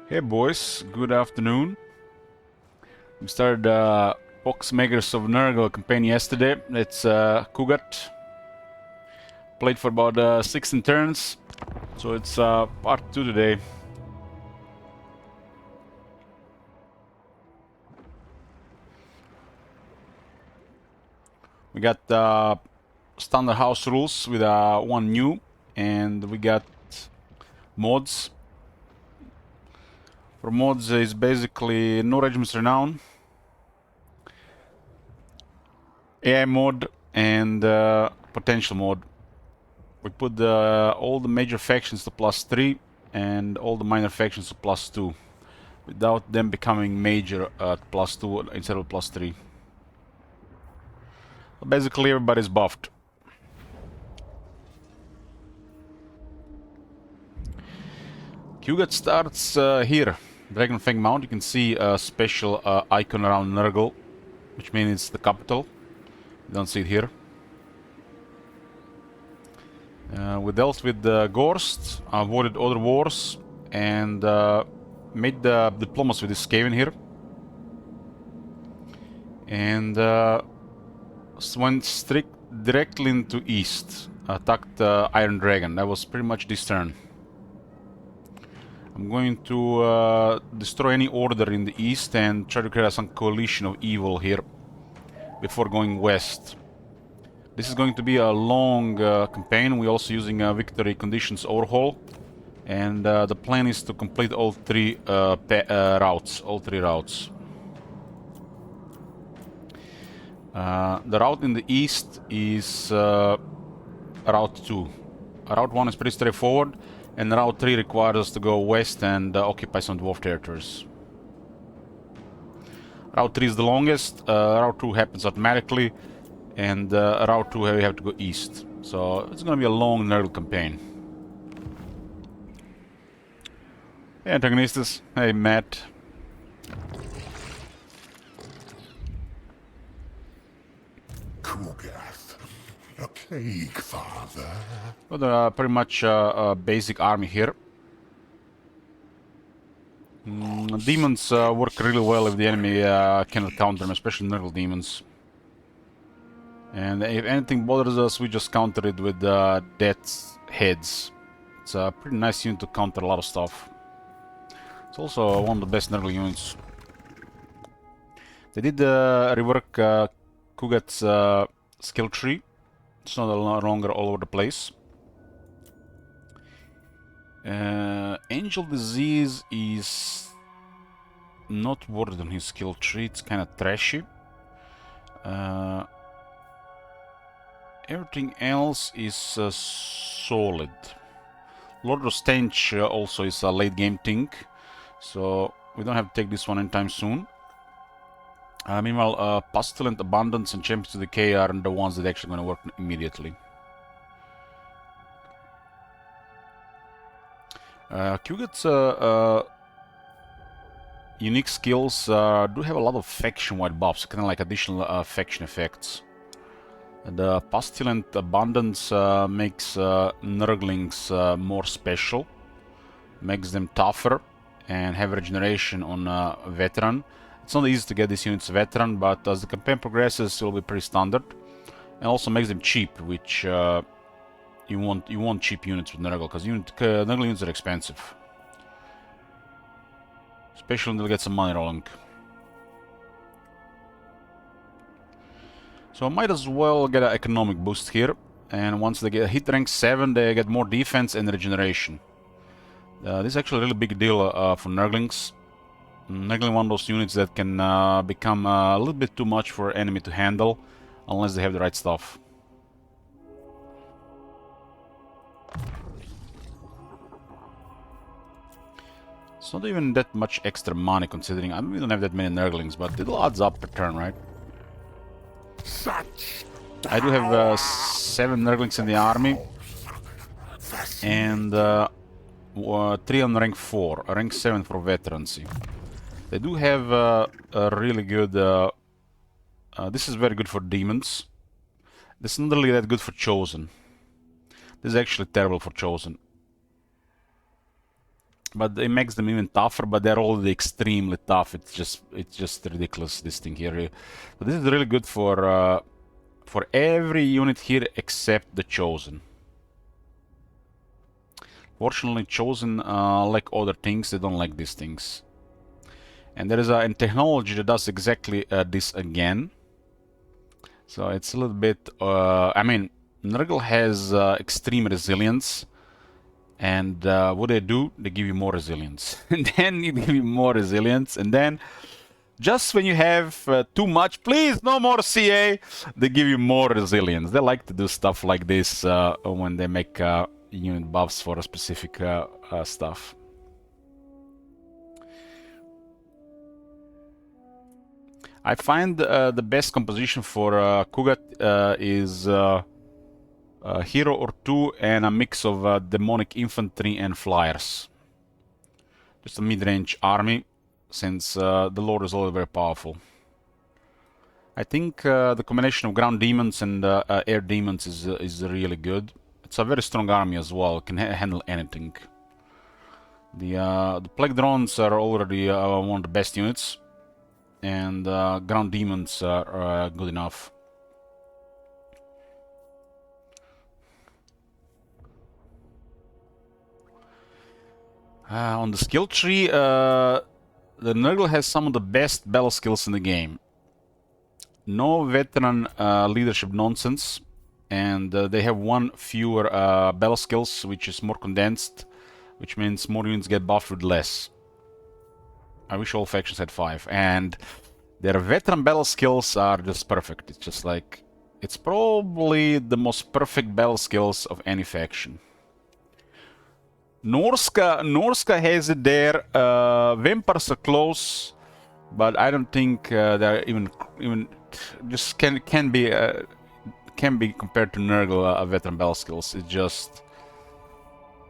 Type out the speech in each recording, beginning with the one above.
Hey boys, good afternoon. We started Poxmakers of Nurgle campaign yesterday. It's Kugat. Played for about 16 turns, so it's part 2 today. We got standard house rules with one new, and we got mods. For mods is basically no regiments renown, AI mod, and potential mod. We put all the major factions to +3 and all the minor factions to +2, without them becoming major at +2 instead of +3. So basically everybody's buffed. Kugat starts here, Dragonfang Mount. You can see a special icon around Nurgle, which means it's the capital. You don't see it here. We dealt with the Gorst, avoided other wars, and made the diplomacy with this Skaven here. And went strict directly into east, attacked Iron Dragon. That was pretty much this turn. I'm going to destroy any order in the east and try to create some coalition of evil here before going west. This is going to be a long campaign. We're also using a victory conditions overhaul, and the plan is to complete all three routes. The route in the east is Route 2. Route 1 is pretty straightforward, and Route 3 requires us to go west and occupy some dwarf territories. Route 3 is the longest, Route 2 happens automatically, and Route 2 we have to go east. So it's gonna be a long Nurgle campaign. Hey Antagonistus, hey Matt. Kugath, a plague father. Well, pretty much a basic army here. Demons work really well if the enemy cannot counter them, especially Nurgle demons. And if anything bothers us, we just counter it with Death's Heads. It's a pretty nice unit to counter a lot of stuff. It's also one of the best Nurgle units. They did rework Kugat's skill tree. It's no longer all over the place. Angel Disease is not worth on his skill tree. It's kind of trashy. Everything else is solid. Lord of Stench also is a late game thing, so we don't have to take this one anytime soon. Meanwhile, Pestilent, Abundance, and Champions of Decay are the ones that are actually going to work immediately. Kugat's unique skills do have a lot of faction-wide buffs, kind of like additional faction effects. The Pestilent Abundance makes Nurglings more special, makes them tougher, and have regeneration on Veteran. It's not easy to get these units Veteran, but as the campaign progresses, it will be pretty standard. And also makes them cheap, which you want cheap units with Nurgle, because Nurgle units are expensive. Especially when they'll get some money rolling. So I might as well get an economic boost here, and once they hit rank 7, they get more defense and regeneration. This is actually a really big deal for Nurglings. Nurgling one of those units that can become a little bit too much for enemy to handle, unless they have the right stuff. It's not even that much extra money considering we don't have that many Nurglings, but it adds up per turn, right? I do have 7 Nurglings in the army, and 3 on rank 4, rank 7 for veterancy. They do have a really good... this is very good for demons. This is not really that good for Chosen. This is actually terrible for Chosen. but it makes them even tougher. But they're already extremely tough. It's just ridiculous, this thing here. So this is really good for every unit here except the Chosen. Fortunately, Chosen like other things. They don't like these things. And there is a technology that does exactly this again. So it's a little bit. I mean, Nurgle has extreme resilience. And what they do, they give you more resilience. And then you give you more resilience. And then just when you have too much, please, no more CA, they give you more resilience. They like to do stuff like this when they make unit buffs for a specific stuff. I find the best composition for Kugat is a hero or two and a mix of demonic infantry and flyers. Just a mid-range army, since the Lord is already very powerful. I think the combination of ground demons and air demons is really good. It's a very strong army as well, can handle anything. The plague drones are already one of the best units, and ground demons are good enough. On the skill tree, the Nurgle has some of the best battle skills in the game. No veteran leadership nonsense, and they have one fewer battle skills, which is more condensed, which means more units get buffed with less. I wish all factions had 5, and their veteran battle skills are just perfect. It's just like, it's probably the most perfect battle skills of any faction. Norska has it there. Vampires are close, but I don't think they're even just can be compared to Nurgle veteran battle skills.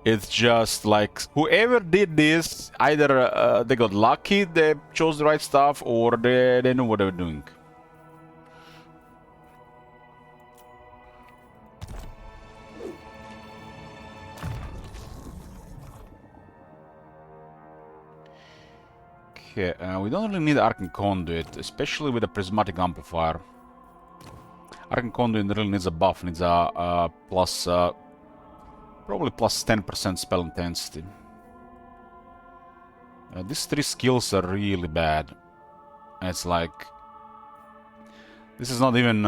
It's just like whoever did this, either they got lucky, they chose the right stuff, or they know what they were doing. Okay, we don't really need Arcane Conduit, especially with a Prismatic Amplifier. Arcane Conduit really needs a buff, needs a plus, probably plus 10% spell intensity. These 3 skills are really bad. It's like, this is not even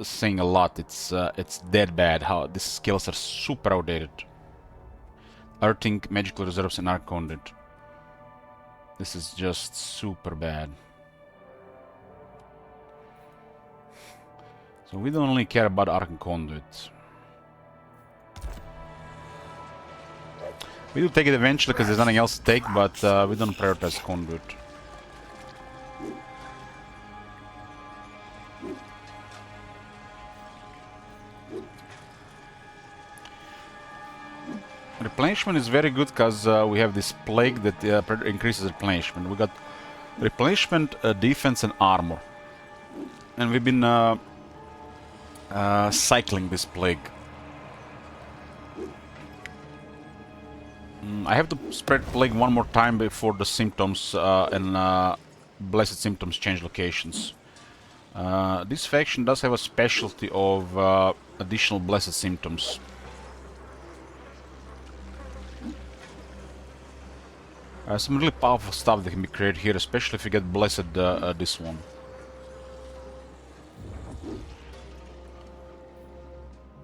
saying a lot. It's dead bad how these skills are super outdated. Earthing, Magical Reserves, and Arcane Conduit. This is just super bad. So we don't only care about Arcane Conduit. We do take it eventually because there's nothing else to take, but we don't prioritize Conduit. Replenishment is very good because we have this plague that increases replenishment. We got replenishment, defense, and armor. And we've been cycling this plague. I have to spread plague one more time before the symptoms and blessed symptoms change locations. This faction does have a specialty of additional blessed symptoms. Some really powerful stuff that can be created here, especially if you get blessed this one.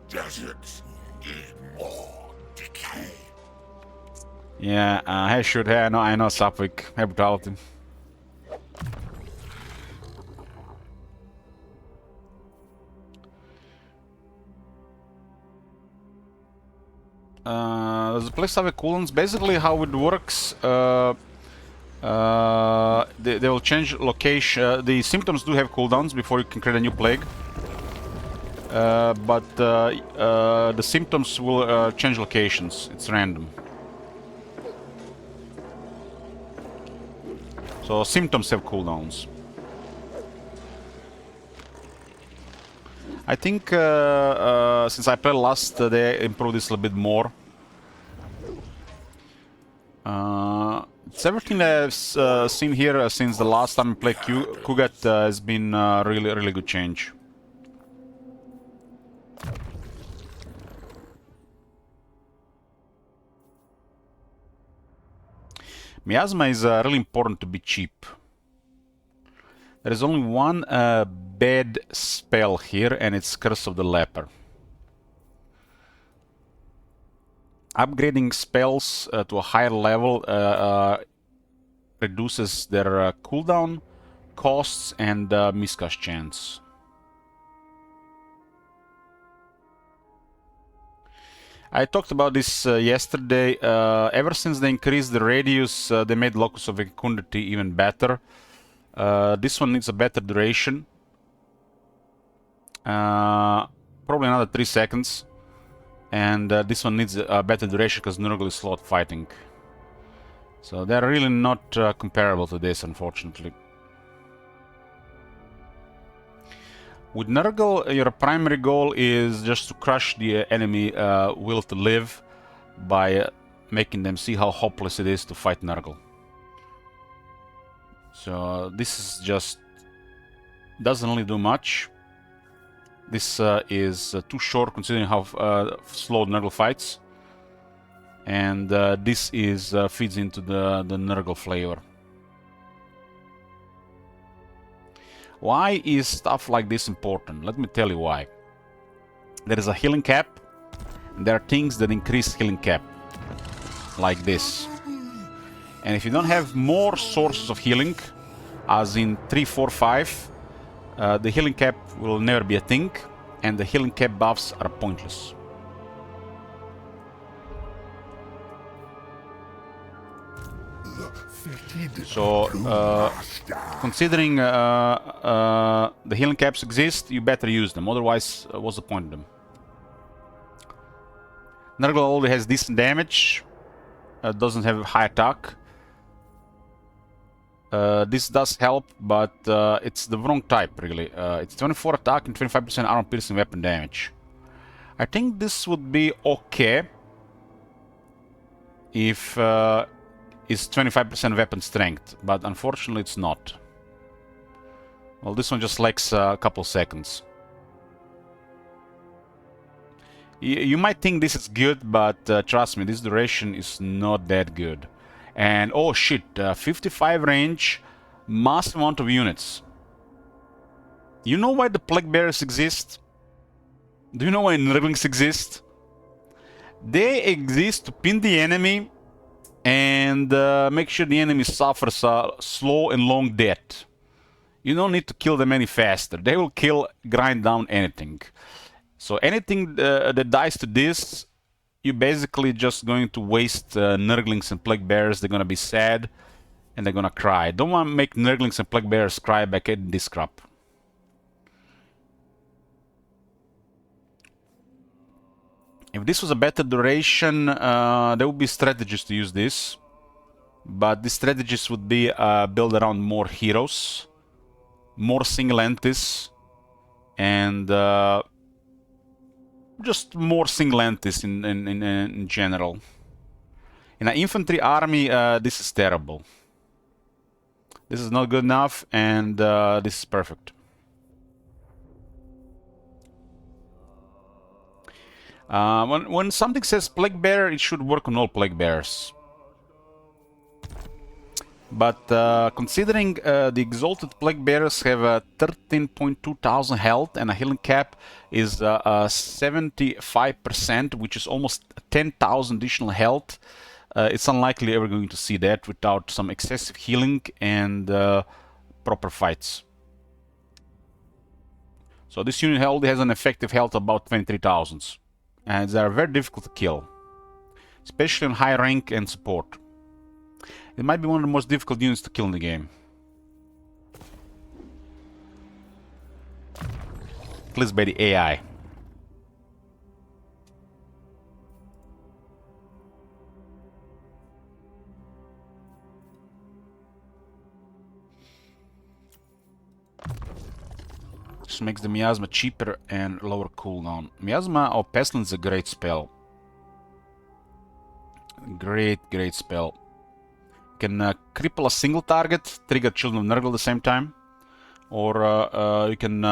Deserts need more decay. Yeah, I should. Hey, I know, Sapwick. Hey, brutality. Does the place have a cooldowns? Basically, how it works, they will change location. The symptoms do have cooldowns before you can create a new plague. But the symptoms will change locations. It's random. So symptoms have cooldowns. I think since I played last, they improved this a little bit more. It's everything I've seen here since the last time I played Kugat has been really good change. Miasma is really important to be cheap. There is only one bad spell here, and it's Curse of the Leper. Upgrading spells to a higher level reduces their cooldown, costs, and miscast chance. I talked about this yesterday. Ever since they increased the radius, they made Locus of Fecundity even better. This one needs a better duration. Probably another 3 seconds. And this one needs a better duration because Nurgle is slow at fighting. So they're really not comparable to this, unfortunately. With Nurgle, your primary goal is just to crush the enemy will to live by making them see how hopeless it is to fight Nurgle. So this is just doesn't really do much. This is too short considering how slow Nurgle fights. And this is feeds into the Nurgle flavor. Why is stuff like this important? Let me tell you why. There is a healing cap, and there are things that increase healing cap, like this. And if you don't have more sources of healing, as in 3, 4, 5, the healing cap will never be a thing, and the healing cap buffs are pointless. So, considering the healing caps exist, you better use them, otherwise what's the point of them? Nurgle already has decent damage, doesn't have high attack. This does help, but it's the wrong type, really. It's 24 attack and 25% armor piercing weapon damage. I think this would be okay if it's 25% weapon strength, but unfortunately it's not. Well, this one just lacks a couple seconds. You might think this is good, but trust me, this duration is not that good. And oh shit, 55 range, massive amount of units. You know why the Plague Bearers exist? Do you know why Nurglings exist? They exist to pin the enemy and make sure the enemy suffers a slow and long death. You don't need to kill them any faster. They will grind down anything. So anything that dies to this, you're basically just going to waste Nurglings and Plague Bearers. They're gonna be sad and they're gonna cry. Don't want to make Nurglings and Plague Bearers cry by getting this crap. If this was a better duration, there would be strategies to use this. But the strategies would be built around more heroes, more single entities, and just more single entities in general. In an infantry army, this is terrible. This is not good enough, and this is perfect. When something says Plague Bearer, it should work on all Plague Bearers. But considering the Exalted Plague Bearers have 13.2 thousand health and a healing cap is 75%, which is almost 10,000 additional health, it's unlikely ever going to see that without some excessive healing and proper fights. So this unit only has an effective health of about 23,000. And they are very difficult to kill, especially on high rank and support. It might be one of the most difficult units to kill in the game. At least by the AI. This makes the Miasma cheaper and lower cooldown. Miasma or Pestilence is a great spell. Great spell. can cripple a single target, trigger Children of Nurgle at the same time, or you can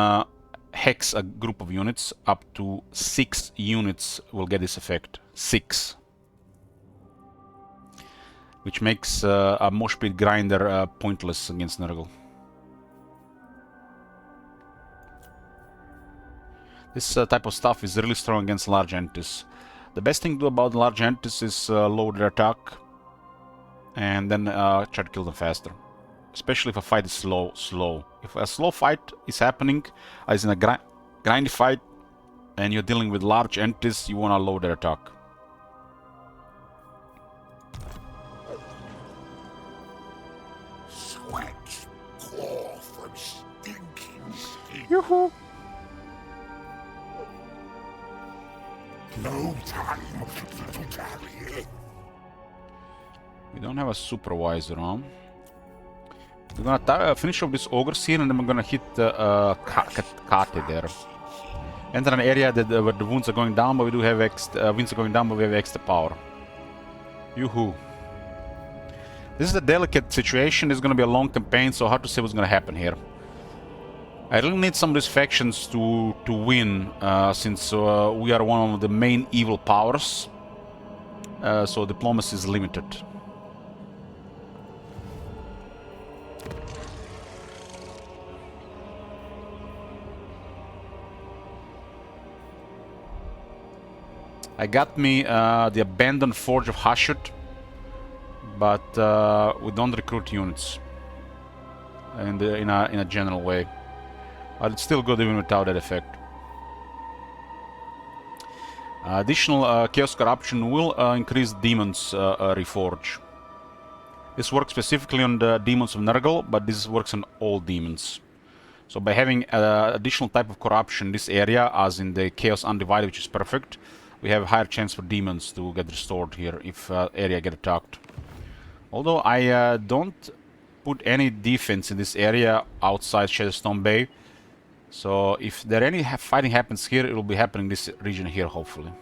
hex a group of units. Up to 6 units will get this effect. 6. Which makes a mosh pit grinder pointless against Nurgle. This type of stuff is really strong against large entities. The best thing to do about large entities is lower their attack and then try to kill them faster. Especially if a fight is slow. If a slow fight is happening, as in a grindy fight, and you're dealing with large entities, you want to lower their attack. Sweat pour from stinking skin. Yoo-hoo! No time to tarry. We don't have a supervisor on. We're gonna finish off this ogres here, and then we're gonna hit Kate there. Enter an area that where the wounds are going down, but we do have winds are going down, but we have extra power. Yoo-hoo! This is a delicate situation. This is gonna be a long campaign, so hard to say what's gonna happen here. I really need some of these factions to win, since we are one of the main evil powers. So diplomacy is limited. I got me the abandoned Forge of Hashut, but we don't recruit units in a general way. But it's still good even without that effect. Additional Chaos Corruption will increase Demons Reforge. This works specifically on the Demons of Nurgle, but this works on all demons. So by having additional type of corruption in this area, as in the Chaos Undivided, which is perfect, we have a higher chance for demons to get restored here if area get attacked. Although I don't put any defense in this area outside Shadowstone Bay. So if there any fighting happens here, it will be happening in this region here, hopefully.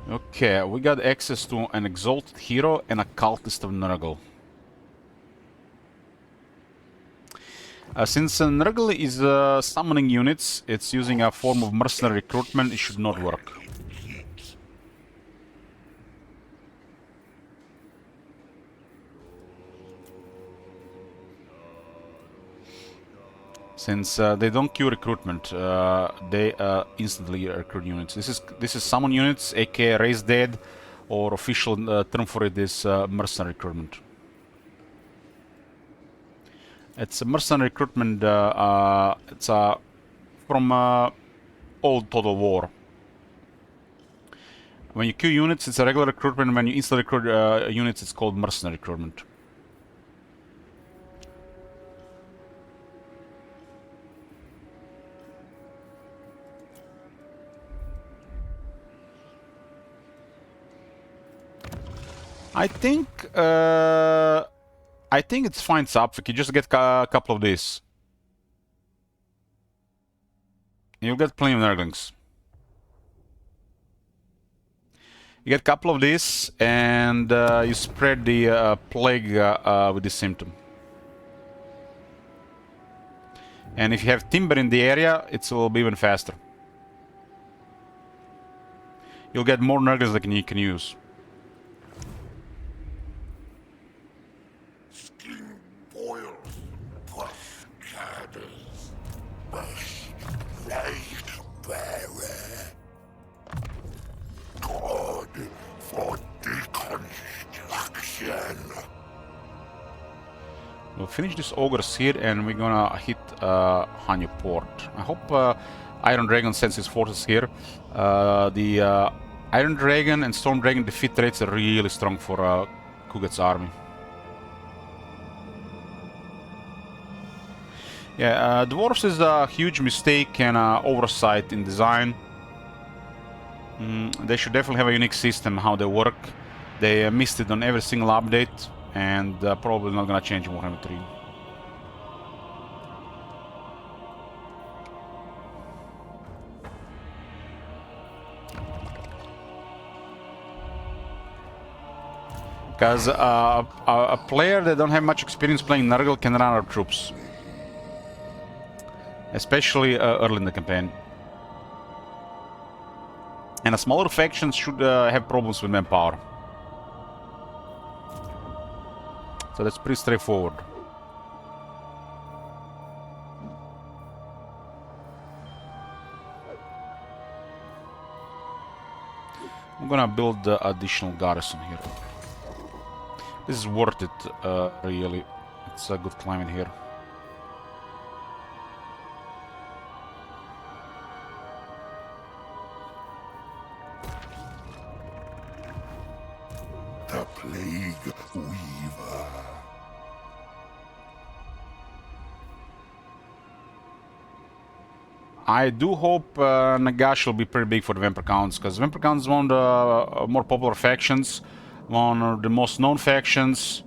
Okay, we got access to an Exalted Hero and a Cultist of Nurgle. Since Nurgle is summoning units, it's using a form of mercenary recruitment, it should not work. Since they don't queue recruitment, they instantly recruit units. This is summon units, aka raise dead, or official term for it is mercenary recruitment. It's a mercenary recruitment. It's from old Total War. When you queue units, it's a regular recruitment. When you instantly recruit units, it's called mercenary recruitment. I think it's fine, Sapphik. You just get a couple of these. You'll get plenty of Nurglings. You get a couple of these, and you spread the plague with this symptom. And if you have timber in the area, it will be even faster. You'll get more Nurglings than you can use. We'll finish this ogres here, and we're gonna hit Hanyu Port. I hope Iron Dragon sends his forces here. The Iron Dragon and Storm Dragon defeat rates are really strong for Kuget's army. Yeah, Dwarves is a huge mistake and oversight in design. They should definitely have a unique system how they work. They missed it on every single update, and probably not gonna change in Warhammer 3. Because a player that don't have much experience playing Nurgle can run out of troops. Especially early in the campaign. And a smaller faction should have problems with manpower. So that's pretty straightforward. I'm gonna build the additional garrison here. This is worth it, really. It's a good climate here. The Plague Weaver. I do hope Nagash will be pretty big for the Vampire Counts, because Vampire Counts is one of the more popular factions, one of the most known factions,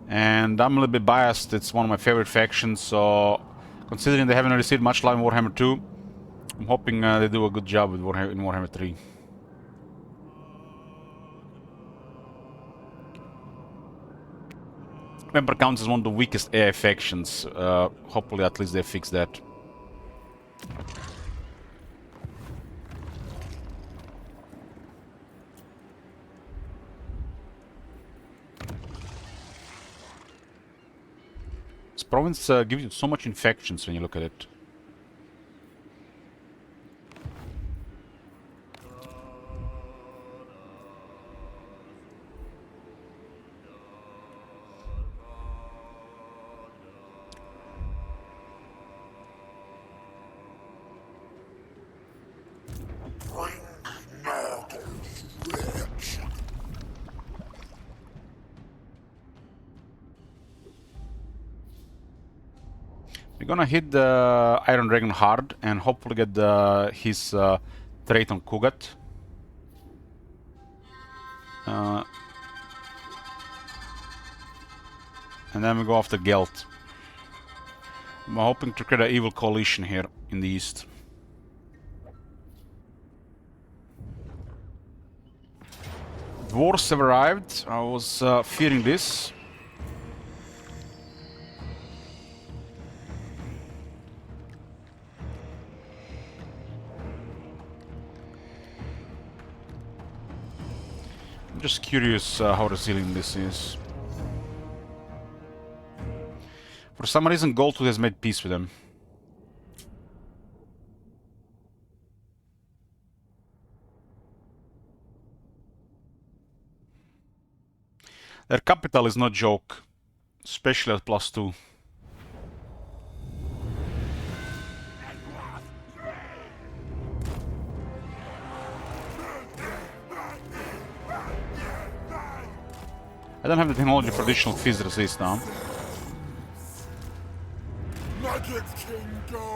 and I'm a little bit biased. It's one of my favorite factions, so considering they haven't received much love in Warhammer 2, I'm hoping they do a good job with in Warhammer 3. Vampire Counts is one of the weakest AI factions. Hopefully at least they fix that. This province gives you so much infections when you look at it. Bring Nurgle's rich. We're gonna hit the Iron Dragon hard and hopefully get his trait on Kugat. And then we go after Gelt. I'm hoping to create an evil coalition here in the east. Dwarves have arrived. I was fearing this. I'm just curious how resilient this is. For some reason, Goldtooth has made peace with them. Their capital is no joke, especially at +2. I don't have the technology for additional fizz resist now. Nugget can go.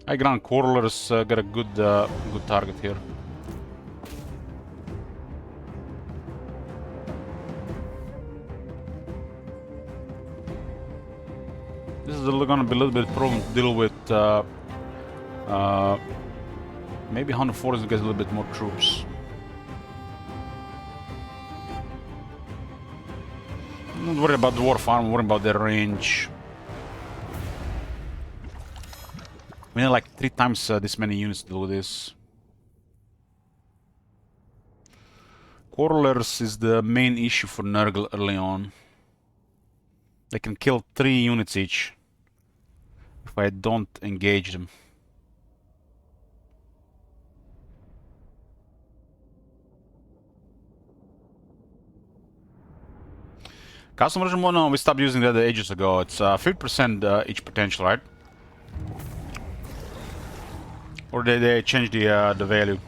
High ground quarrelers got a good target here. This is gonna be a little bit problem to deal with. Maybe 140 gets a little bit more troops. I'm not worried about the dwarf arm, I'm worried about their range. We need like 3 times this many units to do this. Quarrelers is the main issue for Nurgle early on. They can kill 3 units each if I don't engage them. Custom version 1, no, we stopped using that ages ago. It's 50% each potential, right? Or they changed the value?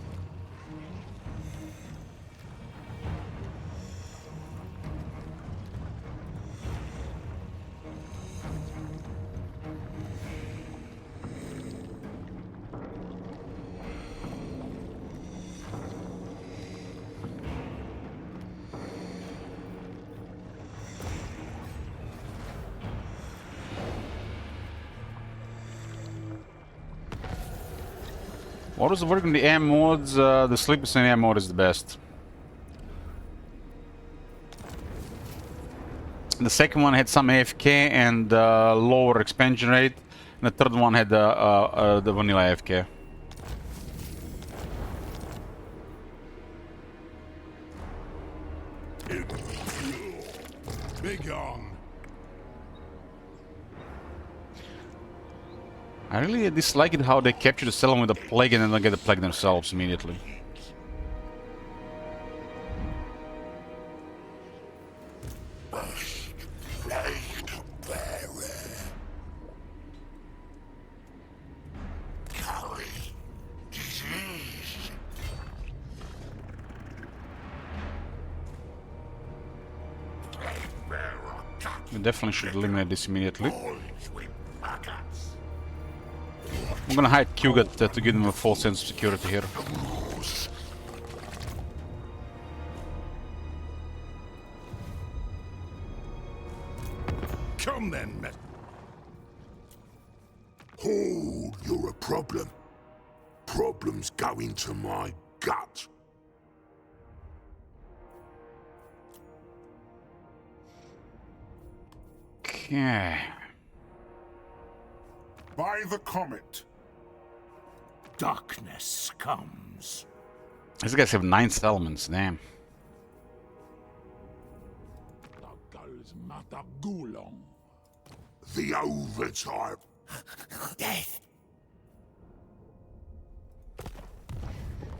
What was the work in the AM modes? The Sleepers in AM mode is the best. The second one had some AFK and lower expansion rate. And the third one had the vanilla AFK. Begone. I really dislike it how they capture the settlement with a plague and then they get the plague themselves immediately. Plague bearer. Carry disease. Plague bearer. We definitely should eliminate this immediately. Boys with maggots. I'm gonna hide Kugat to give them a full sense of security here. Come then, mate. Oh, you're a problem. Problems go into my gut. Okay. By the comet. Darkness comes. These guys have 9 settlements, damn. The overtime. Death.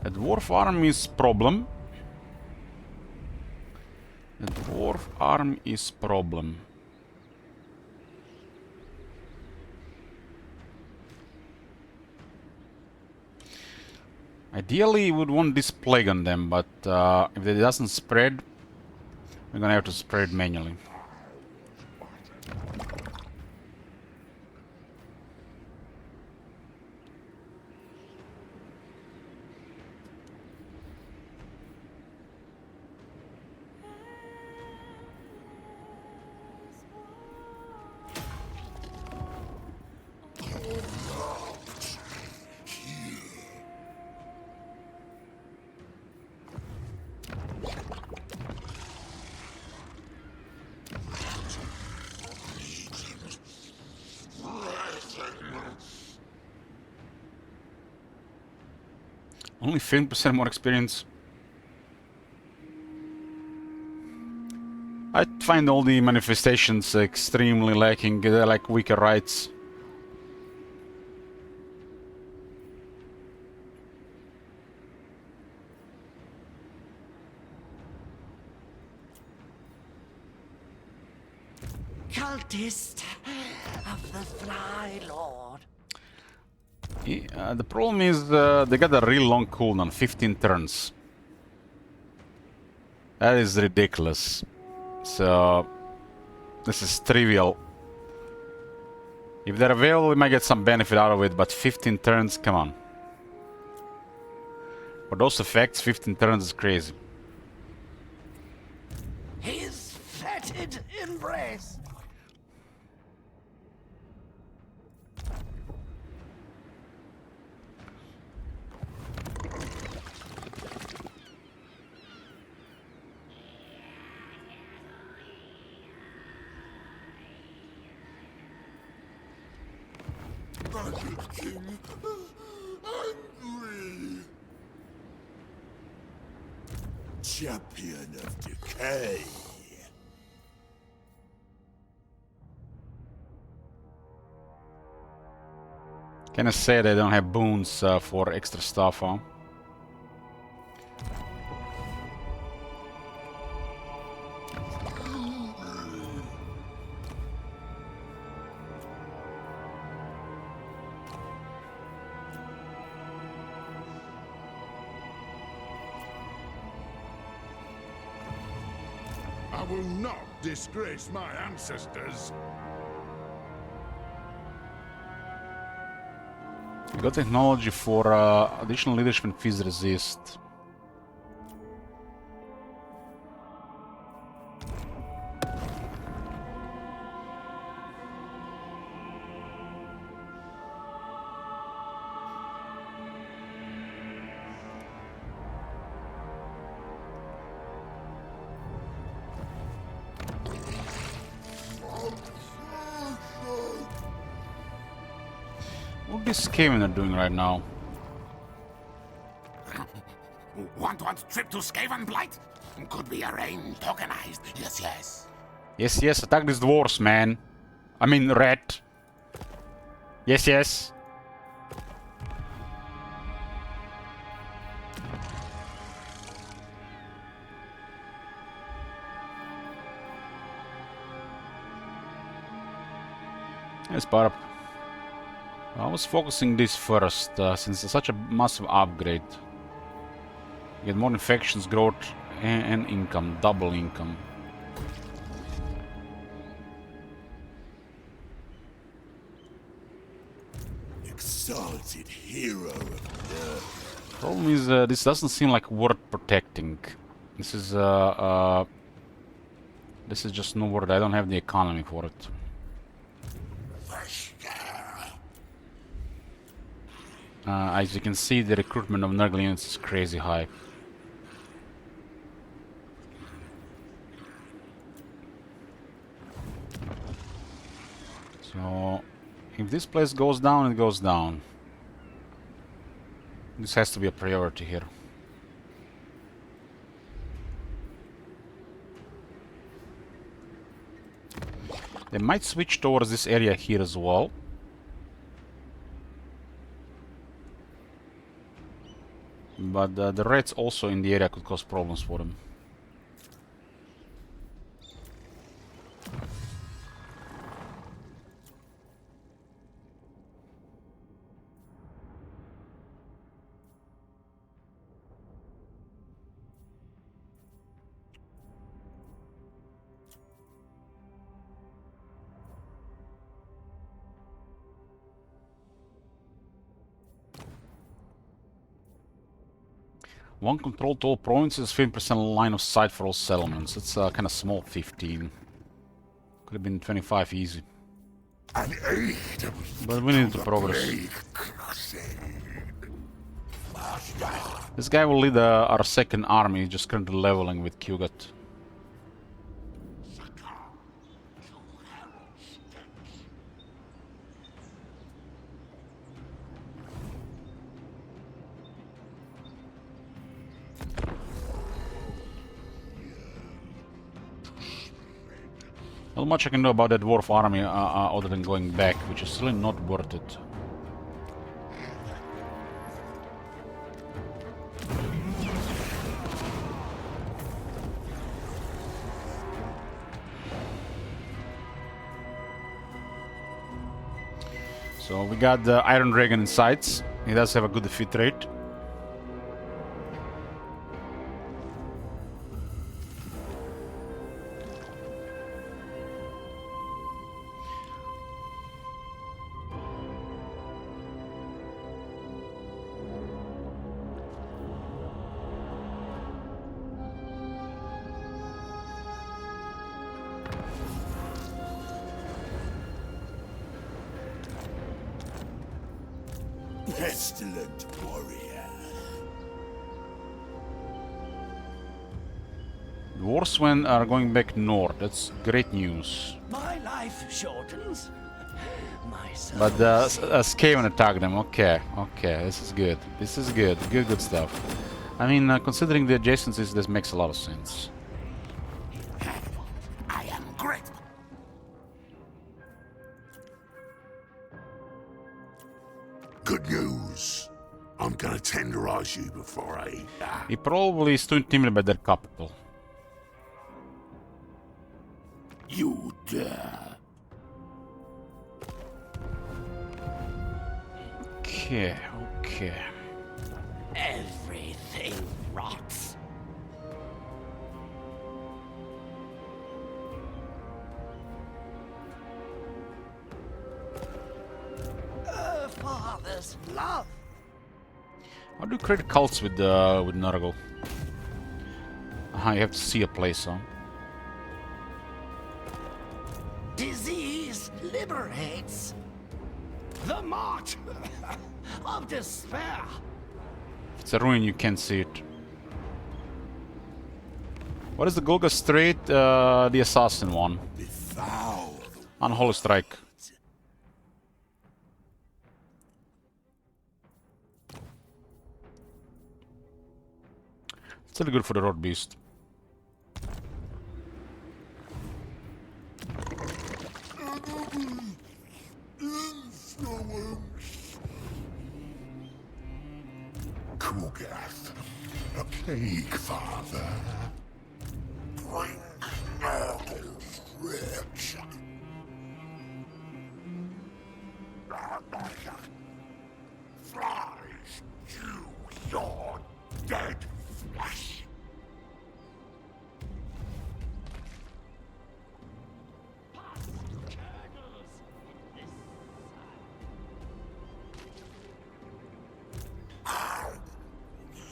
A dwarf arm is problem. A dwarf arm is problem. Ideally, we would want this plague on them, but if it doesn't spread, we're gonna have to spread manually. Only 15% more experience. I find all the manifestations extremely lacking. They're like weaker rights. Cultist of the Fly Lord. The problem is they got a real long cooldown, 15 turns. That is ridiculous. So this is trivial. If they're available, we might get some benefit out of it, but 15 turns, come on. For those effects, 15 turns is crazy. His fetid embrace. Magic King. Angry. Champion of Decay. Can I say they don't have boons for extra stuff, huh? I will not disgrace my ancestors. We got technology for additional leadership and fizz resist. What is Skaven are doing right now? Want trip to Skaven Blight? Could be arranged, organized. Yes, yes. Yes, yes, attack these dwarves, man. I mean, rat. Yes, yes. Yes, but I was focusing this first, since it's such a massive upgrade. You get more infections, growth, and income, double income. Exalted hero of Nurgle. Problem is, this doesn't seem like worth protecting. This is just no worth. I don't have the economy for it. As you can see, the recruitment of Nurgle units is crazy high. So, if this place goes down, it goes down. This has to be a priority here. They might switch towards this area here as well. But the rats also in the area could cause problems for them. One control to all provinces, 15% line of sight for all settlements. It's kind of small, 15. Could have been 25 easy. But we need to progress. This guy will lead our second army, just currently leveling with Kugat. Not much I can do about that dwarf army other than going back, which is really not worth it. So we got the Iron Dragon in sights. He does have a good defeat rate. Pestilent warrior. Dwarfsmen are going back north. That's great news. My life shortens. My soul. But Skaven attack them. Okay, okay, this is good. This is good. Good stuff. I mean, considering the adjacencies, this makes a lot of sense. I am great. tenderize you before I eat that. He probably is too intimidated by their capital. You dare. Okay, okay. Everything rots. A father's love. How do you create cults with Nurgle? You have to see a place, huh? Disease liberates. The march of despair. If it's a ruin, you can't see it. What is the Golga Strait? The assassin one. Befoul. Unholy Strike. Still good for the Road Beast. Kugath, a plague father. Bring Nurgle's rich. Flies chew your dead flesh.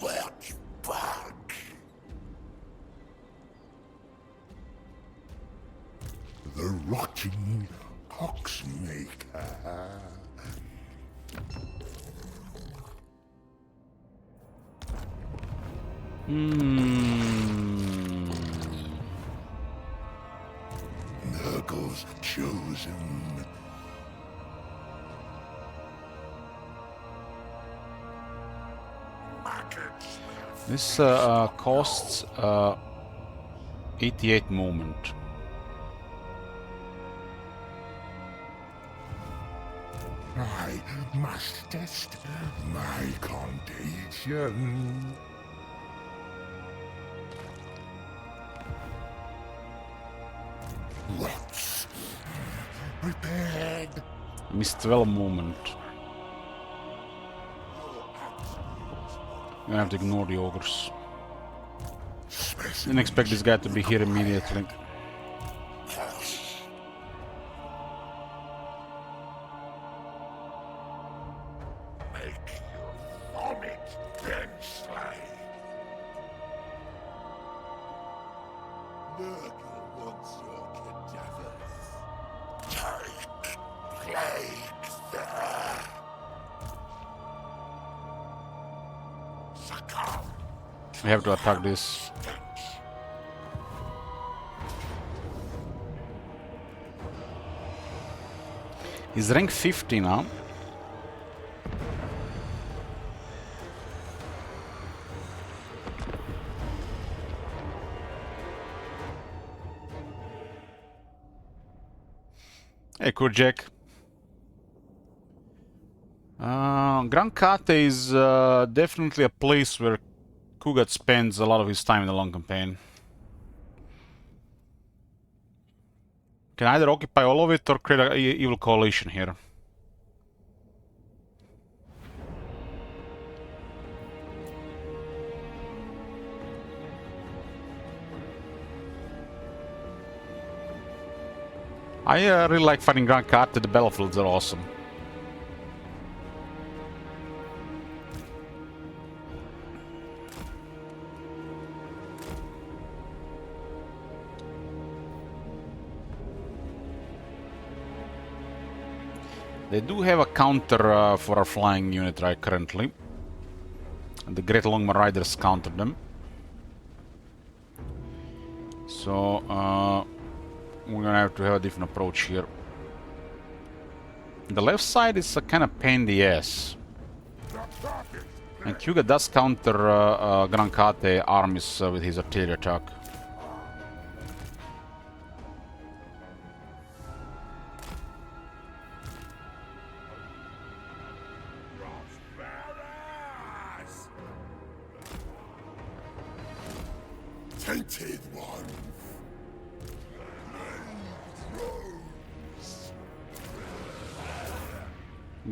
Let back. The rotting Poxmaker. Nurgle's chosen. Maggots. This costs 88 movement. I must test my contagion. Rots. Prepared. Missed 12 movement. You have to ignore the ogres. Didn't expect this guy to be here immediately. Make you vomit, then slay. Nurgle wants your cadavers. Take plague there. Succumb. We have to attack this. He's rank 50 now. Hey, Kurjek. Grand Kate is definitely a place where Kugat spends a lot of his time in the long campaign. Can either occupy all of it or create an evil coalition here. I really like fighting Grand Kate. The battlefields are awesome. They do have a counter for our flying unit right currently. And the Great Longman Riders countered them. So we're gonna have to have a different approach here. The left side is a kind of pain in the ass. And Kyuga does counter Grand Kate armies with his artillery attack. Tainted one.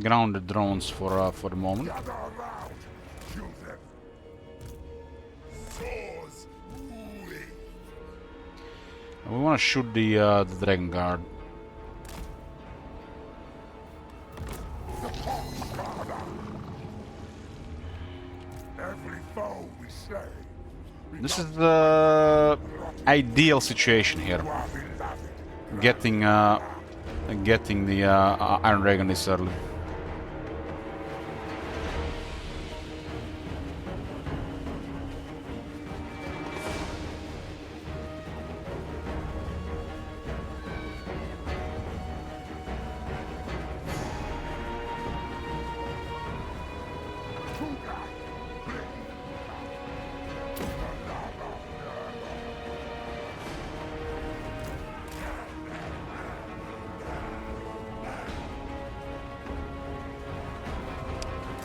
Grounded drones for the moment. Gather around. Kill them. Swords weak. We want to shoot the Dragon Guard. Every foe we slay. This is the ideal situation here. Getting the Iron Dragon this early.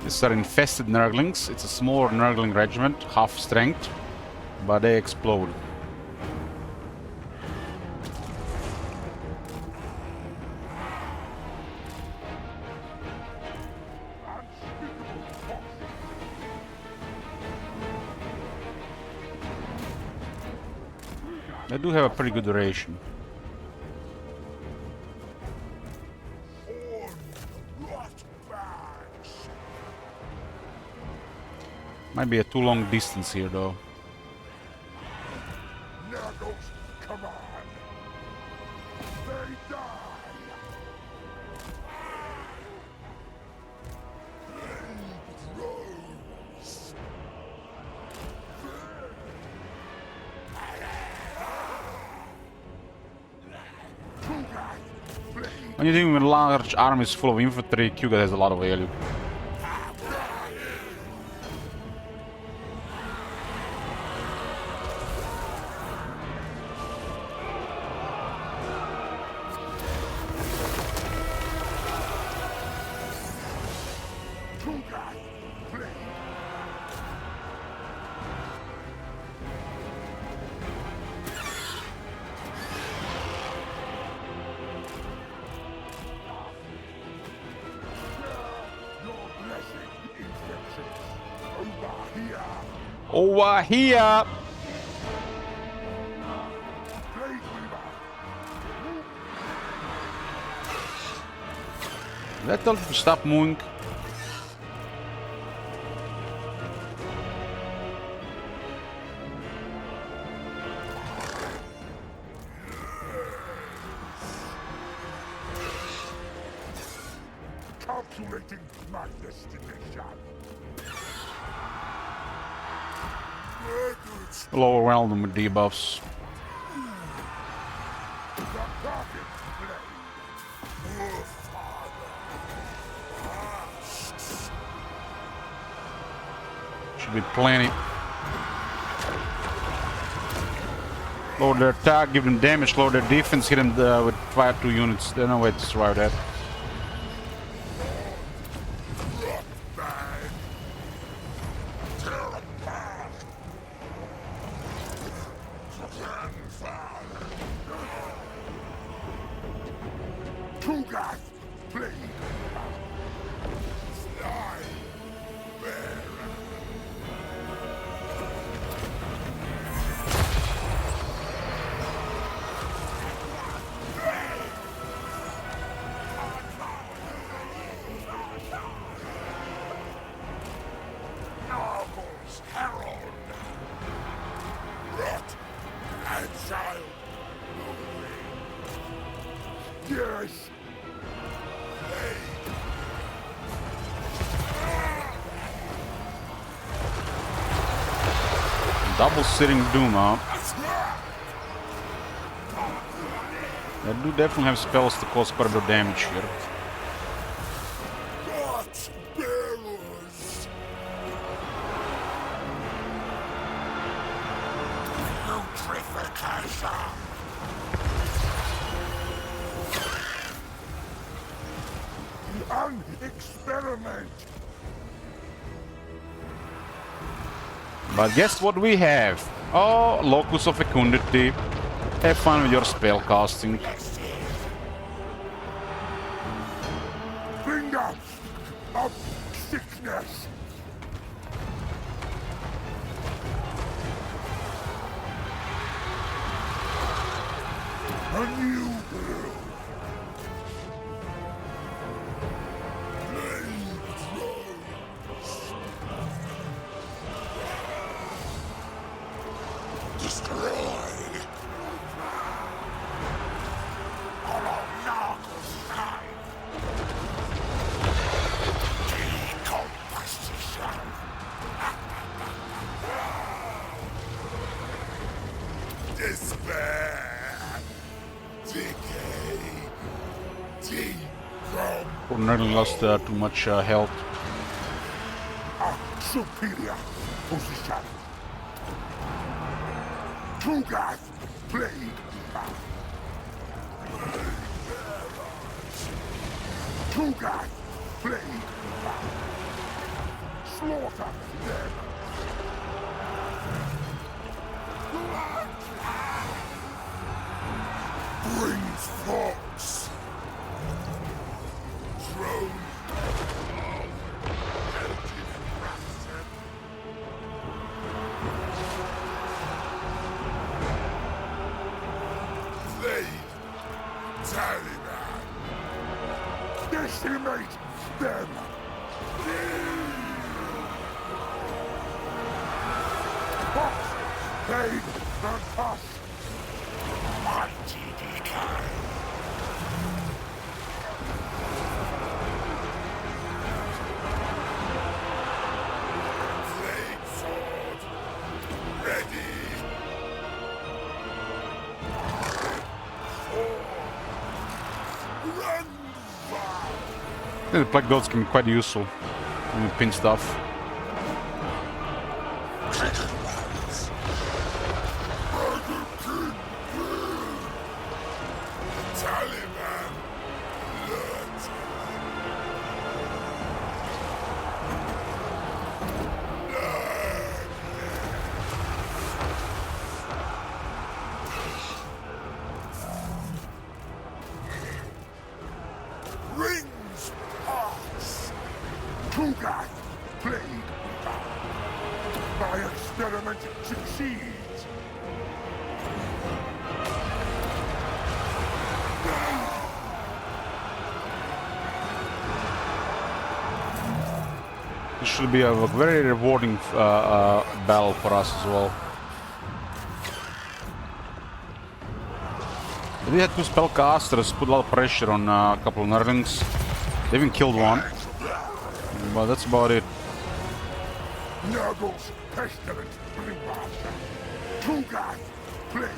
These are infested Nurglings. It's a small Nurgling regiment, half strength, but they explode. They do have a pretty good duration. Might be a too long distance here, though. Nurgles, come on. They die. Rose. When you're dealing with large armies full of infantry, Kugat has a lot of value. Over here! Let them stop moving. Calculating my destination. We'll overwhelm them with debuffs. Should be plenty. Lower their attack, give them damage, lower their defense, hit them with fire 2 units. There's no way to survive that. Yes. Double sitting doom, huh? They do definitely have spells to cause quite a bit of damage here. What bearers? Putrefaction! An experiment. But guess what we have? Oh, Locus of Fecundity. Have fun with your spell casting. Finger of sickness. A new world. Destroy. Hollow Nurgle sky. Decomposition. Despair. Decay. Decom. Poor Nurgle lost too much health. Superior position. Tugas plague. Tugas plague. Slaughter them. Brings fox. Throne. Taliban. Decimate them. Fox, paid and toss. Mighty decay. Flame sword. Ready. Run far. The Black Dots can be quite useful when you pin stuff. Taliban. Alert. Rings pass. Tugas plague. My experiment succeeds. This should be a very rewarding battle for us as well. We had two spellcasters, put a lot of pressure on a couple of Nurglings. They even killed one, but that's about it. Nurgle's pestilent ringmaster. Tugas plague.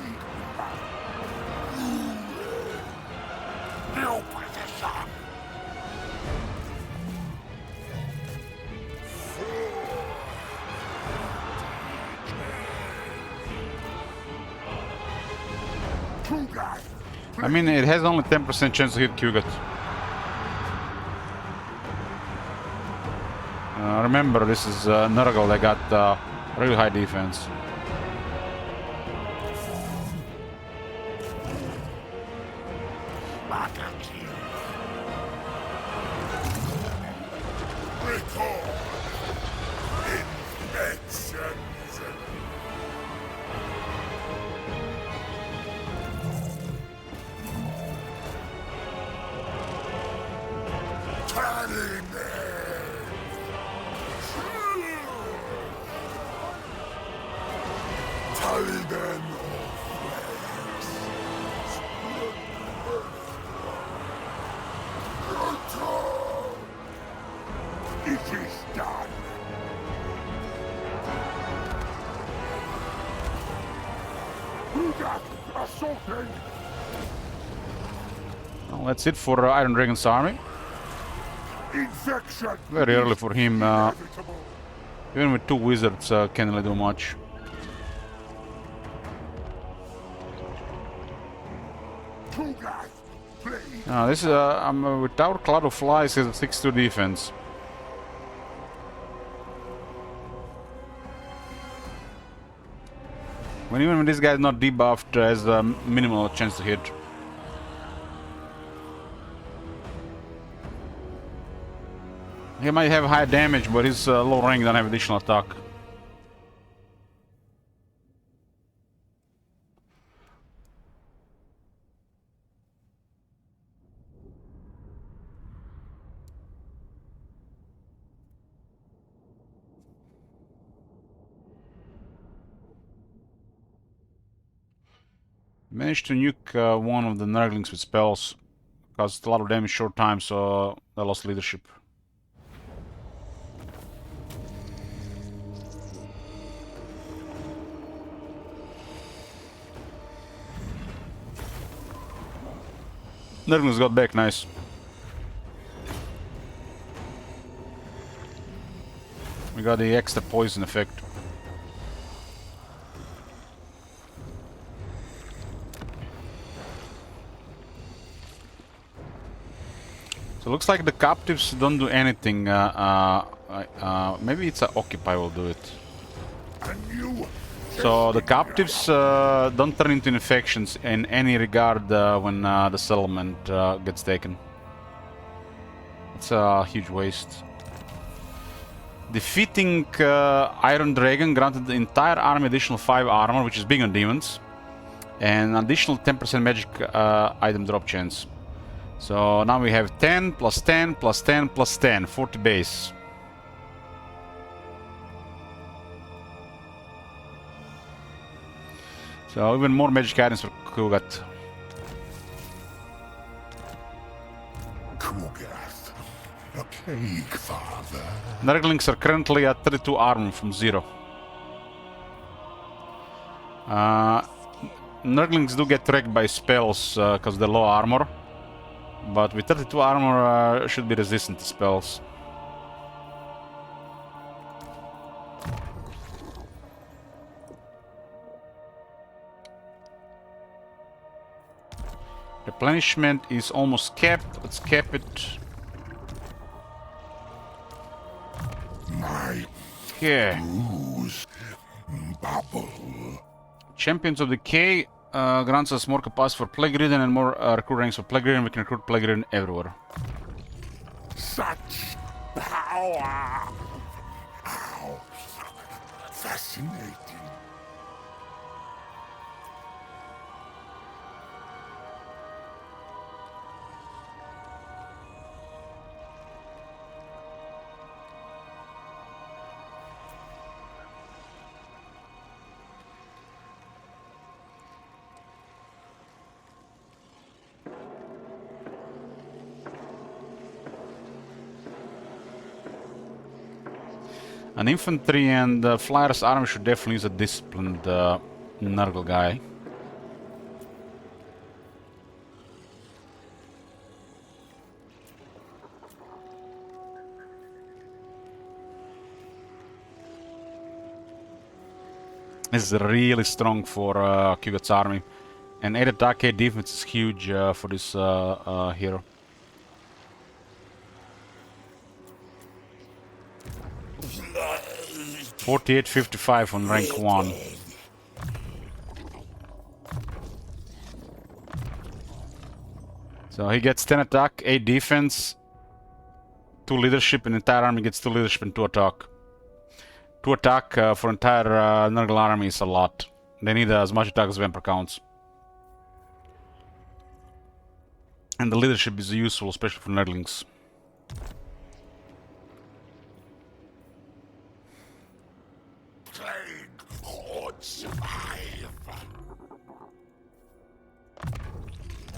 New position. Tugas. I mean, it has only 10% chance to hit Kugat. Remember, this is Nurgle. They got really high defense. Recall infections. Turning Taliban it is done. Tugas assaulted. Well, that's it for Iron Dragon's army. Infection. Very early for him. Inevitable. Even with two wizards, can't really do much. Tugas plague. This is without Cloud of Flies, is a 6-2 defense. Even when this guy is not debuffed, has a minimal chance to hit. He might have high damage, but his low rank doesn't have additional attack. Managed to nuke one of the Nurglings with spells. Caused a lot of damage short time, so they lost leadership. Nurglings got back, nice. We got the extra poison effect. So looks like the captives don't do anything. Maybe it's a occupy will do it. So the captives don't turn into infections in any regard when the settlement gets taken. It's a huge waste. Defeating Iron Dragon granted the entire army additional 5 armor, which is big on demons, and additional 10% magic item drop chance. So now we have 10 plus 10 plus 10 plus 10, 40 base. So even more magic items for Kugat. Kugath, a cake, father. Nurglings are currently at 32 armor from 0. Nurglings do get wrecked by spells because they're low armor. But with 32 armor should be resistant to spells. Replenishment is almost capped. Let's cap it. My Yeah. ooze bubble. Champions of Decay grants us more capacity for Plague Ridden and more recruit ranks for Plague Ridden. We can recruit Plague Ridden everywhere. Such power. How fascinating. An infantry and flyers army should definitely use a disciplined Nurgle guy. This is really strong for Kugat's army. And 8 attack, 8 defense is huge for this hero. $48.55 on rank 1. So he gets 10 attack, 8 defense, 2 leadership, and entire army gets 2 leadership and 2 attack. 2 attack for entire Nurgle army is a lot. They need as much attack as Vampire counts. And the leadership is useful, especially for Nurglings. Plague hordes survive.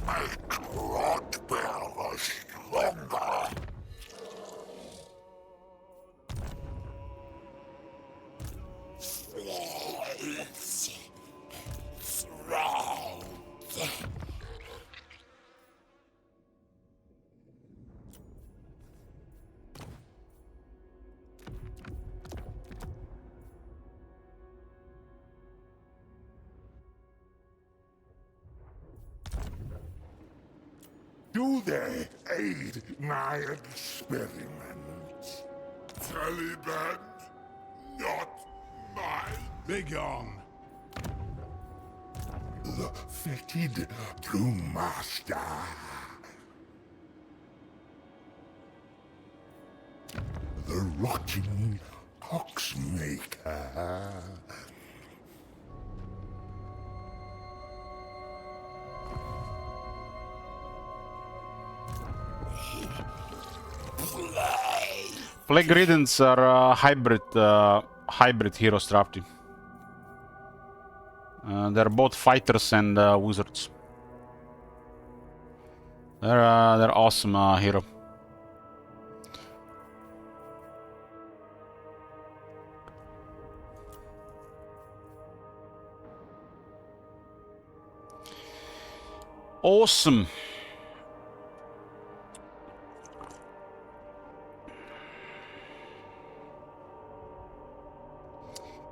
Make rot bearer stronger. Do they aid my experiments? Taliban, not mine. Begone. the fetid brewmaster. The rotting Poxmaker. Plague Riddens are hybrid heroes, Drafty. They're both fighters and wizards. They're awesome hero. Awesome.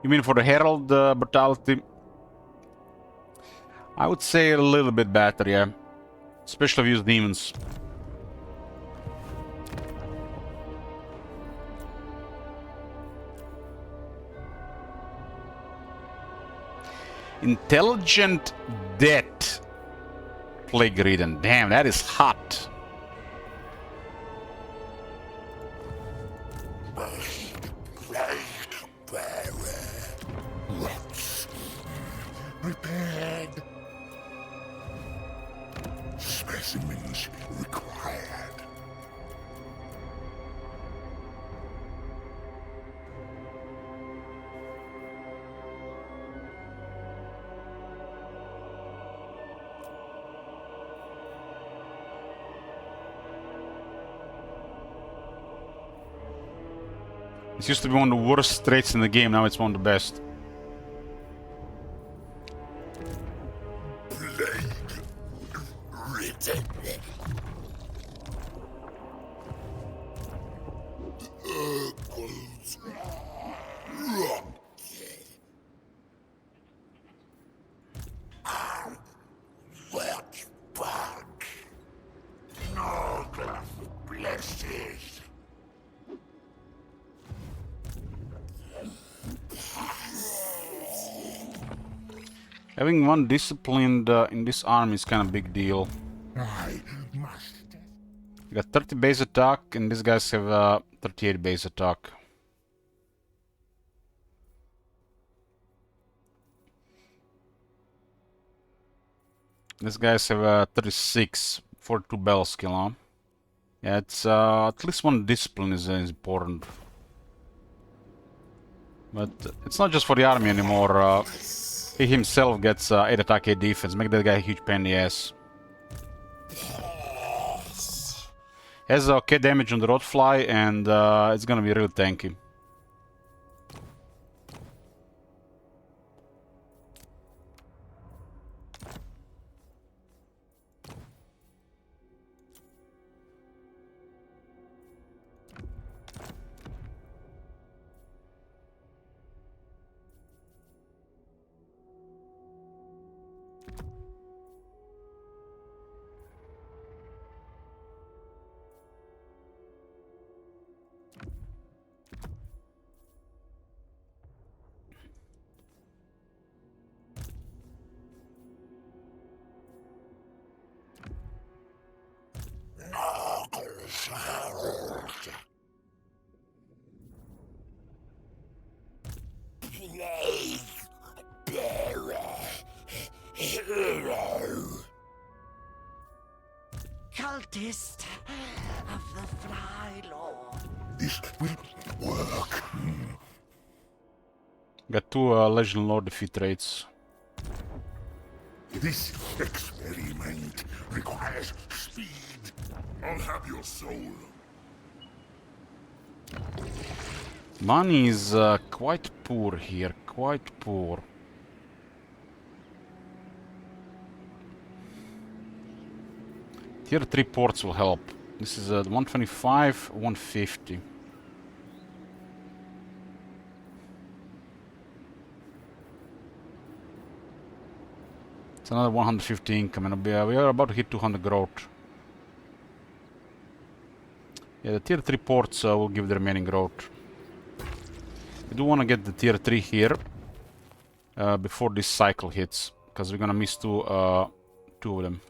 You mean for the Herald brutality? I would say a little bit better, yeah. Especially if you use demons. Intelligent Death. Plague Ridden. Damn, that is hot. Prepared. Specimens required. This used to be one of the worst traits in the game, now it's one of the best. Written. Nurgle's rotted. Wet bug. Nurgle blesses. Having one disciplined in this army is kind of big deal. I must. You got 30 base attack, and these guys have 38 base attack. These guys have 36 for 2 bell skill, huh? Yeah, it's at least one discipline is important. But it's not just for the army anymore. He himself gets 8 attack, 8 defense. Make that guy a huge pain in the ass. Has okay damage on the Rotfly, and it's gonna be real tanky. Nurgle's herald. Plague bearer. Hero. Cultist of the Fly Lord. This will work. Got 2 Legend Lord defeat rates. This experiment requires speed. I'll have your soul. Money is quite poor here, quite poor. Tier 3 ports will help. This is 125, 150. It's another 150 income, and we are about to hit 200 growth. Yeah, the tier 3 ports will give the remaining growth. We do want to get the tier 3 here before this cycle hits, because we're gonna miss two of them.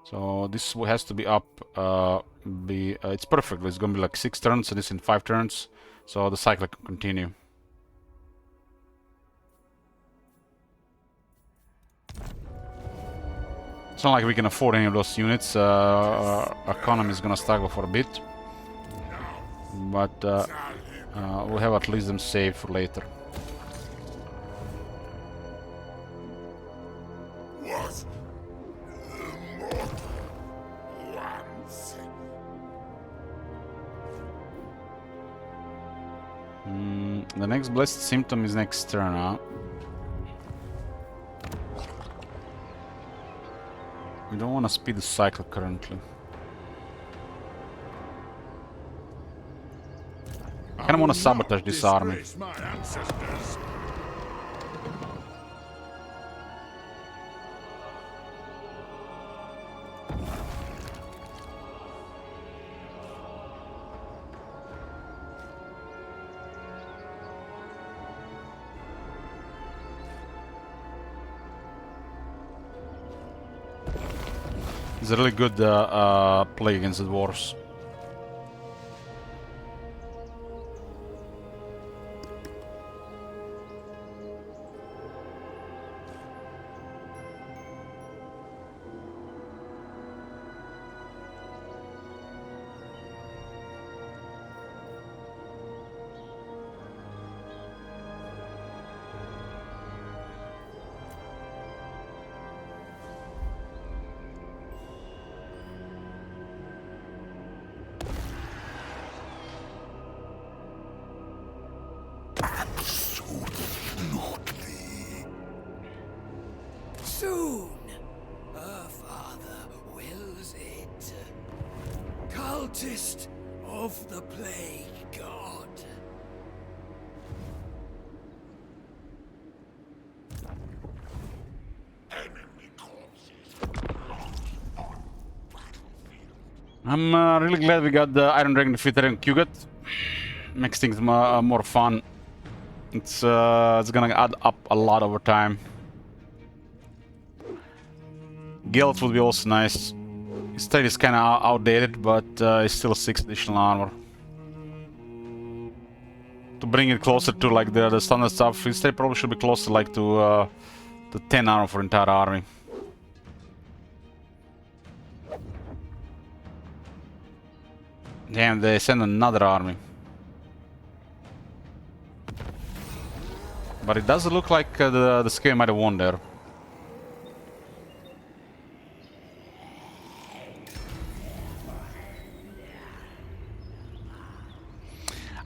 So this has to be up. It's perfect. It's gonna be like 6 turns, so this in 5 turns. So the cycle can continue. It's not like we can afford any of those units. Our economy is gonna struggle for a bit, but we'll have at least them saved for later. Was immortal once. The next blessed symptom is next turn, huh? We don't want to speed the cycle currently. I kind of want to sabotage this army. My ancestors. It's a really good play against the dwarves. Soon, her father wills it. Cultist of the Plague God. Enemy corpses. I'm really glad we got the Iron Dragon defeated in Kugat. Makes things more fun. It's gonna add up a lot over time. Guild would be also nice. His state is kind of outdated, but it's still 6 additional armor. To bring it closer to like the standard stuff, his state probably should be closer like to 10 armor for entire army. Damn, they send another army. But it does look like the scale might have won there.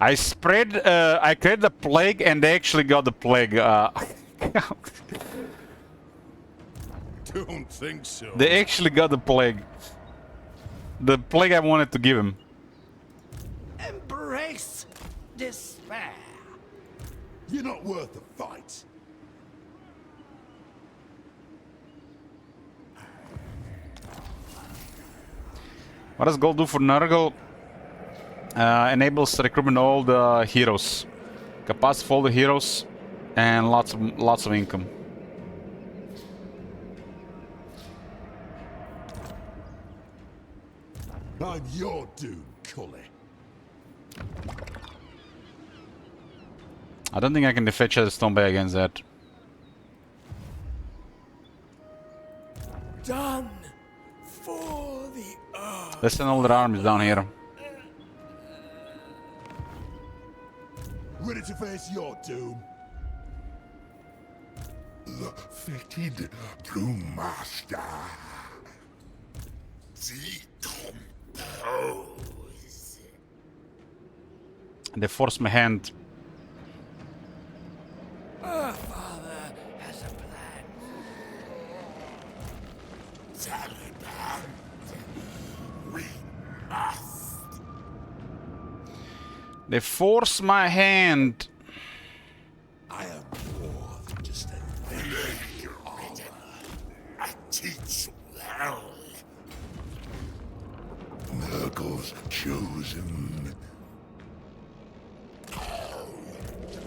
I created the plague and they actually got the plague. Don't think so. They actually got the plague. The plague I wanted to give him. Embrace despair. You're not worth the fight. What does gold do for Nurgle? Enables recruitment of all the heroes. Capacity for all the heroes and lots of income. I'm your doom, Cully. I don't think I can defeat Stone Bay against that. Done for the earth. Let's send all their armies down here. Ready to face your doom? The fetid brewmaster. Decompose. They force my hand. Our father has a plan. Taliban. We must. They force my hand. I am more than just a leg. I teach well. Nurgle's chosen.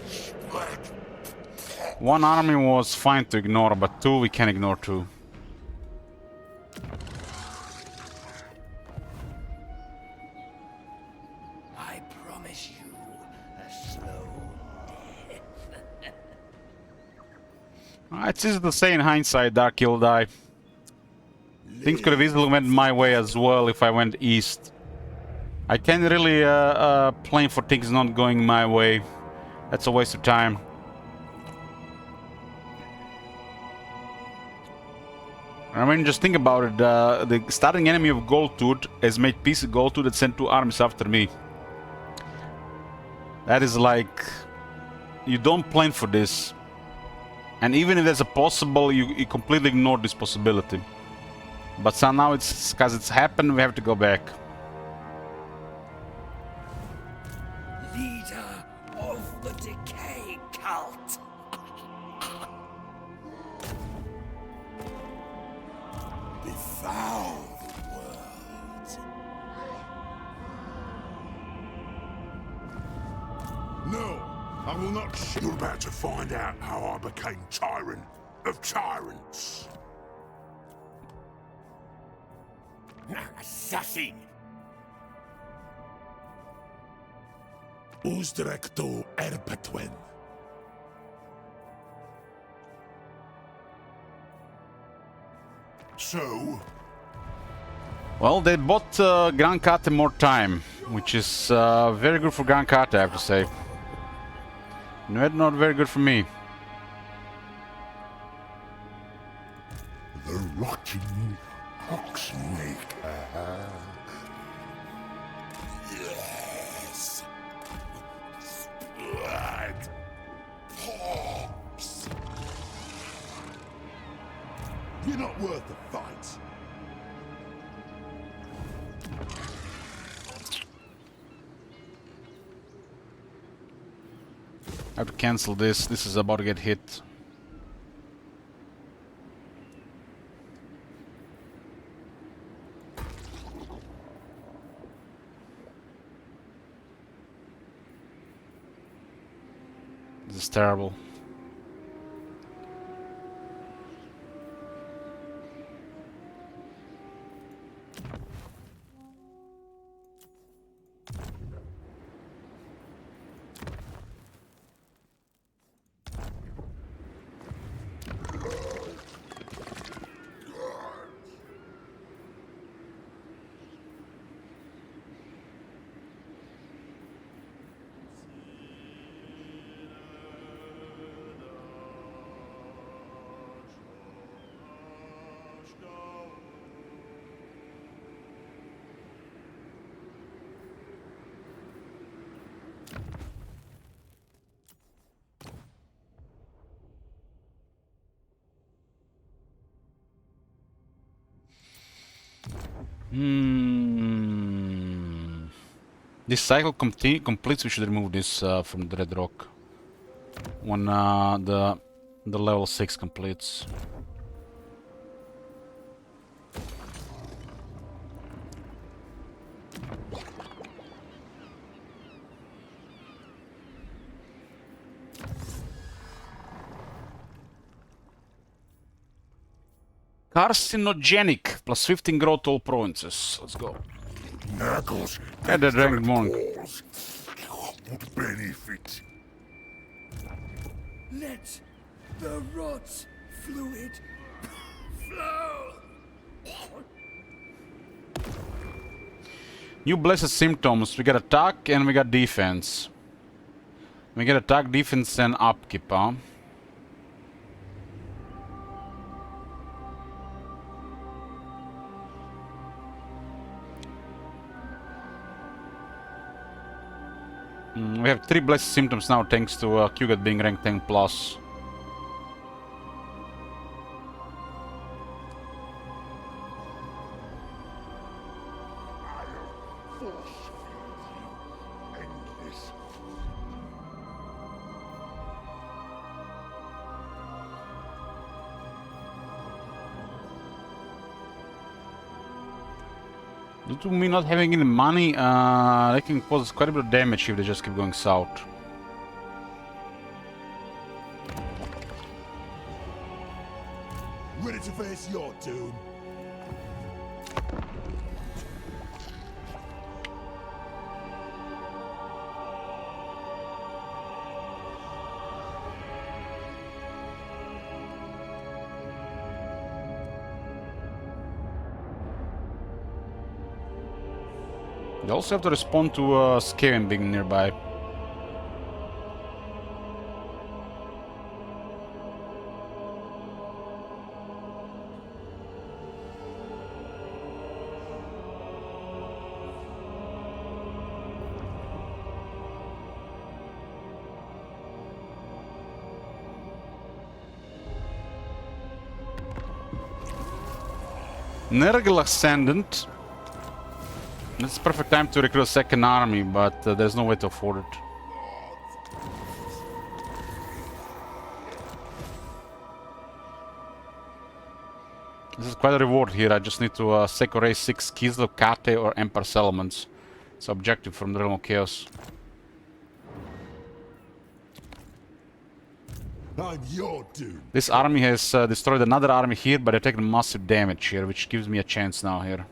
Spread One army was fine to ignore, but two we can ignore too. I promise you a slow death. It's easy to say in hindsight, Dark Hill die. Things could have easily went my way as well if I went east. I can't really plan for things not going my way. That's a waste of time. I mean, just think about it. The starting enemy of Goldtooth has made peace with Goldtooth and sent 2 armies after me. That is like... You don't plan for this. And even if there's a possible, you completely ignore this possibility. But so now it's... because it's happened, we have to go back. Leader of the Decay Cult. Befoul the world. No, I will not. You're about to find out how I became tyrant of tyrants. Assassin! Usdirecto erpetwen. So, Well, they bought Gran Kate more time, which is very good for Gran Kate, I have to say. Not very good for me. the rotting Poxmaker. Yes. Blood. Pox. You're not worth the fight. I have to cancel this. This is about to get hit. This is terrible. This cycle completes. We should remove this from the Red Rock when the level 6 completes. Carcinogenic plus 15 growth to all provinces. Let's go. Nurgle's And the Dragon Monk. would benefit. Let the rot fluid flow. New blessed symptoms. We got attack and we got defense. We get attack, defense, and upkeep, huh? We have 3 blessed symptoms now thanks to Qget being ranked 10 plus. Due to me not having any money, they can cause quite a bit of damage if they just keep going south. Ready to face your doom? You also have to respond to Skaven being nearby. Nurgle Ascendant. It's perfect time to recruit a second army, but there's no way to afford it. This is quite a reward here. I just need to secure 6 Kislev, Kate, or Empire settlements. It's objective from the Realm of Chaos. I'm your doom. This army has destroyed another army here, but they're taking massive damage here, which gives me a chance now here.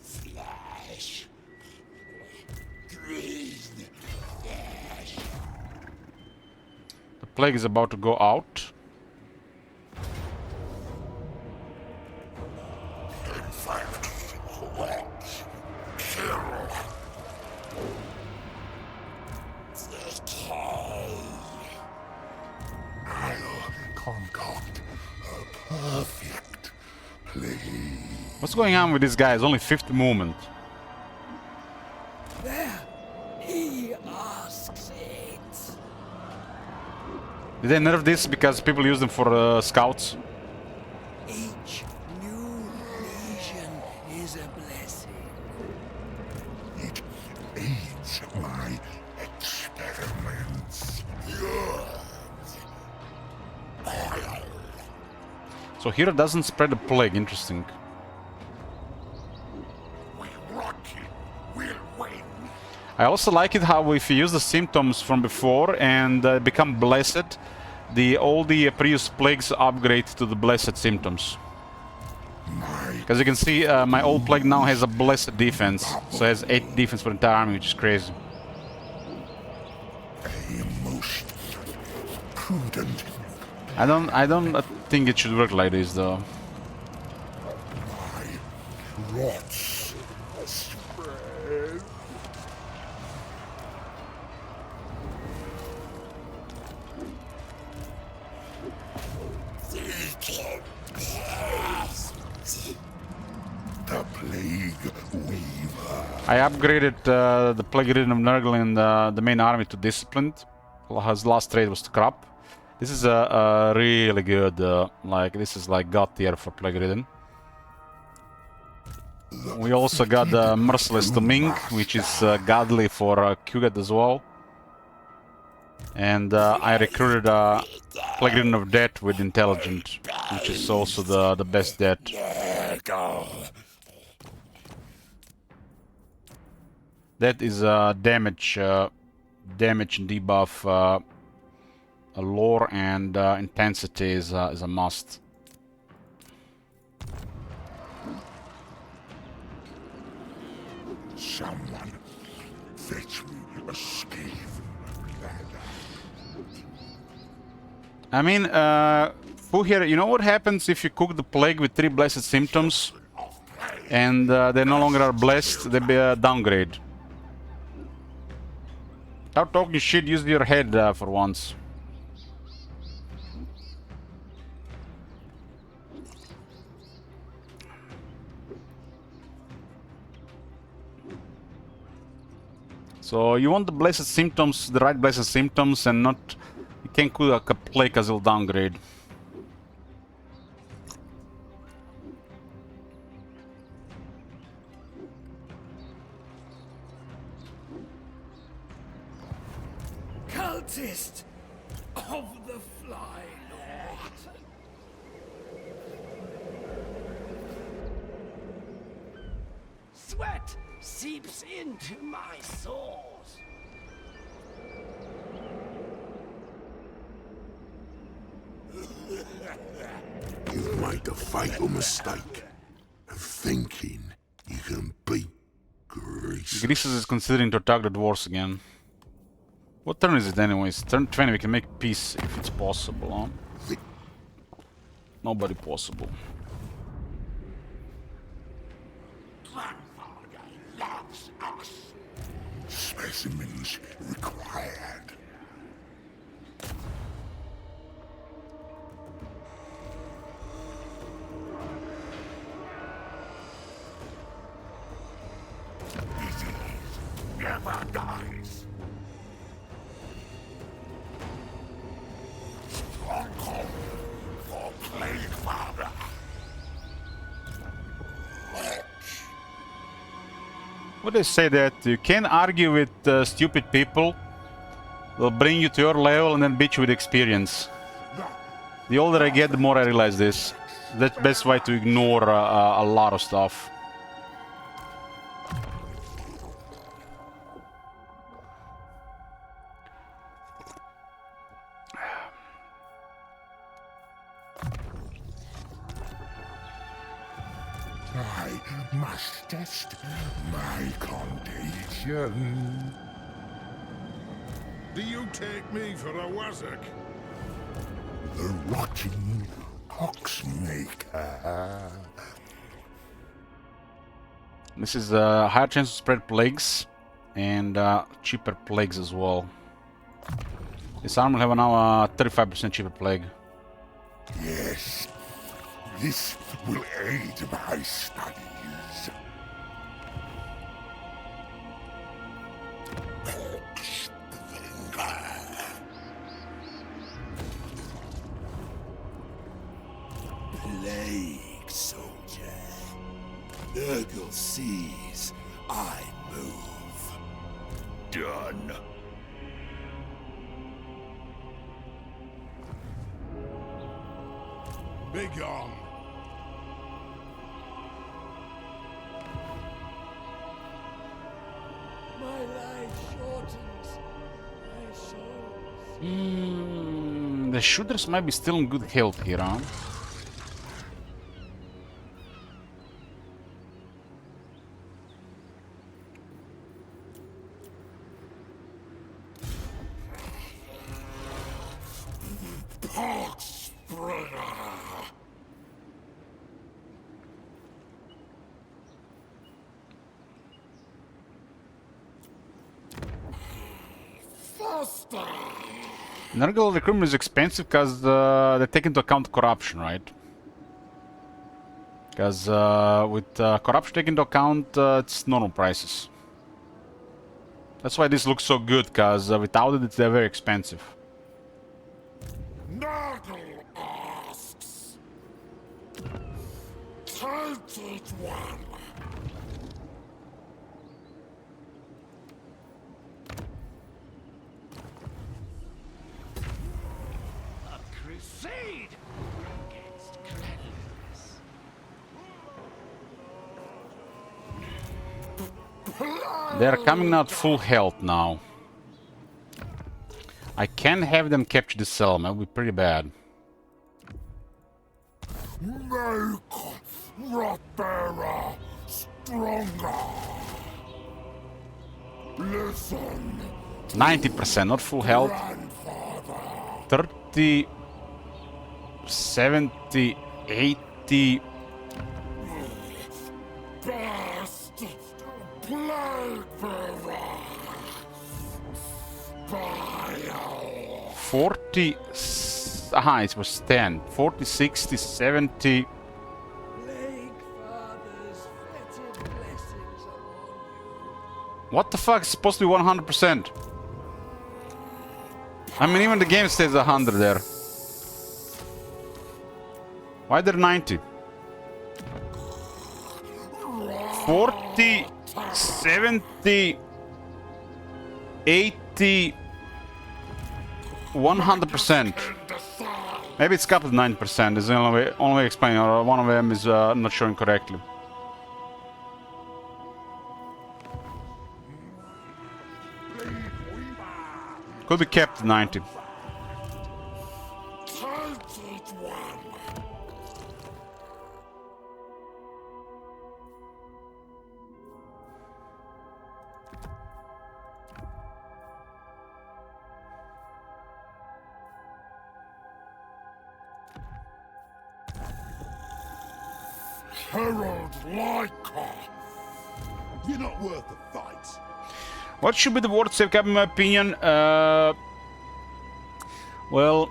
Flesh. Breathe flesh. The plague is about to go out. Infect. Watch. Kill. Decay. I'll concoct a perfect plague. What's going on with this guy? It's only 50 movement. There, he asks it. Did they nerf this because people use them for scouts? Each new legion is a blessing. It aids my experiments. So here it doesn't spread the plague. Interesting. We rock it. We'll win. I also like it how if you use the symptoms from before and become blessed, all the previous plagues upgrade to the blessed symptoms. Because you can see my old plague now has a blessed defense, so it has 8 defense for the entire army, which is crazy. A most prudent. I don't think it should work like this though. My rots spread. The Plague Weaver. I upgraded the plague ridden of Nurgle in the main army to disciplined. His last trade was to crop. This is a really good, this is like god tier for plague ridden. We also got Merciless to Ming, which is godly for Kugat as well. And I recruited Plague Ridden of Death with Intelligent, which is also the best death. That is damage and debuff. Lore and intensity is a must. Someone fetch me a Skaven ladder. I mean, Fu here, you know what happens if you cook the plague with 3 blessed symptoms and they no longer are blessed, they be a downgrade. Without talking shit, use your head for once. So you want the blessed symptoms, the right blessed symptoms, and not... You can't cook a plague because it'll downgrade. Cultist of the Fly Lord. Sweat seeps into my sores. You've made the fatal mistake of thinking you can beat Greece. Greece is considering to attack the dwarves again. What turn is it anyways? Turn 20, we can make peace if it's possible, huh? Nobody possible. Grandfather loves us. Specimens required. Disease never dies. Stronghold for Plague Father. What they say that you can't argue with stupid people. They'll bring you to your level and then beat you with experience. The older I get, the more I realize this. That's the best way to ignore a lot of stuff. I must test my contagion. Do you take me for a wazzock? The rotting Poxmaker. This is a higher chance to spread plagues and cheaper plagues as well. This arm will have now a 35% cheaper plague. Yes, this will aid my studies. Plague soldier. Nurgle sees, I move. Done. Begone. My life shortens. My soul. The shooters might be still in good health here, huh? Pox spreader. Faster. Nurgle recruitment is expensive because they take into account corruption, right? Because with corruption taken into account, it's normal prices. That's why this looks so good, because without it, they're very expensive. Nurgle asks. Tainted one. A crusade against cleanliness. They're coming out full health now. I can have them capture the cell, that would be pretty bad. Make Rotbearer stronger. Listen, 90%, not full health. grandfather. 30, 70, 80. Best plague bearer. Bile. 40. Aha, it was 10. 40, 60, 70. Plague Father's fetid blessings upon you. What the fuck? It's supposed to be 100%. I mean, even the game says 100 there. Why there 90? 40, 70, 80, 100%. Maybe it's capped at 9%. Is the only way explaining, or one of them is not showing correctly. Could be kept at 90. Tainted one. Herald Lyca. You're not worth the fight. What should be the word save cap in my opinion? Well,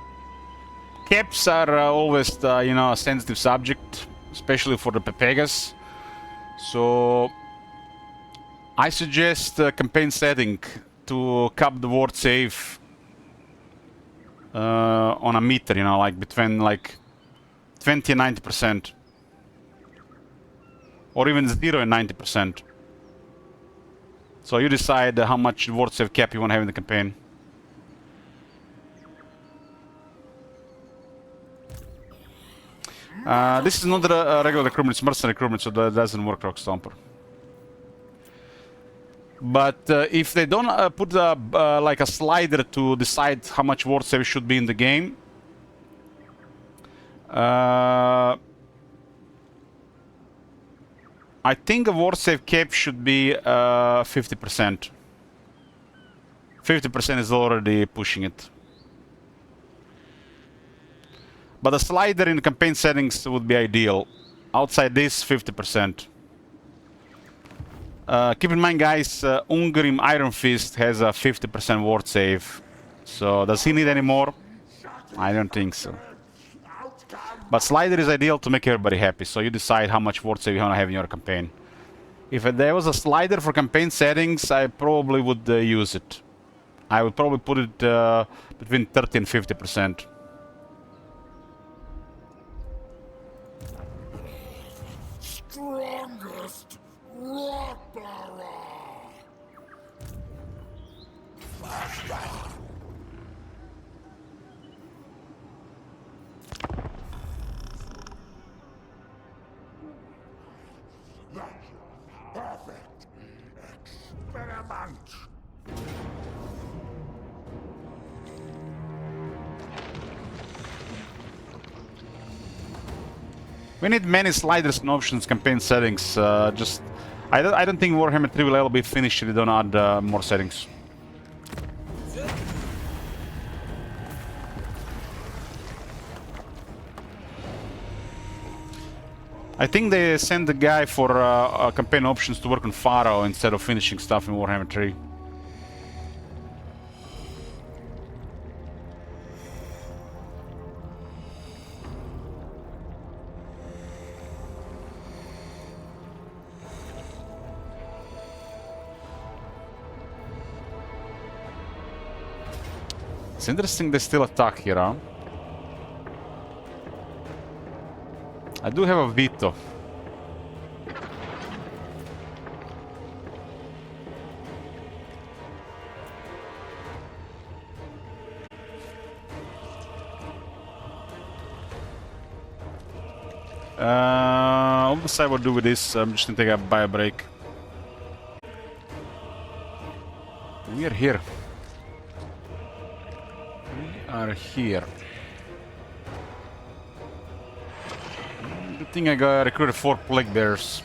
caps are always, you know, a sensitive subject, especially for the Pepegas. So I suggest campaign setting to cap the word save on a meter, you know, like between like 20 and 90%, or even 0 and 90%. So you decide how much word save cap you want to have in the campaign. This is not a regular recruitment, it's mercenary recruitment, so that doesn't work, Rock Stomper. But if they don't put like a slider to decide how much ward save should be in the game, I think a ward save cap should be 50%. 50% is already pushing it. But a slider in the campaign settings would be ideal. Outside this, 50%. Keep in mind, guys, Ungrim Iron Fist has a 50% ward save. So does he need any more? I don't think so. But slider is ideal to make everybody happy, so you decide how much ward save you want to have in your campaign. If there was a slider for campaign settings, I probably would use it. I would probably put it between 30 and 50%. Strongest rock bearer. Perfect experiment. We need many sliders and options, campaign settings. I don't think Warhammer 3 will ever be finished if we don't add more settings. I think they sent the guy for campaign options to work on Pharaoh instead of finishing stuff in Warhammer 3. It's interesting they still attack here, huh? I do have a veto. I'll decide what to do with this. I'm just gonna take a bio break. We are here. We are here. Good thing I got recruited 4 plague bears.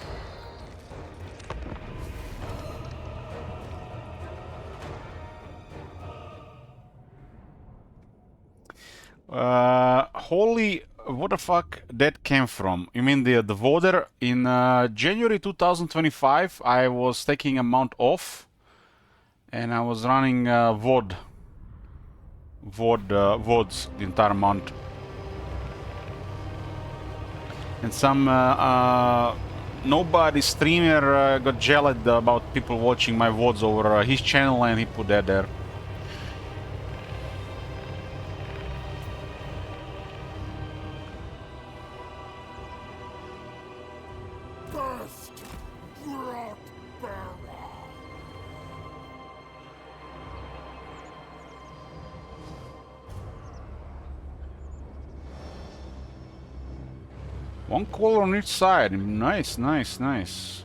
Holy, what the fuck that came from? You mean the Voder? In January 2025, I was taking a month off, and I was running VODs the entire month. And some nobody streamer got jealous about people watching my VODs over his channel, and he put that there. First rock bearer. One color on each side. Nice, nice, nice.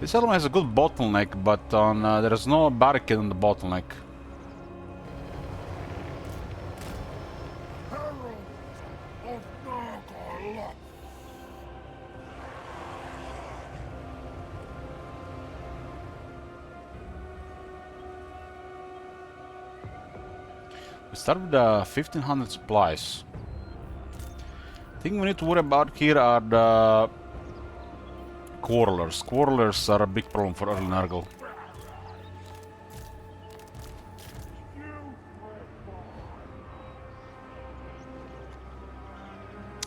This element has a good bottleneck, but on there is no barricade on the bottleneck. Herald of Nurgle. We Start with 1500 supplies. Thing we need to worry about here are the quarrelers. Quarrelers are a big problem for early Nurgle.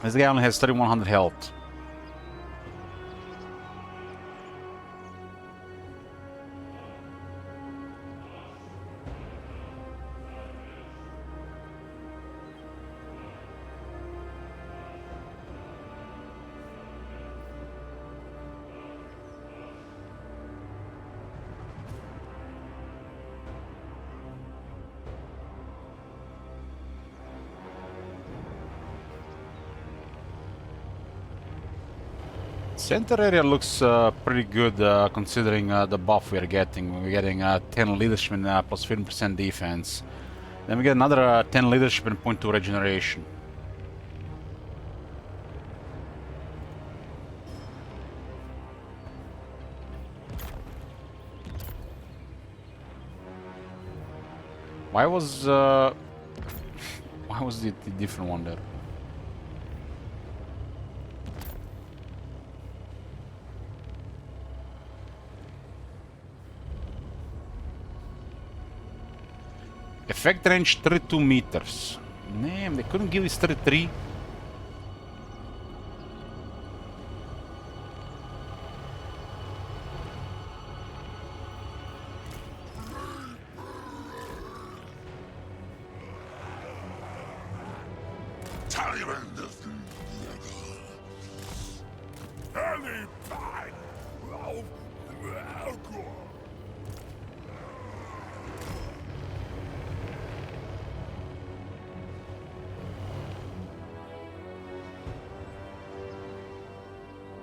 This guy only has 3100 health. Center area looks pretty good considering the buff we are getting. We're getting 10 leadership and plus 15% defense. Then we get another 10 leadership and 0.2 regeneration. Why was the different one there? Effect range 32 meters. Damn, they couldn't give us 33.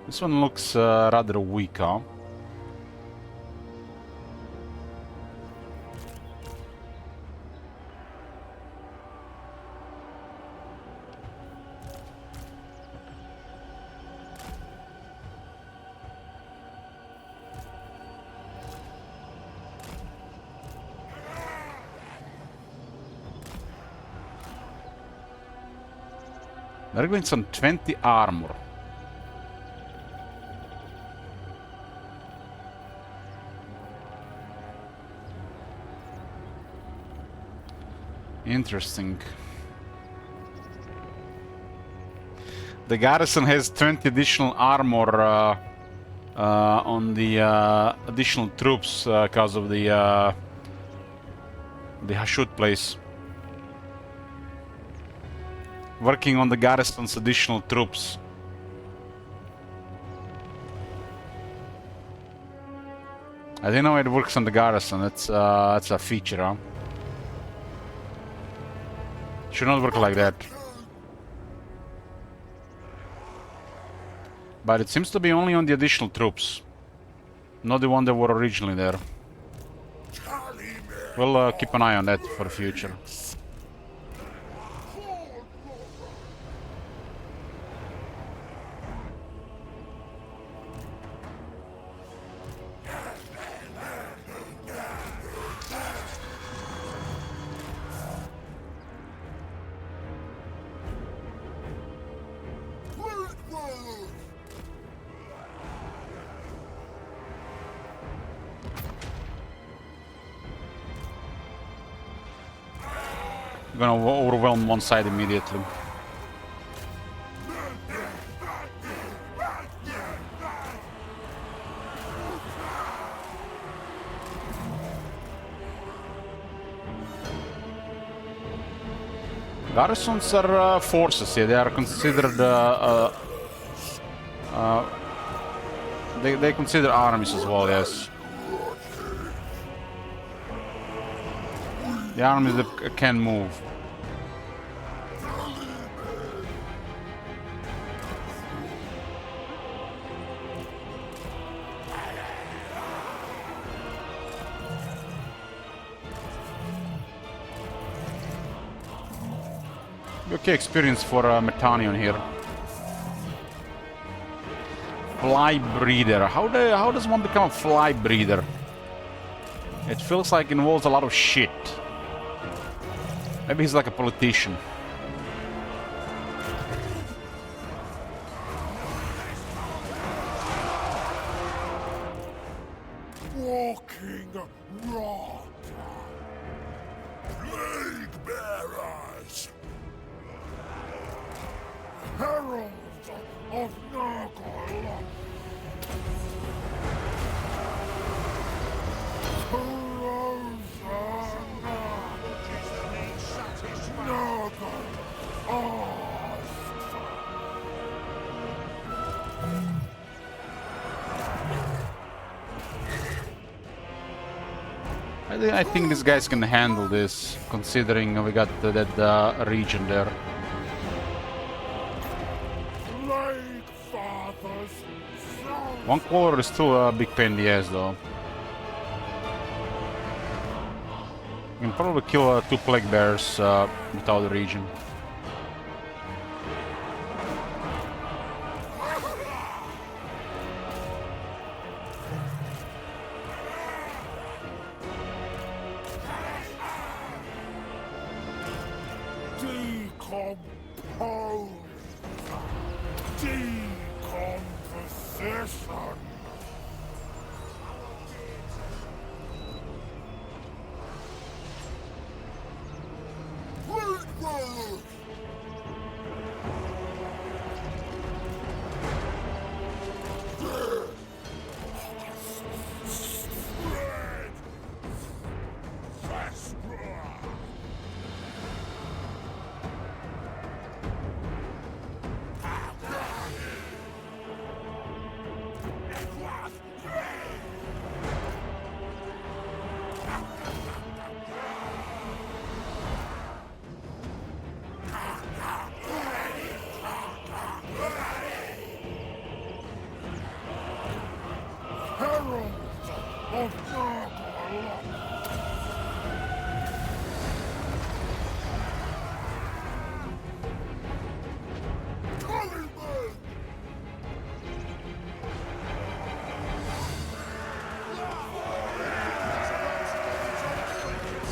This one looks rather weak, huh? They're going some 20 armor. Interesting. The garrison has 20 additional armor on the additional troops because of the Hashut place. Working on the garrison's additional troops. I didn't know it works on the garrison. That's a feature, huh? Should not work like that. But it seems to be only on the additional troops. Not the one that were originally there. We'll keep an eye on that for the future. Gonna overwhelm one side immediately. Garrisons are forces, yeah, they are considered they consider armies as well, yes. The armies that can move. Okay, experience for Metanion here. Fly breeder. How does one become a fly breeder? It feels like it involves a lot of shit. Maybe he's like a politician. Walking rot. Plague bearers. Heralds of Nurgle. I think these guys can handle this, considering we got that region there. One quarter is still a big pain in the ass, though. You can probably kill 2 plague bears without the region. Decompose. Decomposition.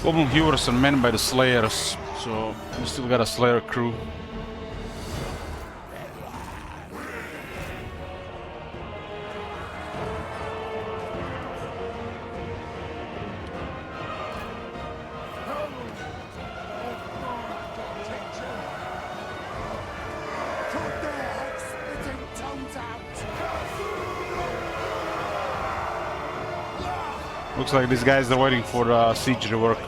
Goblin viewers are manned by the Slayers, so we still got a Slayer crew. Looks like these guys are waiting for siege to work.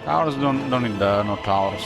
Towers don't need no towers.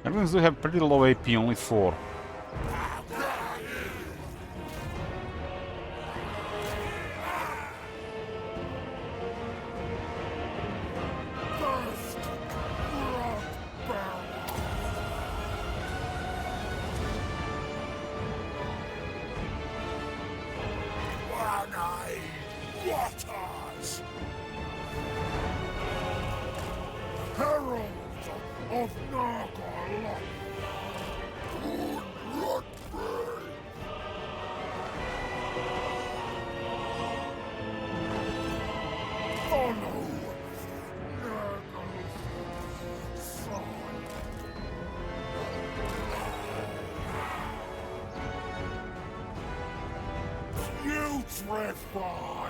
Everything do have pretty low AP, only 4. Heralds of Nurgle. Putrefy!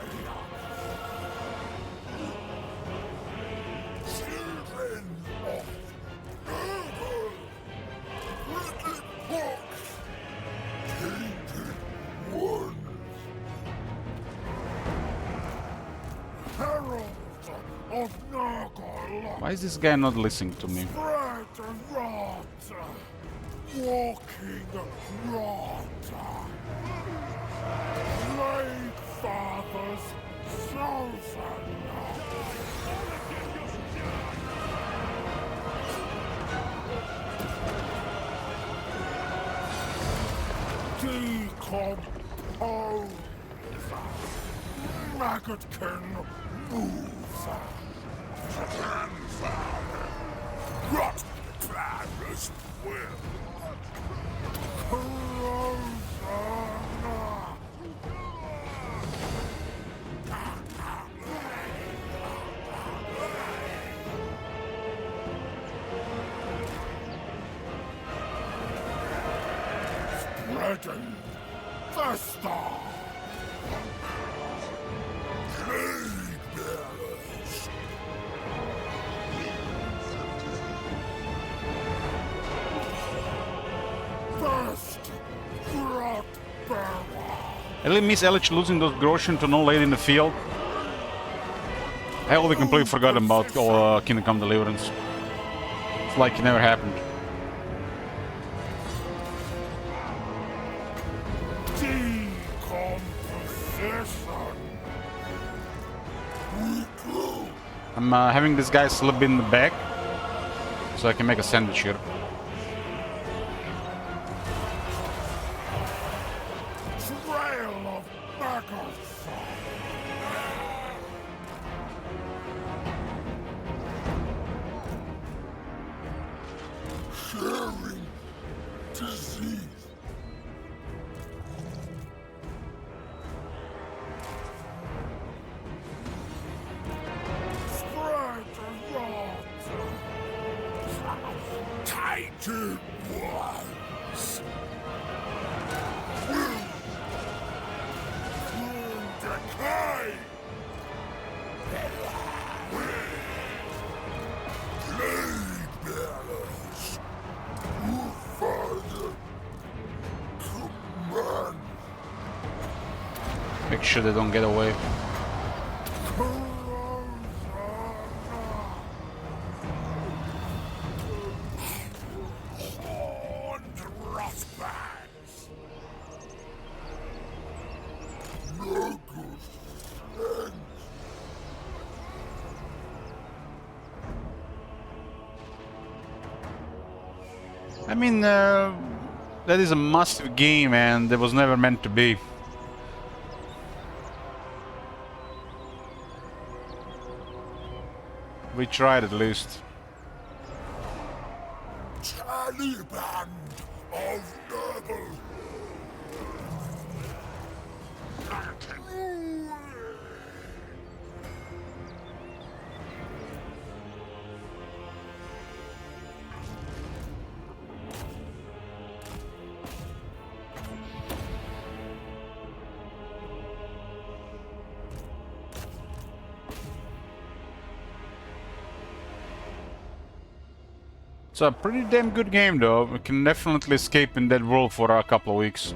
Children of Nurgle! Wicked Pox! Tainted ones! Heralds of Nurgle! Why is this guy not listening to me? Spread Walking rot. Lake Father's chosen. Decompose. Maggotkin move. Grandfather. Rot planners will. Spreading the star. Plague bearers. First, Grot bearer. I really miss Elich losing those Groshen to no lady in the field. I already completely forgot about Kingdom Come Deliverance. It's like it never happened. Decomposition. I'm having this guy slip in the back so I can make a sandwich here. Trail of maggots. Sharing disease. Spread rot. Tighter ones. Decay. Plague bearers. Who further command. Make sure they don't get away. Horned Rothbands. Nurgle friends. I mean, that is a massive game and it was never meant to be. We tried at least. Taliban of Nurgle. It's a pretty damn good game though. We can definitely escape in that world for a couple of weeks.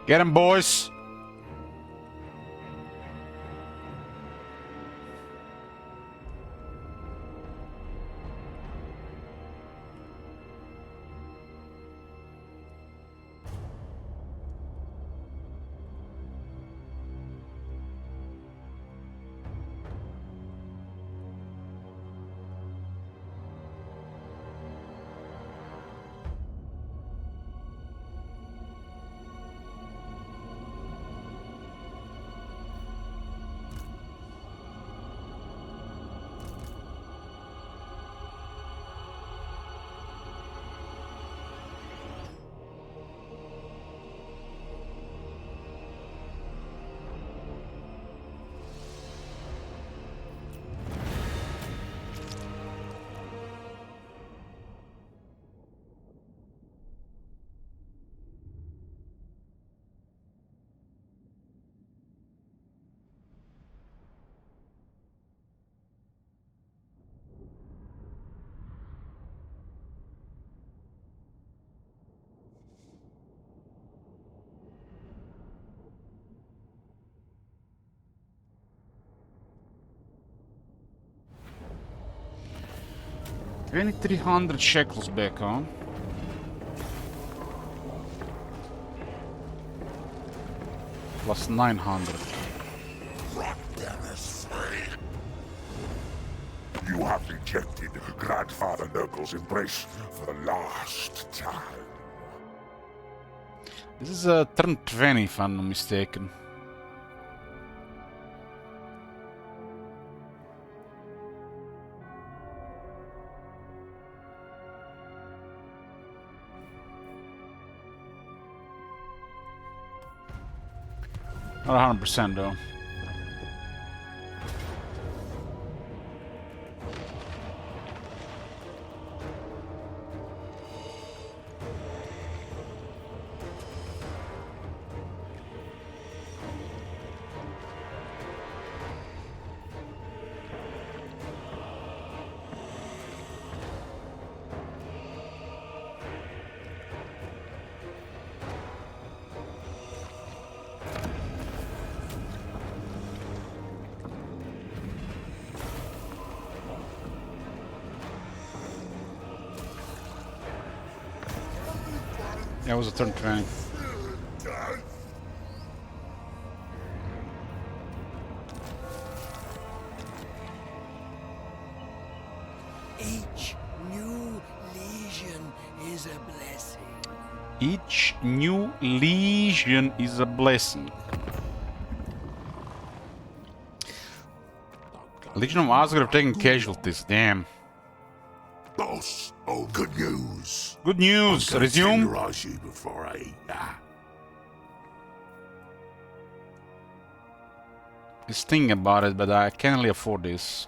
Get him, boys! 2300 shekels back, huh? Plus 900. You have rejected Grandfather Nurgle's embrace for the last time. This is turn 20 if I'm not mistaken. Not 100% though. Yeah, it was a turn 20. Each new legion is a blessing. Each new legion is a blessing. Legion of Asgard have taken casualties, damn. Boss, oh, good news. Good news, resume. Tenderize you before I eat that. Just thinking about it, but I can't really afford this.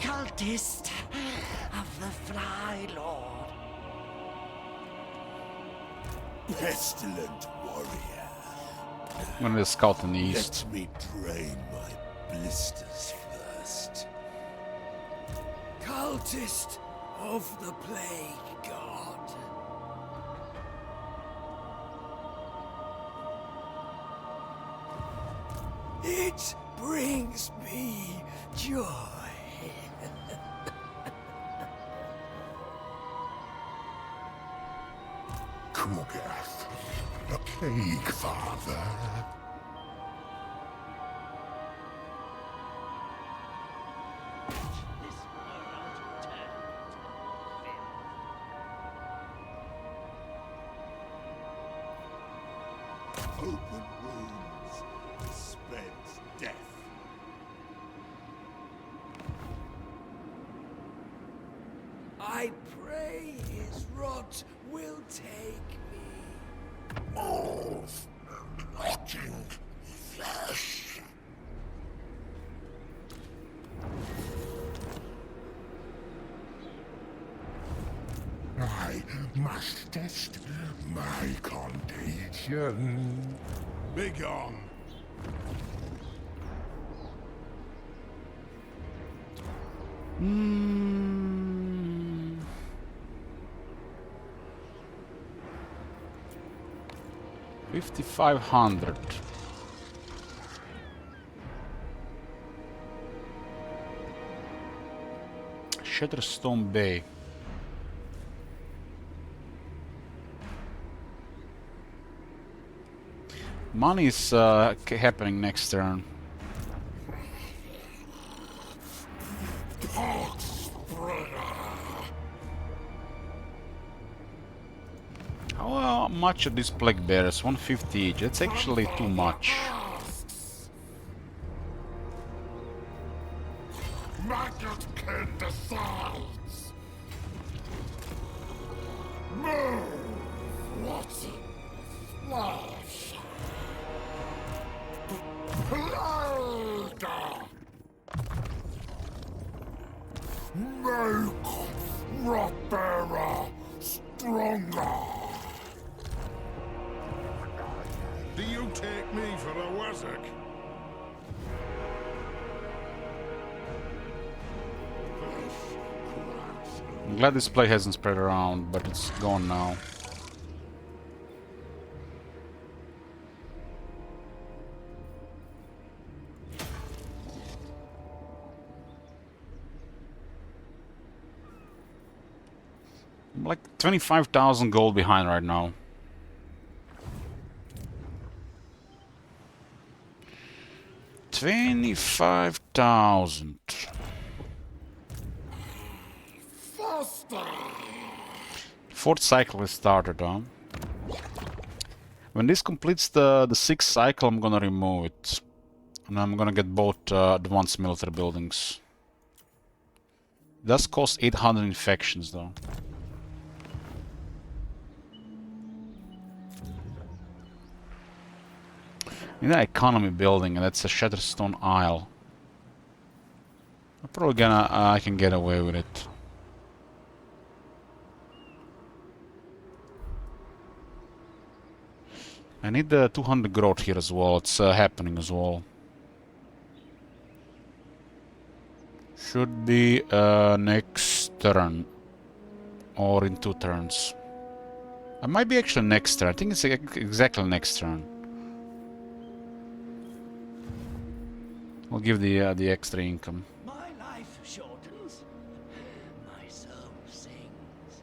Cultist of the Fly Lord. Pestilent warrior. I'm gonna scout in the east. Let me drain my blisters first. Cultist of the Plague God. It brings me joy. Kurgath, a plague father. Open wounds spreads death. I pray his rot will take me. Of rotting flesh. I must test my contagion. Begone. Hmm. 5,500. Shutterstone Bay. Money is happening next turn. How much are these plague bearers? 150 each. That's actually too much. Maggot can decides. Move. What's flesh? Plague. Make Rotbearer stronger. Do you take me for a wazzock? I'm glad this play hasn't spread around, but it's gone now. I'm like 25,000 gold behind right now. $25,000. Fourth cycle is started, huh? When this completes the sixth cycle, I'm gonna remove it. And I'm gonna get both advanced military buildings. It does cost 800 infections, though. In the economy building, and that's a Shatterstone Isle. I'm probably gonna... I can get away with it. I need the 200 growth here as well. It's happening as well. Should be next turn. Or in 2 turns. It might be actually next turn. I think it's exactly next turn. I'll give the extra income. My life shortens. My soul sings.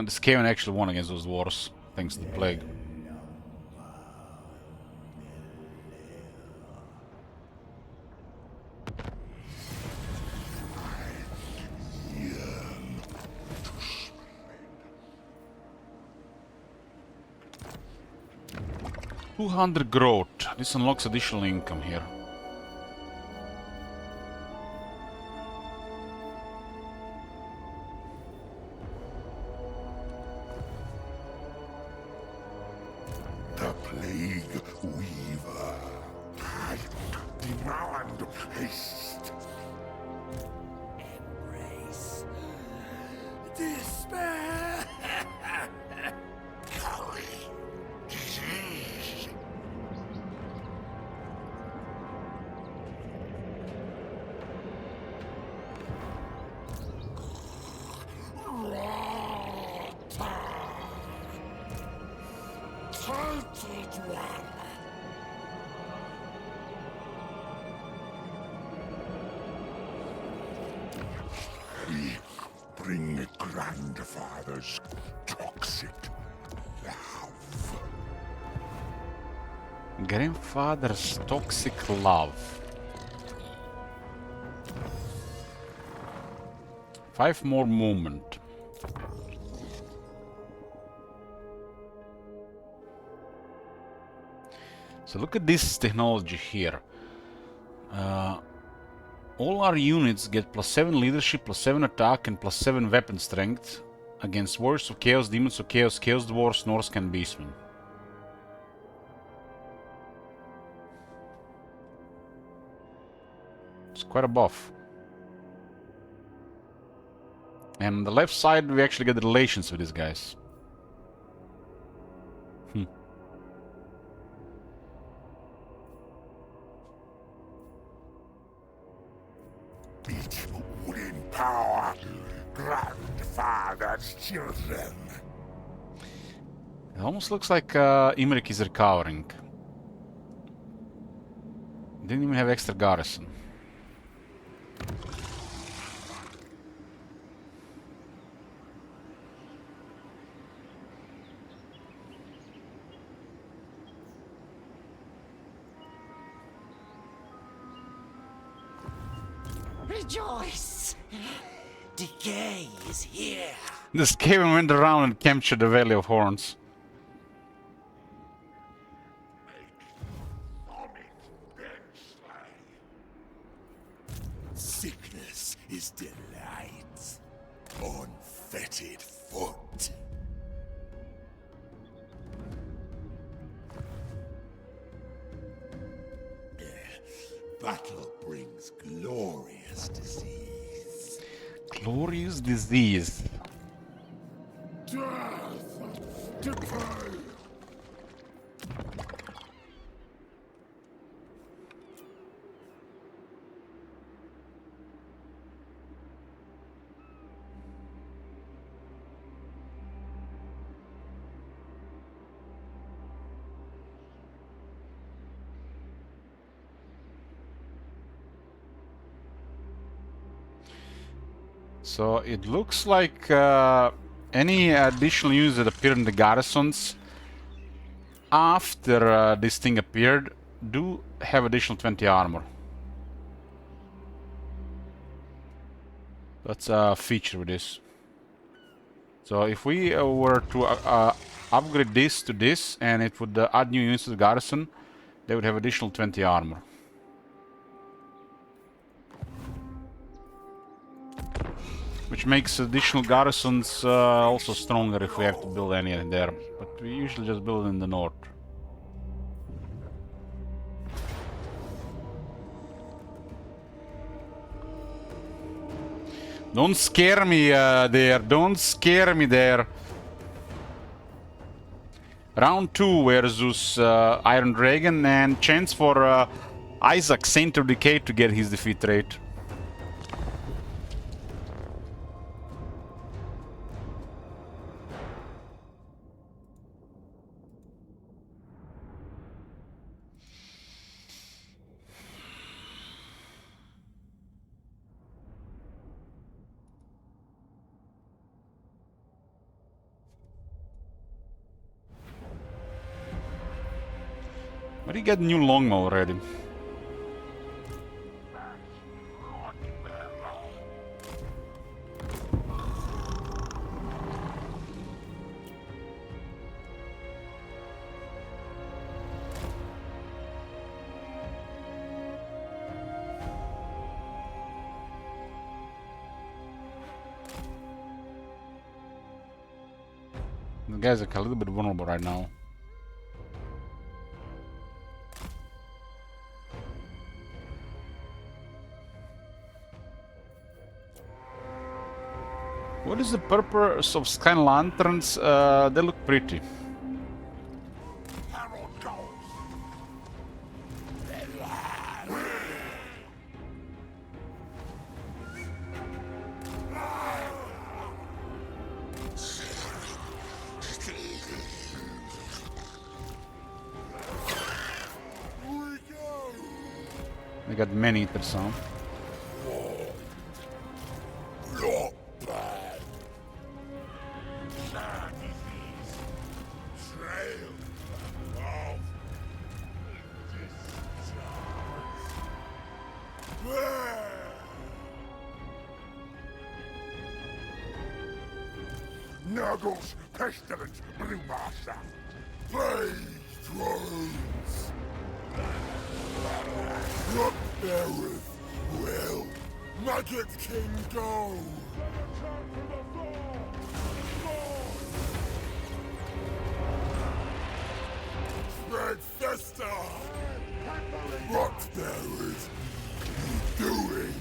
This Skaven actually won against those dwarves, thanks to the plague. $200 growth. This unlocks additional income here. The Plague Weaver. I demand haste. Embrace despair. We bring grandfather's toxic love. Grandfather's toxic love. 5 more movement. So look at this technology here. All our units get +7 leadership, +7 attack, and +7 weapon strength against warriors of chaos, demons of chaos, chaos dwarves, Norse and beastmen. It's quite a buff. And on the left side, we actually get relations with these guys. It would empower grandfather's children. It almost looks like Imrik is recovering. Didn't even have extra garrison. Rejoice! Decay is here. The Skaven went around and captured the Valley of Horns. Sickness is delight on fetid foot. battle brings glorious disease. Glorious disease. Death! Decay! So it looks like any additional units that appear in the garrisons after this thing appeared do have additional 20 armor. That's a feature with this. So if we were to upgrade this to this and it would add new units to the garrison, they would have additional 20 armor. Which makes additional garrisons also stronger if we have to build any in there. But we usually just build in the north. Don't scare me there. Don't scare me there. Round 2 versus Iron Dragon and chance for Isaac, Saint of Decay, to get his defeat rate. But he got a new longbow already. The guy's like a little bit vulnerable right now. What is the purpose of sky lanterns? They look pretty. Herald goes! They got many eaters on. Not bad. Trail of Nurgle's pestilent blue master. Blaze thrones. What beareth will Nugget King go? Spread festa! What beareth you doing?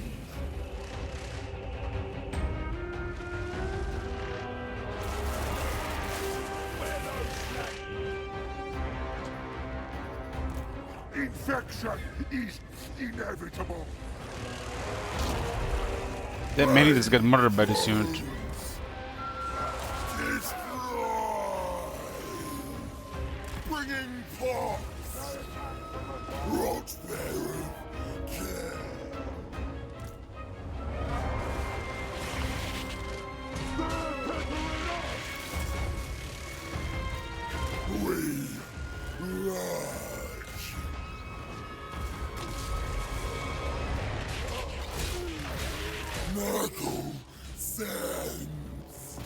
Infection is inevitable. That many just got murdered by this unit. Destroy! Bringing pox! Rotbearer, kill! We rush! Nurgle sends!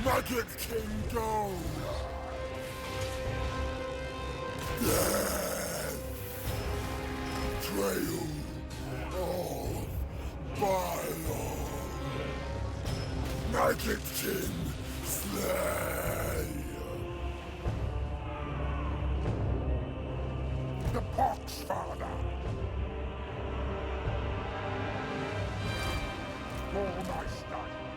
Nugget King goes! Death! Trail of Bile! Nugget King slain! the Pox Father. For my studies.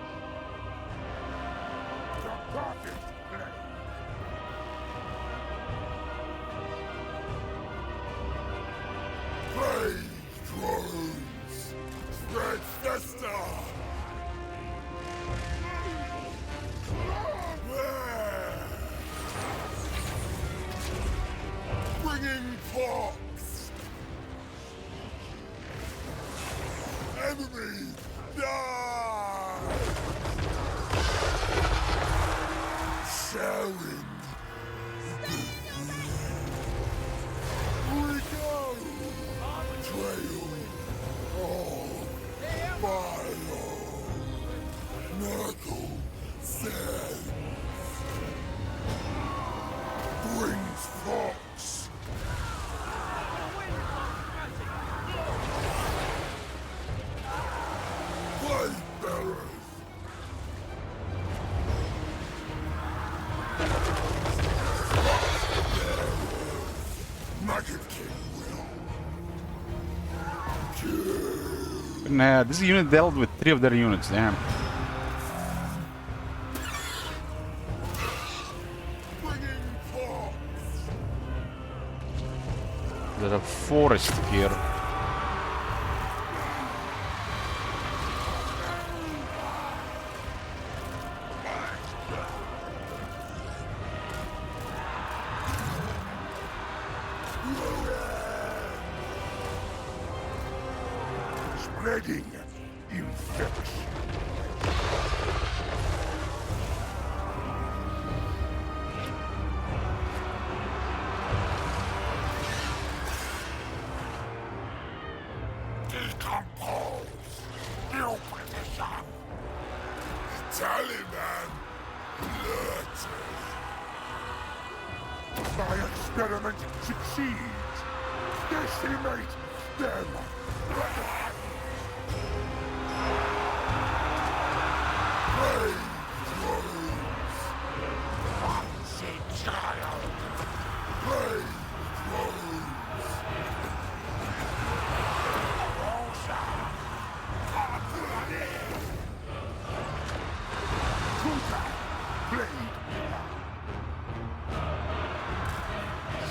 The perfect blade. Blade throws. Spread festa. Bringing Pox. Enemy, die! Sharing. We go. Trail. Oh, fire. Nurgle. Sand. Brings Pox. Blade bearers. Maggot King will. Nah, this unit dealt with 3 of their units, damn. Bringing Pox. There's a forest here. Spreading infection. Decompose. New position. Taliban. Lurches. My experiment succeeds. Decimate them.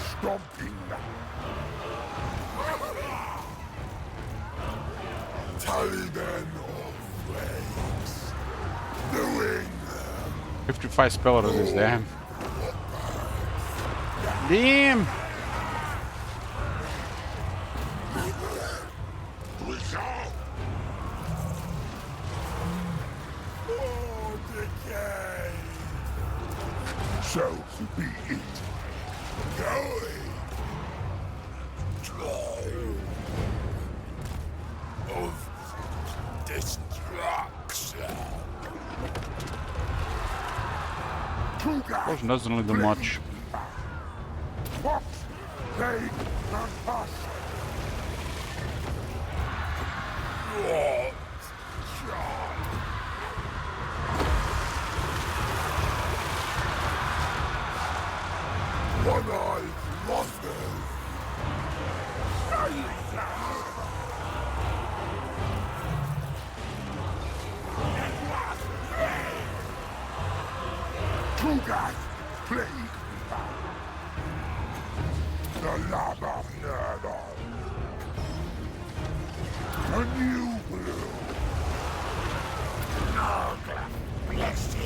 Stomping. Taliban of flames. Doing 55 spell resist, damn. Damn! Resolve. Oh, decay. So be it. Going. Try of destruction. Potion doesn't really do much. Fox, blade, and pass. One-eyed monsters. Two guys, plague. The lab of Nurgle. A new blue. Nurgle, blessed.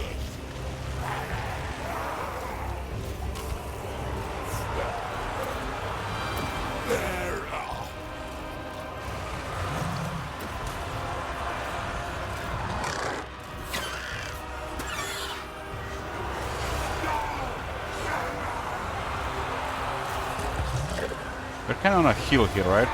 There are. They're kind of on a hill here, right?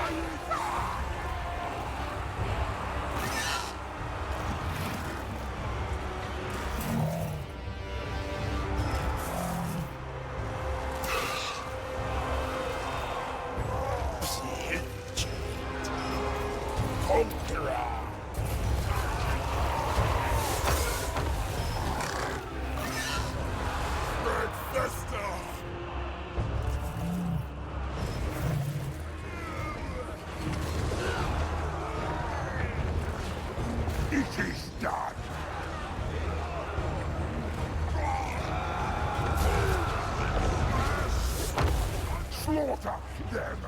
It is done. Slaughter them.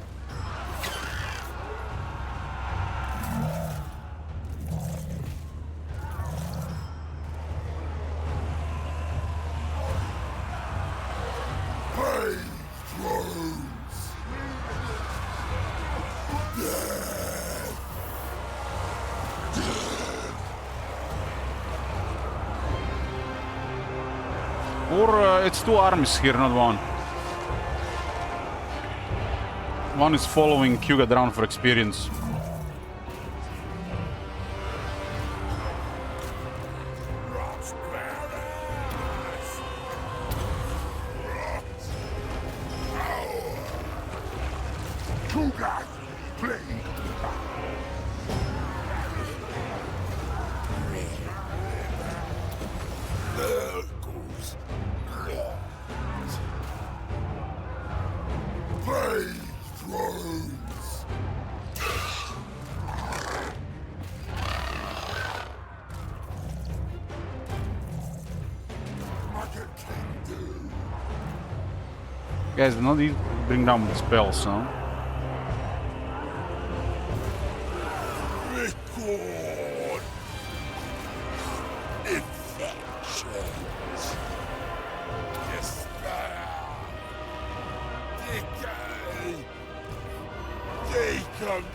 Brave thrones. Or it's two armies here, not one. One is following Kyuga around for experience. Kugat, please. Nurgles. Brave thrones. What can king do? Guys, do not bring down the spells, no? Record. Infections. Despair. Decay. Decompose.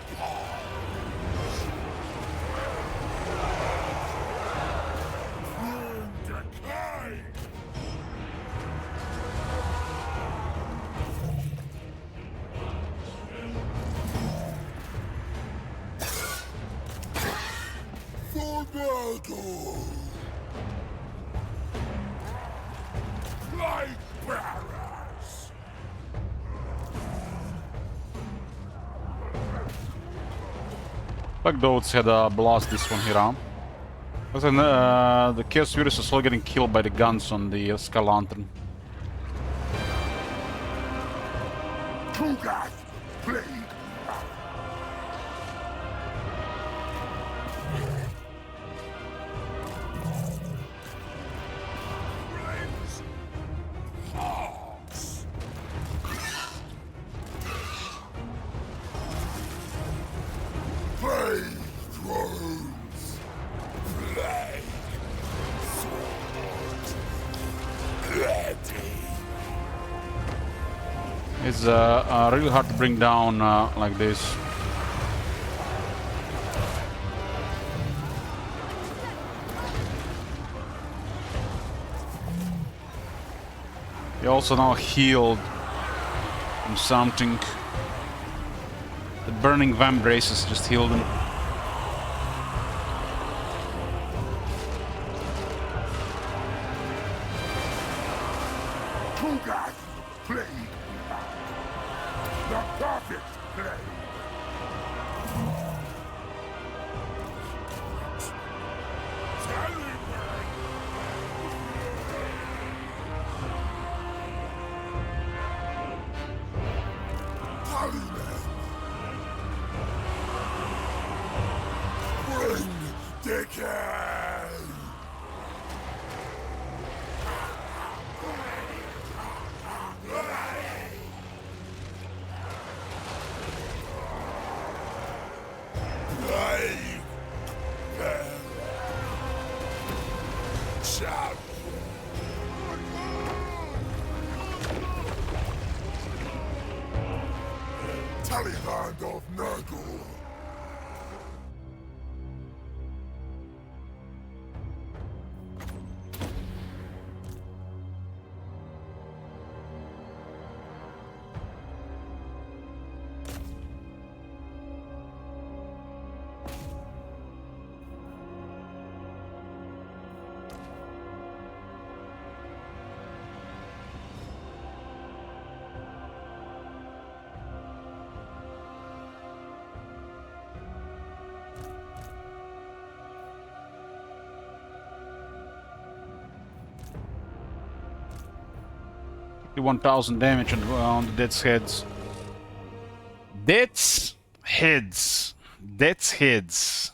Decay. For Nurgle. Light bearers. Black Dots had a blast this one here, huh? Looks like the Chaos Virus is slowly getting killed by the guns on the Sky Lantern. Kugat, please. Friends. Hearts. Brave thrones. Blade. Sword. Ready. It's really hard to bring down like this. He also now healed from something. The burning vambraces just healed him. Kugat, please. The perfect play. Bring decay. Brave bear. Champ. Tallyland of Nurgle. Do 1000 damage on the Dead's heads. Dead's heads. Dead's heads.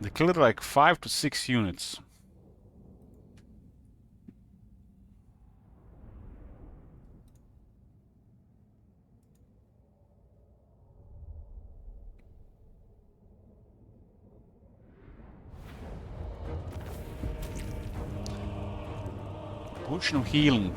They killed like 5 to 6 units. Potion of healing.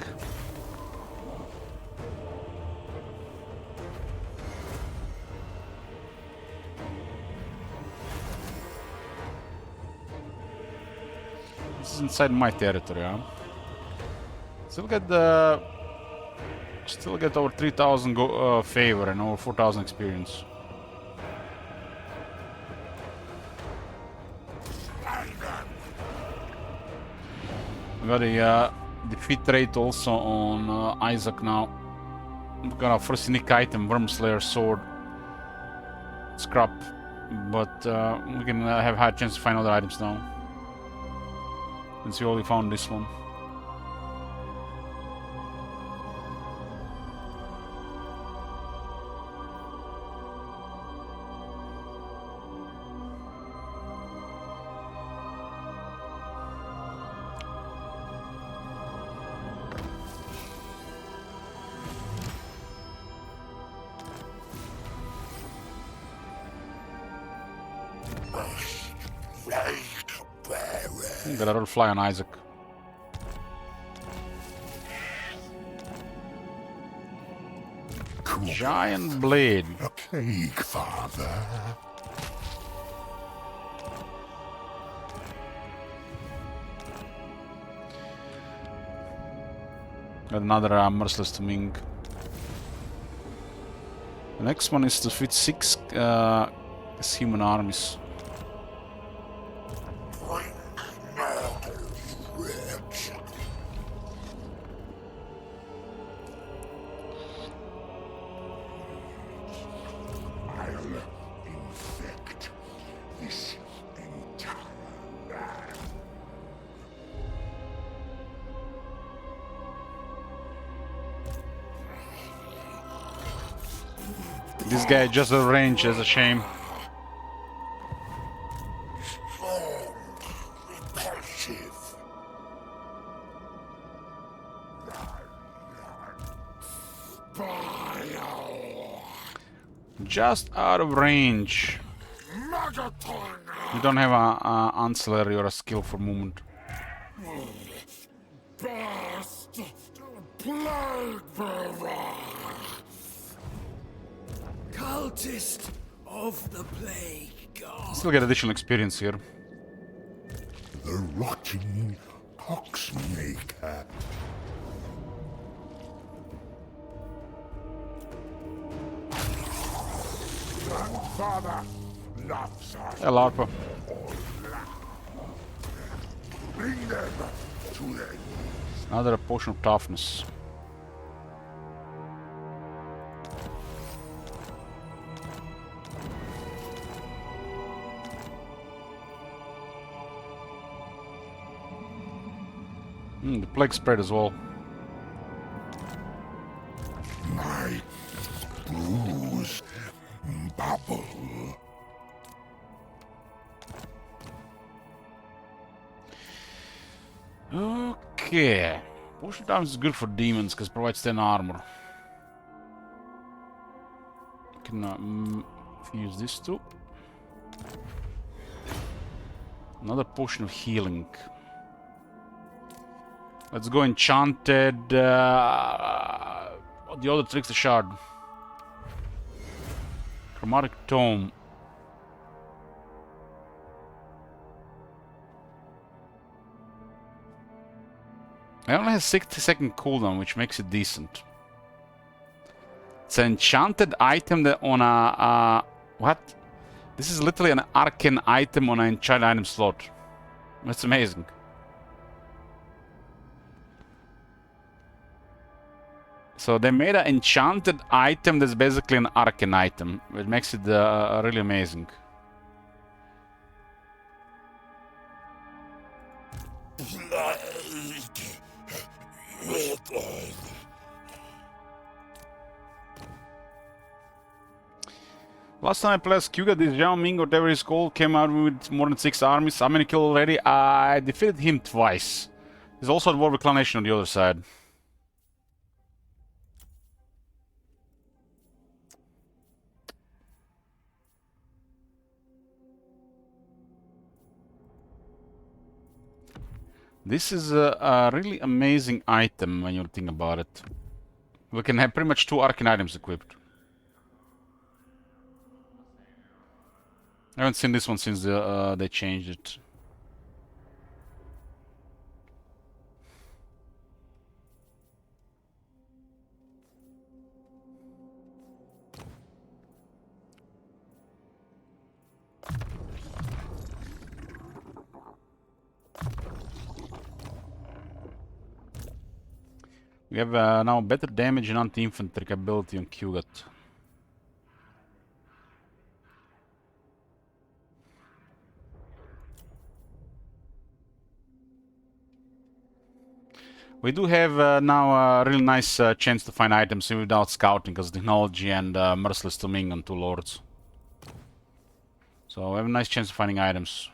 This is inside my territory, huh? Still get over 3,000 favor and over 4,000 experience. We got a defeat rate also on Isaac now. We got our first unique item, Wormslayer sword. Scrap, but we can have a high chance to find other items now. Since we only found this one. Got a little fly on Isaac. Cool. Giant blade. A cake, Father. Got another merciless to Ming. The next one is to defeat 6 human armies. This guy just a range, that's a shame. Just out of range. You don't have a ancillary or a skill for movement. Best plague bearer. Cultist of the plague god. Still get additional experience here. The rotting Poxmaker. Grandfather loves us. Hey, Larpa. Bring them to their knees. Another potion of toughness. The plague spread as well. My bruise bubble. Okay. Potion of toughness is good for demons because it provides 10 armor. Can use this too. Another potion of healing. Let's go enchanted. The other trickster shard. Chromatic tome. It only has 60-second cooldown, which makes it decent. It's an enchanted item that on a what? This is literally an arcane item on an enchanted item slot. That's amazing. So they made an enchanted item that's basically an arcane item, which makes it really amazing. Last time I played as Kyuga, this Zhao Ming, whatever he's called, came out with more than 6 armies. How many killed already? I defeated him twice. He's also at war with Clan Nation on the other side. This is a really amazing item when you think about it. We can have pretty much 2 arcane items equipped. I haven't seen this one since they changed it. We have now better damage and anti-infantry capability on Kyugat. We do have now a really nice chance to find items without scouting, because technology and Merciless to Ming on 2 lords. So we have a nice chance of finding items.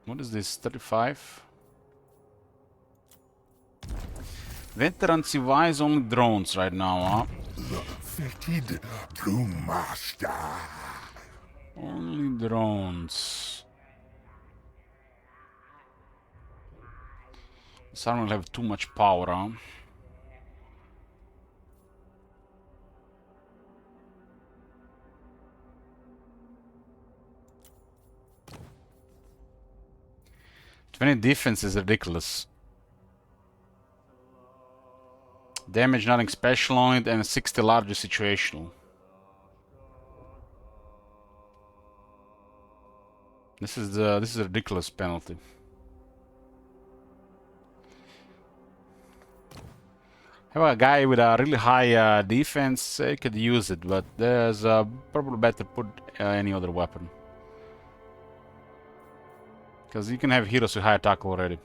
What is this? 35? Veteran Civize only drones right now, huh? The fetid Brewmaster. Only drones. This army will have too much power, huh? Twenty defense is ridiculous. Damage, nothing special on it, and 60 larger situational. This is a ridiculous penalty. Have a guy with a really high defense, he could use it, but there's probably better put any other weapon. Because you can have heroes with high attack already.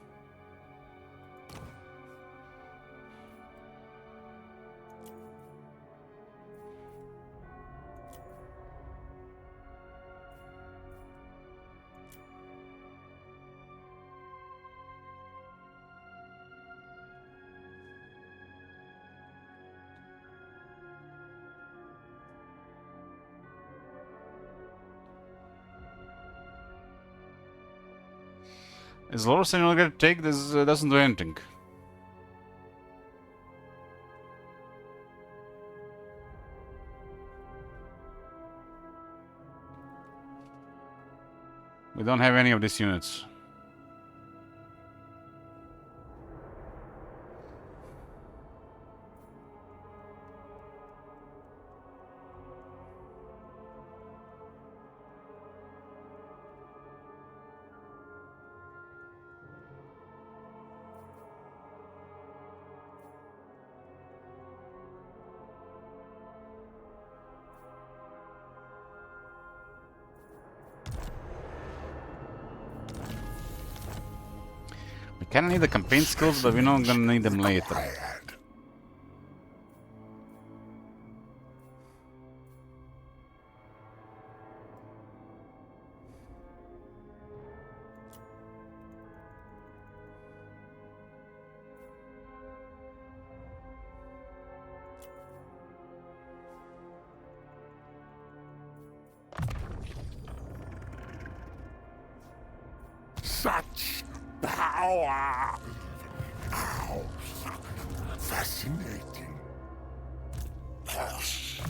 Is Loris you're gonna take this doesn't do anything. We don't have any of these units. We kinda need the campaign skills, but we're not gonna need them later. Such power! How fascinating. Hush.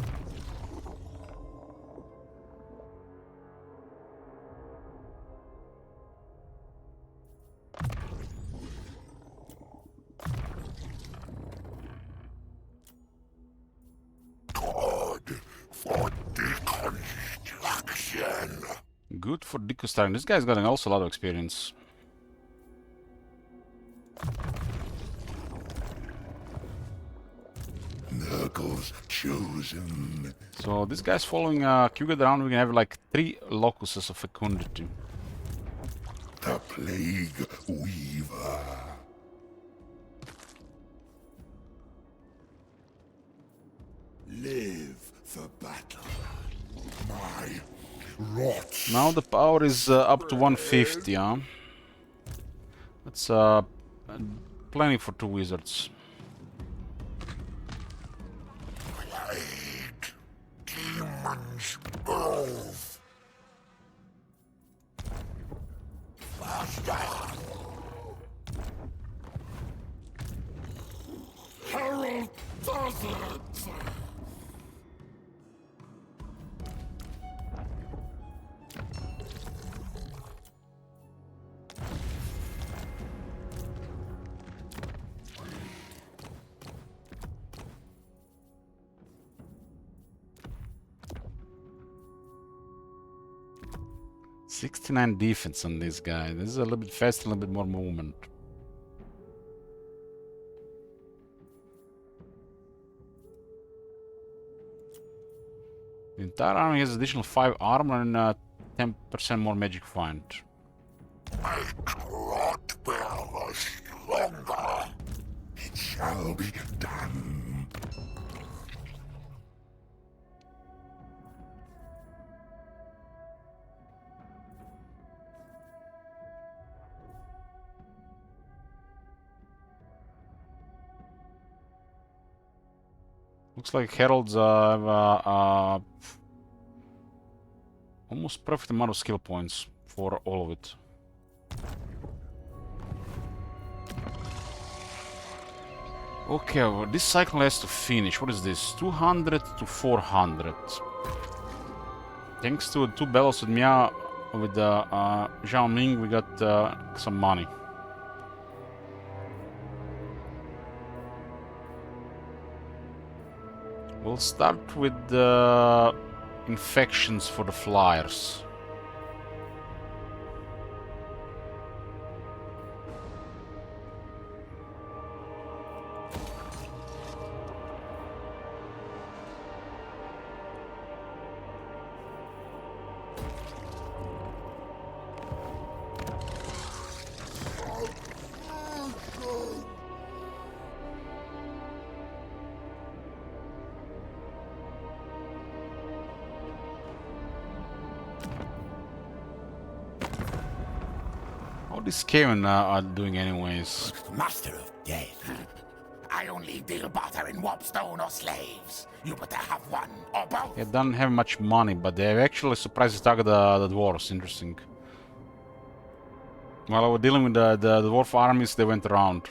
God for deconstruction. Good for deconstructing. This guy's got also a lot of experience. Nurgle's chosen. So this guy's following Kyuga around. We can have like 3 locuses of fecundity. The Plague Weaver. Live for battle. My rot. Now the power is up to 150, huh? That's plenty for 2 wizards. Plague. Demon's breath. Faster. Herald does it. 69 defense on this guy. This is a little bit faster, a little bit more movement. The entire army has additional 5 armor and 10% more magic find. Make rot bearer stronger. It shall be done. Looks like heralds have almost perfect amount of skill points for all of it. Okay, well, this cycle has to finish. What is this? 200 to 400. Thanks to 2 battles with Mia, with Zhao Ming, we got some money. We'll start with the infections for the flyers. How these Skaven are doing anyways? Master of Death. I only deal barter in warpstone or slaves. You better have one or both. They don't have much money, but they have actually surprised target the dwarves. Interesting. While I was dealing with the dwarf armies, they went around.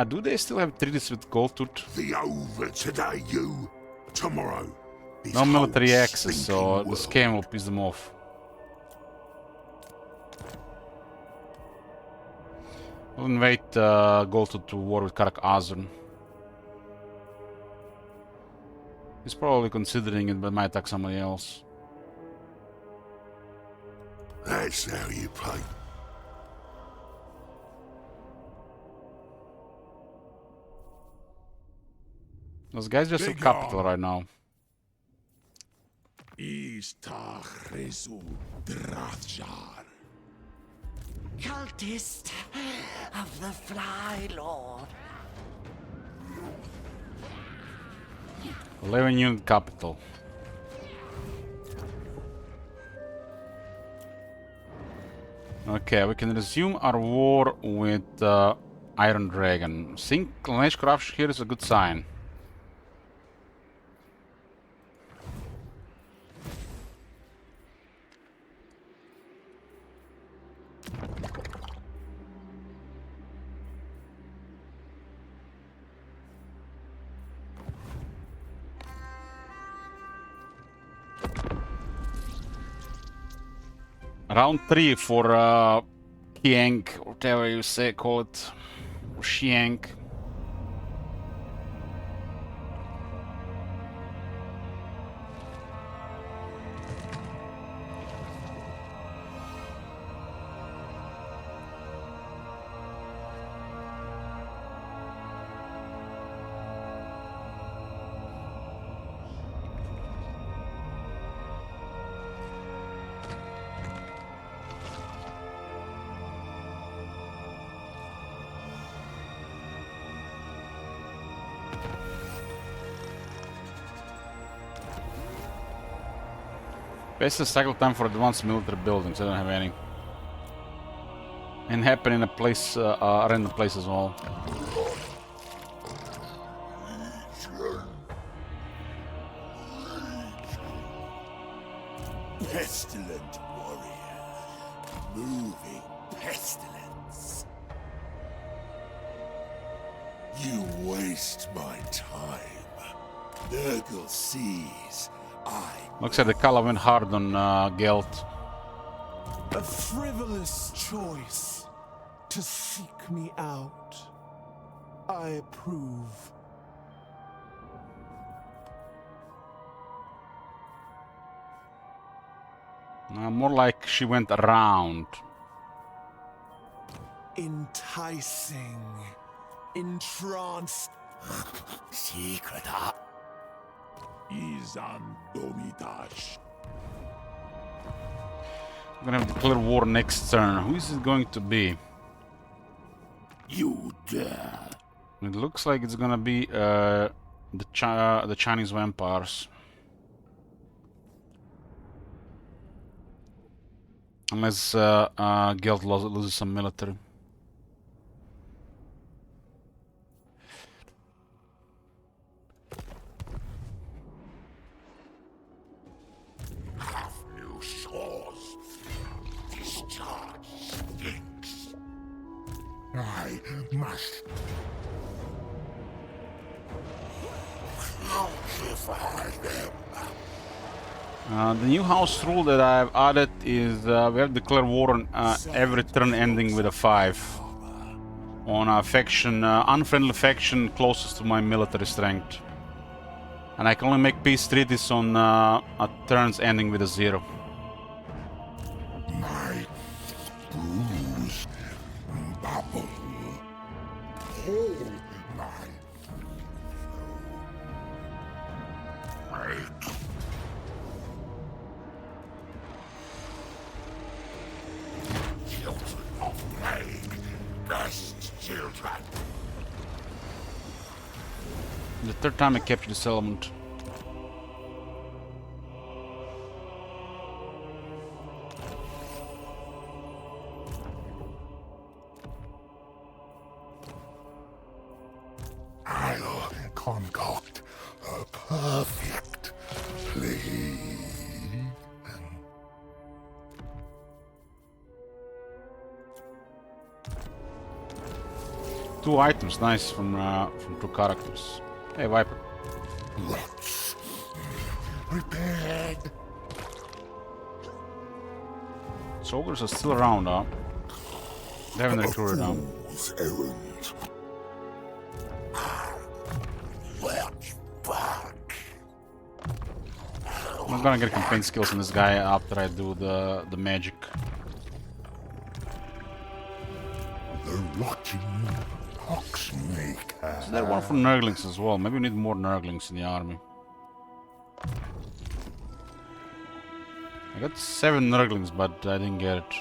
Do they still have treaties with Goldtooth? The over today, you. Tomorrow. This No military whole access, so stinking the world. scam will piss them off. We'll invite Goldtooth to war with Karak Azun. He's probably considering it, but might attack somebody else. That's how you play. Those guys just have Big capital on. right now. Istachresu Drathjar. Cultist of the Fly Lord. 11 unit capital. Okay, we can resume our war with Iron Dragon. Think Lineage Corruption here is a good sign. Round 3 for Kiang, whatever you say, call it. Or Xiang. Best cycle time for advanced military buildings. I don't have any. And happen in a place, random place as well. Pestilent warrior. Moving pestilence. You waste my time. Nurgle sees. Looks like the color went hard on Gelt. A frivolous choice to seek me out. I approve. More like she went around. Enticing. Entranced. Secret up. Izan Domitash. I'm gonna have to declare war next turn. Who is it going to be? You dare. It looks like it's gonna be the Chinese vampires. Unless Gelt loses some military. Have new swords. Discharge stinks. I must crucify them. The new house rule that I've added is we have to declare war on every turn ending with a 5. On a faction, unfriendly faction closest to my military strength. And I can only make peace treaties on turns ending with a 0. My bruise bubble. Hold my break. Children of plague, best children. The third time I captured the settlement. I'll concoct a perfect plea. 2 items, nice from 2 characters. Hey, Viper. Rots. Repaired. Soldiers are still around, huh? They haven't recruited now. Fool's errand. Watch back. I'm gonna get campaign skills on this guy after I do the magic. The rotting Poxmakers. Is there one for Nurglings as well? Maybe we need more Nurglings in the army. I got 7 Nurglings, but I didn't get it.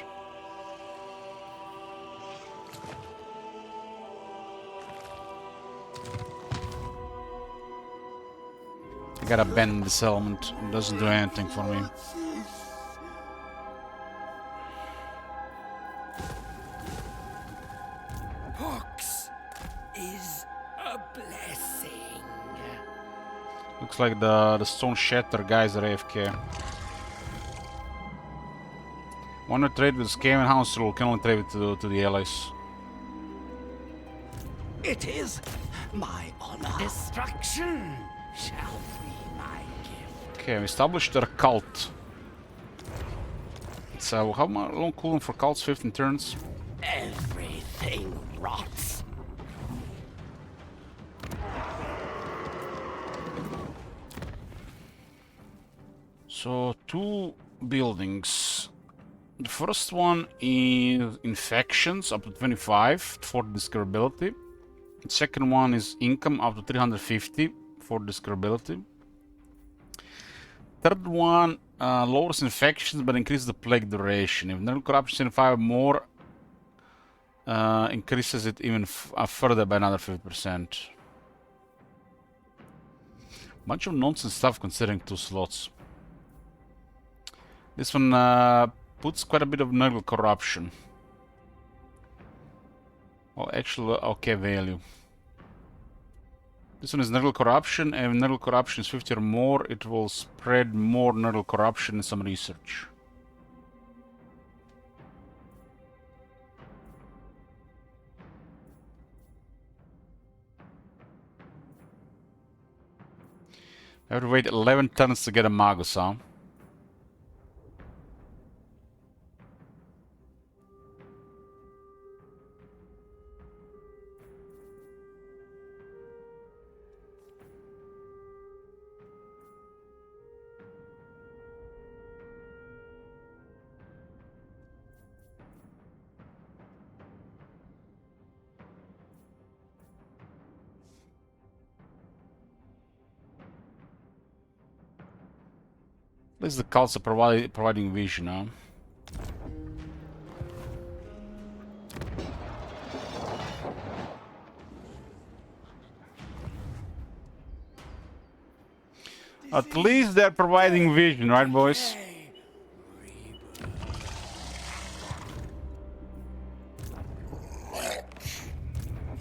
I gotta bend this element. It doesn't do anything for me. Pox is a blessing. Looks like the stone shatter guys are AFK. Wanna trade with Skaven House rule, can only trade with to the allies. It is my honor. Destruction shall be my gift. Okay, we established their cult. So how long cooldown for cults? 15 turns. Everything rots. So 2 buildings. The first one is infections up to 25 for discoverability. The second one is income up to 350 for discoverability. Third one lowers infections but increases the plague duration. If Nurgle corruption 75 more, increases it even further by another 50%. Bunch of nonsense stuff considering 2 slots. This one puts quite a bit of Nurgle corruption. Oh, actually, okay, value. This one is Nurgle corruption, and if Nurgle corruption is 50 or more, it will spread more Nurgle corruption in some research. I have to wait 11 turns to get a Magus, huh? At least the cults are providing vision, huh? At least they're providing vision, right, boys?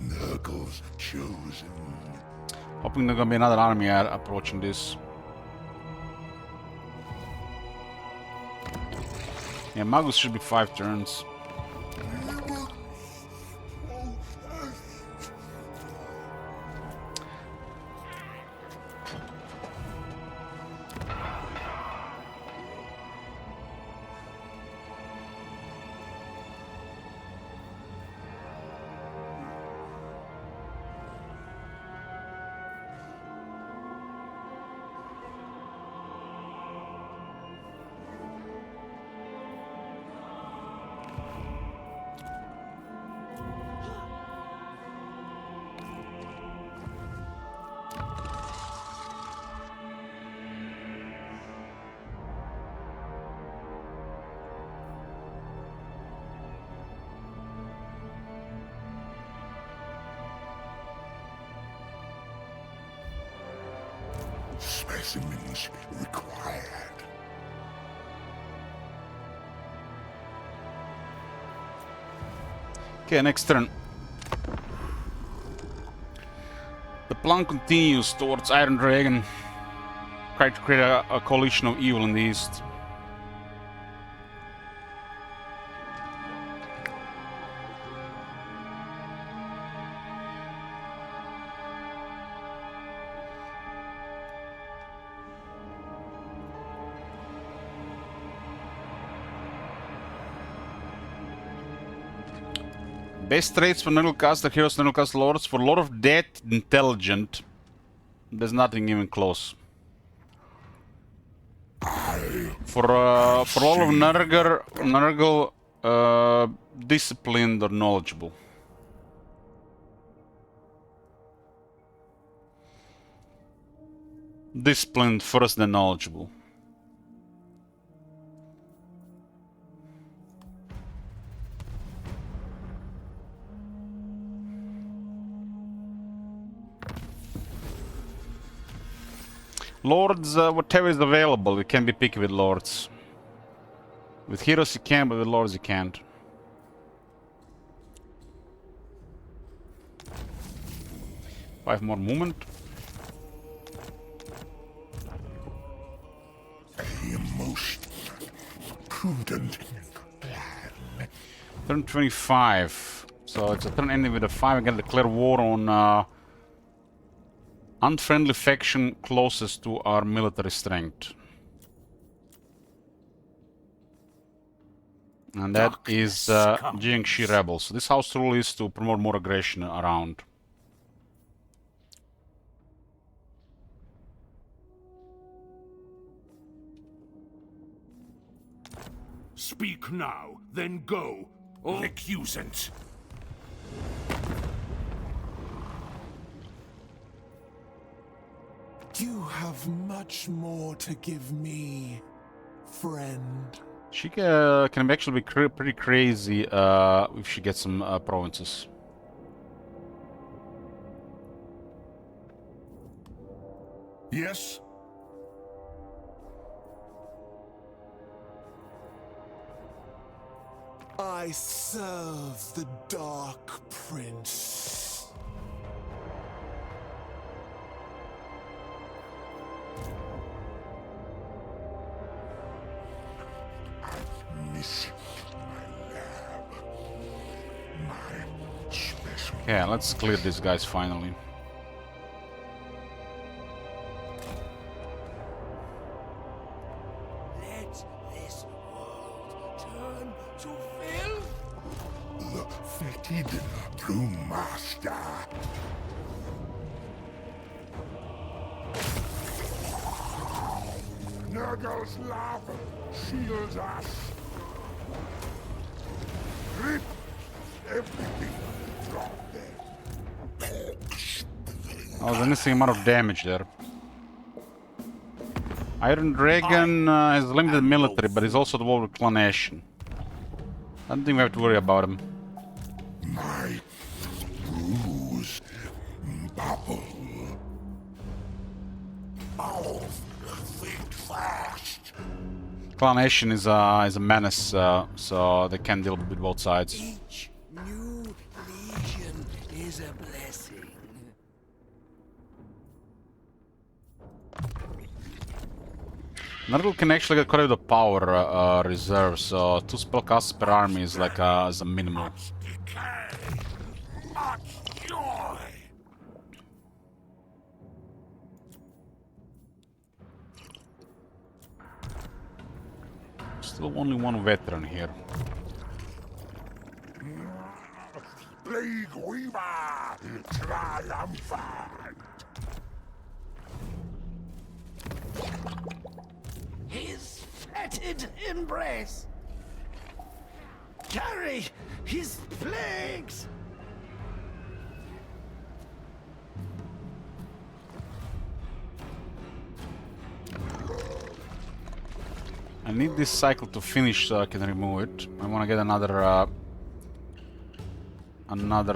Nurgle's chosen. Hoping there's gonna be another army approaching this. Yeah, Magus should be 5 turns. Specimens required. Okay, next turn. The plan continues towards Iron Dragon. Try to create a coalition of evil in the east. Best traits for Nurglecaster Heroes, Nurglecaster Lords. For Lord of Death, Intelligent. There's nothing even close. For all of Nurgle, Disciplined or Knowledgeable. Disciplined first, then Knowledgeable. Lords, whatever is available, you can be picky with Lords. With Heroes you can, but with Lords you can't. Five more movement. A most prudent plan. Turn 25. So it's a turn ending with a 5. I'm gonna declare war on unfriendly faction closest to our military strength. And that is Jiangxi Rebels. This house rule is to promote more aggression around. Speak now, then go, or recusant. You have much more to give me, friend. She can actually be pretty crazy if she gets some provinces. Yes? I serve the Dark Prince. Miss my lab. My special. Okay, let's clear these guys finally. Let this world turn to filth. The fetid brewmaster. Nurgle's love shields us. Rip everything from them. That was an insane amount of damage there. Iron Dragon has limited military, but he's also the war with Clanation. I don't think we have to worry about him. My brews bubble. Oh, think fast. Clanation is a menace, so they can deal with both sides. Each new legion is a blessing. Nurgle can actually get quite a bit of power reserve, so 2 spellcasts per army is like as a minimum. Decay. Much joy. Still only one veteran here. Plague Weaver triumphant. His fetid embrace. Carry his plagues. I need this cycle to finish so I can remove it. I want to get another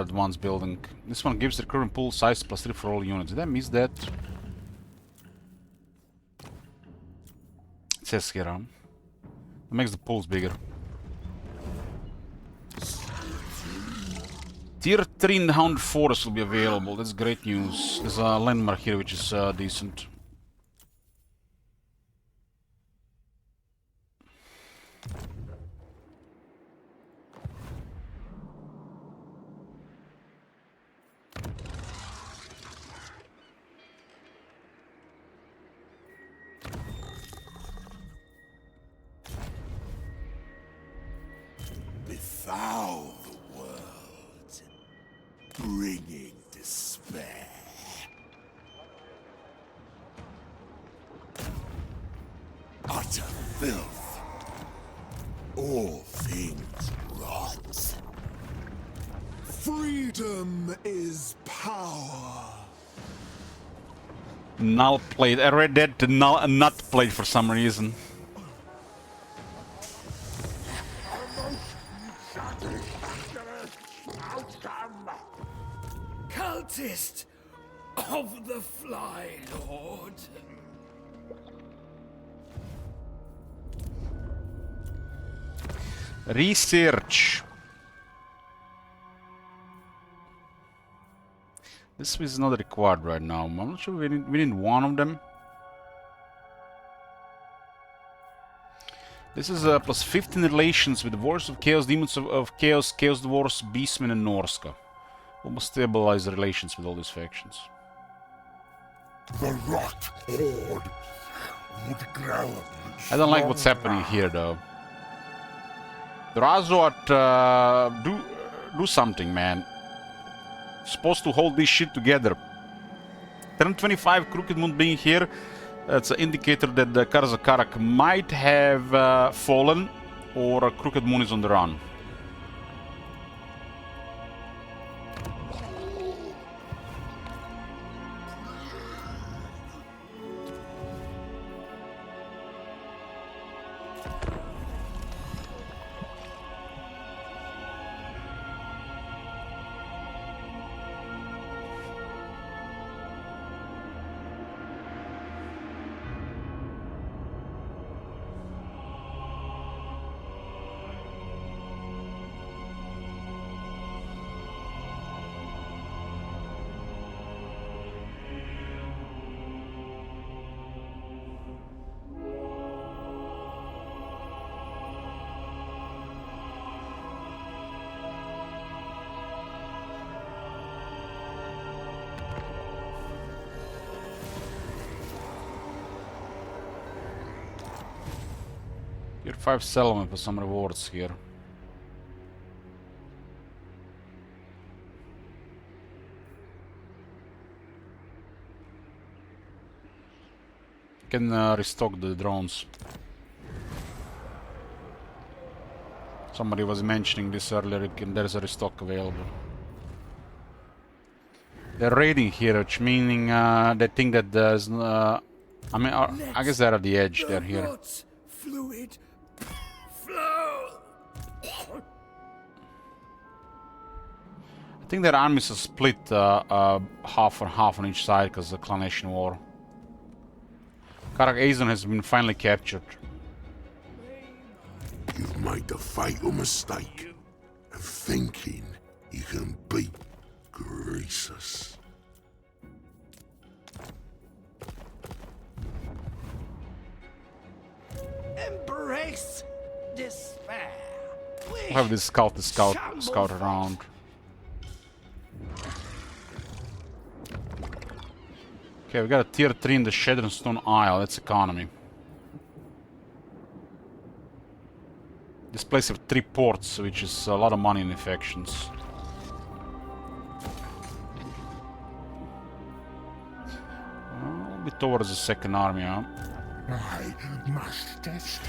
advanced building. This one gives the current pool size +3 for all units. Did I miss that? It says here, huh? It makes the pools bigger. Tier 3 in the Hound Forest will be available. That's great news. There's a landmark here which is decent. Befoul the world, bringing despair. Utter filth. All things rot. Freedom is power. Null plate. I read that to null nut plate for some reason. Outcome. Cultist of the Fly Lord. Research. This is not required right now. I'm not sure we need one of them. This is plus 15 relations with the Wars of Chaos, Demons of Chaos, Chaos Dwarfs, Beastmen, and Norska. Almost stabilize the relations with all these factions. The rot horde would grow. I don't like what's happening here, though. Drazot, do something, man. Supposed to hold this shit together. Turn 25, Crooked Moon being here. That's an indicator that the Karzakarak might have fallen, or Crooked Moon is on the run. Tier 5 settlement for some rewards here. Can restock the drones. Somebody was mentioning this earlier, there's a restock available. They're raiding here, which meaning they think that there's... I mean, I guess they're at the edge, they're here. Fluid flow. I think their armies are split half and half on each side because of the Clanation War. Karak Azon has been finally captured. You've made the fatal mistake of thinking you can beat Greasus. Embrace despair. We'll have this scout around. Okay, we got a tier 3 in the Shattered Stone Isle. That's economy. This place has 3 ports, which is a lot of money in infections. We'll be towards the second army, huh? I must test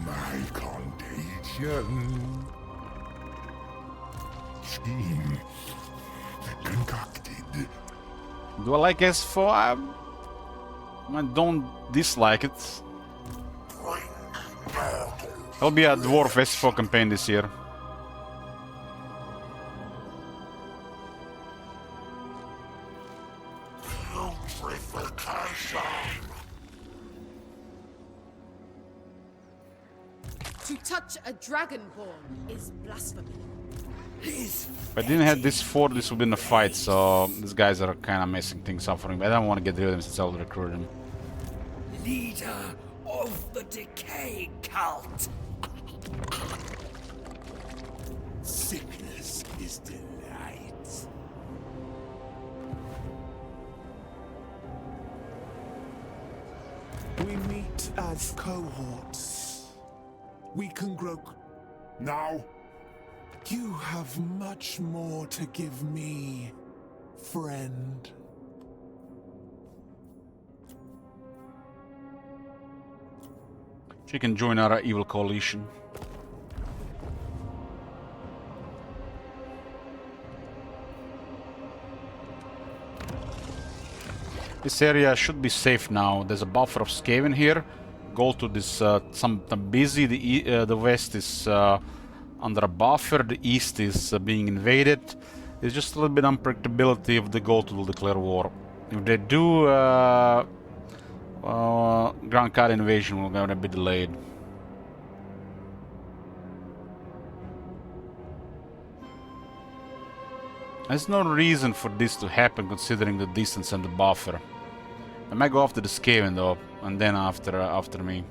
my contagion. Scheme concocted. Do I like S4? I don't dislike it. There'll be a Dwarf S4 campaign this year. To touch a dragonborn is blasphemy. If I didn't have this fort, this would be in a fight, so these guys are kind of messing things up for me. But I don't want to get rid of them since I'll recruit them. Leader of the decay cult. Sickness is delight. We meet as cohorts. We can grow. Now, You have much more to give me, friend. She can join our evil coalition. This area should be safe now. There's a buffer of Skaven here. Go to this some busy. The west is under a buffer. The east is being invaded. There's just a little bit unpredictability if the Gold will declare war. If they do, Grand Card invasion will gonna be delayed. There's no reason for this to happen considering the distance and the buffer. I might go after the Skaven though, and then after me.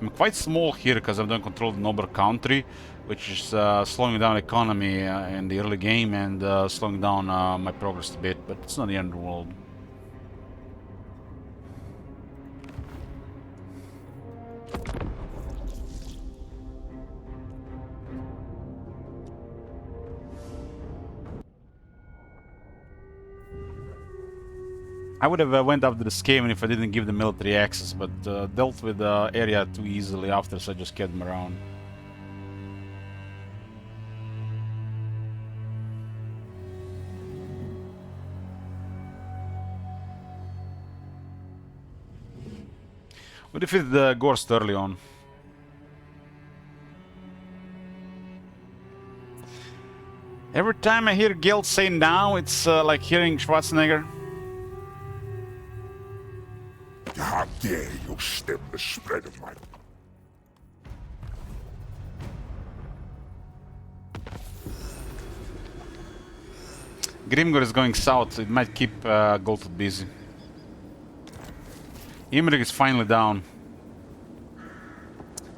I'm quite small here because I don't control the noble country, which is slowing down economy in the early game and slowing down my progress a bit, but it's not the end of the world. I would have went after the Skaven if I didn't give the military access, but dealt with the area too easily after, so I just kept them around. We defeated the Gorst early on. Every time I hear Geld say now, it's like hearing Schwarzenegger. how dare you stem the spread of my... Grimgor is going south, it might keep Gold busy. Imrig is finally down.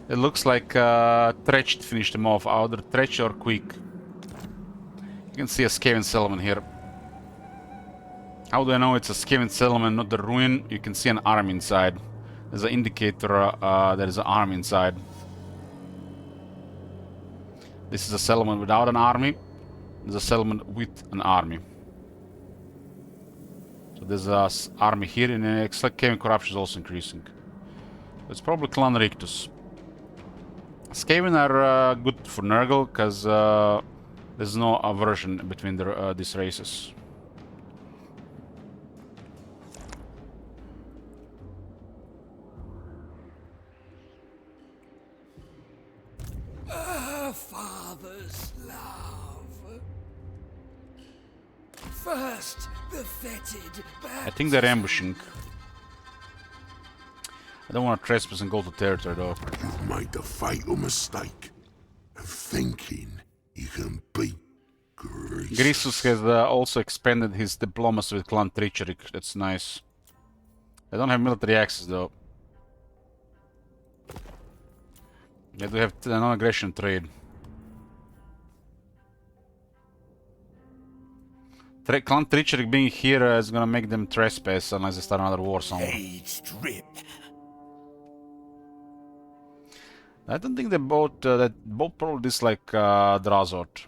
It looks like Tretch finished him off, either Tretch or Quick. You can see a Skaven settlement here. How do I know it's a Skaven settlement, not the ruin? You can see an army inside. There's an indicator there is an army inside. This is a settlement without an army. There's a settlement with an army. So there's an army here, and Skaven corruption is also increasing. It's probably Clan Rictus. Skaven are good for Nurgle because there's no aversion between these races. Father's love. First, the fetid. I think they're ambushing. I don't want to trespass and go to territory though. You've made the fatal mistake of thinking you can beat Greece. Grisus has also expanded his diplomacy with Clan Treachery. That's nice. They don't have military access though. They do have non-aggression trade. Clan Treachery being here is gonna make them trespass unless they start another war somewhere. Strip. I don't think they both probably dislike Drazot.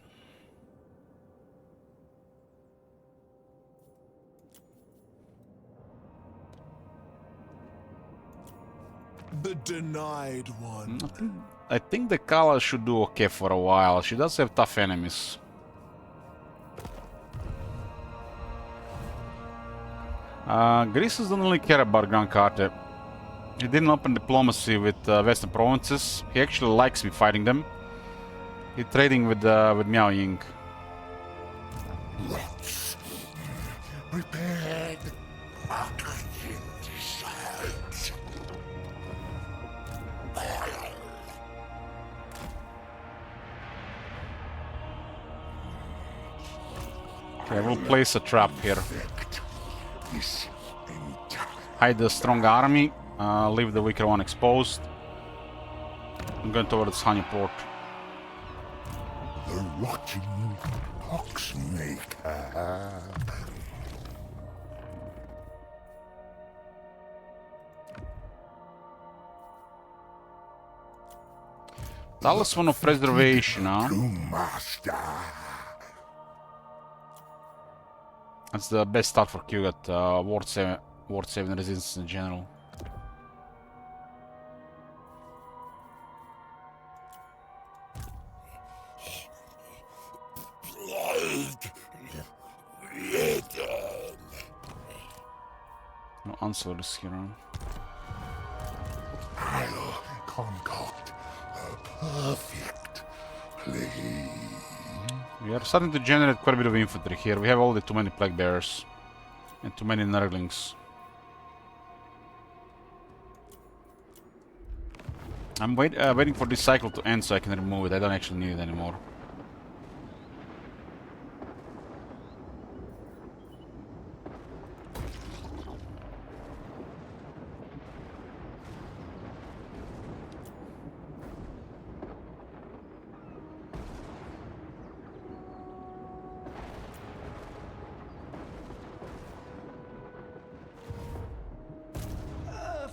The denied one. I think the Kala should do okay for a while. She does have tough enemies. Greece don't really care about Grand Karte. He didn't open diplomacy with Western provinces. He actually likes me fighting them. He's trading with Miao Ying. Rocks. Prepared. Oxygen decides. Okay, we'll place a trap here. Hide the strong army. Leave the weaker one exposed. I'm going towards Honeyport. The rotting Poxmaker. Talisman of Preservation, huh? To master. That's the best start for Kugat. Ward 7 resistance in general. No answer is here. I'll concoct a perfect play. We are starting to generate quite a bit of infantry here. We have already too many plague bearers and too many Nurglings. I'm waiting for this cycle to end so I can remove it. I don't actually need it anymore.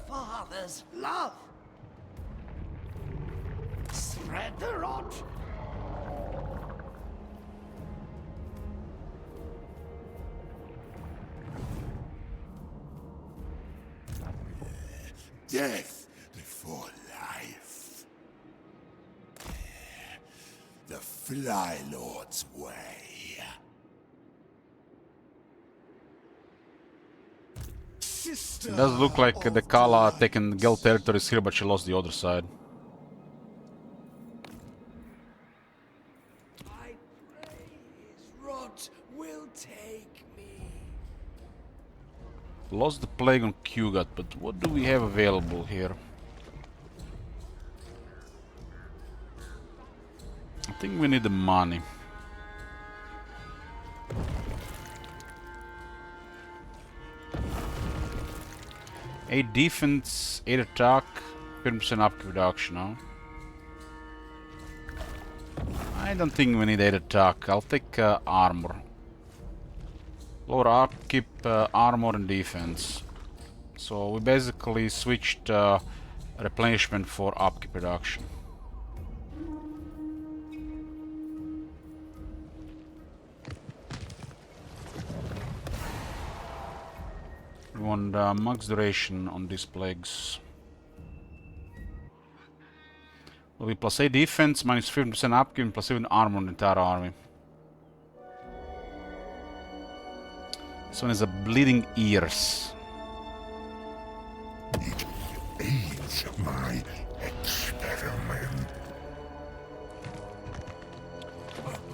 Father's love. Spread the rot. Death before life. The Fly Lord's way. It does look like the Kala taken Gel territories here, but she lost the other side. I pray his rot will take me. Lost the plague on Kugat, but what do we have available here? I think we need the money. 8 defense, 8 attack, 50% upkeep reduction, huh? I don't think we need 8 attack. I'll take armor. Lower upkeep, armor and defense. So we basically switched replenishment for upkeep reduction. We want max duration on these plagues. Will be plus 8 defense, minus 15% upkeep, and plus 7 armor on the entire army. This one is a bleeding ears. Aids my experiment.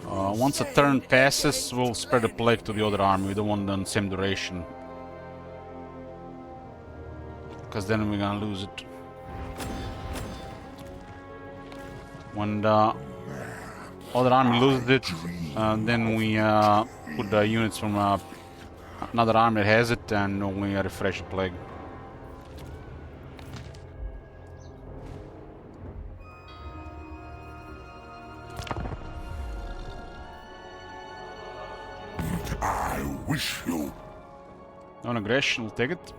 Once a turn passes, we'll spread the plague to the other army. We don't want them the same duration. Because then we're gonna lose it. When the other army loses it, then we put the units from another army that has it, and we refresh the plague. I wish you. Non aggression, we'll take it.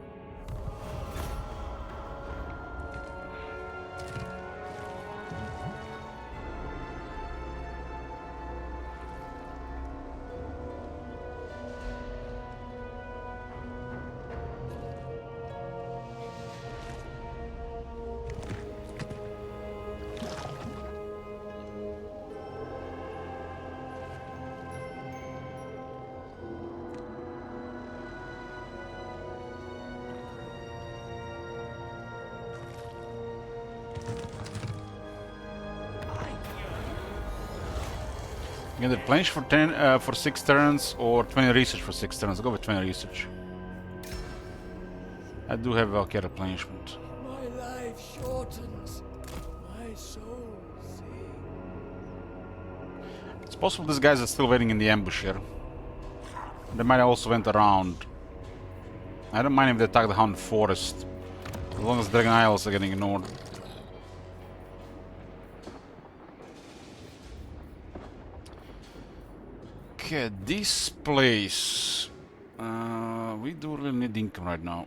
You can replenish for 6 turns or 20 research for 6 turns. I'll go with 20 research. I do have okay replenishment. My life shortens. My soul sinks. It's possible these guys are still waiting in the ambush here. They might have also went around. I don't mind if they attack the Hound Forest, as long as Dragon Isles are getting ignored. Okay, this place... we do really need income right now.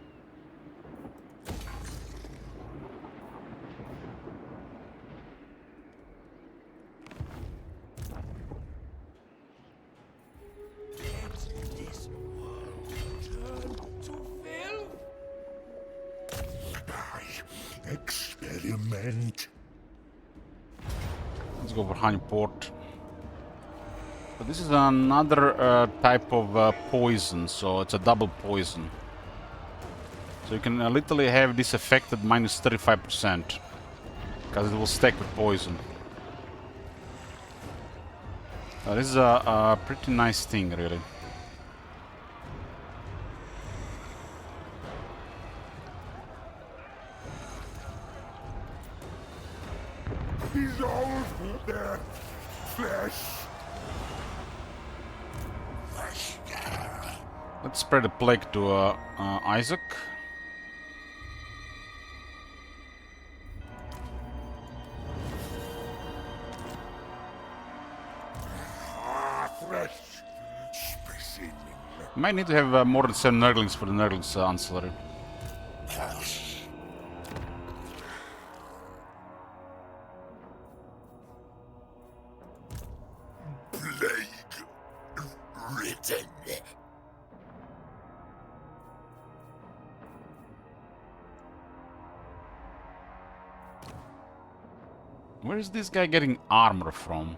This world turn to filth. My experiment. Let's go for Honeyport. But this is another type of poison, so it's a double poison. So you can literally have this affected minus 35%, because it will stack with poison. This is a pretty nice thing, really. Dissolve their flesh. Let's spread the plague to Isaac. Fresh specimen. Might need to have more than 7 Nurglings for the Nurglings ancillary. Plague written. Where is this guy getting armor from?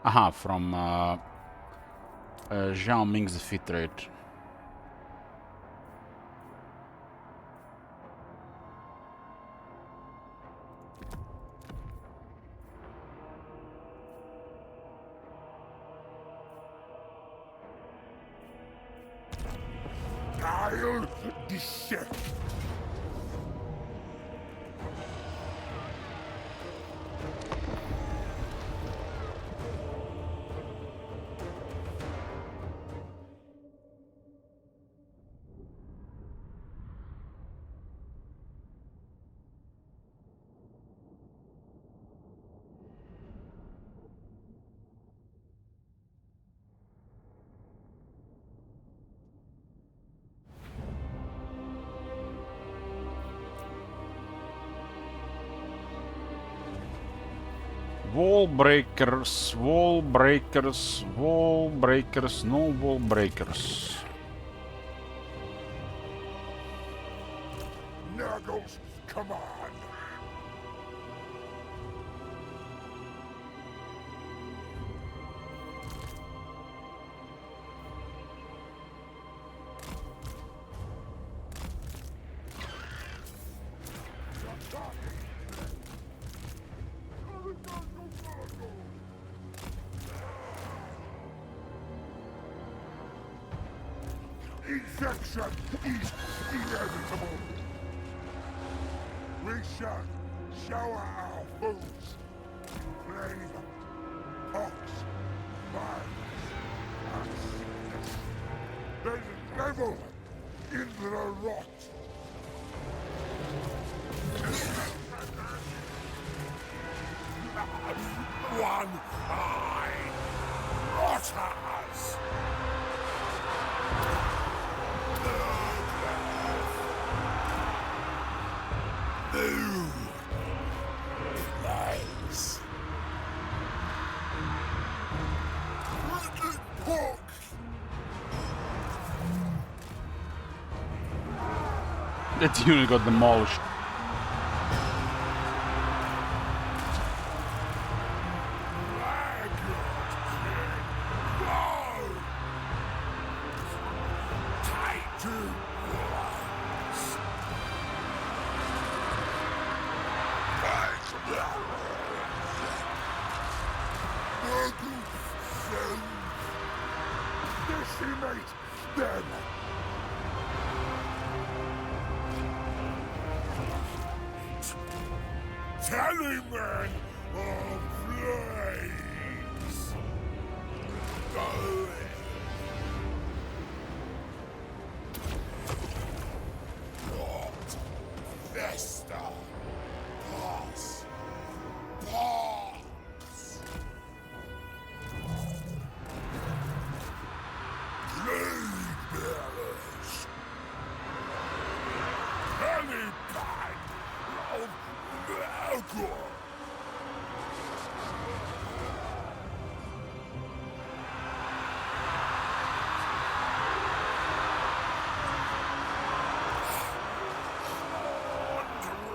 Aha, from Zhao Ming's defeat rate. I'll dissect. Wall breakers, wall breakers, wall breakers, no wall breakers. Nurgle's command. Infection is inevitable. We shall shower our fools. Plague, pox, virus, and sickness. Then level into the rot. One eye rotters. New place. Wicked pox. That unit got demolished. Decimate them. Tallyman of flames. Go. Rot. Festa. Pass. Pass. Plague bearers. Helipad of Nurgle.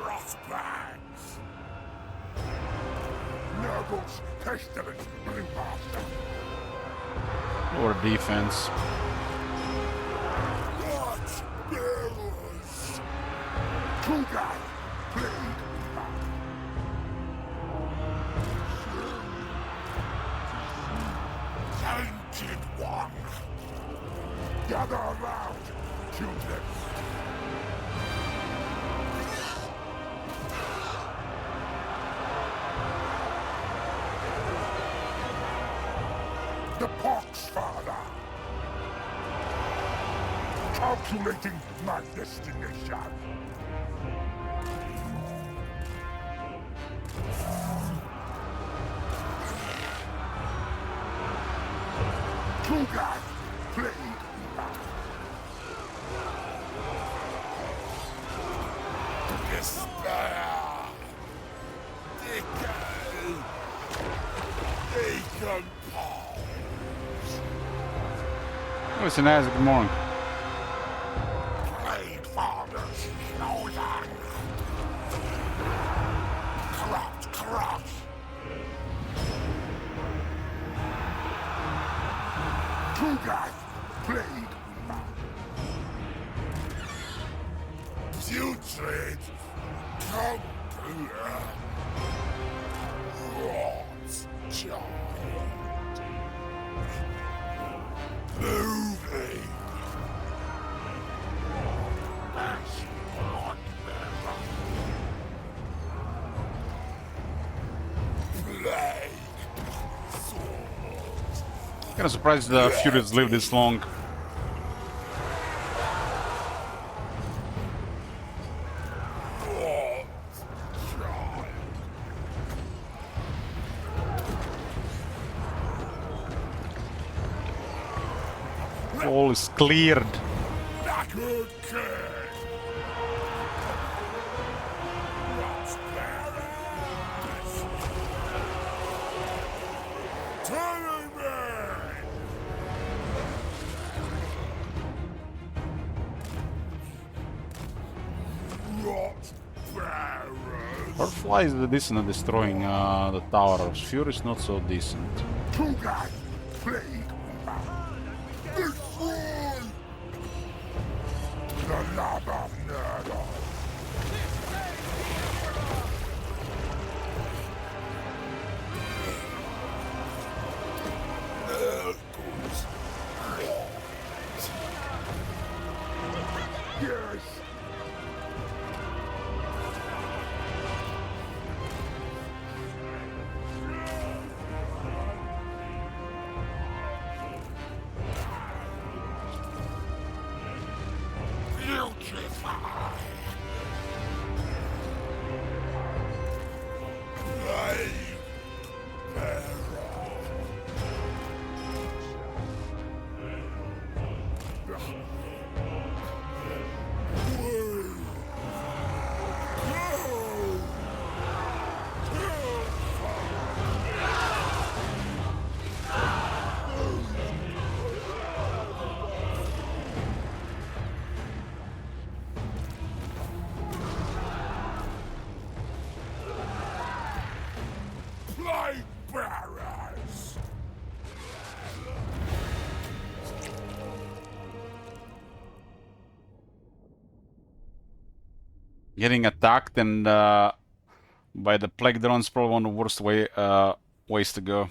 Rotbags. Nurgle's pestilent brewmaster. Or defense. What bearers? Kugai, plague. Tainted one. Gather around, children. The Pox Father. Calculating my destination. Kugai, plague. Despair. Decay. Decompose. Oh, it's a nice good morning. Plague fathers, Nolan. Corrupt, corrupt. Kugai, plague. Putrid, conqueror. Rot, giant. Moving. Kinda surprised the Furies live this long. All is cleared. Good kid. Rot's bearers. Earthfly is decent at destroying the towers. Fury is not so decent. Tugan, plague destroy the love of Nurgle. Yes. Putrefy. Plague bearers! Getting attacked and by the plague drone is probably one of the worst ways to go.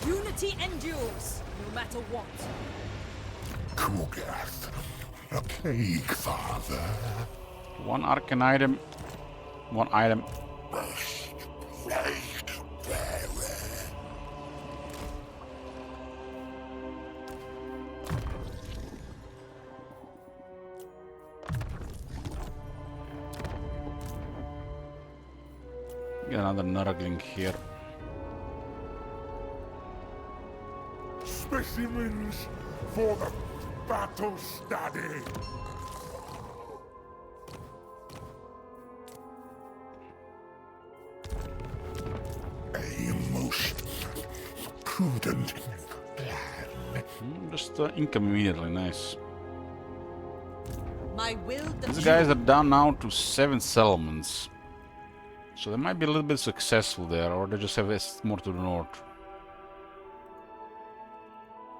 Unity endures, no matter what. Kugath, a plague father. One arcane item. One item. Best plague bearer. Get another Nurgling here. Specimens for the battle study. A most prudent plan. Just income immediately, nice. My will These guys are down now to 7 settlements. So they might be a little bit successful there, or they just have more to the north.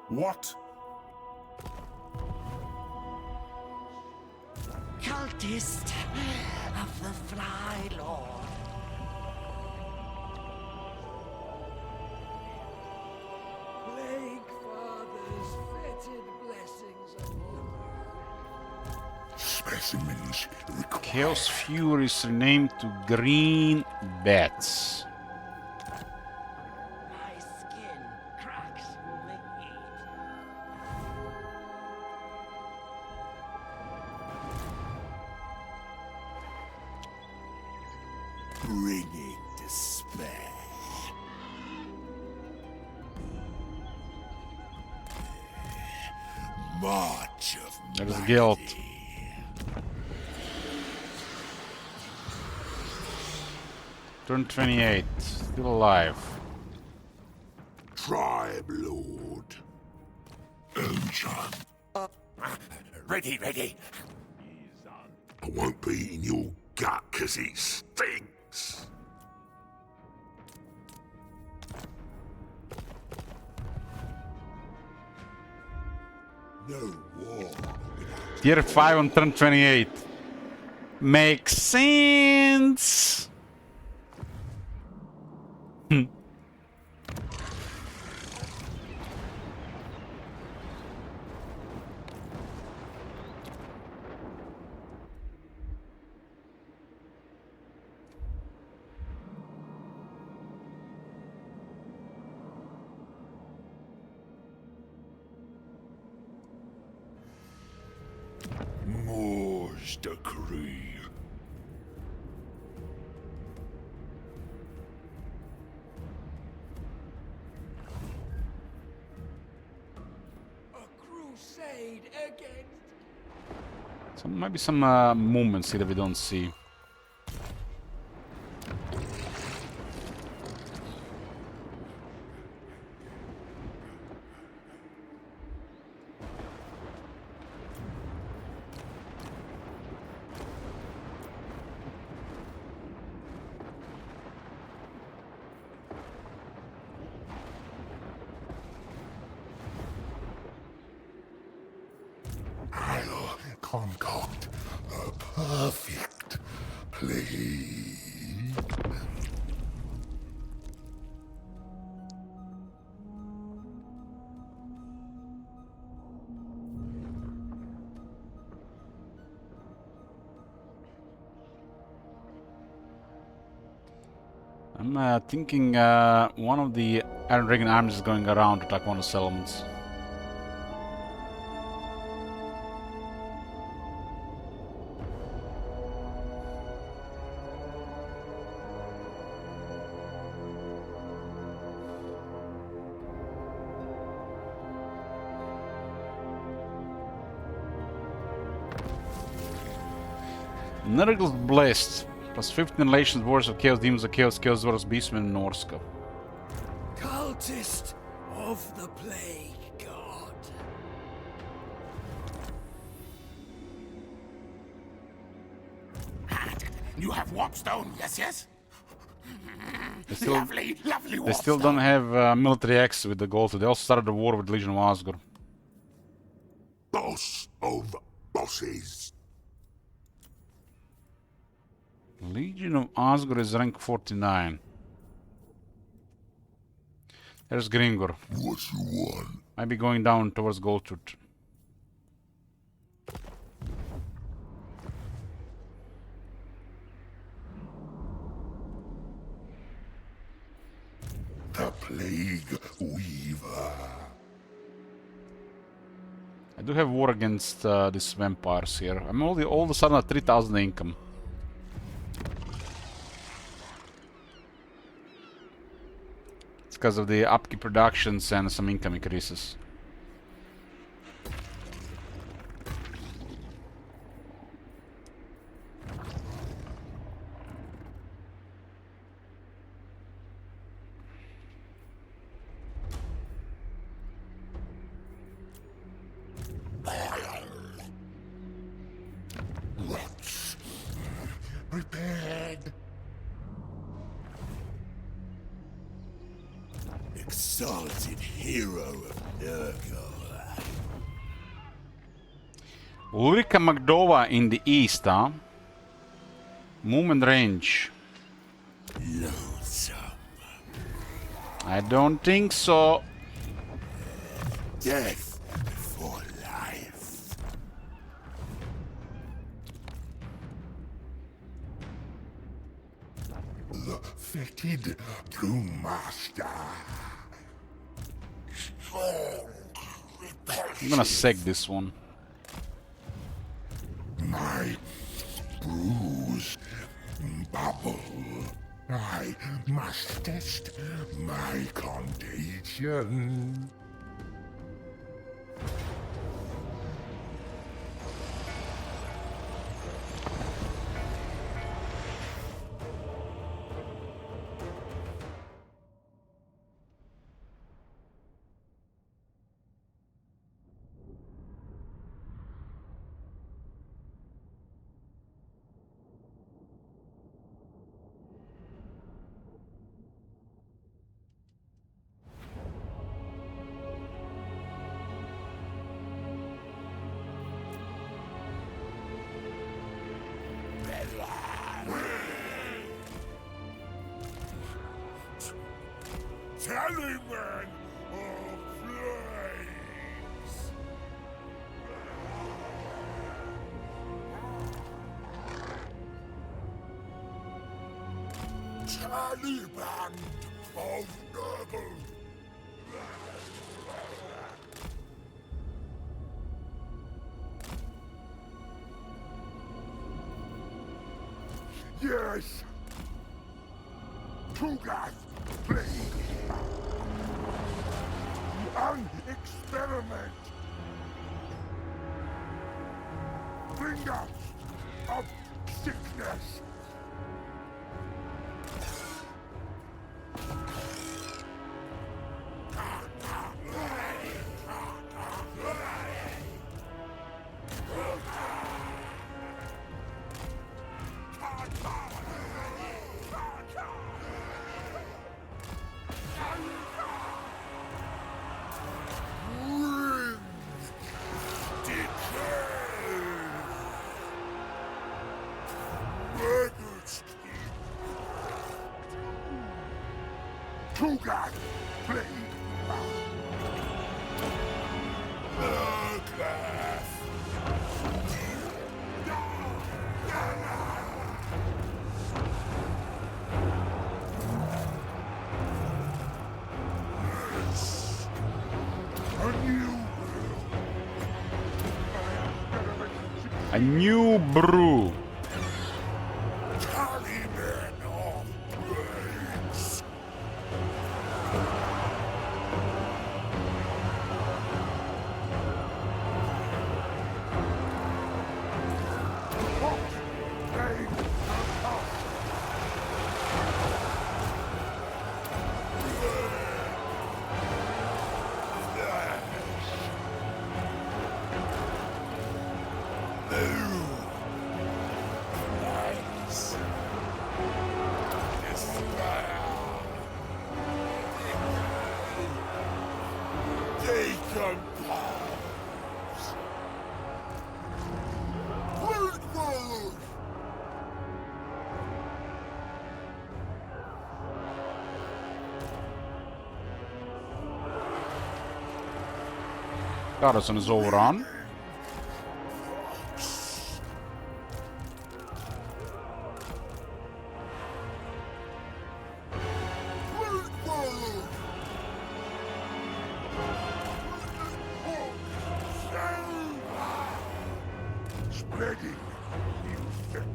What? Cultist of the Fly Lord. Plague Father's fetid blessings upon Specimens required. Chaos Fury is renamed to Green Bats. my skin cracks from the heat. Bringing despair. March of There's guilt. Turn 28, still alive. Tribe Lord. Eljan. Ready, ready. I won't be eating your gut because it stinks. No war. Tier 5 on turn 28. Makes sense. Emperor's decree. A crusade against... So maybe some movements here that we don't see. I'll concoct a perfect plague. I'm thinking one of the Iron Dragon armies is going around to attack one of the settlements. Nurgle's Blessed. Plus 15 relations, Wars of Chaos, Demons of Chaos, Chaos Wars, Beastmen, and Norska. Cultist of the Plague God. You have warpstone, yes? They still, Lovely warpstone. they still don't have military access with the gold, so they also started the war with Legion of Asgore. Boss of bosses. Legion of Asgore is rank 49. There's Gringor. What you want? Might be going down towards Goldtooth. The Plague Weaver. I do have war against these vampires here. I'm all of a sudden at 3,000 income. It's because of the upkeep productions and some income increases. Rots. Prepared. Exalted hero of Nurgle. Ulrika Magdova in the east, huh? Movement range. Loathsome. I don't think so. Death for life. The fetid Brewmaster. I'm gonna seg this one. My brews bubble. I must test my contagion. Tallyman of flames! Taliban of Nurgle! Yes. Tugath, please. An experiment. Bringer of sickness. Tugath, please. A new brew. Garrison is overrun. Spreading infection.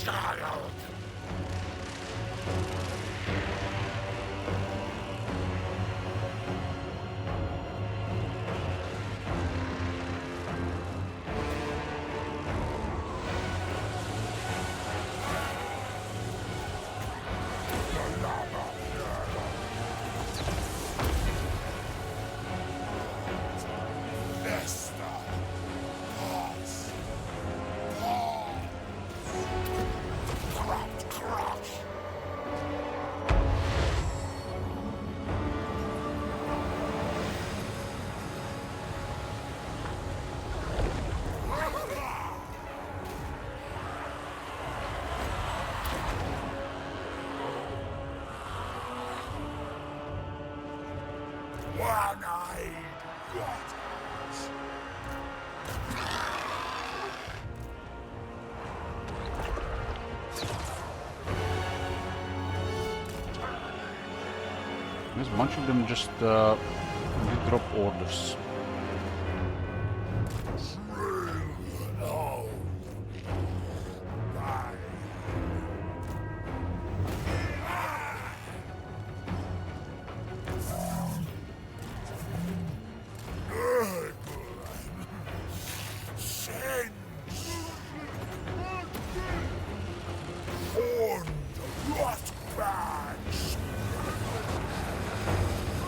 Child. One-eyed rotters. There's a bunch of them just drop orders.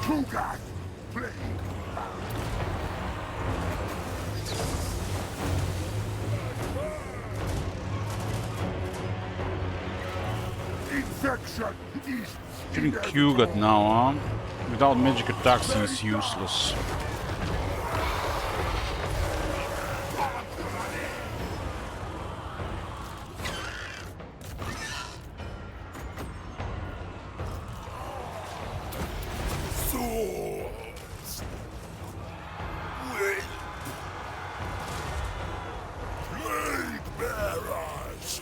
Tugath, please. Infection is Shooting Kugat now, huh? Without magic attacks, he's useless. Swords. Plague bearers.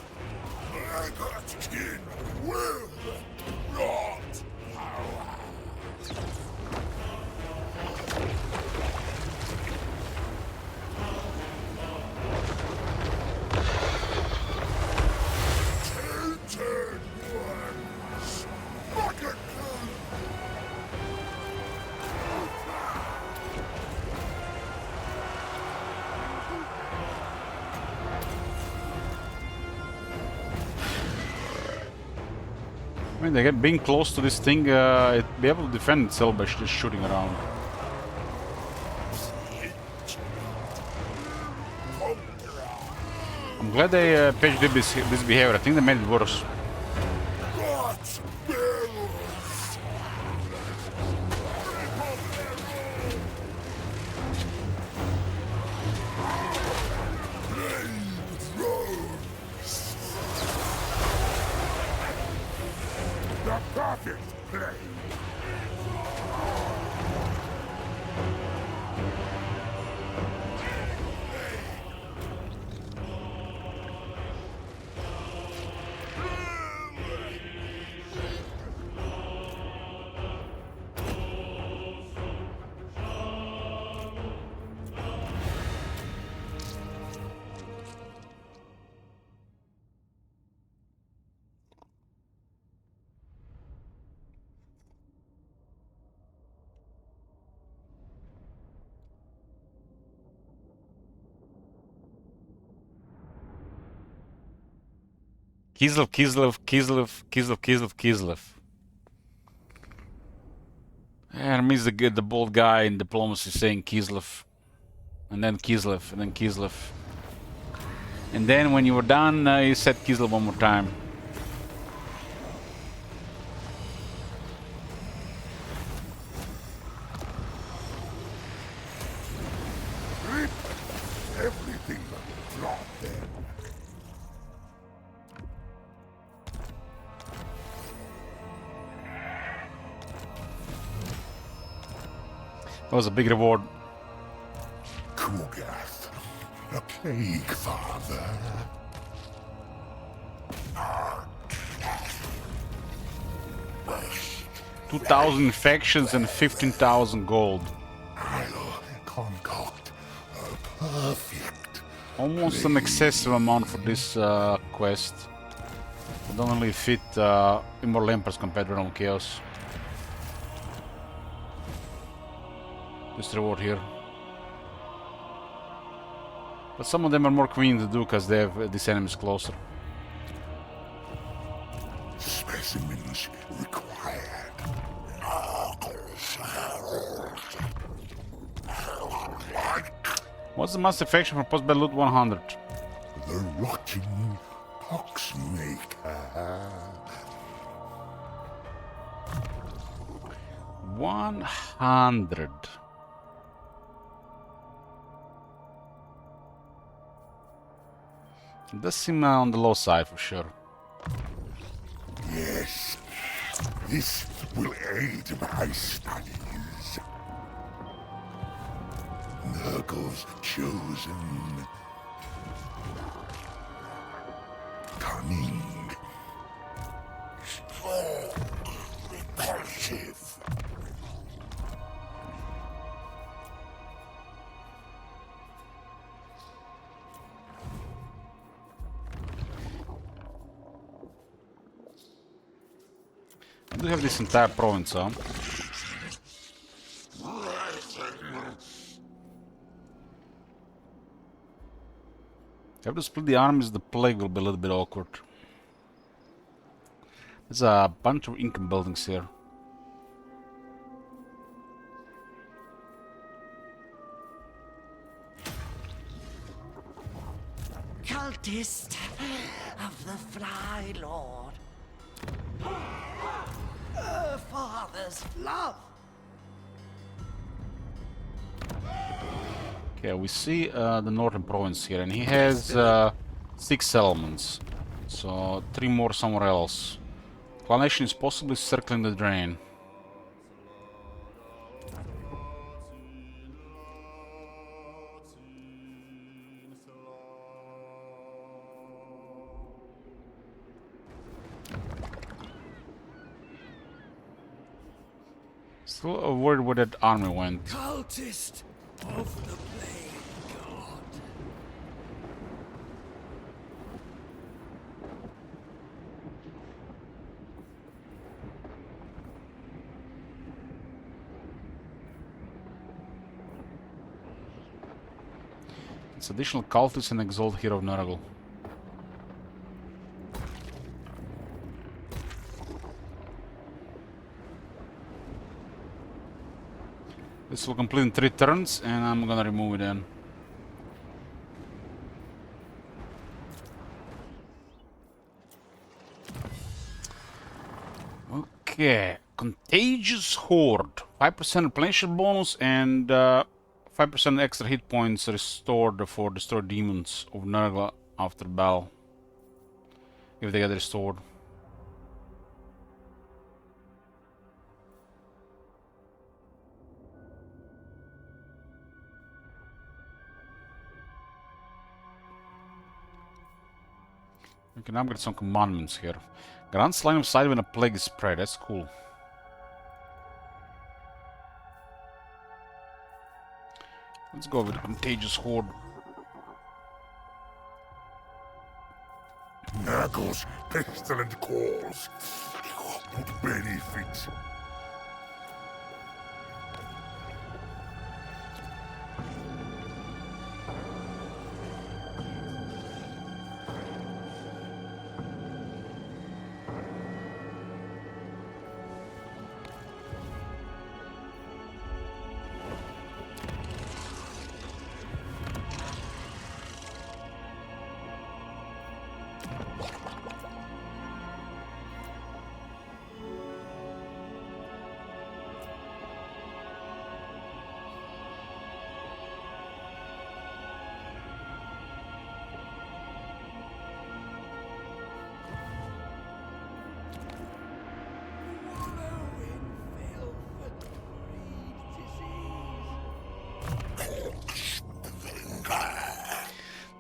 I mean, again, being close to this thing, it be able to defend itself by just shooting around. I'm glad they patched this behavior. I think they made it worse. The perfect play. Kislev. And means the bald guy in diplomacy saying Kislev. And then Kislev, and then Kislev. And then when you were done, you said Kislev one more time. Rip everything from them. That was a big reward. Kugath, a plague father. 2,000 infections and 15,000 gold. I'll concoct a perfect. Almost an excessive amount for this quest. It don't really fit Immortal Emperors compared to Realm of Chaos. This reward here. But some of them are more convenient to do because they have these enemies closer. Specimens required. What's the mass infection for post-battle loot 100? The rotting Poxmaker. 100. It does seem on the low side for sure. Yes, this will aid my studies. Nurgle's chosen. Cunning. Repulsive. I do have this entire province, huh? If I have to split the armies, the plague will be a little bit awkward. There's a bunch of income buildings here. Cultist of the Fly Lord. Her father's love. Okay, we see the northern province here, and he has 6 settlements. So 3 more somewhere else. Clanation is possibly circling the drain. Still worried where that army went. Cultist of the Plague God. It's additional cultists and exalt hero of Nurgle. This will complete in 3 turns, and I'm gonna remove it then. Okay, Contagious Horde. 5% replenishment bonus and 5% extra hit points restored for destroyed demons of Nurgle after battle. If they get restored. We can upgrade some commandments here. Grants line of sight when a plague is spread. That's cool. Let's go with the Contagious Horde. Nurgle's pestilent calls. What benefit?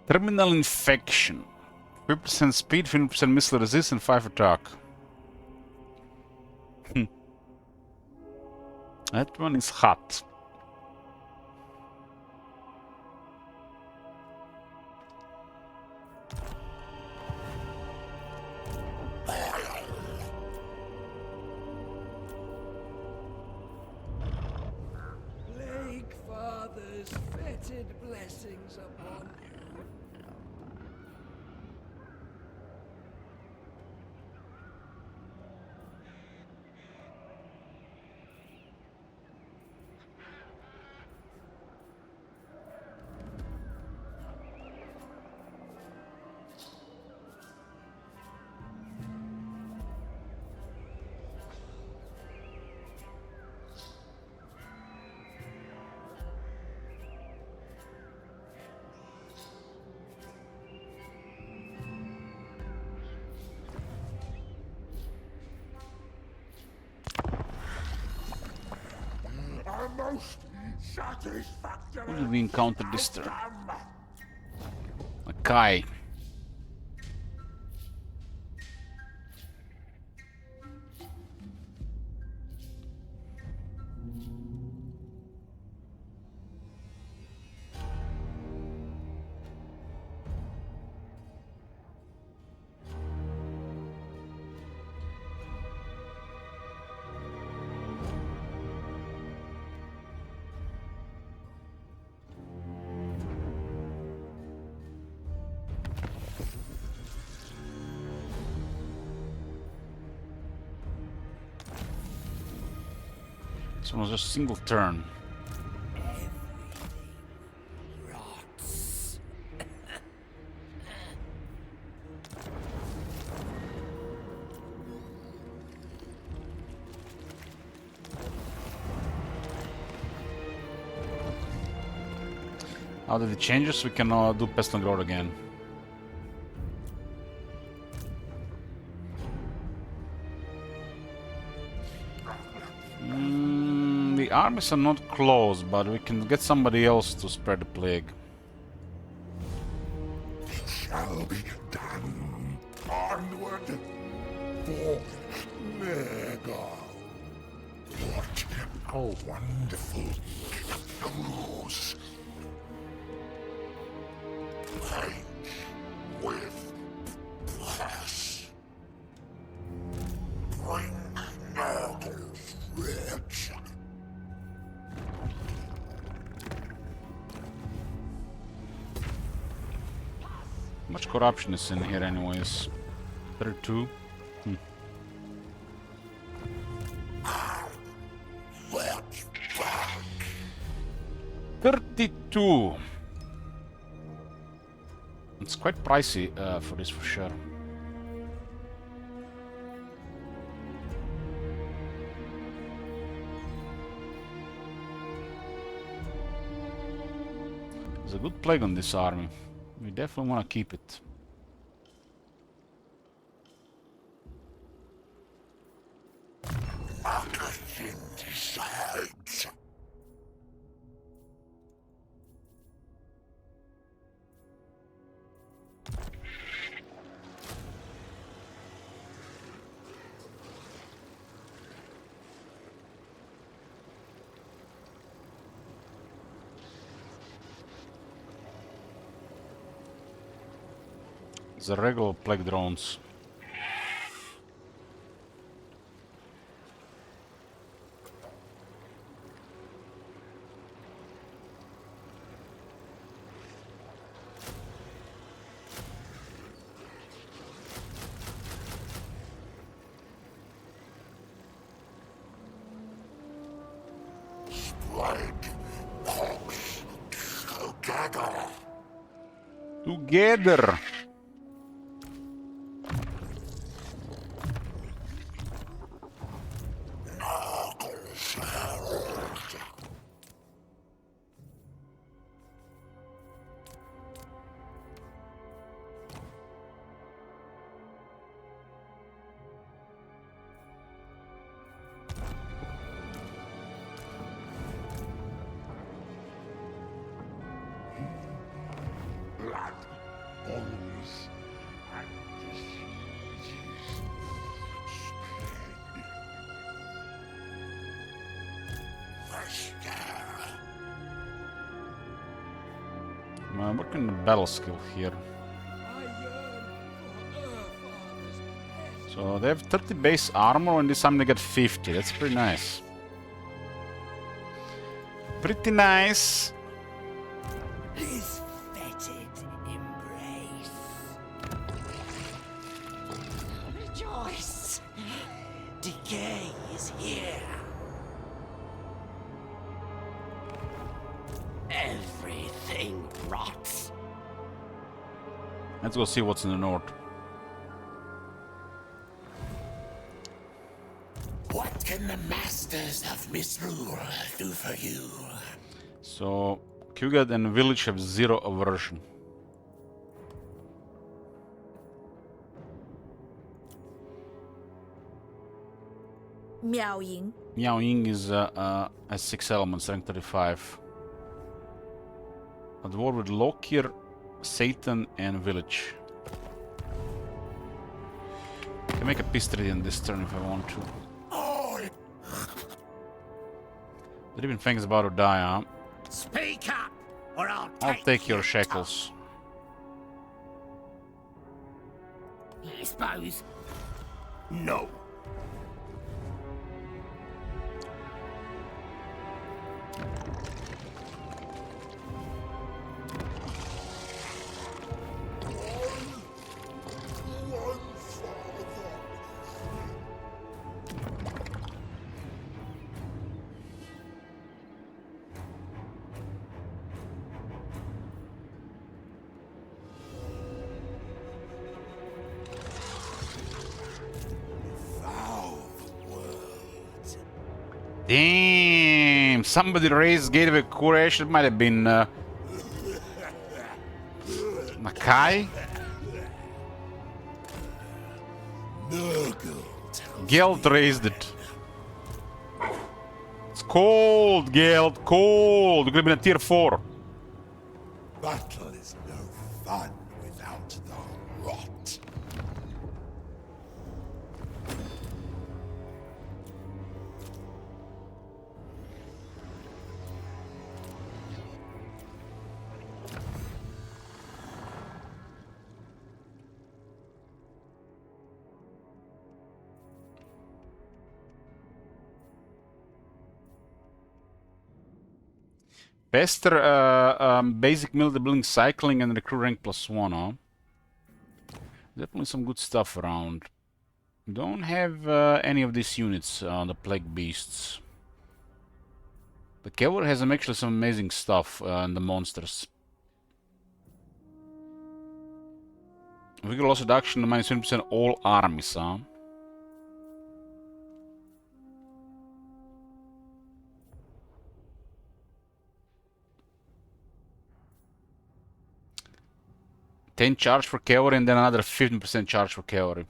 Terminal Infection. 3% speed, 15% missile resist, and 5 attack. That one is hot. Plague Father's fetid blessings upon you. A most satisfactory. What did we encounter this turn? A Kai. This one was just a single turn. Rots. Now that it changes, we can do Pestilent Road again. The armies are not close, but we can get somebody else to spread the plague. It shall be done. Onward for Nurgle. What a wonderful cruise. Fight with us. Bring Nurgle's rich. How much corruption is in here anyways? 32? Let's back. 2. It's quite pricey for this for sure. There's a good plague on this army. We definitely want to keep it. The regular plague drones. Together. I'm working on the battle skill here. So they have 30 base armor, and this time they get 50. That's pretty nice. Pretty nice. His fetid embrace. Rejoice. Decay is here. Everything rots. Let's go see what's in the north. What can the masters of misrule do for you? So, Kugad and Village have 0 aversion. Miao Ying. Miao Ying is has 6 elements, rank 35. At war with Lokir, Satan, and Village. I can make a peace treaty in this turn if I want to. But even Fang's about to die, huh? Speak up, or I'll take your shekels. I suppose. No. Damn! Somebody raised Gateway Courage. It might have been Makai? Nurgle. Geld raised it. It's cold, Geld, cold. It could have been a tier 4. Battle is no fun without the rot. Pester, basic military building, cycling, and recruit rank +1, huh? Definitely some good stuff around. Don't have any of these units on the Plague Beasts. But cavalry has actually some amazing stuff in the monsters. Vigor loss reduction minus 20% all armies, huh? $10 charge for cavalry and then another 15% charge for cavalry.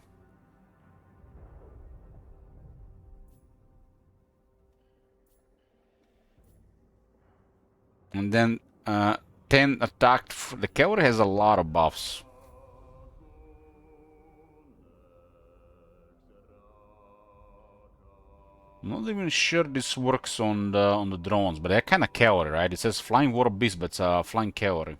And then 10 attack. The cavalry has a lot of buffs. I'm not even sure this works on the drones, but they're kind of cavalry, right? It says flying war beast, but it's flying cavalry.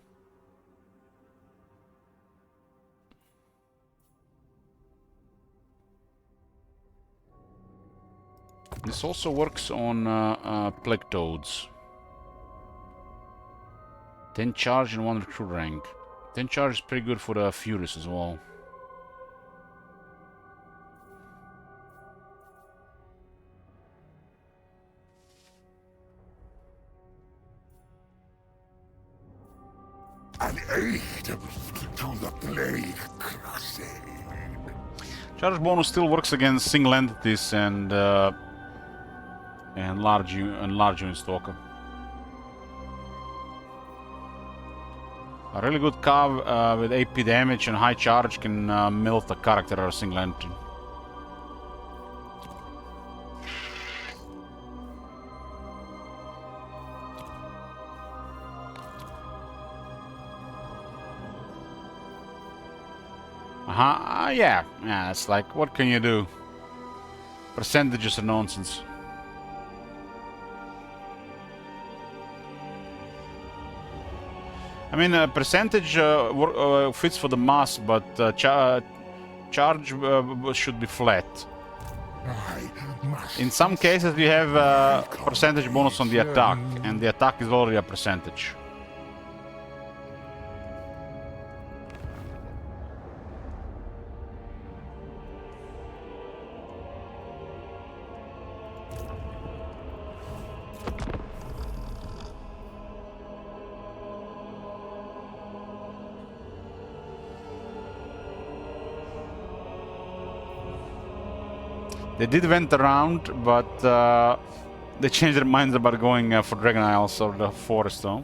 This also works on plague toads. 10 charge and 1 recruit rank. 10 charge is pretty good for the Furious as well. An aid to the plague crusade. Charge bonus still works against single entities and large unit stalker. A really good cav with AP damage and high charge can melt a character or a single entity. Yeah, it's like, what can you do? Percentages are nonsense. I mean, percentage fits for the mass, but charge should be flat. In some cases, we have percentage bonus on the attack, and the attack is already a percentage. They did went around, but they changed their minds about going for Dragon Isles or the forest, though.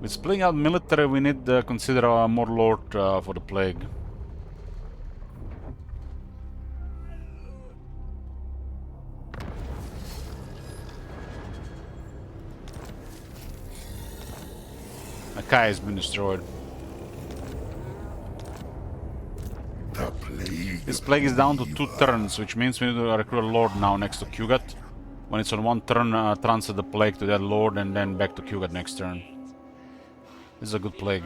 With splitting out military, we need to consider more lord for the plague. Akai has been destroyed. This plague is down to 2 turns, which means we need to recruit a lord now next to Kugat. When it's on 1 turn, transfer the plague to that lord and then back to Kugat next turn. This is a good plague.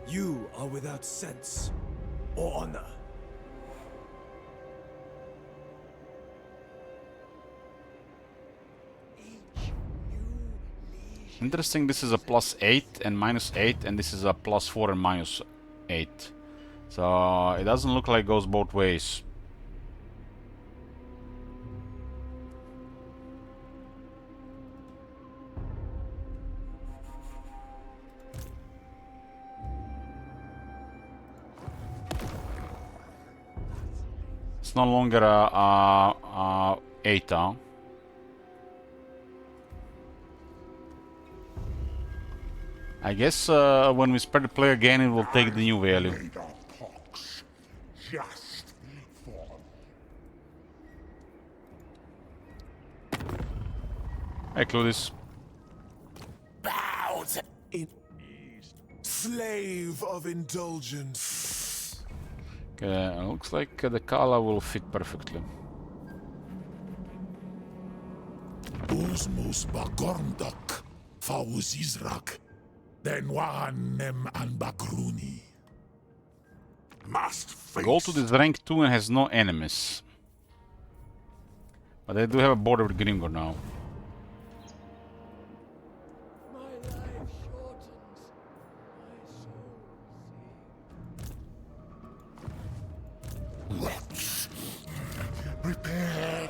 You are without sense or honor. Interesting, this is a +8 and -8, and this is a +4 and -8. So it doesn't look like it goes both ways. It's no longer a 8, huh? I guess when we spread the play again, it will take the new value. Just for Hey, Cludis. Bows! Slave of indulgence. Okay, looks like the Kala will fit perfectly. Osmos Bagorndok, Fauz Izrak, Den Wahanem and Bagruni. must feast. Gold to this rank 2 and has no enemies. But they do have a border with Grimgor now. My life shortens. My soul Watch. Prepared.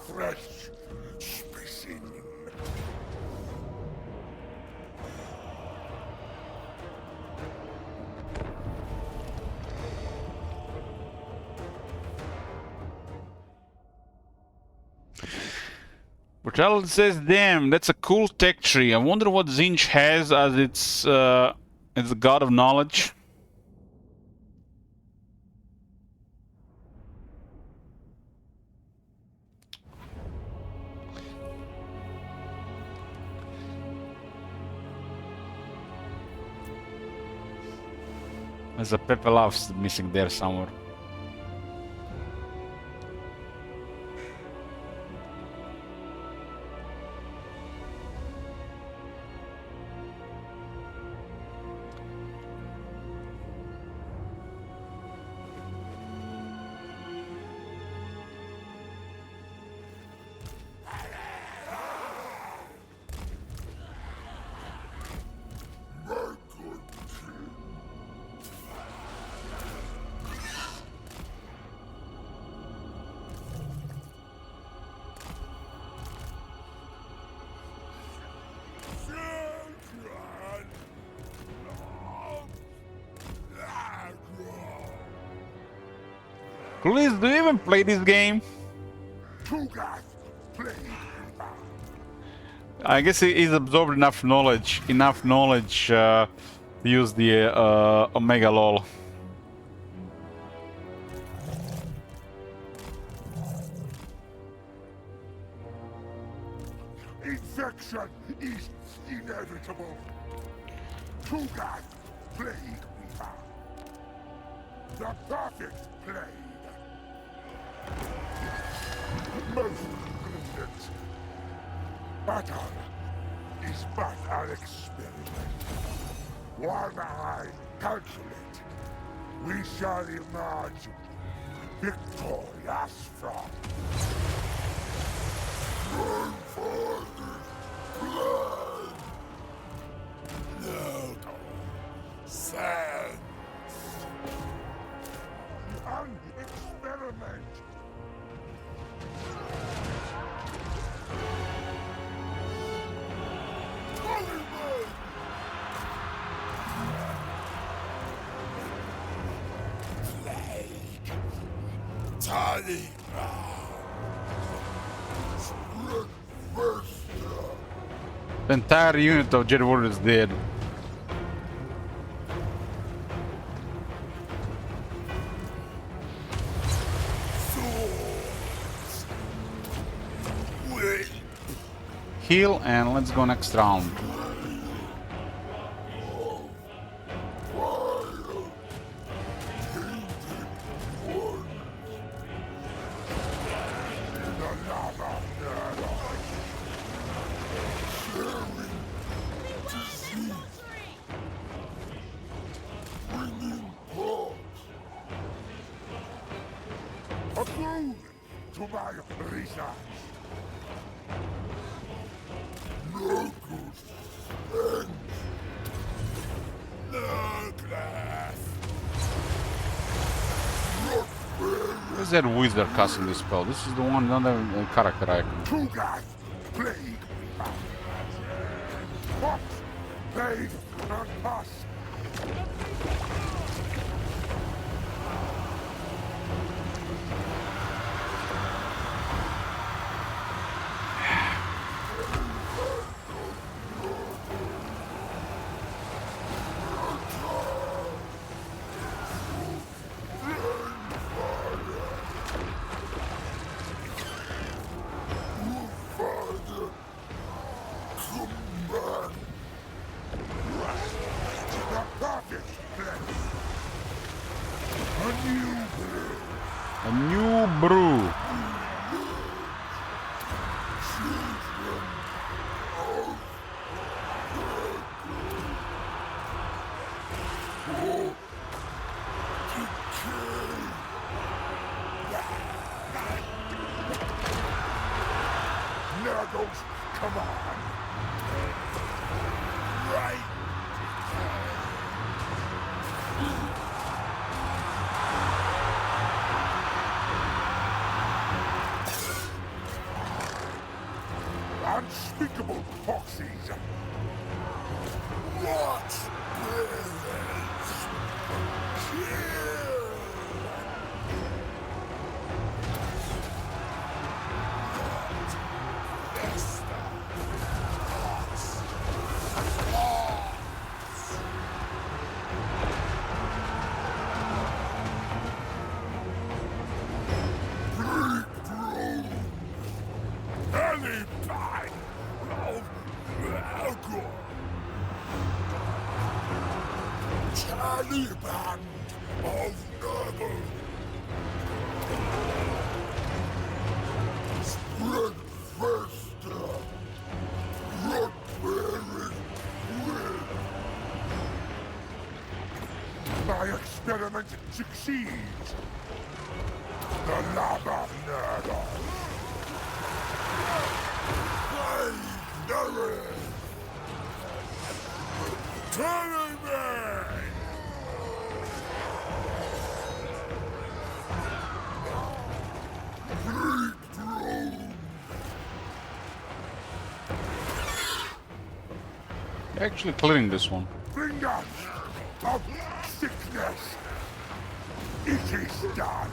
Fresh. Spacing. Brutal says, damn, that's a cool tech tree. I wonder what Zinch has as its god of knowledge. There's a Pepelafs missing there somewhere. Please, do you even play this game? I guess he's absorbed enough knowledge to use the Omega LOL. Infection is inevitable. Tugath plague we have. The perfect plague. Most brilliant. Battle is but an experiment. While I cancel it, we shall emerge victorious from grandfather's blood. No sense. An experiment. Tiny. The entire unit of Jet Warrior is dead. Heal and let's go next round. To my research. Nurgle Where's that wizard casting this spell? This is the one, not a character icon. Tugath plague. What? Plague not us. A new brew. Poxies. What? Any bag of Nurgle. Taliban of Nurgle. Spread faster. Look where it will. My experiment succeeds. The lava Nurgle. Actually clearing this one. Fingers of sickness. It is done.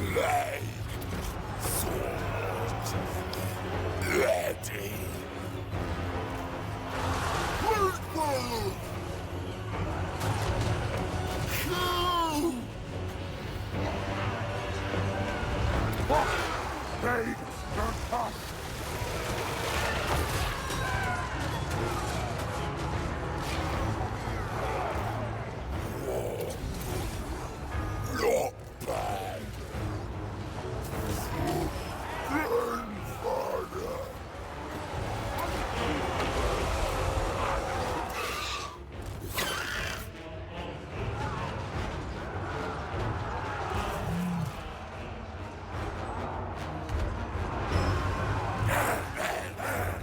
Blade. Sword. Ready. Purple. Kill. Blade. Don't touch. Not bad. Grandfather.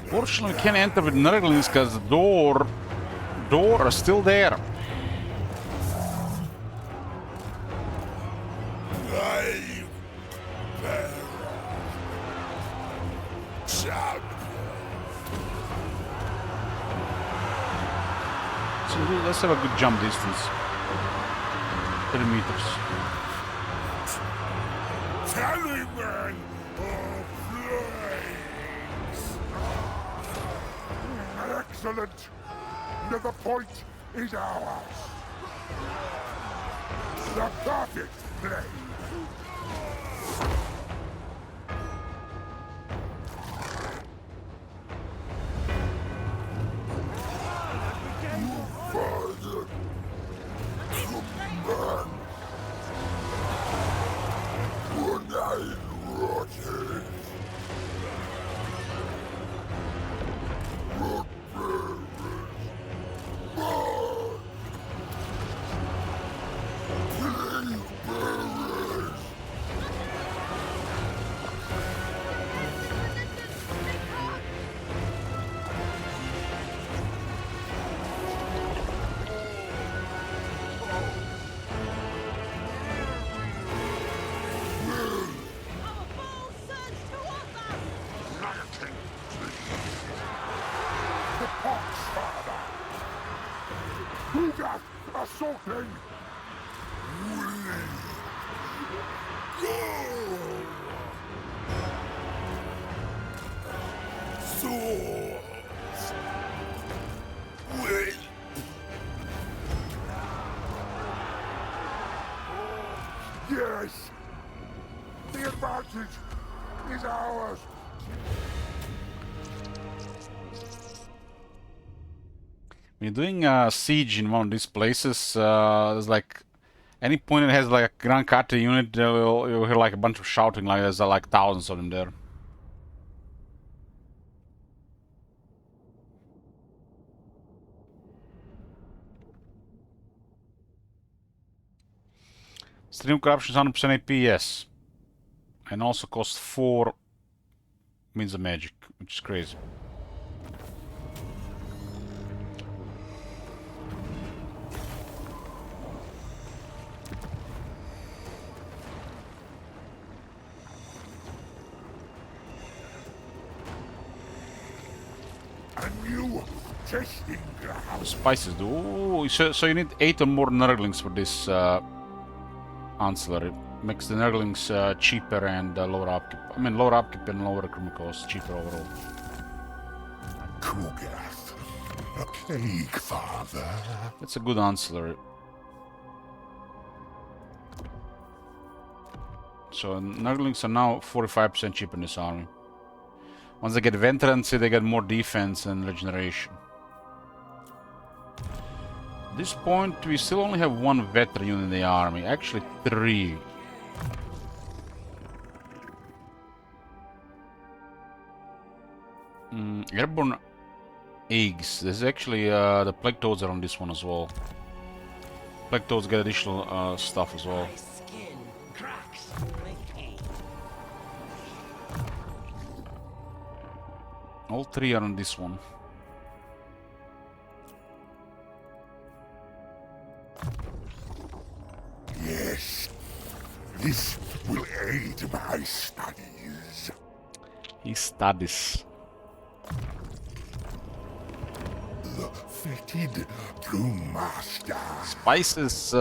Fortunately, we can't enter with Nurglings because the door are still there. Brave bearer. Champion. So let's have a good jump distance. 30 meters. Tallyman of flames. Excellent. Another point is ours. The perfect play. Father, command. One-eyed rotters. Assaulting! Swords! Wait! Yes! The advantage is ours! When you're doing a siege in one of these places, there's like any point it has like a Grand Karte unit, you'll hear like a bunch of shouting, like there's like thousands of them there. Stream corruption is 100% AP, yes. And also costs 4 means of magic, which is crazy. new testing ground. Spices do. Ooh, so you need 8 or more Nurglings for this ancillary. Makes the Nurglings cheaper and lower upkeep. I mean, lower upkeep and lower recruitment costs, cheaper overall. Kugath, a plague father. That's a good ancillary. So Nurglings are now 45% cheaper in this army. Once they get Veterancy, they get more defense and regeneration. At this point, we still only have 1 veteran unit in the army. Actually, 3. Airborne eggs. There's actually the plague toads are on this one as well. Plague toads get additional stuff as well. My skin cracks my pain. All 3 are on this one. Yes, this will aid my studies. He studies. The fetid Plume Master. Spices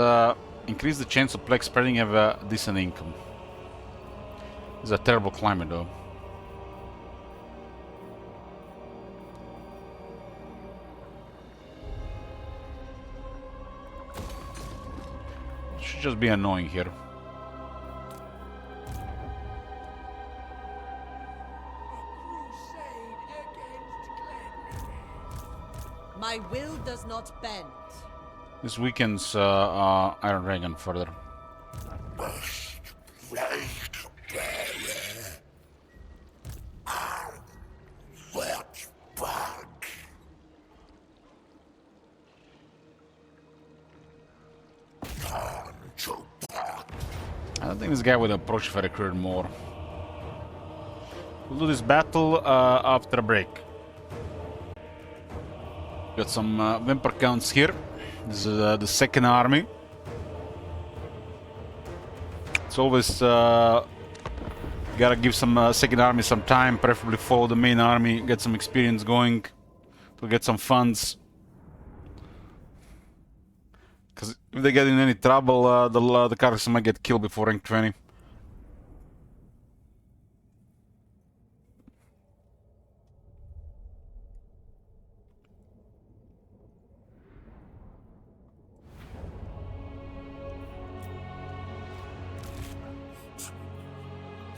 increase the chance of plague spreading, have a decent income. It's a terrible climate though. Should just be annoying here. My will does not bend. This weakens Iron Dragon further. Must plague bearer. Wet bug. Turn to pot. I don't think this guy would approach if I recruited more. We'll do this battle after a break. Got some Vampire counts here. This is the second army. It's always gotta give some second army some time, preferably follow the main army, get some experience going, to get some funds. Because if they get in any trouble, the characters might get killed before rank 20.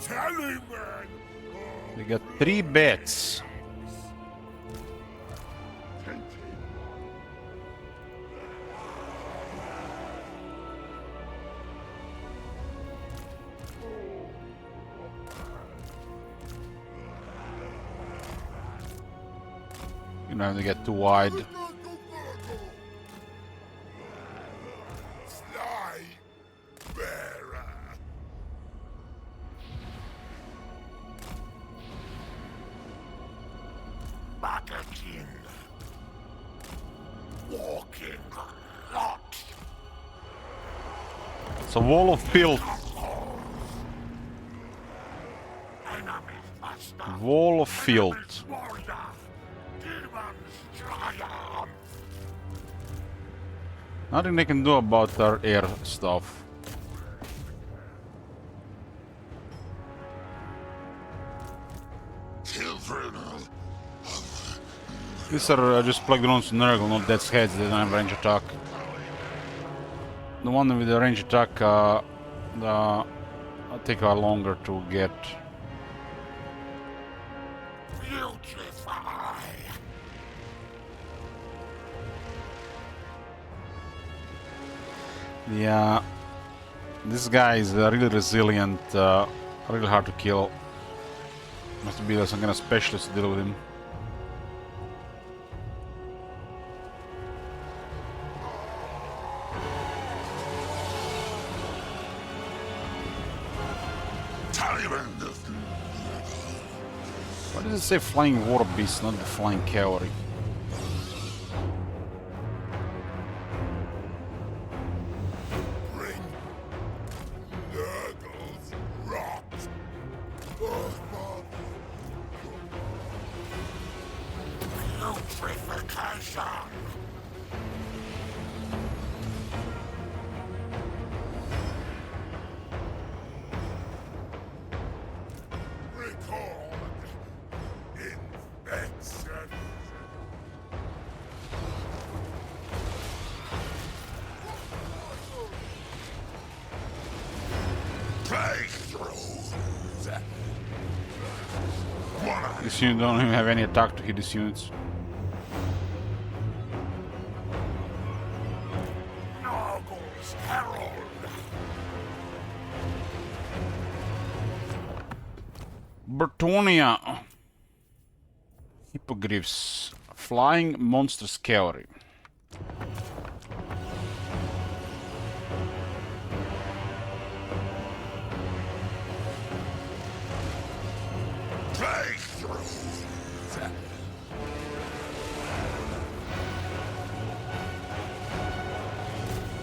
Tallyman. We got 3 bets. You know, they get too wide. Fly bearer. King. Walking lot. It's a wall of filth. Wall of filth. Nothing they can do about our air stuff. These are just plugged onto Nurgle, not Death's Heads. They don't have range attack. The one with the range attack will take a longer to get. Yeah, this guy is really resilient, really hard to kill. Must be some kind of specialist to deal with him. Why does it say flying war beast, not the flying cavalry? Bring Nurgle's rot. Putrefaction! Record infection! Breakthroughs! This unit don't even have any attack to hit these units. Nurgle's Herald! Bertonia. Hippogriffs. Flying monster cavalry. Breakthroughs!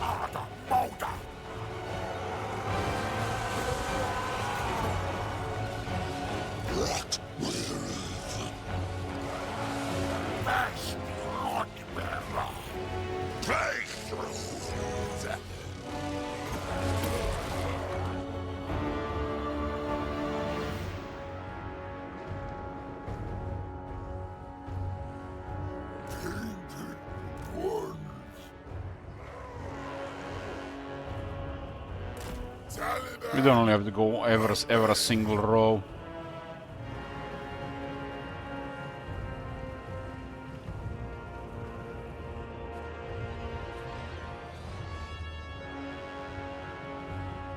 Arda Moda! What will Bash Bearer! Breakthroughs! We don't only have to go ever a single row.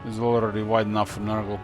It's already wide enough for Nurgle.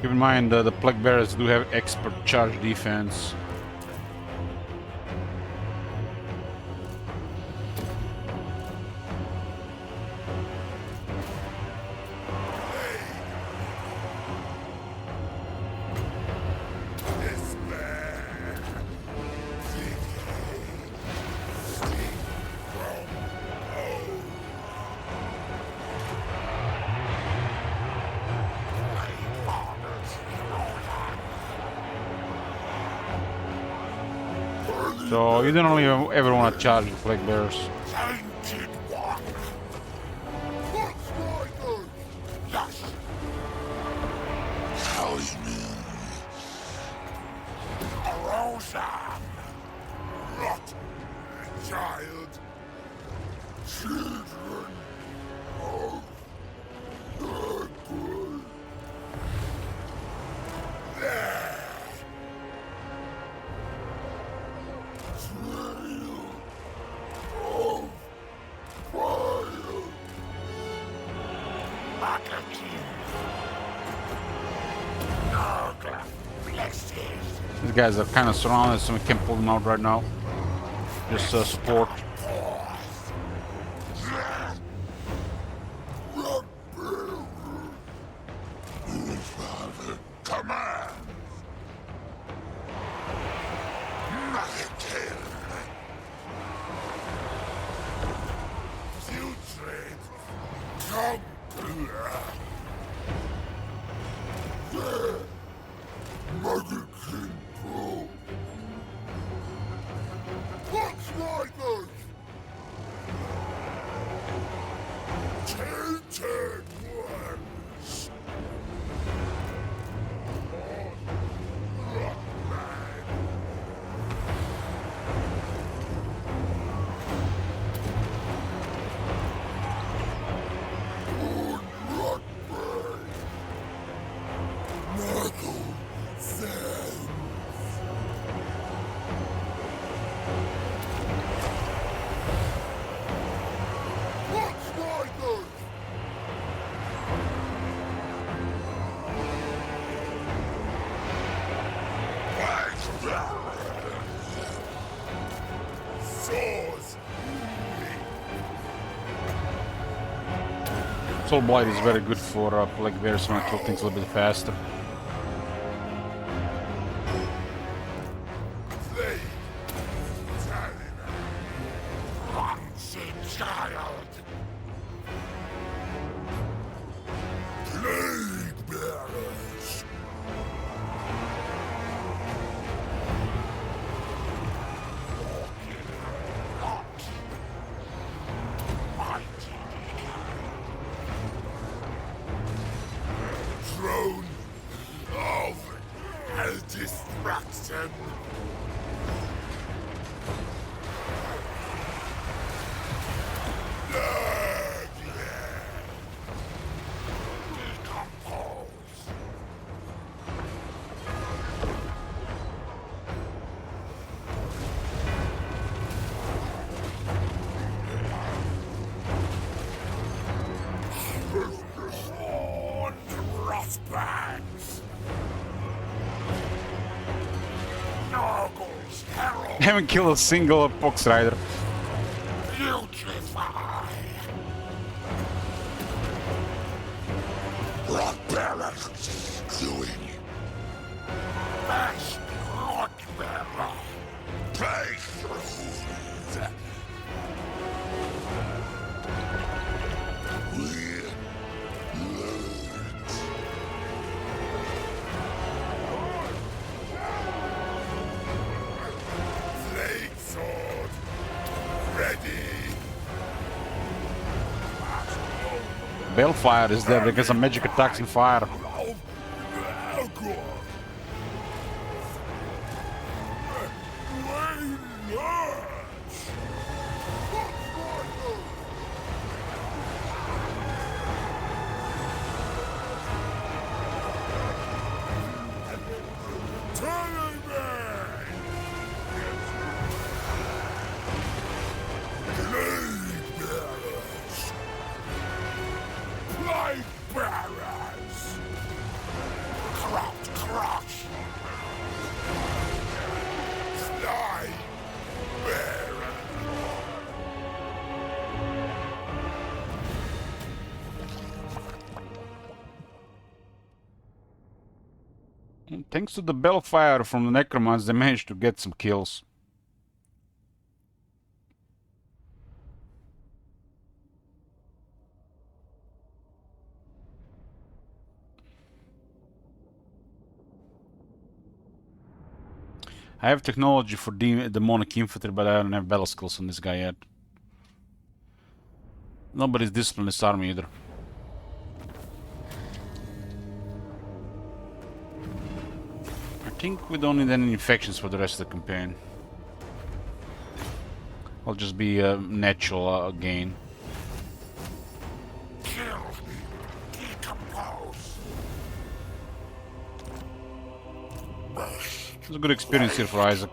Keep in mind the Plague Bearers do have expert charge defense. So you don't only ever want to charge the Plague Bearers. Tainted one! Poxmakers! Yes! Talisman? Rosa! Rot! Child! Children of Nurgle! There! Trail of fire! Bucketing! Nurgle! Blesses! These guys are kind of surrounded, so we can't pull them out right now. Just support. Father, command! Nothing. Putrid. Come here. There. Motherkin Pro. Poxmakers! Soul Blight is very good for Plague Bears when I kill things a little bit faster. Throne of destruction. Nurgle's herald. I haven't killed a single Pox Rider. Putrefy. Rock bearers doing. Fast rock bearer. Breakthroughs. Blade sword. Ready. Balefire is there because of magic attacks in fire. Thanks to the Balefire from the Necromans, they managed to get some kills. I have technology for demonic infantry, but I don't have battle skills on this guy yet. Nobody's disciplined this army either. I think we don't need any infections for the rest of the campaign. I'll just be a natural gain. It's a good experience here for Isaac.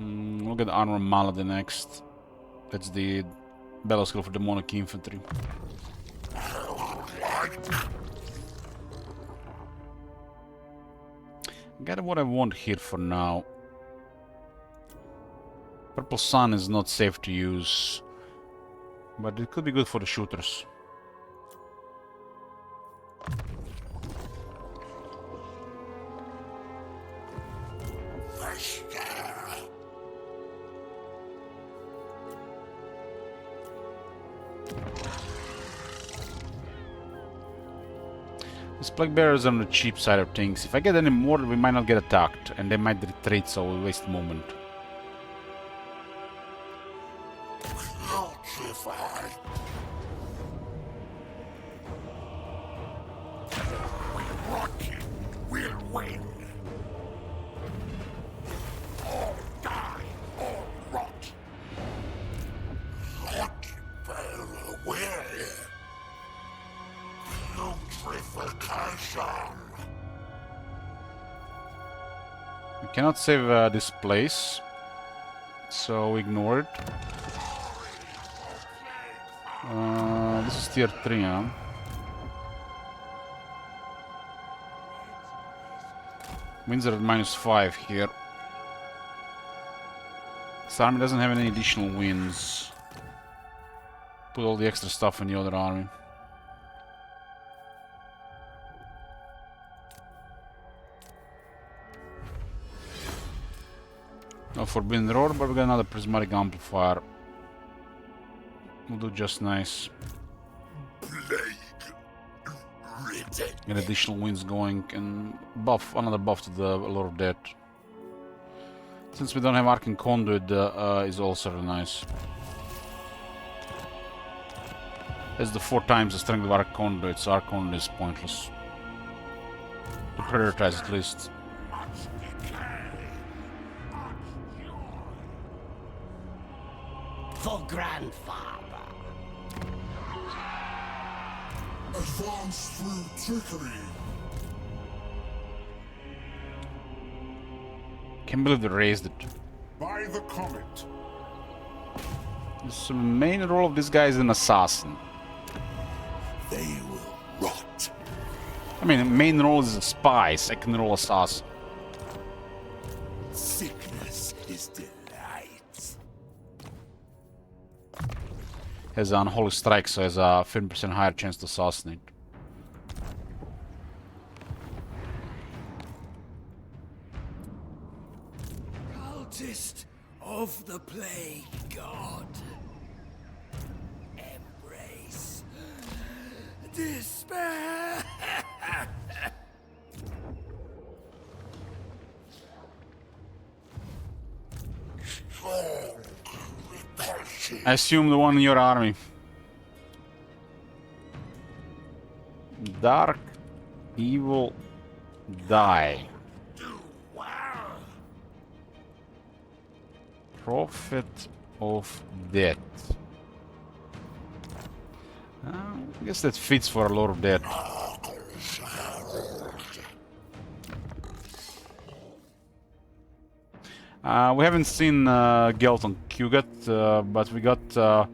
We'll get Armor Malady next. That's the battle skill for demonic infantry. Got what I want here for now. Purple Sun is not safe to use, but it could be good for the shooters. These Plague Bearers are on the cheap side of things. If I get any more, we might not get attacked, and they might retreat, so we'll waste movement. We'll win. All die, all rot. Hot bearer, where? Putrefaction. We cannot save this place, so ignore it. This is tier 3, huh? Winds are at -5 here. This army doesn't have any additional wins. Put all the extra stuff in the other army. No Forbidden Roar, but we got another Prismatic Amplifier. We'll do just nice. Get additional wins going and buff, another buff to the Lord of Death. Since we don't have Arcane Conduit, is also really nice. That's the 4 times the strength of Arcane Conduit, so Arcane Conduit is pointless. To prioritize at least. For grandfather. Advance through trickery. Can't believe they raised it. By the comet. The main role of this guy is an assassin. They will rot. I mean, main role is a spy, second role assassin. Sickness is delight. Has an unholy strike, so has a 50% higher chance to assassinate. Cultist of the Plague God. Embrace despair. I assume the one in your army. Dark, evil, die. Prophet of Death. I guess that fits for a Lord of Death. We haven't seen Gelt on Kugat, but we got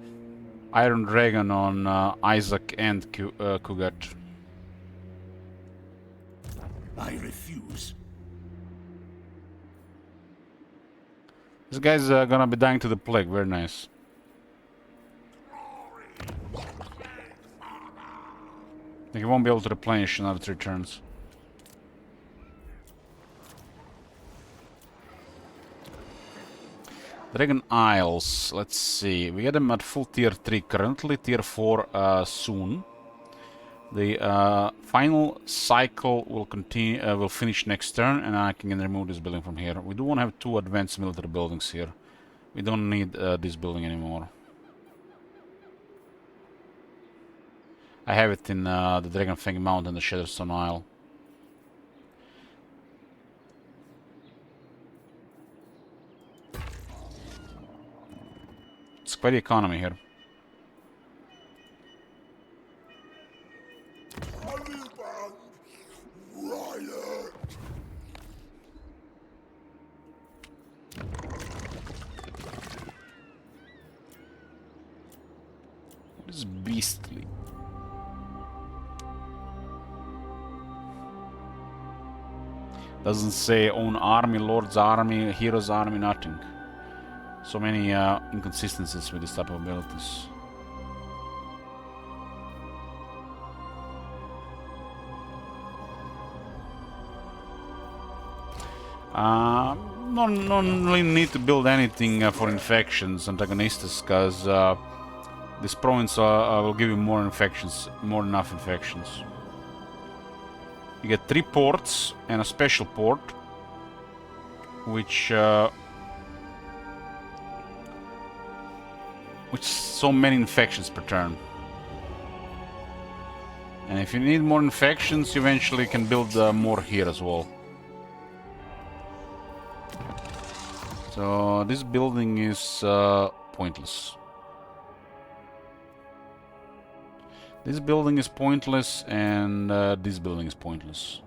Iron Dragon on Isaac and Kugat. I refuse. This guy's gonna be dying to the plague, very nice. He won't be able to replenish another 3 turns. Dragon Isles, let's see. We get them at full tier 3 currently, tier 4 soon. The final cycle will continue, will finish next turn, and I can remove this building from here. We do want to have 2 advanced military buildings here. We don't need this building anymore. I have it in the Dragonfang Mountain and the Shadowstone Isle. It's quite the economy here. What is beastly? Doesn't say own army, lord's army, hero's army, nothing. So many inconsistencies with this type of abilities. Don't really need to build anything for infections, antagonistas, because this province will give you more infections, more than enough infections. You get 3 ports and a special port, which so many infections per turn. And if you need more infections, you eventually can build more here as well. So this building is pointless. This building is pointless, and this building is pointless.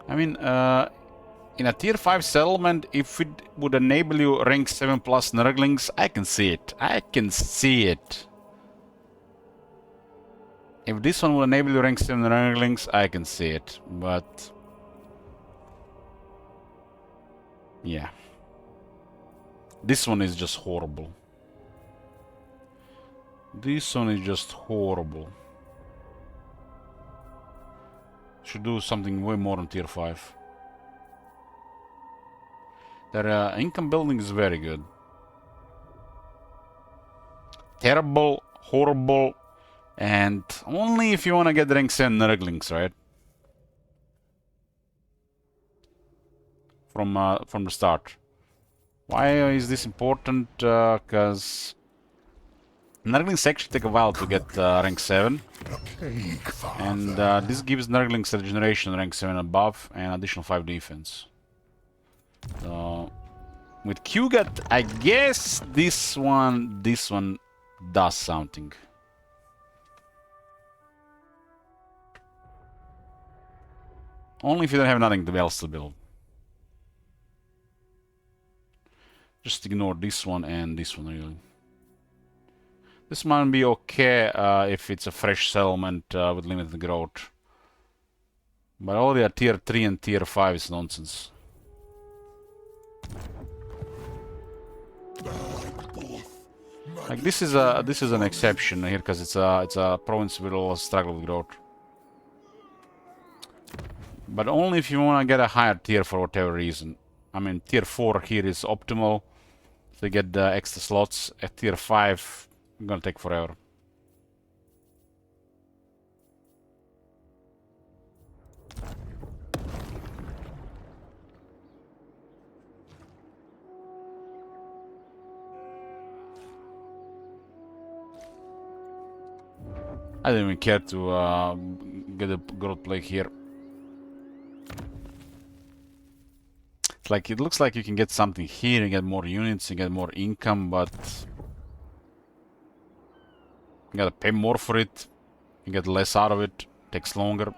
I mean, in a tier 5 settlement, if it would enable you rank 7 plus Nurglings, I can see it. I can see it. If this one will enable you rank 7 Nurglings, I can see it. But Yeah. This one is just horrible. This one is just horrible. Should do something way more on tier 5. Their income building is very good. Terrible, horrible, and only if you want to get rank 7 Nurglings, right? From the start. Why is this important? Because Nurglings actually take a while to get rank 7. And this gives Nurglings regeneration rank 7 above and additional 5 defense. With Q-Gut, I guess this one does something. Only if you don't have nothing else to build. Just ignore this one and this one, really. This might be okay if it's a fresh settlement with limited growth. But already at tier 3 and tier 5 is nonsense. Like this is an exception here because it's a province with a struggle with growth. But only if you want to get a higher tier for whatever reason. I mean, tier 4 here is optimal to get the extra slots. At tier 5, it's gonna take forever. I don't even care to get a growth plague here. It's like, it looks like you can get something here, you get more units, you get more income, but you gotta pay more for it, you get less out of it, takes longer.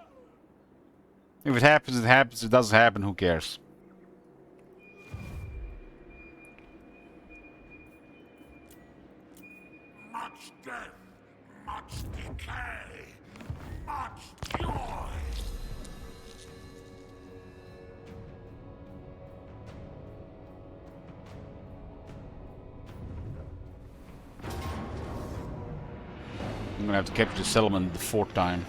If it happens, it happens. If it doesn't happen, who cares? Much death, much decay, much joy. I'm gonna have to capture the settlement the 4th time.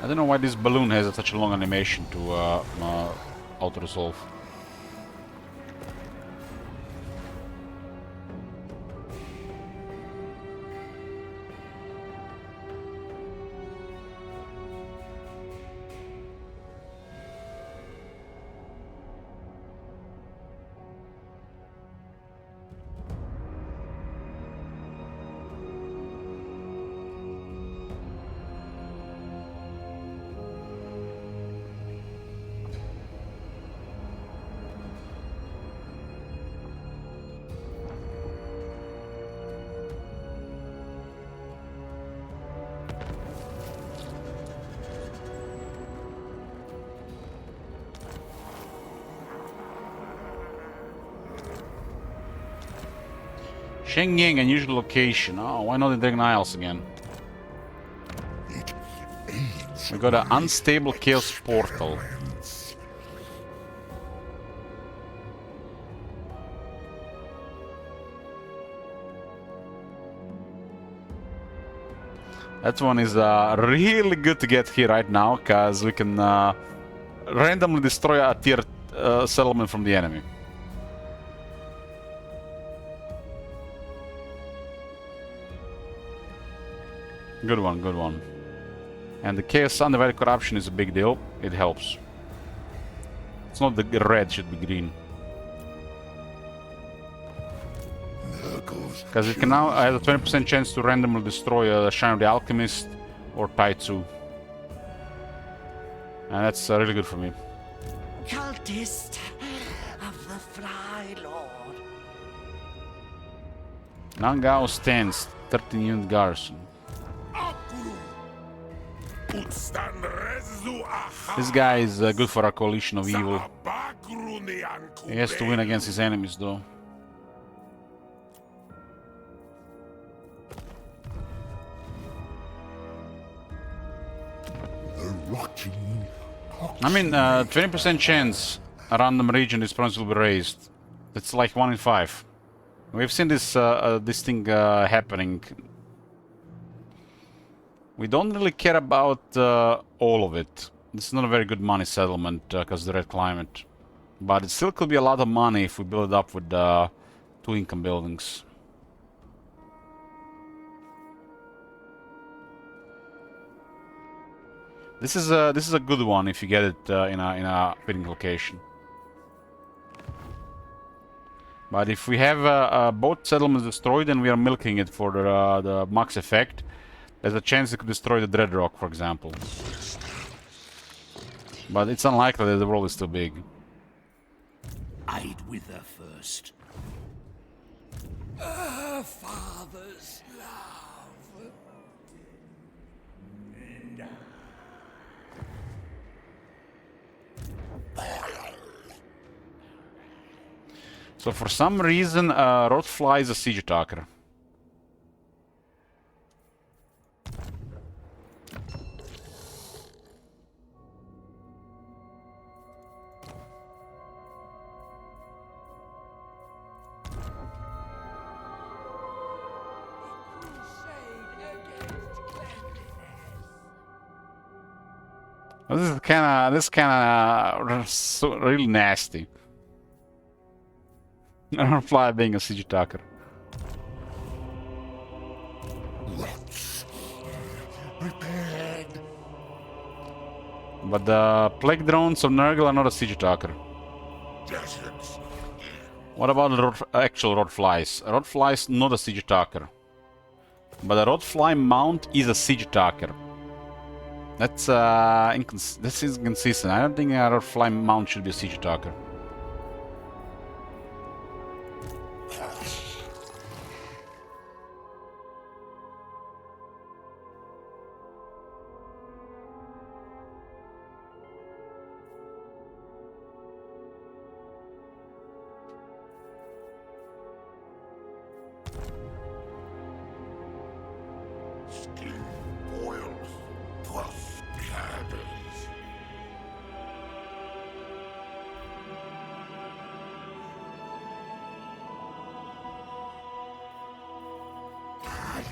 I don't know why this balloon has such a long animation to auto-resolve. Shenyang, unusual location. Oh, why not the Dragon Isles again? We got an unstable chaos portal. That one is really good to get here right now, because we can randomly destroy a tier settlement from the enemy. Good one, good one. And the chaos undivided corruption is a big deal. It helps. It's not the red, it should be green. Because it can now have a 20% chance to randomly destroy a Shrine of the Alchemist or Taitsu. And that's really good for me. Cultist of the Fly Lord. Nangao stands, 13 unit garrison. This guy is good for a coalition of evil. He has to win against his enemies, though. rotting. I mean, 20% chance a random region response will be raised. That's like 1 in 5. We've seen this this thing happening. We don't really care about all of it. This is not a very good money settlement because of the red climate. But it still could be a lot of money if we build it up with 2 income buildings. This is a good one if you get it in a fitting location. But if we have both settlements destroyed and we are milking it for the max effect, there's a chance it could destroy the Dreadrock, for example. But it's unlikely that the world is too big. I'd wither first. A father's love. So for some reason, Rotfly is a siege attacker. This is kind of really nasty. Rotfly being a siege attacker. Prepared. But the plague drones of Nurgle are not a siege attacker. Deserts. What about the actual Rotflies? Rotflies not a siege attacker. But the Rotfly mount is a siege attacker. That's inconsistent. I don't think a Rotfly mount should be a siege attacker. Skin boils plus cabbages. I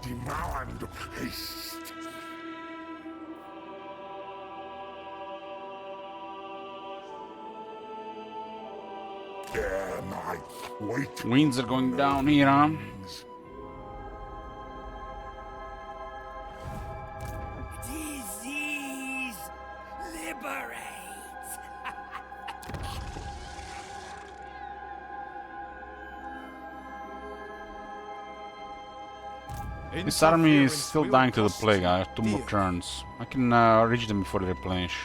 demand haste. Dare my weight. Winds are going down here, huh? Disease liberate. This army is still dying to the plague. I have 2 more turns. I can reach them before they replenish.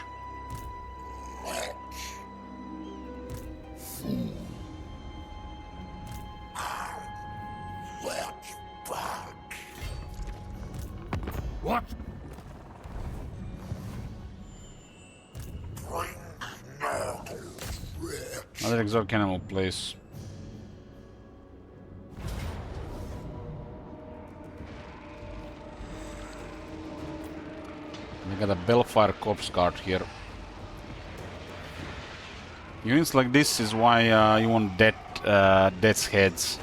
What? Another exotic animal place. We got a Bellfire Corpse Guard here. Units like this is why you want death's heads.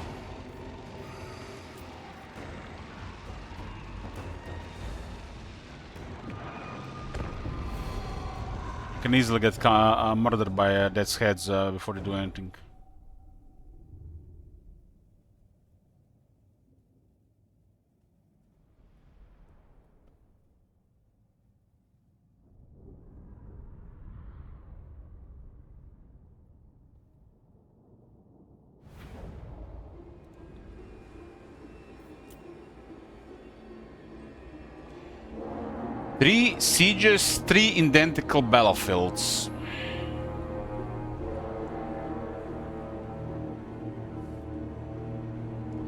You can easily get murdered by death's heads before they do anything. Three sieges, 3 identical battlefields.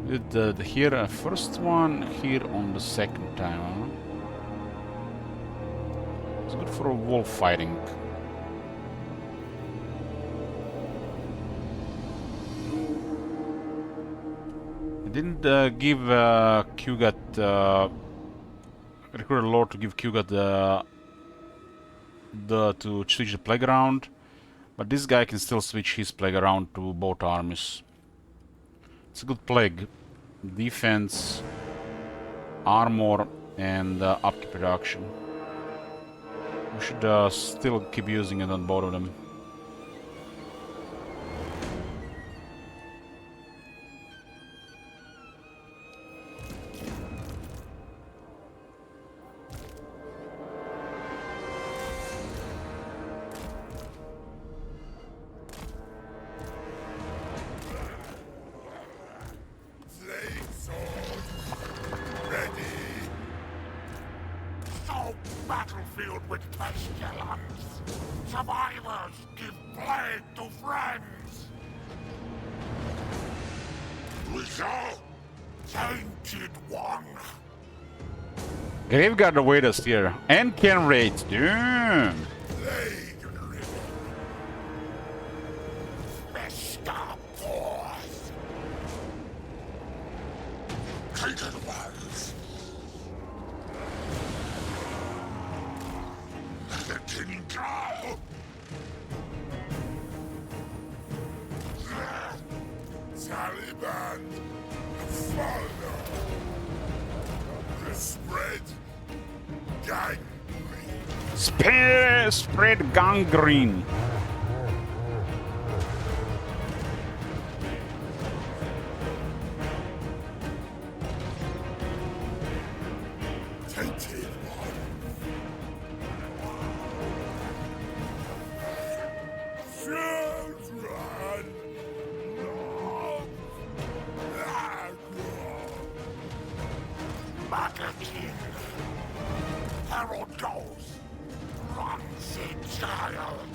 Did here first one, here on the second time, huh? It's good for wolf fighting. I didn't give Kugat recruit a lord to give Kugat the to switch the playground, but this guy can still switch his playground to both armies. It's a good plague. Defense, armor, and upkeep reduction. We should still keep using it on both of them. Battlefield with pestilence. Survivors give plague to friends. Whistle, tainted one. Graveguard await us here, and can raid. Damn. Plague ridden. Festa forth. Tainted ones. The king go. Taliban, follow. The spread gangrene. Spread gangrene. Tainted one. Children. King. Herald goes. Runs a child.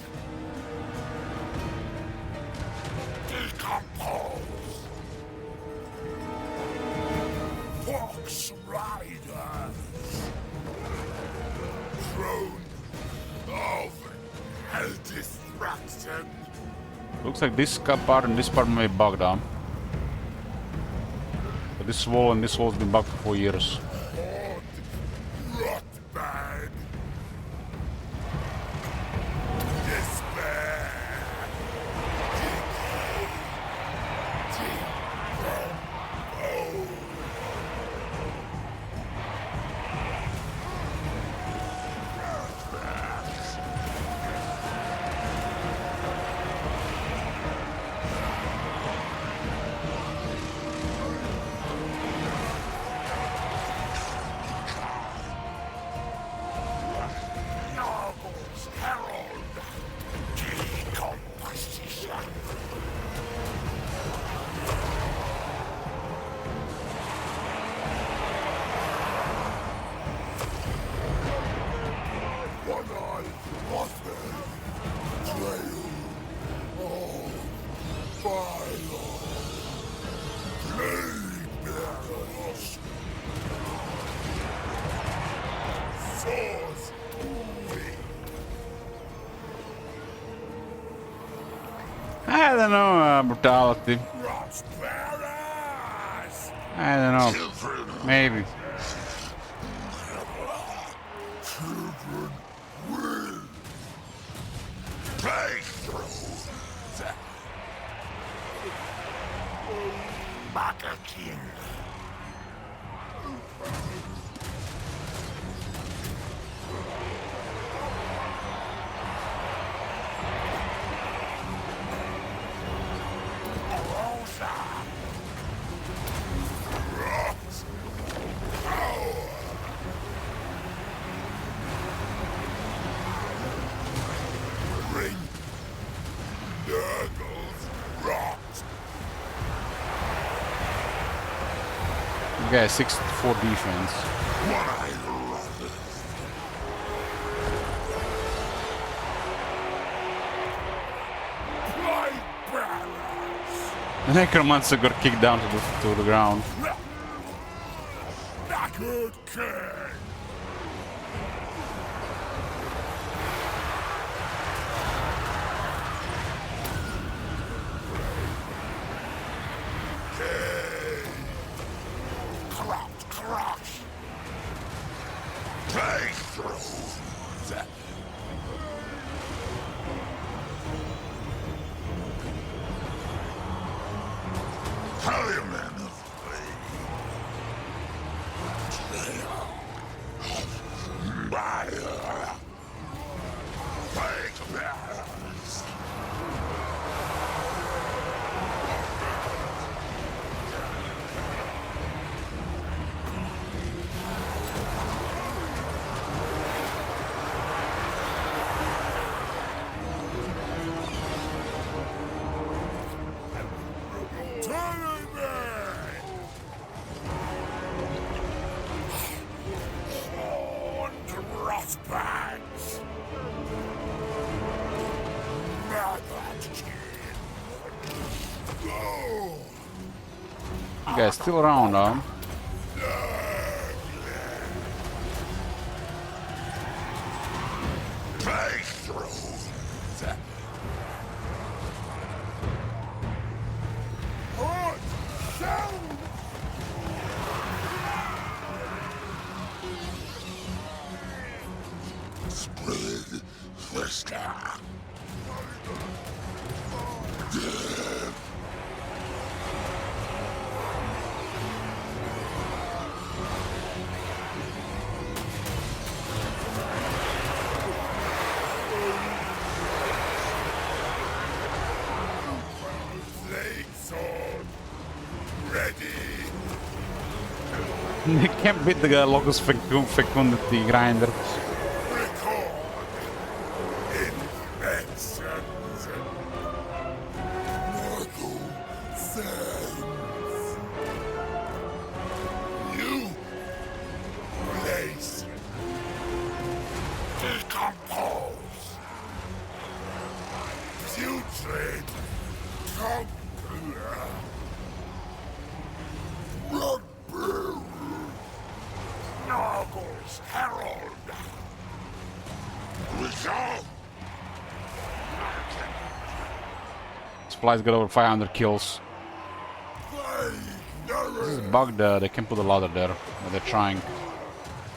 Decompose. Fox riders. Throne of hell destruction. Looks like this part and this part may be bugged down. But this wall and this wall's been bugged for 4 years. Rotbag. Despair. Nurgle's herald. Decomposition. One-eyed Mothman. Trail. Oh, fire. Plague bearers. Source. I don't know, brutality. Rot bearers. I don't know. Maybe. Children will break through the Mother King. Rosa. Rot. Power. Bring Nurgle's rot. You guys 64 defense. One-eyed rotters. Plague bearers. The necromancer got kicked down to the ground. Knackered king. Corrupt, crush. Break through the You guys still around, huh? Spread the star. They can't beat the Locus Fecundity grinder. Nurgle's herald. Resolve. Supplies got over 500 kills. This is bugged. They can put a ladder there, but they're trying.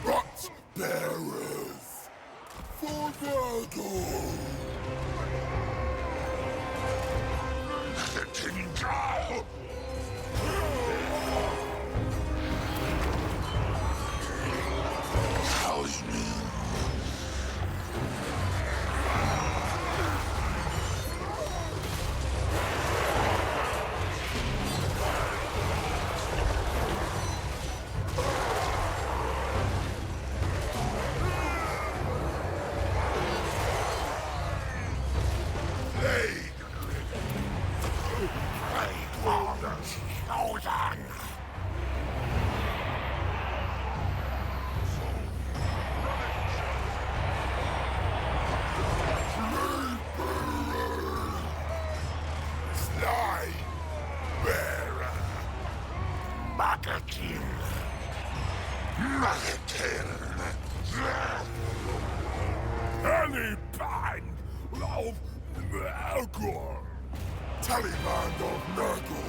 Rot bearers for Nurgle. The Tingle. How's me? Any band of Nurgle. Taliban of Nurgle.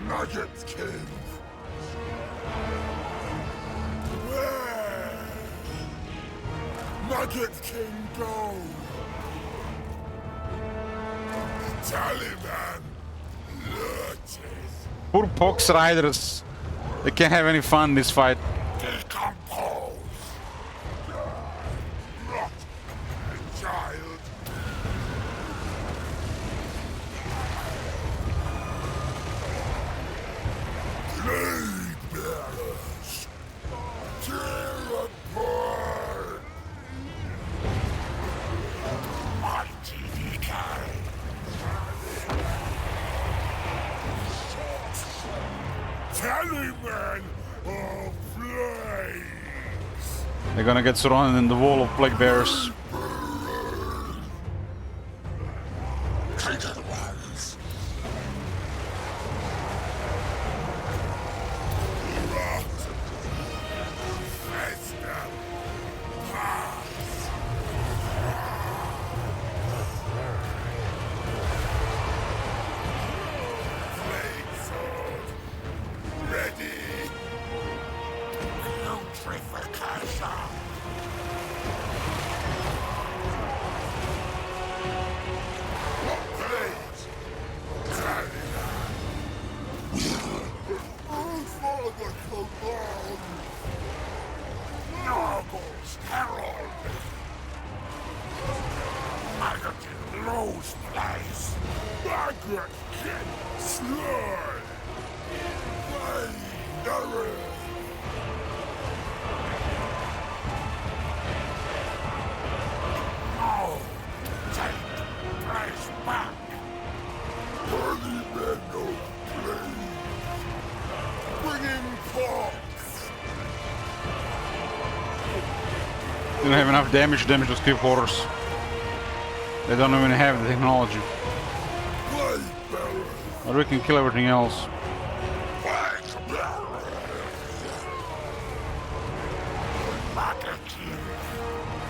Nuggets King. Where? Nuggets King go. Taliban lurches. Poor Pox Riders. They can't have any fun in this fight. Decompose. Not a child. Blade bearers. Tear apart. Mighty decay. Taliban of flames. They're gonna get surrounded in the wall of plague bears. Tainted ones. Rot. Festa. Pass. Slide! Nurgle! Oh! Take place back! Burning men of flame! Bring him forth! Didn't have enough damage to skip horrors. They don't even have the technology. But we can kill everything else.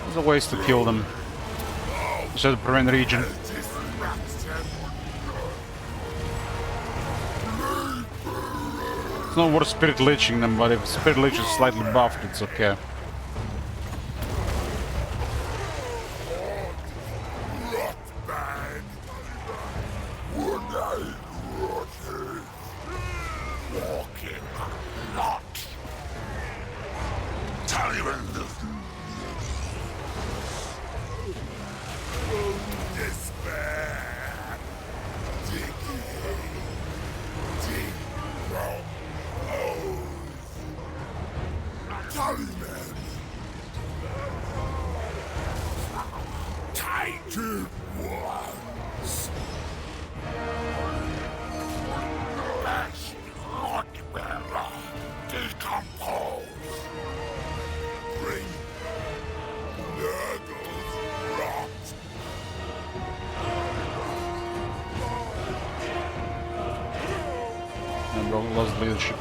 There's a ways to kill them. Just to prevent the region. It's not worth spirit leeching them, but if spirit leech is slightly buffed, it's okay. And lost leadership.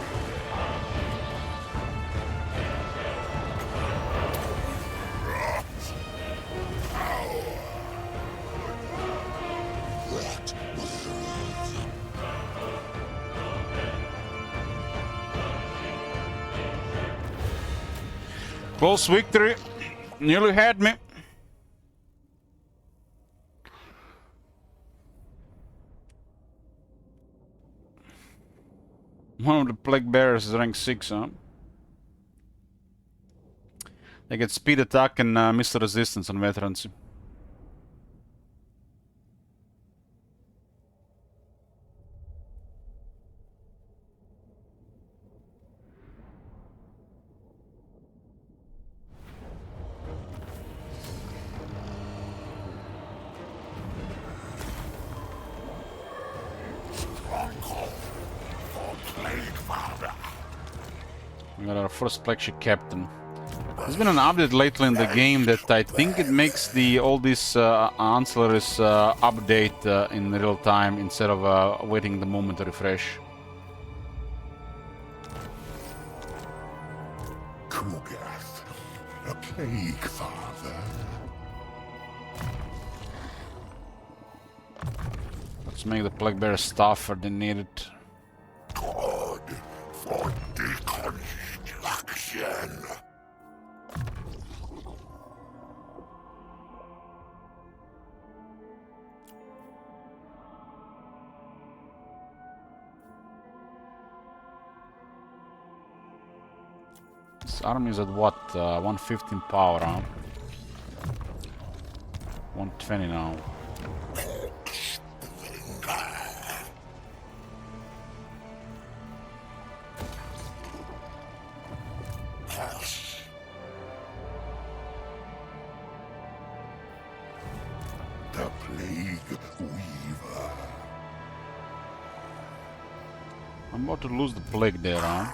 Close victory. Nearly had me. One of the plague bearers is rank 6, huh? They get speed attack and missile resistance on veterans. We got our first plague ship captain. There's been an update lately in the game that I think it makes all these ancillaries update in real time instead of waiting the moment to refresh. Kurgath, a plague father. Let's make the plague bearers tougher than needed. God for deconstruction. This army is at what? 115 power, huh? 120 now. The Plague Weaver. I'm about to lose the plague there, huh?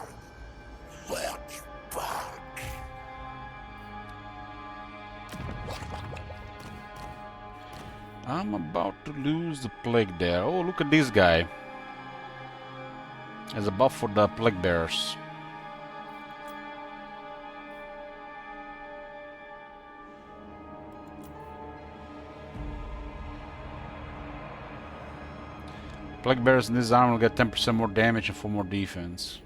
I'm about to lose the plague there. Oh, look at this guy. As a buff for the plague bearers. Plague bearers in this arm will get 10% more damage and 4 more defense.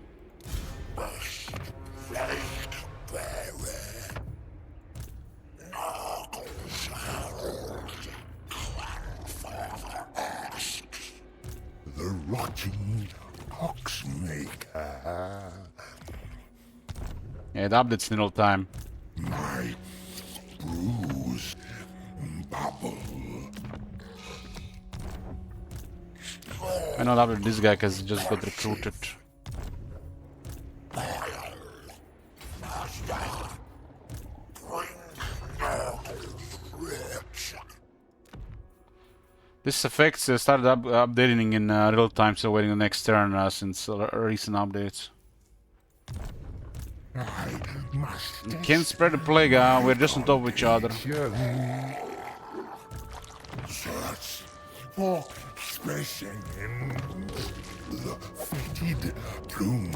The rotting Poxmaker. Yeah, it updates in real time. My bruise bubble. I know that this guy because he just got recruited. This effect started updating in real time, so waiting the next turn since recent updates. You can't spread the plague, we're just on top of each other. Search for specimens. The fetid plume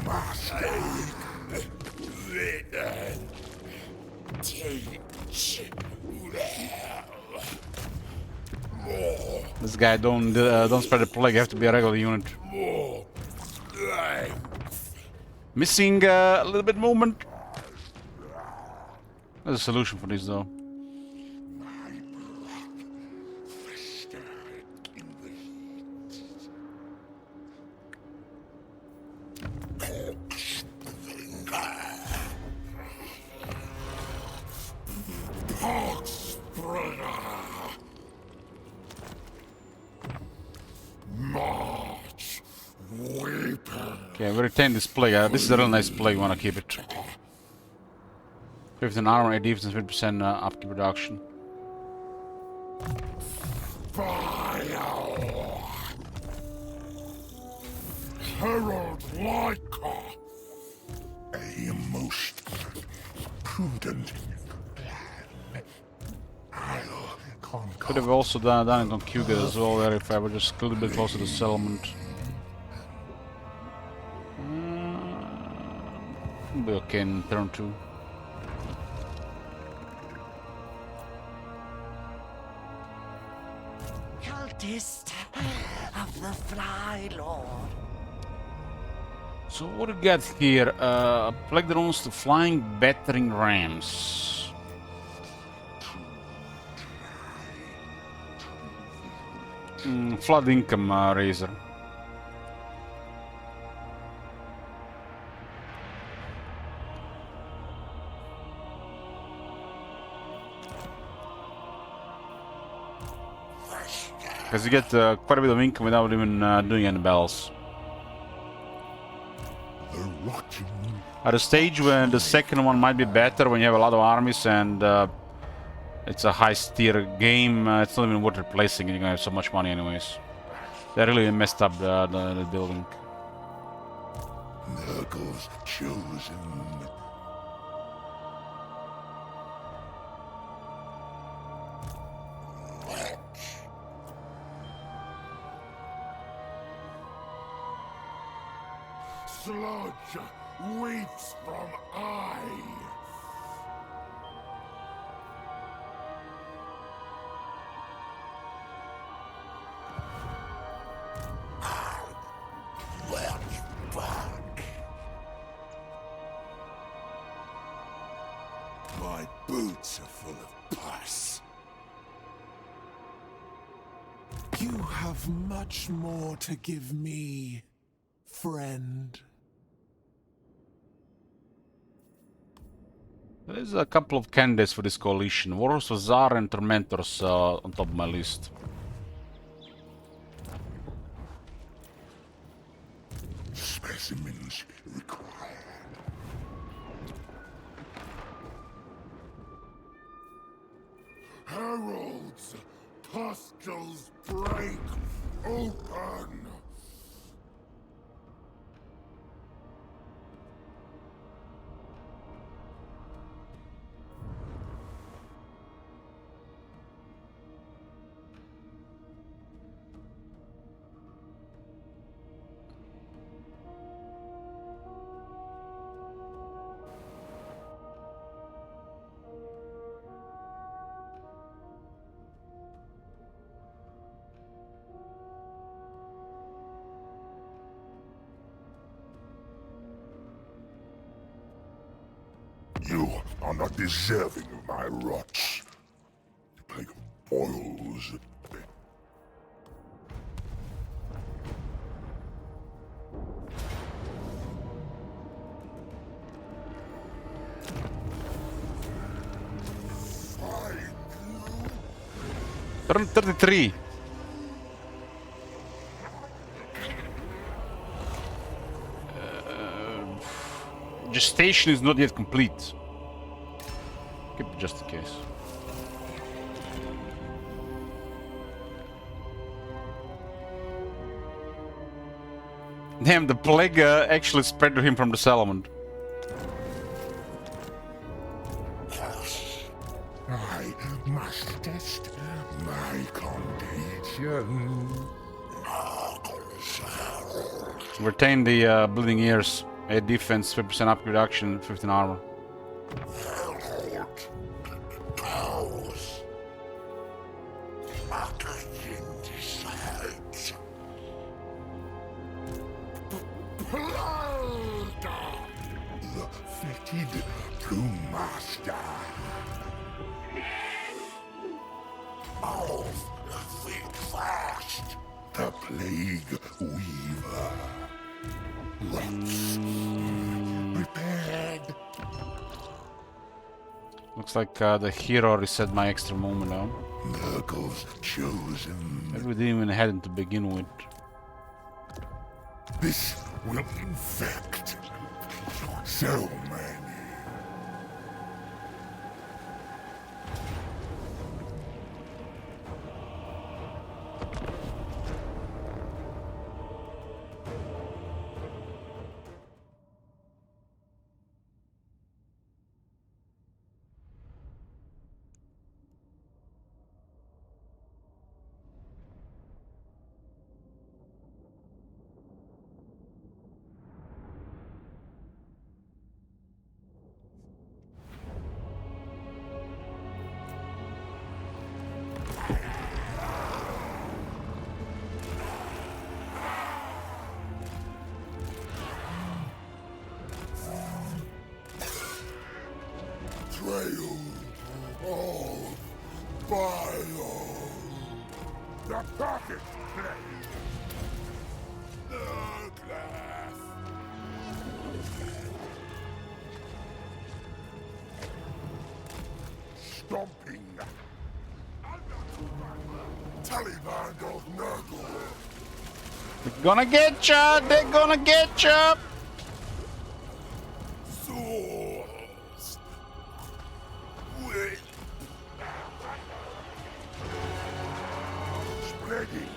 This guy don't spread the plague. You have to be a regular unit. Missing a little bit movement. There's a solution for this though. Okay, we retain this plague. This is a real nice plague. We want to keep it. 15 armor, 8 defense, 50% upkeep reduction. Herald Lyca, a most prudent plan. Could have also done it on Kuga as well there if I were just a little bit closer to settlement. Be okay in turn 2. Cultist of the Fly Lord. So what do we got here? Plague drones to flying battering rams. Flood income raiser. Because you get quite a bit of income without even doing any bells. At a stage when the second one might be better, when you have a lot of armies and it's a high-tier game, it's not even worth replacing, you're gonna have so much money anyways. They really messed up the building. Nurgle's chosen. Sludge weeps from eye. My boots are full of pus. You have much more to give me, friend. There's a couple of candidates for this coalition. Warriors of Zar and Tormentors on top of my list. Specimens required. Heralds, pustules break open. You are not deserving of my wrath. The plague boils. Turn 33. station is not yet complete. Keep it just in case. Damn, the plague actually spread to him from the settlement. I must test my contagion. Retain the bleeding ears. 8 defense, 50% upgrade action, 15 armor. Fitted to master. Of think fast. The plague weaver. Let's prepared. Looks like the hero reset my extra movement now. Nurgle's chosen. Maybe we didn't even head in to begin with. This will infect so many. Trail of fire. The pocket blade. The glass. Stomping. Taliban of Nurgle. They're gonna get ya! They're gonna get ya! Swords. Whip. Spreading.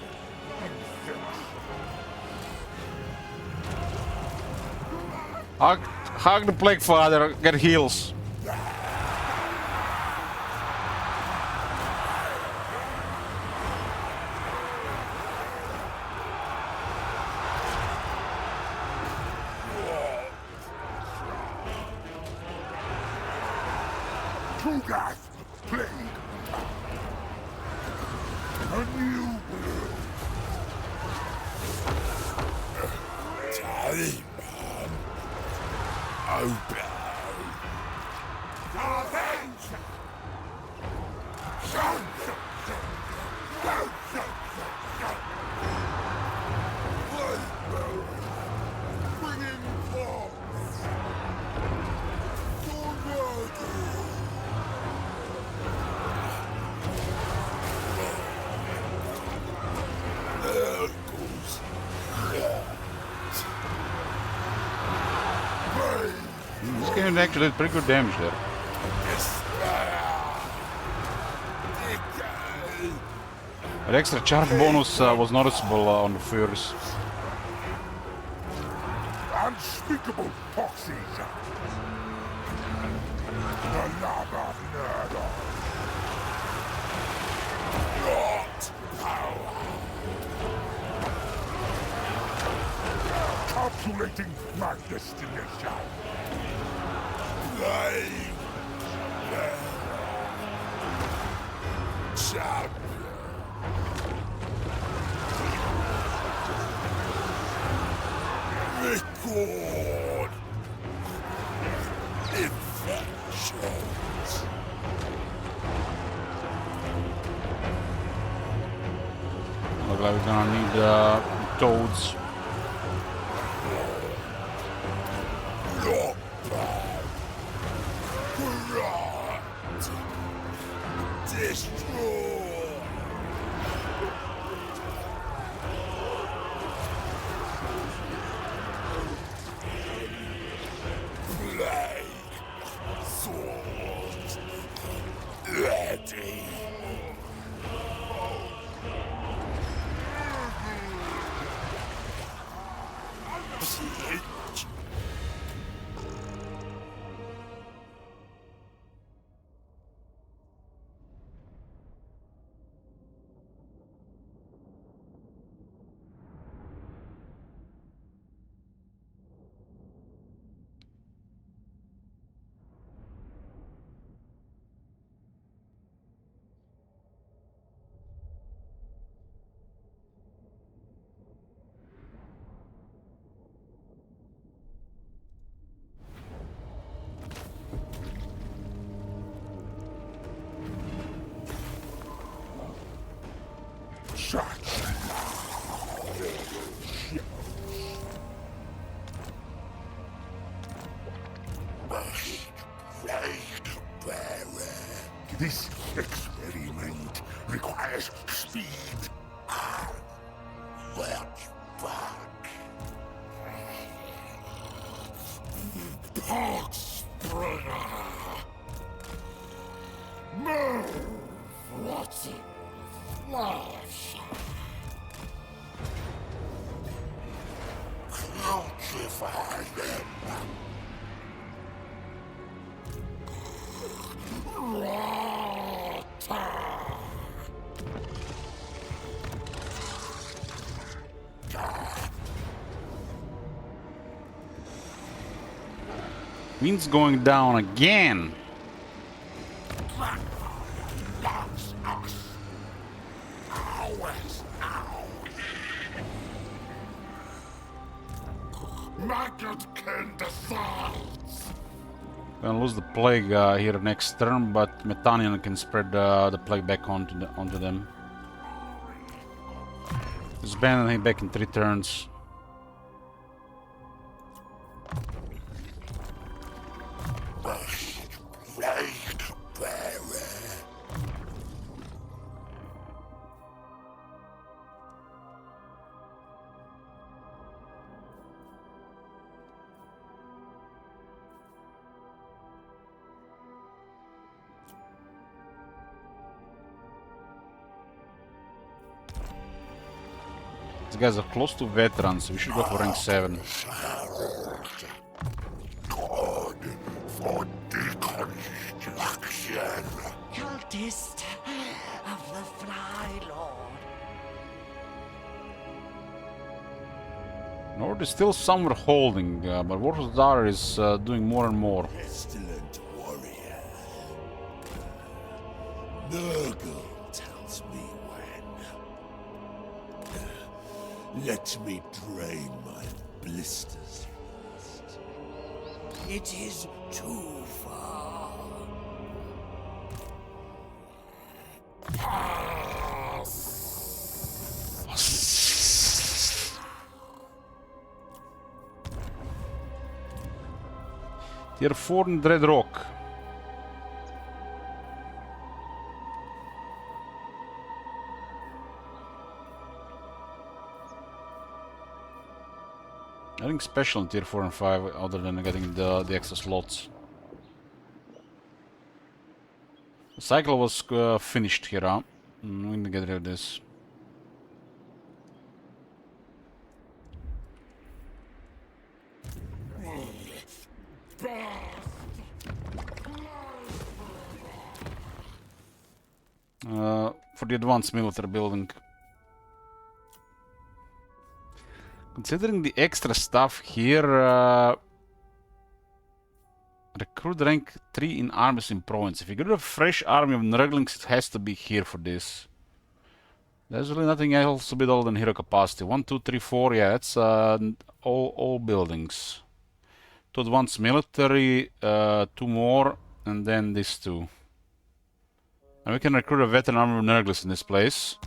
Hug the Plague Father, get heals. Tugas, plague. A new world. Taliban. Obey. Avenge. Bringing forth. This game actually did pretty good damage there. That extra charge bonus was noticeable on the Furies. Unspeakable proxies. The love of Nurgle. Not power. Calculating my destination. Blame. Champion. Record. Infections. Look like we're gonna need toads. Not bad. Corrupt. Destroy. This experiment requires speed. Let's back. Poxmakers! Move! Rotten flesh. Putrefy them. Wind's going down again. That's us. Ours now. Maggot can decide. Gonna lose the plague here next turn, but Metanian can spread the plague back onto them. Just ban him back in 3 turns. These guys are close to veterans, so we should go for rank 7. God for deconstruction. Cultist of the Fly Lord. Nord is still somewhere holding, but Warlord's Daughter is doing more and more. Pestilent warrior. Nurgle tells me when. Let me drain my blisters first. It is too far. Tier 4 in Dread Rock. Nothing special in tier 4 and 5 other than getting the extra slots. The cycle was finished here, huh? We need to get rid of this. For the advanced military building. Considering the extra stuff here, recruit rank 3 in armies in province. If you get a fresh army of Nurglings, it has to be here for this. There's really nothing else to build other than hero capacity. 1, 2, 3, 4, yeah, that's all buildings. 2 advanced military, 2 more, and then these 2. And we can recruit a veteran army of Nurgles in this place.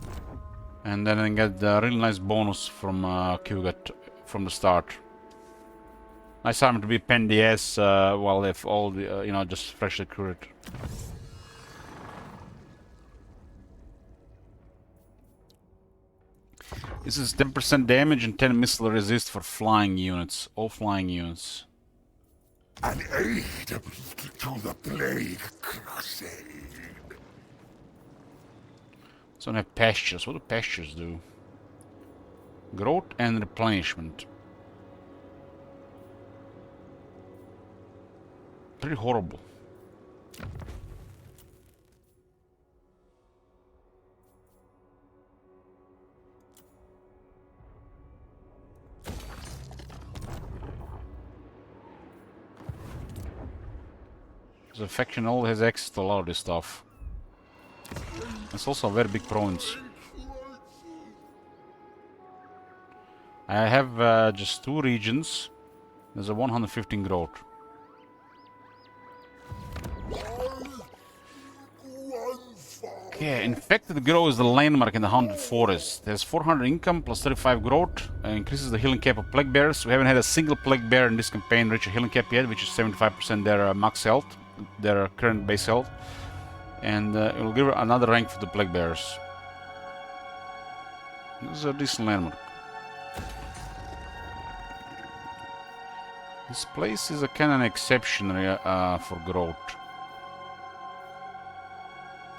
And then get a really nice bonus from Kugat from the start. Nice army to be pen DS while if all the, you know, just freshly recruited. This is 10% damage and 10 missile resist for flying units. All flying units. An aid to the plague crusade. So we have pastures. What do pastures do? Growth and replenishment. Pretty horrible. The faction all has access to a lot of this stuff. It's also a very big province. I have just 2 regions. There's a 115 growth. One fall. Yeah, infected grow is the landmark in the haunted forest. There's 400 income plus 35 growth. Increases the healing cap of plague bears. We haven't had a single plague bear in this campaign reach a healing cap yet, which is 75% their max health, their current base health. And it will give another rank for the plague bears. This is a decent landmark. This place is a kind of an exception for growth.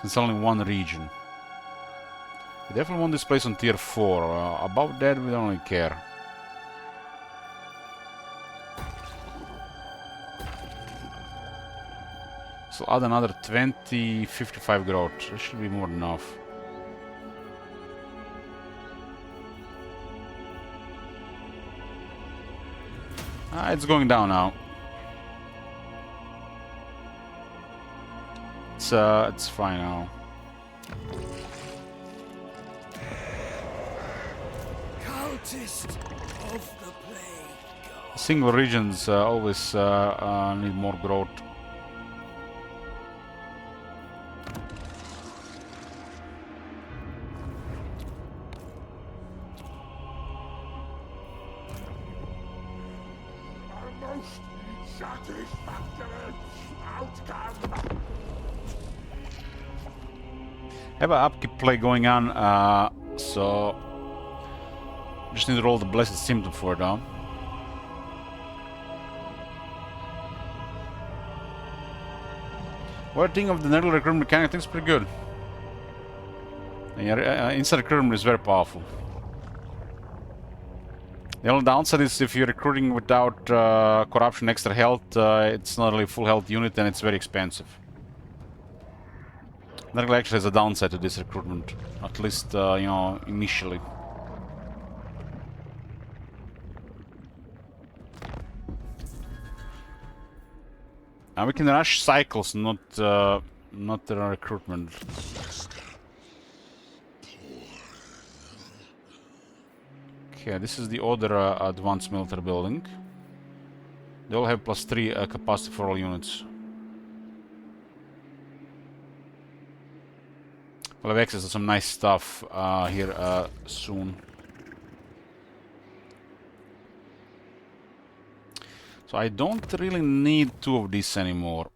It's only one region. We definitely want this place on tier 4. Above that, we don't really care. So add another 20, 55 growth. That should be more than enough. It's going down now. It's fine now. Cultist of the plague. Single regions always need more growth. Most satisfactory outcome. Have an upkeep play going on, so just need to roll the blessed symptom for it now. What do you think of the Nurgle recruitment mechanic? I think it's pretty good. Yeah, inside recruitment is very powerful. The only downside is if you're recruiting without corruption extra health, it's not really a full health unit and it's very expensive. Nurgle actually has a downside to this recruitment, at least, you know, initially. And we can rush cycles, not the recruitment. Okay, this is the other advanced military building. They all have +3 capacity for all units. We'll have access to some nice stuff here soon. So I don't really need 2 of these anymore.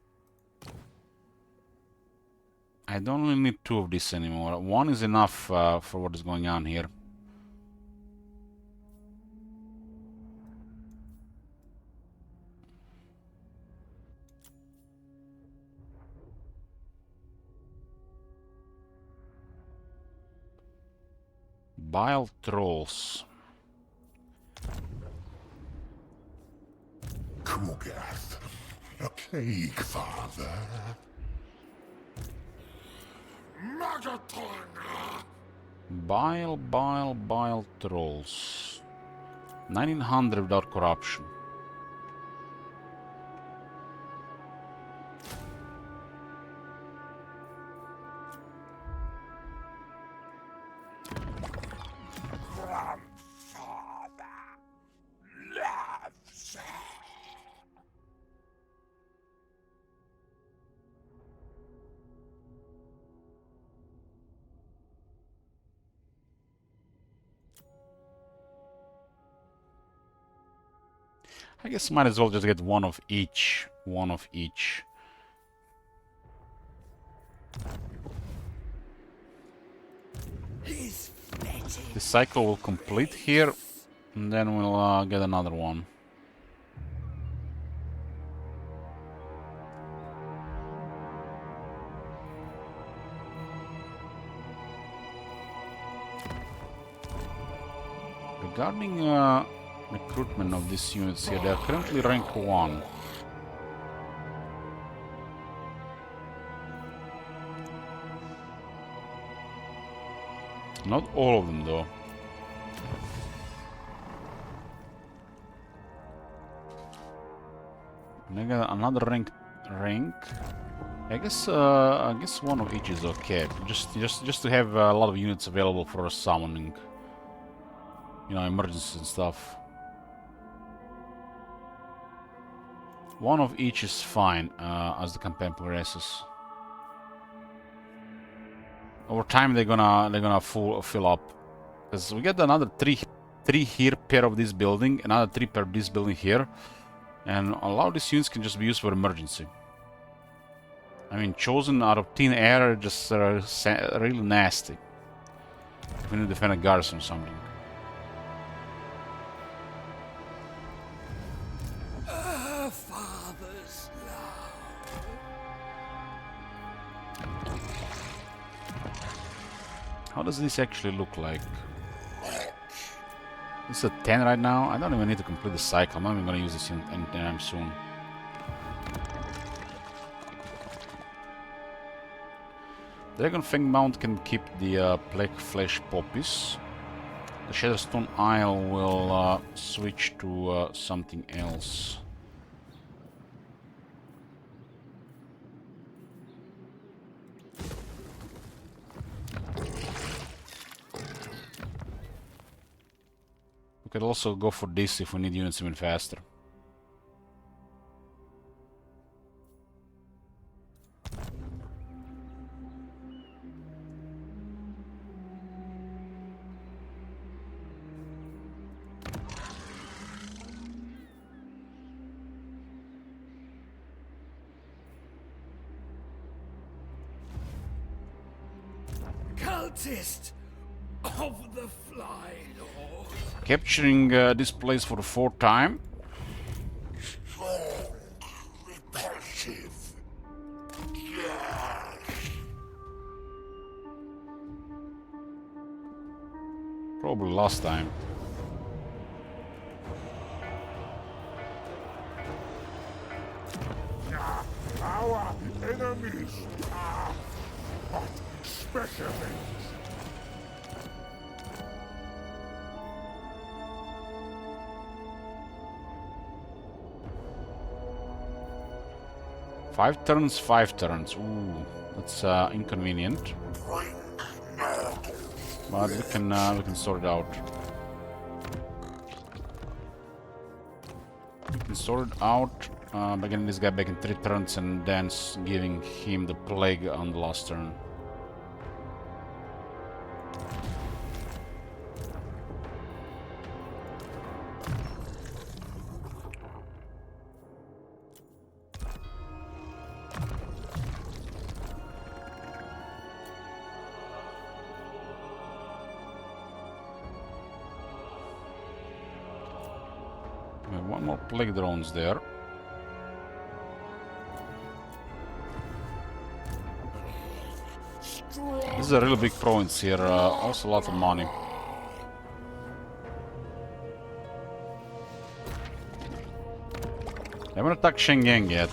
I don't really need 2 of these anymore. 1 is enough for what is going on here. Bile trolls. Kugath, a plague father. Bile trolls. 1900 without corruption. I guess might as well just get 1 of each. 1 of each. The cycle will complete here, and then we'll get another one. Regarding recruitment of these units here, they are currently rank 1. Not all of them though. And I got another rank. I guess 1 of each is okay. Just to have a lot of units available for summoning. You know, emergencies and stuff. 1 of each is fine as the campaign progresses. over time they're gonna fill up. Because we get another three here pair of this building, another 3 pair of this building here, and a lot of these units can just be used for emergency. I mean, chosen out of thin air, just really nasty. If we need to defend a garrison or something. Father's love. How does this actually look like? This is a 10 right now. I don't even need to complete the cycle. I'm not even going to use this anytime soon. Dragon Fang Mount can keep the Plague Flesh Poppies. The Shadowstone Isle will switch to something else. We could also go for this if we need units even faster. Cultist of the Fly Lord. Capturing this place for the 4th time. Repulsive. Probably last time. Our enemies are hot specimens. Five turns. Ooh, that's inconvenient. But we can sort it out. We can sort it out by getting this guy back in 3 turns and then giving him the plague on the last turn. We have 1 more plague drones there. This is a really big province here, also a lot of money. I haven't attacked Shengyang yet.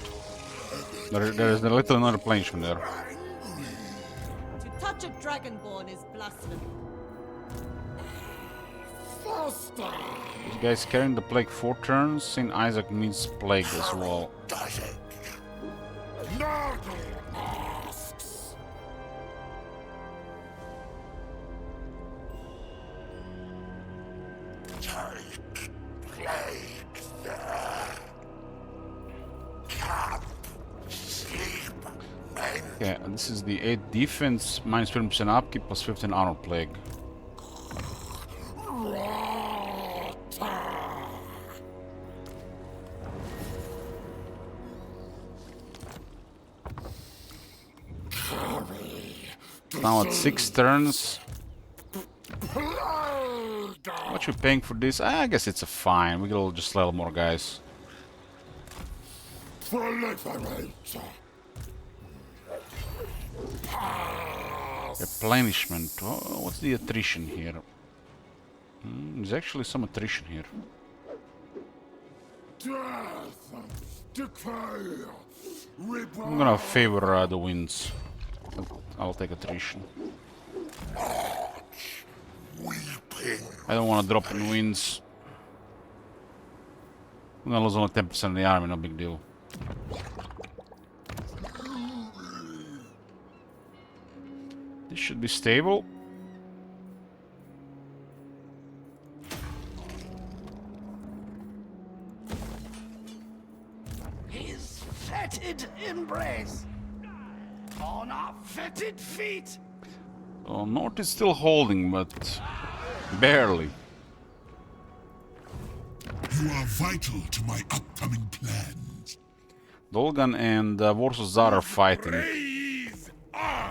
There is a little no replenishment there. To touch a dragonborn is blasphemy. This guy's carrying the plague 4 turns. Saint Isaac needs plague as well. Does it? Nurgle asks. Take plague there. Camp. Sleep. Men. Okay, and this is the 8 defense, minus 20% upkeep, plus 15 armor plague. Now at 6 turns. What you paying for this? I guess it's a fine. We will just level more guys. Proliferate. Replenishment. Oh, what's the attrition here? There's actually some attrition here. Death. Decay. I'm gonna favor the winds. I'll take attrition. Weeping. I don't want to drop in winds. I'm gonna lose only 10% of the army, no big deal. This should be stable. His fetid embrace on our fetid feet. Oh, North is still holding, but barely. You are vital to my upcoming plans. Dolgan and Warsaw Tsar are fighting. I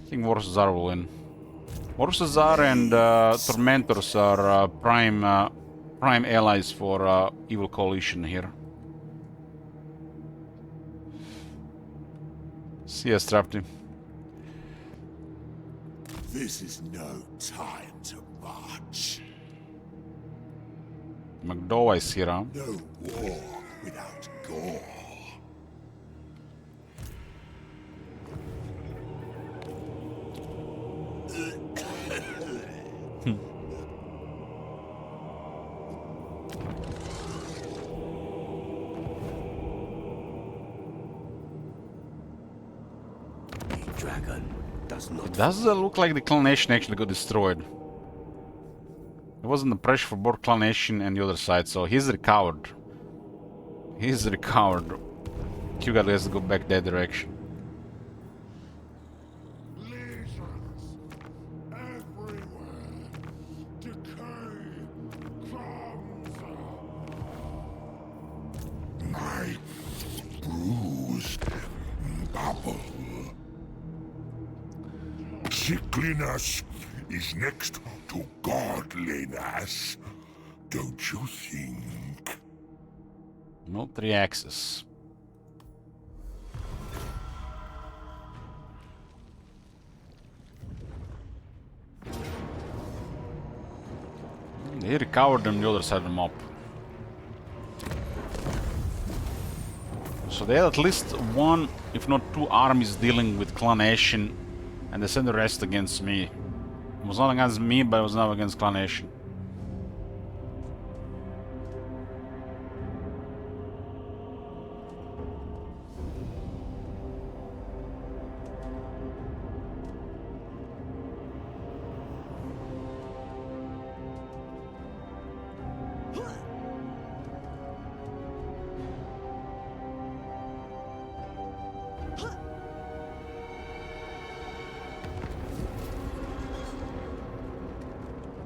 think Warsaw Tsar will win. Warsaw Tsar and Tormentors are prime allies for Evil Coalition here. See ya, Strapty. This is no time to march. McDowell is here, huh? No war without gore. Does it look like the Clan Nation actually got destroyed? There wasn't the pressure for both Clan Nation and the other side, so he's recovered. He's recovered. Q-Guard has to go back that direction. Legions everywhere. Decay comes. My bruised bubble. Sickliness is next to godliness, don't you think? Military access. They recovered on the other side of the map. So they had at least one, if not two armies dealing with Clan Nation, and they sent the rest against me. It was not against me, but it was now against Clan Nation.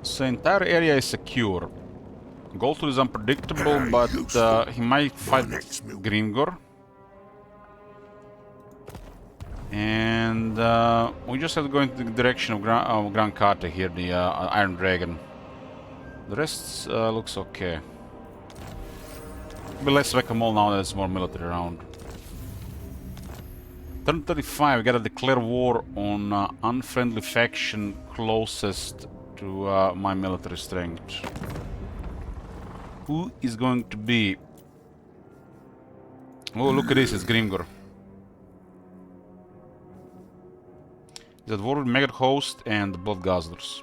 So the entire area is secure. Goldtooth is unpredictable, but he might fight Grimgor. And we just have to go into the direction of Grand Kata here, the Iron Dragon. The rest looks okay. Be less whack-a-mole now that there's more military around. Turn 35, we gotta declare war on unfriendly faction closest to my military strength. Who is going to be? Oh, look at this, it's Grimgor. He's at war with Maggot Host and the Blood Guzzlers.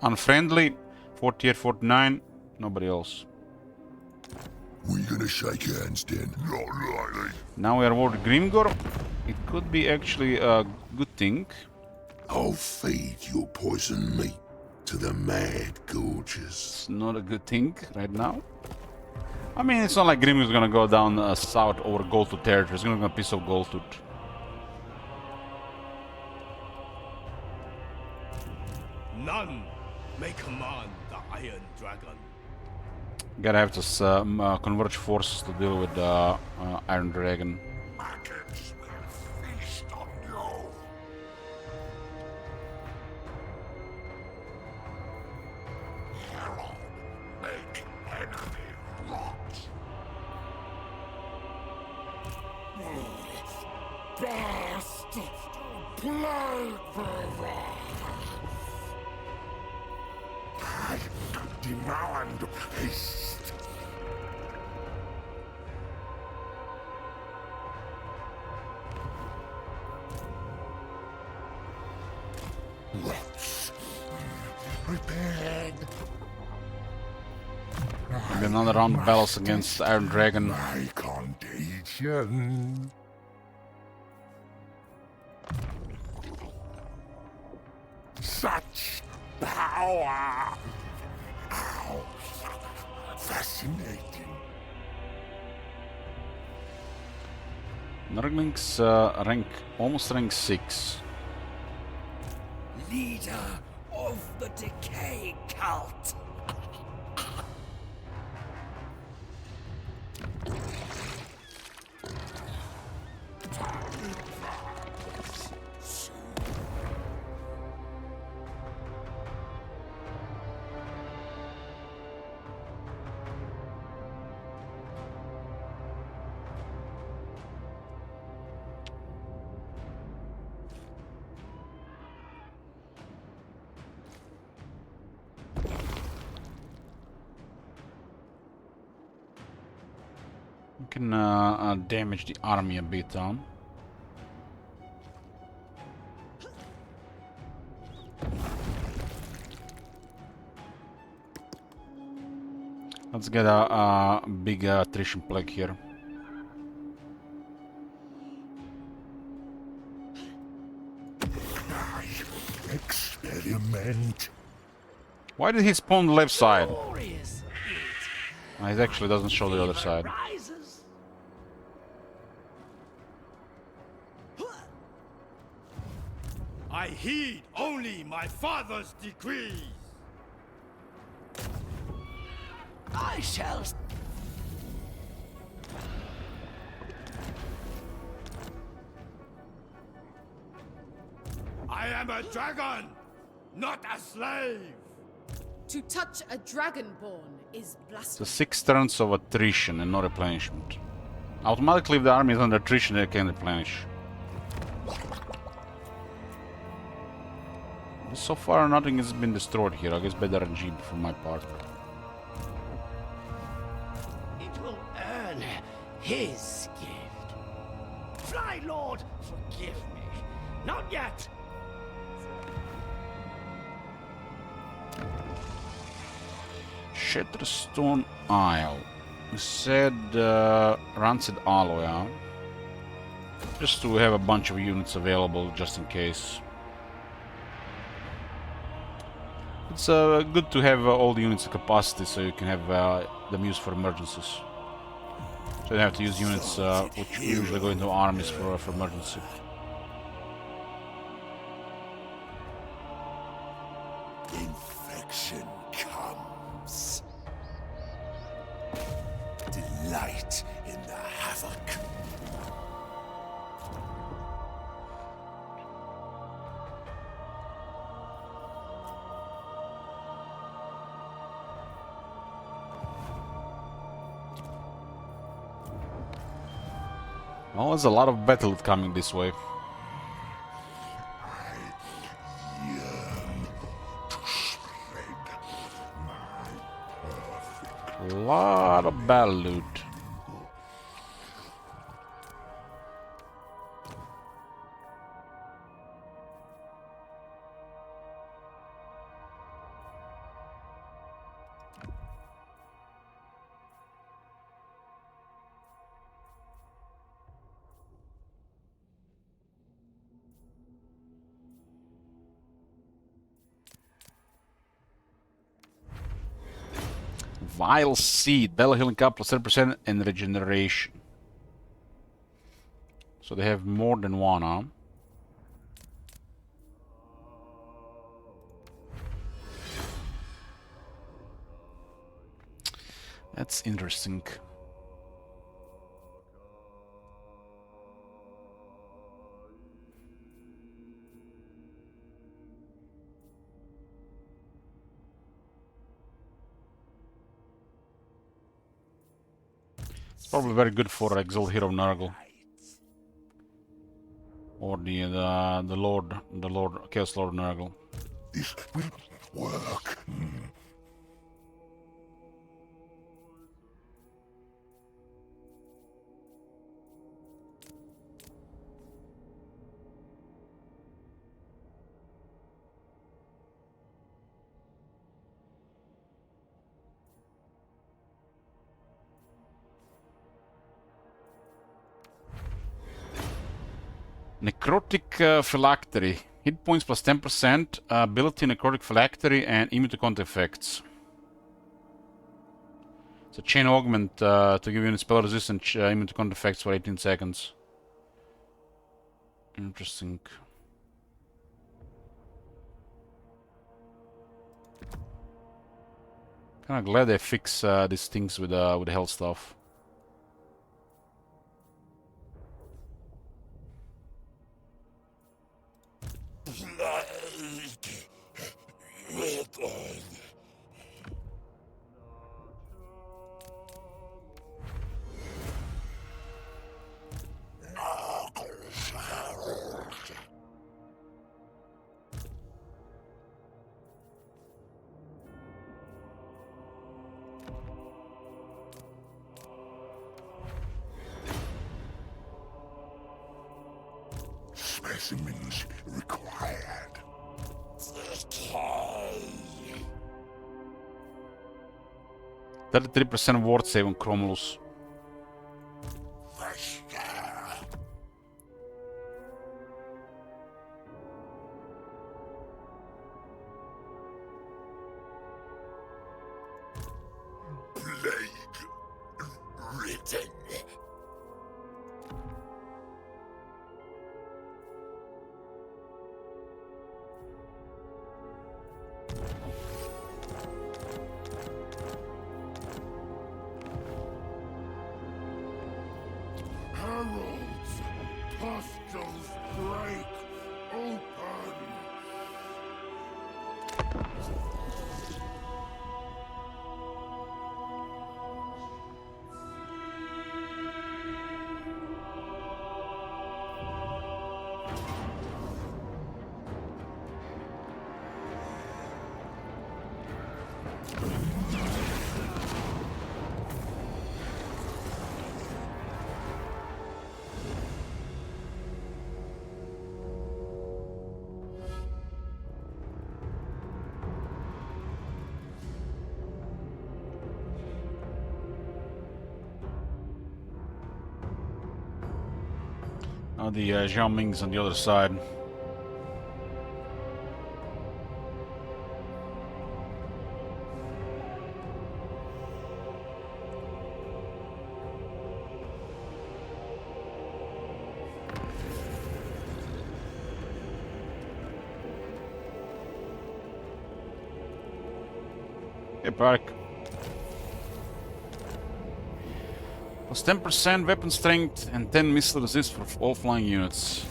Unfriendly, 48, 49, nobody else. We're gonna shake hands then. Not likely. Now we are at war with Grimgor. It could be actually a good thing. I'll feed your poison meat to the mad gorges. It's not a good thing right now. I mean, it's not like Grimgor is gonna go down south over Goldtooth territory. It's gonna go piss off Goldtooth. None may command the Iron Dragon. Gotta have to converge forces to deal with the Iron Dragon. Maggots will feast on you. Herald, make enemy rot. Best plague bearer. I demand haste. Rots. Prepared. Maybe another round of battles against the Iron Dragon. My contagion. Such power. How fascinating. Nurgling's almost rank 6. Leader of the decay cult. You can damage the army a bit on. Let's get a big attrition plague here. Experiment. Why did he spawn the left side? Glorious. It actually doesn't show the other side. Rises. I heed only my father's decrees. I shall. I am a dragon, not a slave. To touch a dragonborn is blasphemy. So 6 turns of attrition and no replenishment. Automatically, if the army is under attrition, they can replenish. So far, nothing has been destroyed here. I guess better RNG for my part. It will earn his gift. Fly, Lord, forgive me. Not yet. Shatterstone Isle. You said Rancid Alloy, huh? Just to have a bunch of units available, just in case. It's good to have all the units of capacity, so you can have them used for emergencies. So you don't have to use units which usually go into armies for emergency. Infection comes. Delight in the havoc. Well, there's a lot of battle coming this way. A lot of battle loot. Vile Seed, Battle Healing Cup plus 10% and regeneration. So they have more than one, huh? That's interesting. Probably very good for Exalt Hero Nurgle. Or the Lord, Chaos Lord Nurgle. This will work. Necrotic Phylactery. Hit points plus 10%, ability Necrotic Phylactery, and immune to contact effects. It's a chain augment to give you spell resistance immune to contact effects for 18 seconds. Interesting. Kinda glad they fix these things with health stuff. Specimens required. 33% ward save on Chromulus. Plague written. Heralds, postles break open. Now the Zhao Ming's on the other side. Get back. Plus 10% weapon strength and 10 missile resist for all flying units.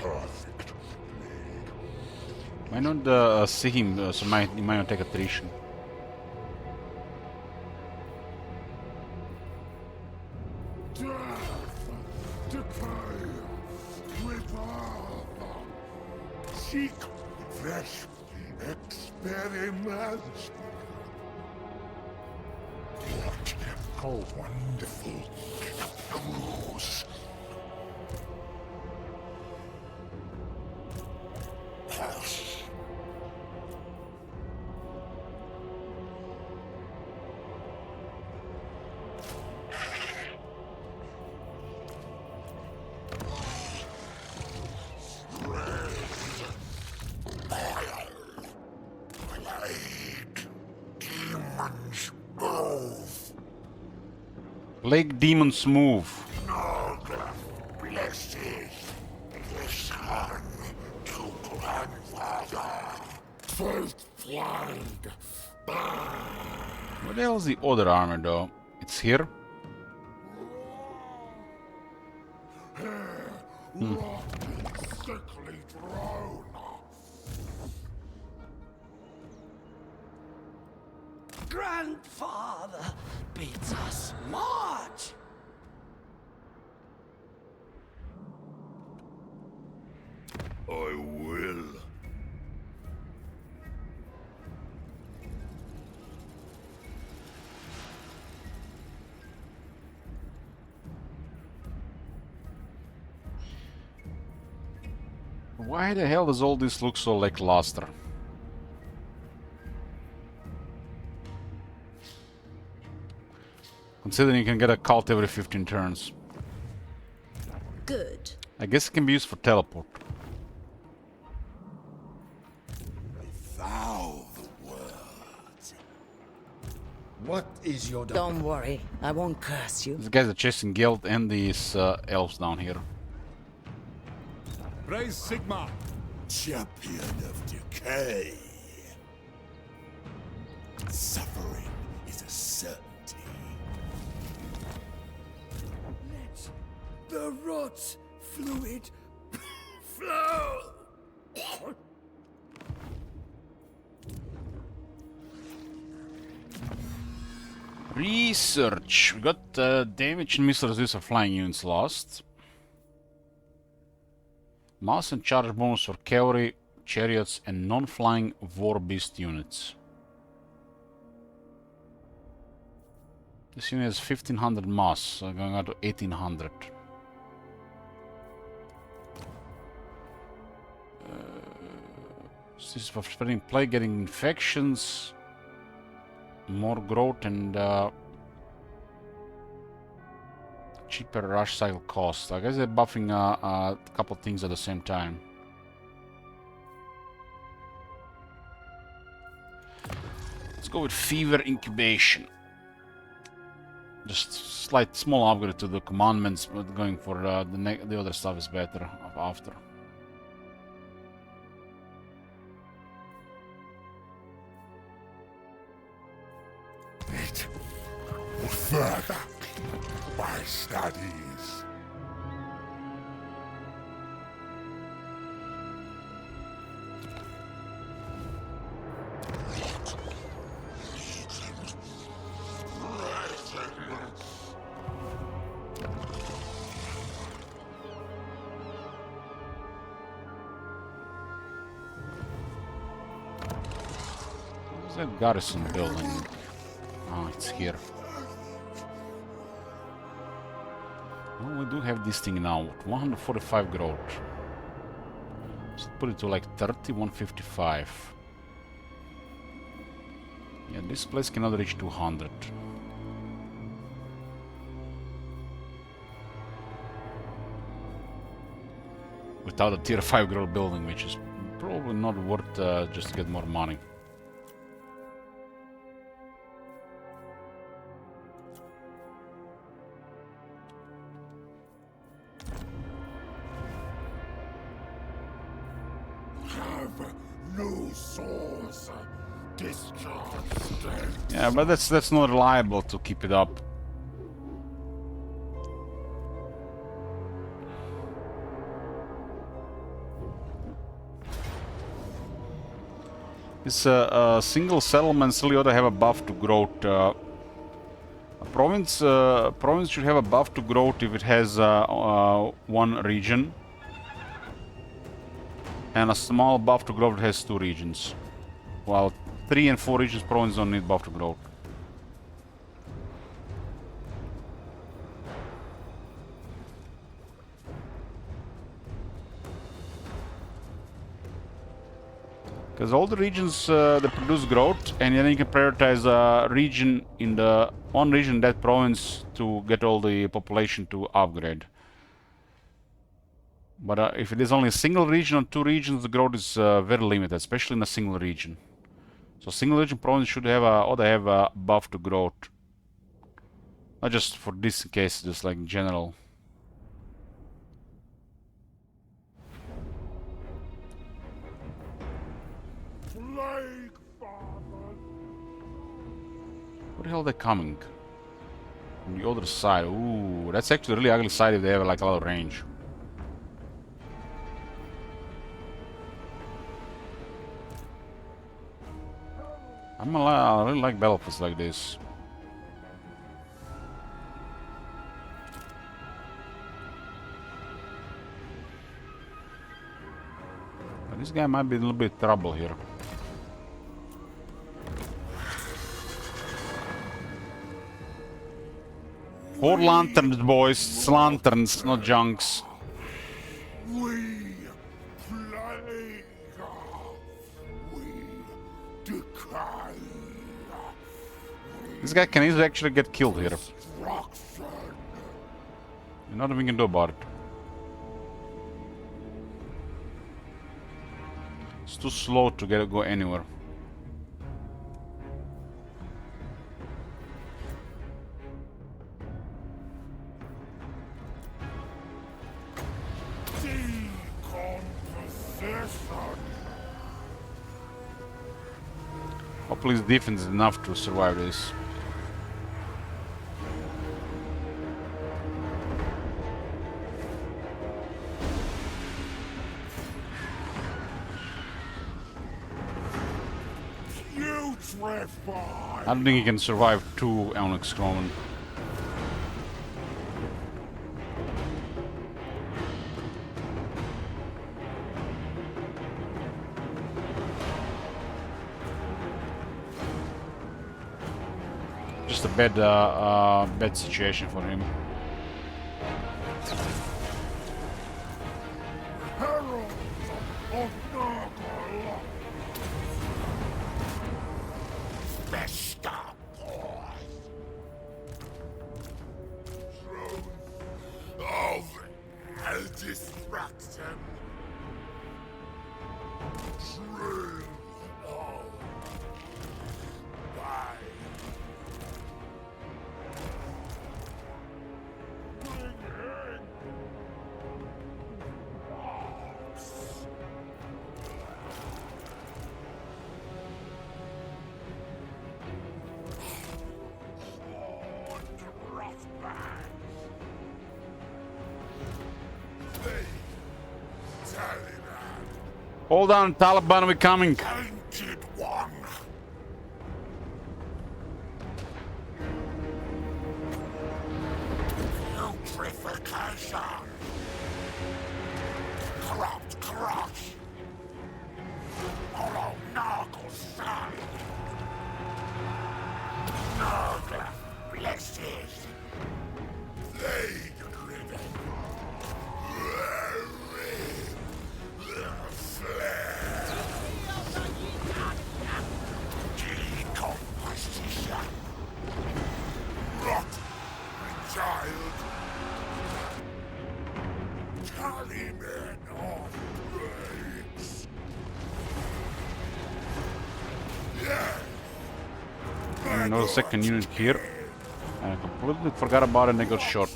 Perfect. Why not see him, so he might not take attrition. Death, decay, rebirth. Seek fresh experiments. What a wonderful cruise. Plague Demon's move. Nurgle blesses the son to grandfather. First blind. What the hell is the other armor though? It's here? Rotten, sickly drone. Grandfather bids us march. I will. Why the hell does all this look so lackluster? Considering you can get a cult every 15 turns. Good. I guess it can be used for teleport. Vow the word. What is your Don't worry, I won't curse you. These guys are chasing guild and these elves down here. Raise Sigma. Champion of decay. Suffering is a certainty. Let the rot fluid flow. Research. We got damage and missile resist of flying units lost. Mass and charge bonus for cavalry, chariots, and non-flying war beast units. This unit has 1500 mass, so going out to 1800. This is for spreading plague, getting infections, more growth, and cheaper rush cycle cost. I guess they're buffing a couple things at the same time. Let's go with fever incubation. Just slight small upgrade to the commandments, but going for the other stuff is better after. Further, my studies. Where's that garrison building? Oh, it's here. Well, we do have this thing now, 145 growth. Let's put it to like 30, 155. Yeah, this place cannot reach 200. Without a tier 5 growth building, which is probably not worth just to get more money. No source. Discharge strength. Yeah, but that's not reliable to keep it up. This single settlements really ought to have a buff to growth. A province should have a buff to growth if it has one region, and a small buff to growth if it has 2 regions. While 3 and 4 regions province don't need buff to growth. Because all the regions that produce growth, and then you can prioritize a region in the one region in that province to get all the population to upgrade. But if it is only a single region or 2 regions, the growth is very limited, especially in a single region. So single region province should have ought to have a buff to growth. Not just for this case, just like in general. Where the hell are they coming? From the other side. Ooh, that's actually a really ugly side if they have like a lot of range. I really like battlefields like this. But this guy might be in a little bit of trouble here. Four lanterns, boys. It's lanterns, not junks. We plague. We decay. This guy can easily actually get killed here. nothing we can do about it. It's too slow to go anywhere. Hopefully his defense is enough to survive this. I don't think he can survive 2 Onyx Crown. Just a bad situation for him. Herald of Nurgle! Mr. Boy! Throne of destruction! Trail of life! Hold on, Taliban, we're coming. Tainted one! Putrefaction! Corrupt crush! Hollow Nurgle son! Nurgle blesses! Plague-ridden! Decomposition! Rot! Child! Tallyman of plagues! Yeah! Another second unit here. I completely forgot about it and I got shot.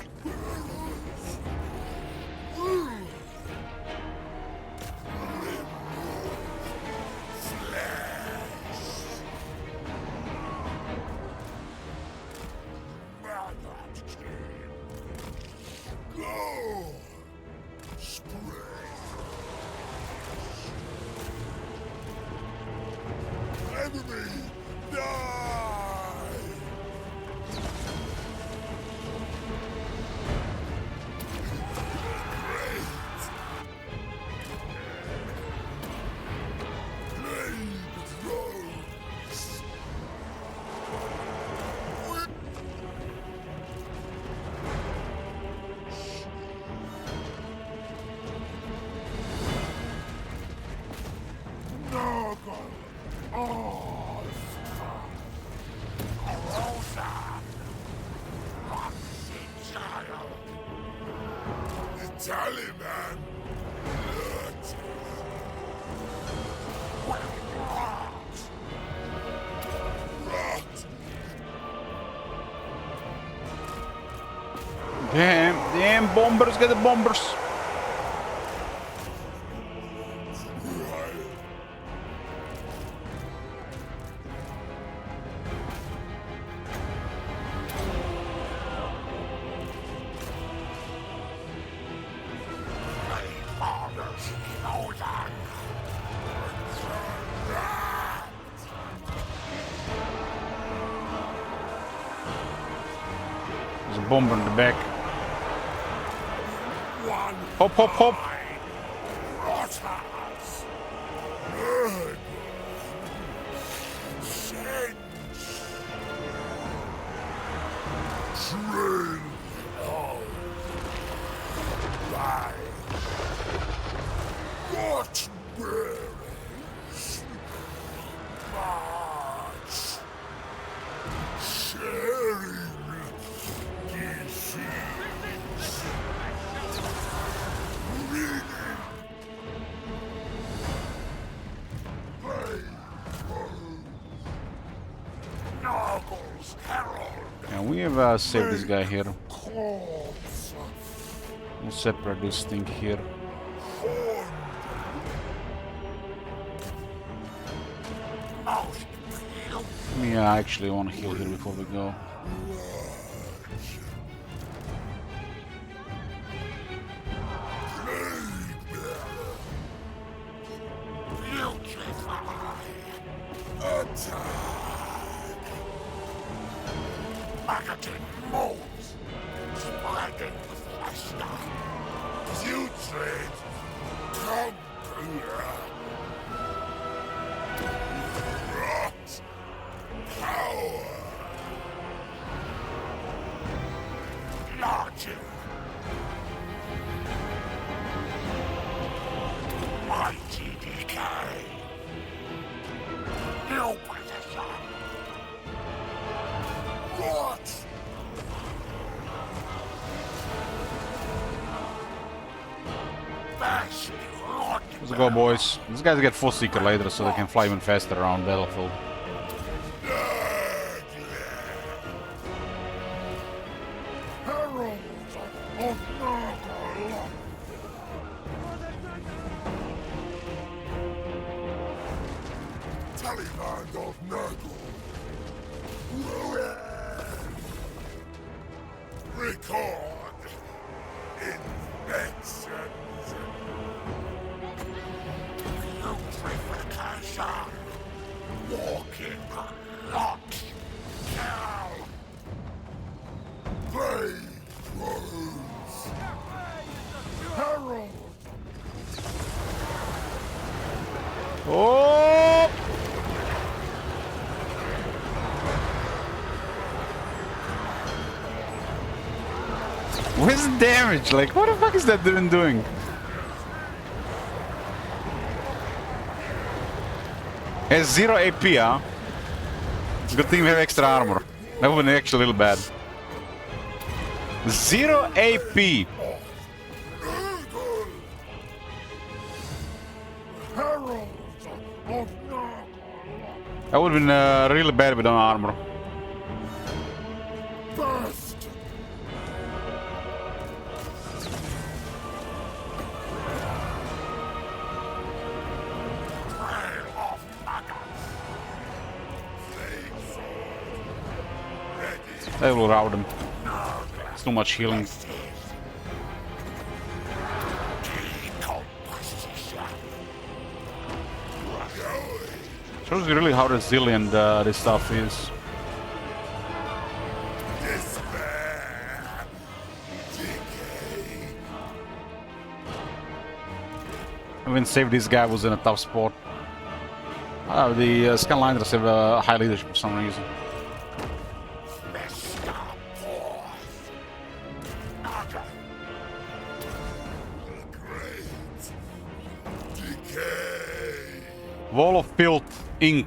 Tallyman! Damn bombers, get the bombers! There's a bomber in the back. Hop, hop, hop! What berries? March. Sharing disease. We have saved this guy here. We'll separate this thing here. Yeah, I actually want to heal here before we go. Let's go, boys. These guys get full seeker later, so they can fly even faster around battlefield. Tallyland of Nurgle. Record inspections. Putrefaction. Walking lock. Kill. Playthroughs. Herald. Oh! Where's the damage? Like, what the fuck is that dude doing? Has 0 AP, huh? Good thing we have extra armor. That would be actually a little bad. 0 AP! That would have been really bad without armor. They will rout him. It's too much healing. Shows you really how resilient this stuff is. Even save this guy was in a tough spot. The Skylanders have high leadership for some reason. Wall of Filth, Inc.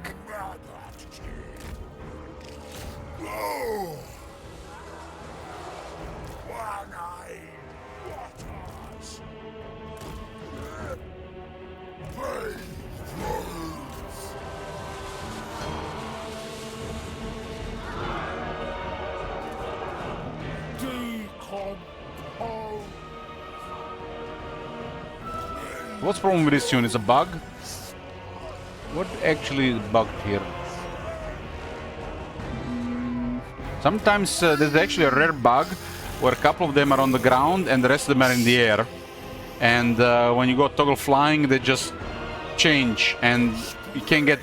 What's the problem with this tune? It's a bug? What actually bugged here? Sometimes there's actually a rare bug where a couple of them are on the ground and the rest of them are in the air. And when you go toggle flying, they just change and you can't get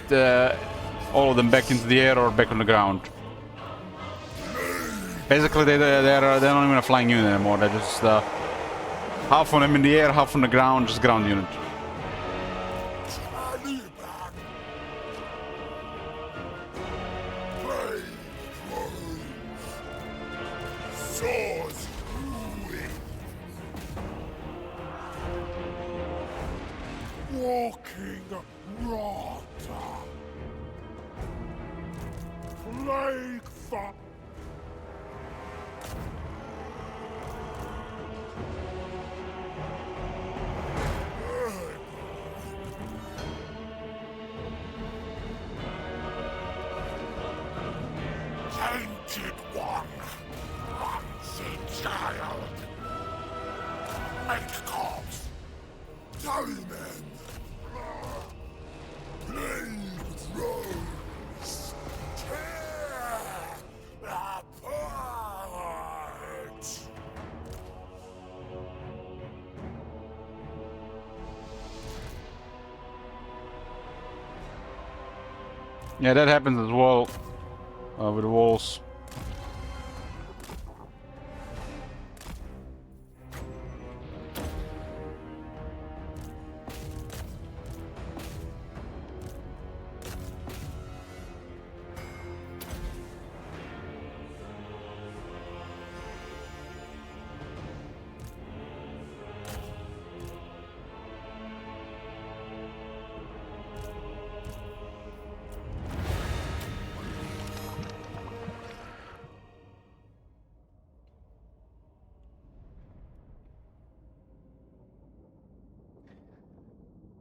all of them back into the air or back on the ground. Basically, they're not even a flying unit anymore. They're just half of them in the air, half on the ground, just ground unit. Walking rotter. Plague fuck. Make corpse! Dirty men! Blade with rose! Tear apart! Yeah, that happens as well with the walls.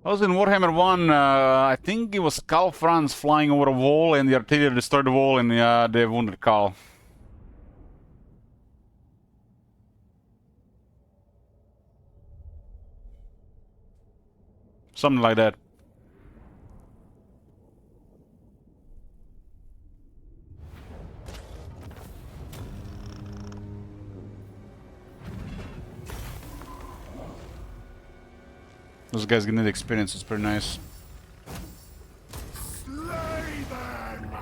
I was in Warhammer 1, I think it was Karl Franz flying over a wall and the artillery destroyed the wall and they wounded Karl. Something like that. Those guys getting the experience, it's pretty nice. Slay them!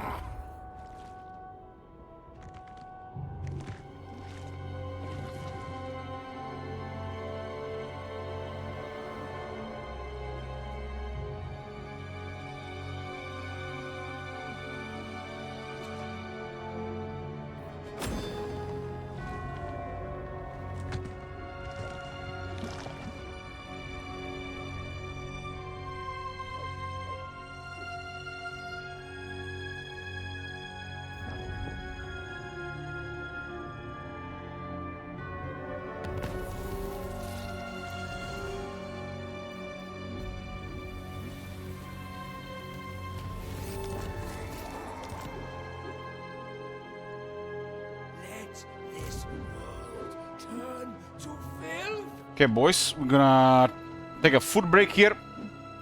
Okay, boys, we're gonna take a food break here.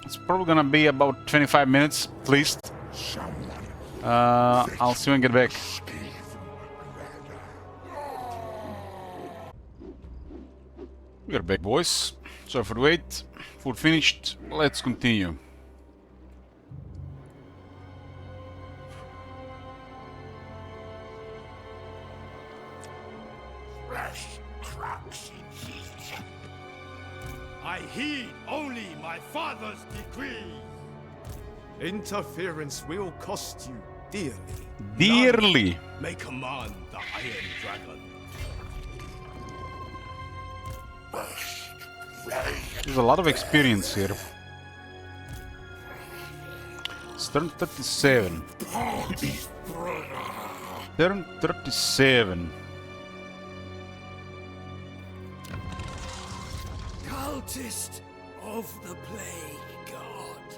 It's probably gonna be about 25 minutes, at least. I'll see you when I get back. We're back, boys. Sorry for the wait. Food finished. Let's continue. I heed only my father's decree. Interference will cost you dearly. Dearly. None may command the Iron Dragon. There's a lot of experience here. It's turn 37. Turn 37. Cultist of the Plague God.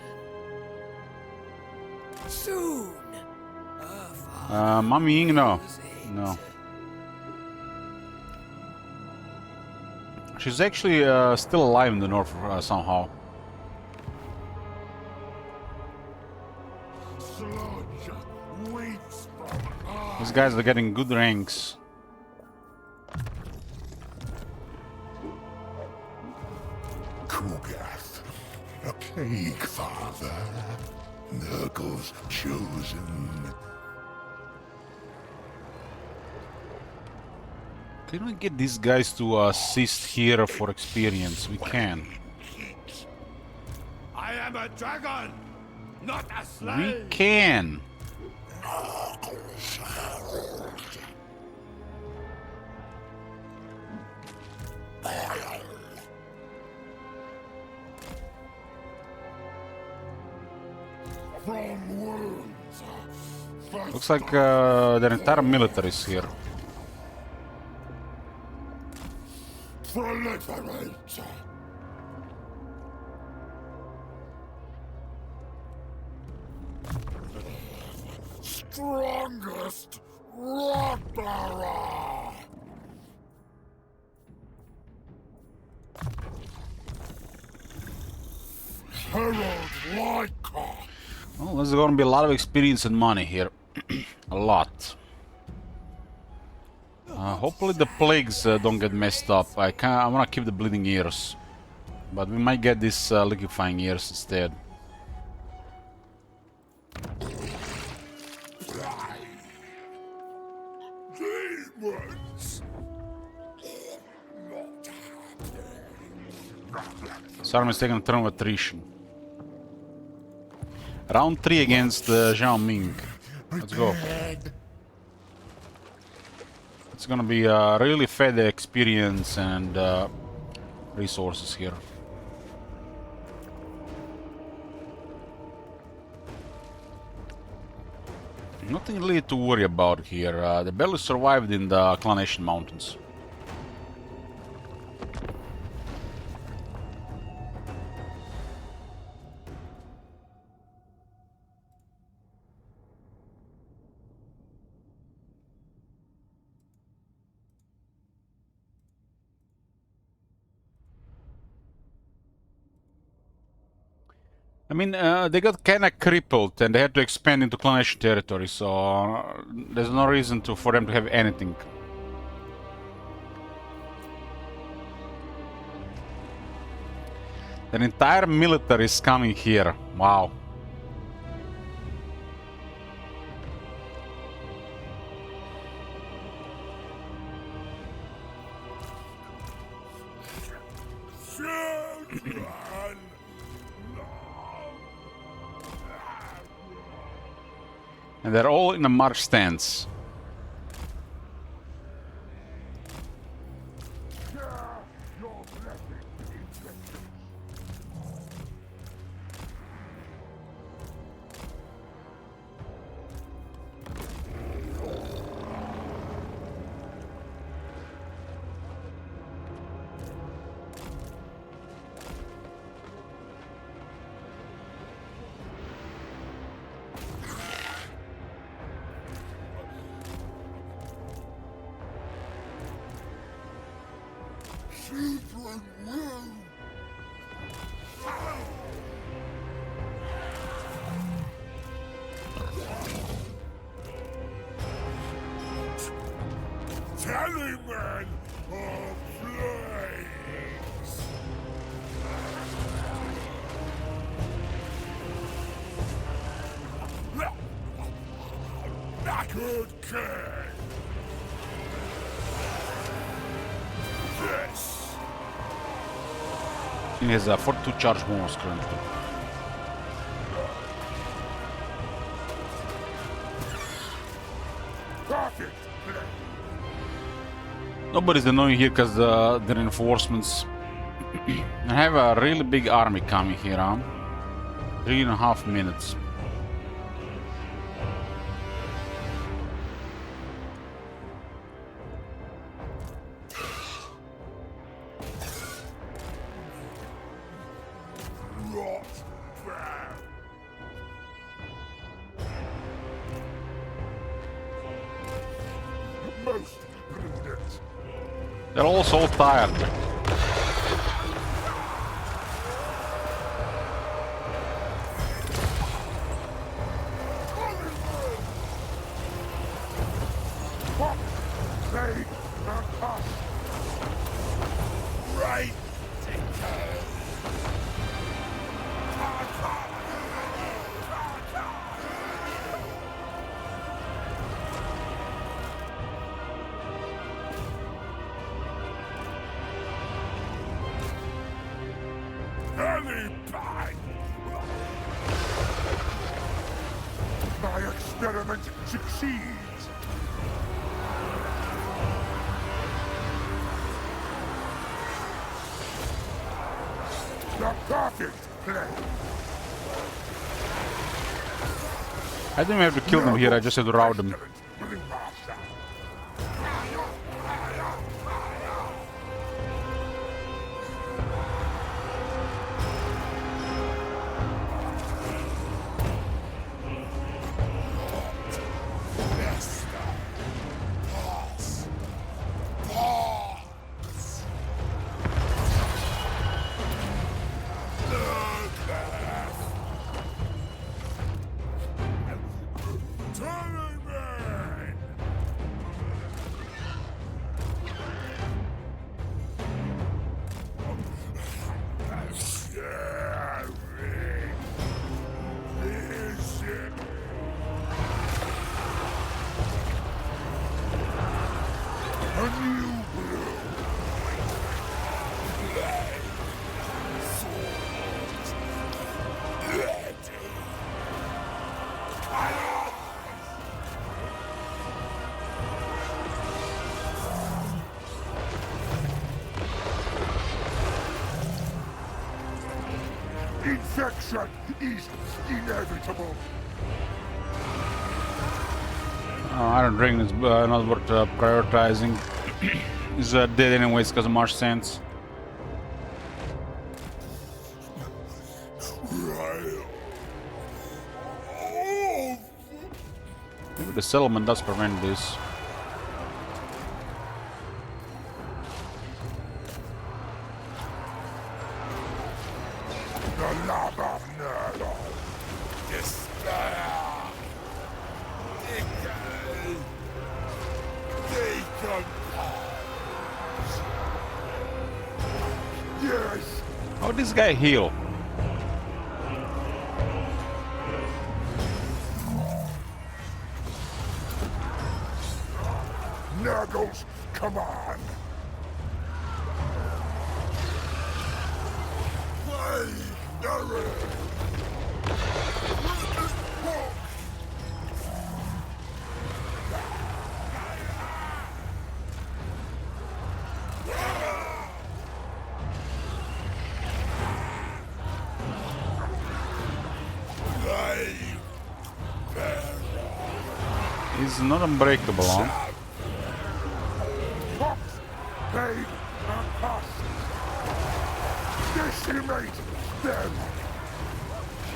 Soon. Mami Ying, no. No. She's actually still alive in the north somehow. These guys are getting good ranks. Kugath, a plague father, Nurgle's chosen. Can we get these guys to assist here for experience? We can. I am a dragon, not a slave. We can. Looks like their entire military is here. Proliferate! Strongest Rockbearer! Herald Lyca. Well, there's going to be a lot of experience and money here. A lot. Hopefully the plagues don't get messed up. I want to keep the bleeding ears. But we might get these liquefying ears instead. Demons. This army is taking a turn of attrition. Round 3 against Zhao Ming. Let's go. It's gonna be really fed experience and resources here. Nothing really to worry about here. They barely survived in the Clanation Mountains. I mean, they got kinda crippled and they had to expand into Clanation territory, so there's no reason for them to have anything. An entire military is coming here. Wow. And they're all in a march stance. Tallyman of flames. Good king. Yes. He has 42 charge bonus currently. Perfect. Nobody's annoying here because the reinforcements. I have a really big army coming here, huh? 3.5 minutes. They're all so tired. Right. My experiment succeeds. The perfect plan. I didn't have to kill them here, I just had to rout them. Destruction is inevitable. Iron Dragon is not worth prioritizing. He's dead anyways because of Marsh Sands. Maybe the settlement does prevent this. The love of Nurgle. Despair. Decay. Decompose. Yes. How did this guy heal? Nurgle's command. He's not unbreakable, huh? Paid a cost. Decimate them.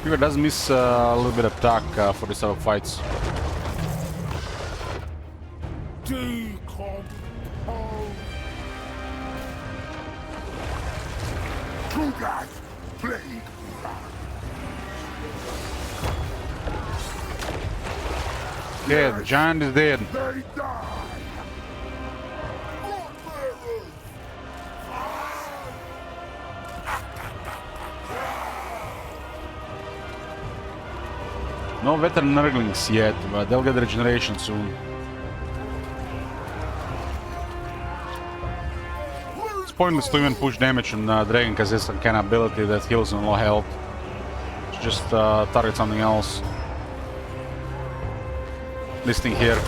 He does miss a little bit of attack for this type of fights. Decompose. To that plague. Yeah, the giant is dead. They die. No veteran Nurglings yet, but they'll get regeneration soon. It's pointless to even push damage on Dragon because it's some kind of ability that heals on low health. Just target something else. This thing here.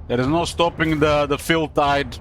There is no stopping the fill tide.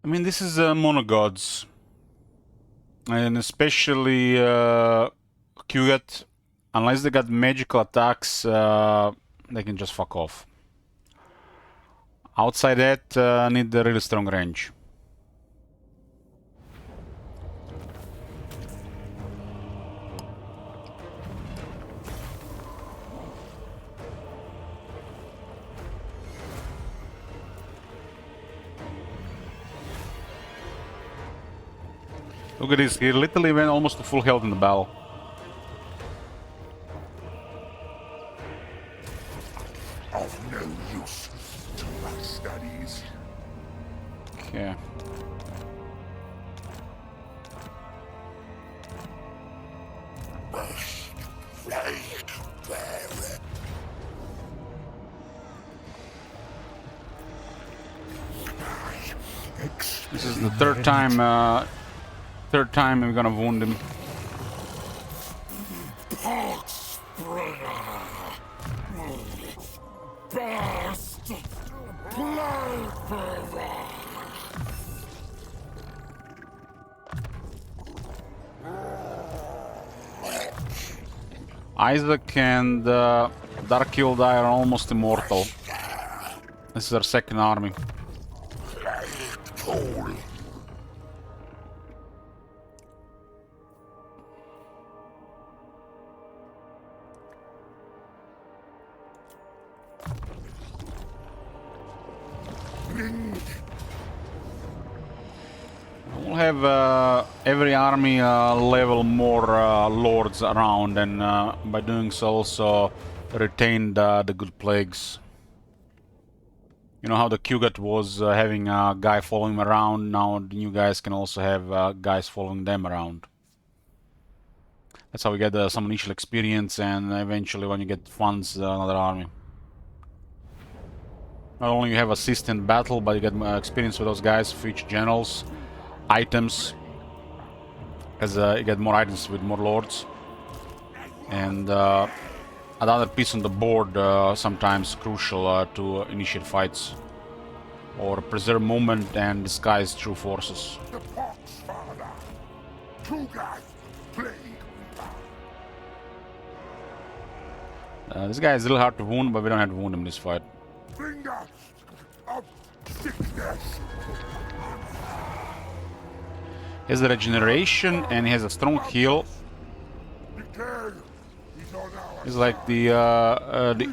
I mean, this is monogods, and especially Qget, unless they got magical attacks, they can just fuck off. Outside that, need a really strong range. Look at this, he literally went almost to full health in the battle. Of no use to my studies. Okay. This is the third time we're gonna wound him. Isaac and Dark Kildai are almost immortal. This is our second army. We'll have every army level more lords around, and by doing so also retain the good plagues. You know how the Kugat was having a guy following him around, now the new guys can also have guys following them around. That's how we get some initial experience, and eventually when you get funds, another army. Not only you have assist in battle, but you get experience with those guys, future generals, items, as you get more items with more lords. And another piece on the board sometimes crucial to initiate fights or preserve movement and disguise true forces. The Pox Father. Two guys. Plague. This guy is a little hard to wound, but we don't have to wound him in this fight. Bringer of sickness. He has the regeneration and he has a strong heal. He's like the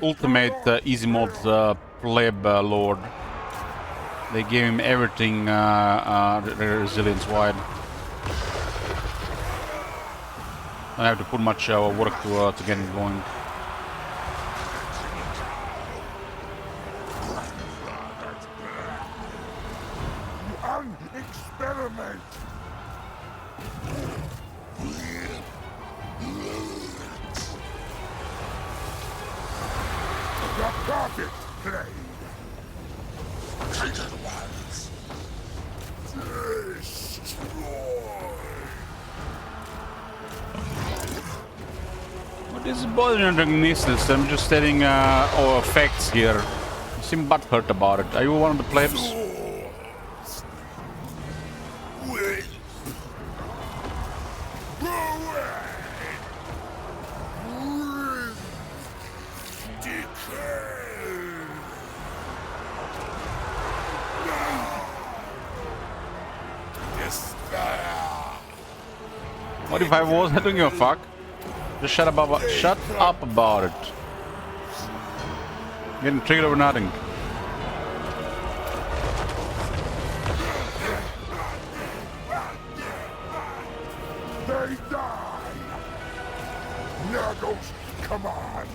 ultimate easy mode pleb lord. They gave him everything resilience wide. Don't have to put much work to get him going. Experiment. The perfect play. Taken ones. Destroy. What is bothering Agnestis? I'm just stating our facts here. You seem butthurt about it. Are you one of the plebs? What if I was? I don't give a fuck. Just shut up about it. Getting triggered over nothing. They die. Nurgles, come on.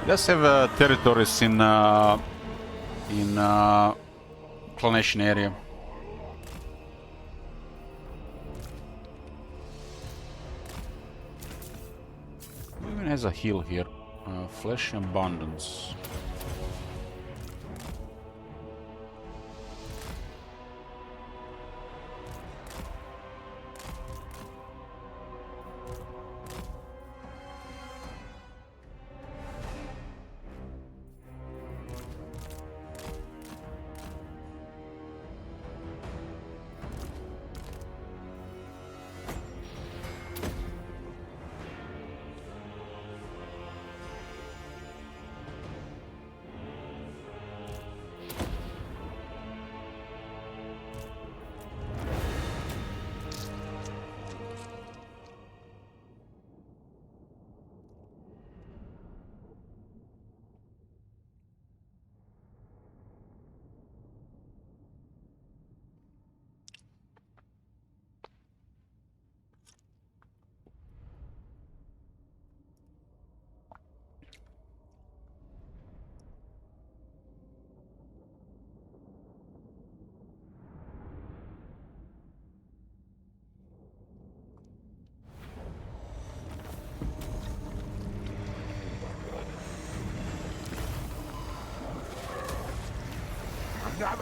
Let's have territories in Clonation area. has a heal here. Flesh abundance.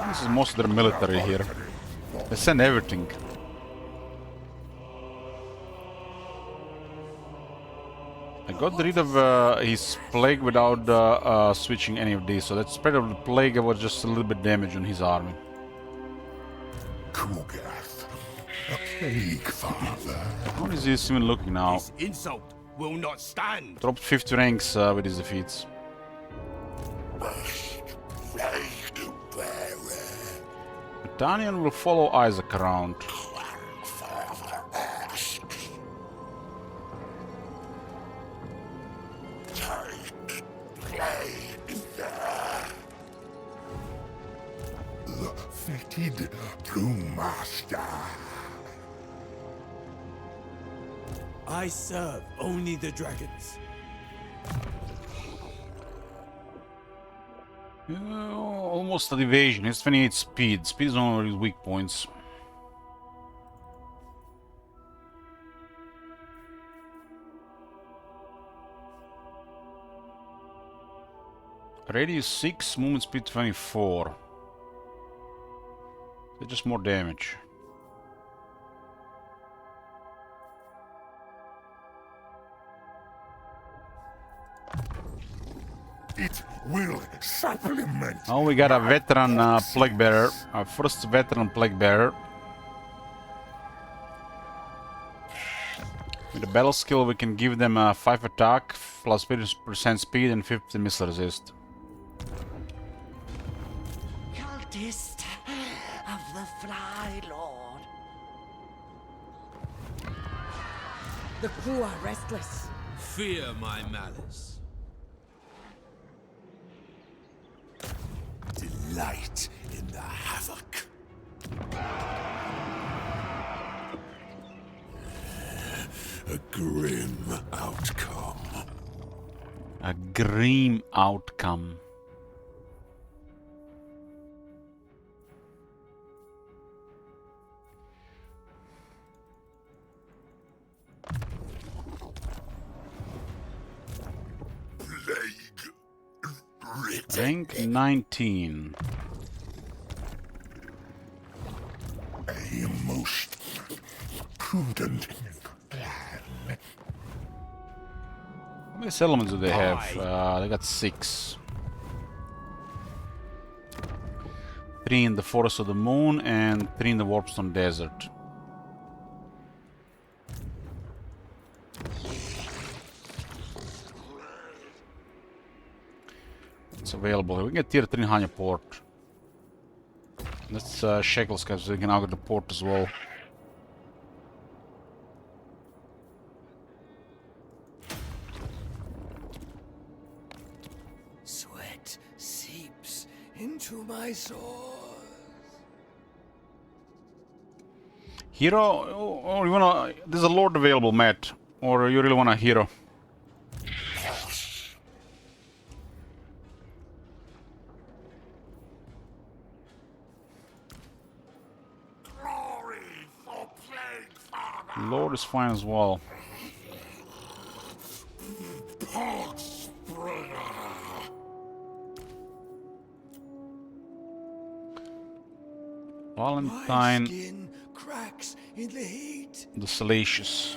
This is most of their military here. They send everything. I got rid of his plague without switching any of these, so that spread of the plague was just a little bit damage on his army. Kulgath, a plague father. How is this even looking now? This insult will not stand. Dropped 50 ranks with his defeats. Daniel will follow Isaac around. The fetid brewmaster. I serve only the dragons. Almost an evasion. He's 28 speed. Speed is one of his weak points. Radius 6, movement speed 24. They're just more damage. It will supplement. Oh, we got a veteran plague bearer. Our first veteran plague bearer. With the battle skill, we can give them 5 attack, plus 50% speed, and 50 missile resist. Cultist of the Fly Lord. The crew are restless. Fear my malice. Delight in the havoc. A grim outcome. A grim outcome. Rank 19. A most prudent plan. How many settlements do they have? They got 6. 3 in the Forest of the Moon and 3 in the Warpstone Desert. It's available. We can get tier 3 in Hanya Port. That's Shekels, because we can now get the port as well. Sweat seeps into my sores. Hero? Oh, you wanna... There's a Lord available, Matt. Or you really want a hero? Lord is fine as well. Valentine. My skin cracks in the heat. The Salacious.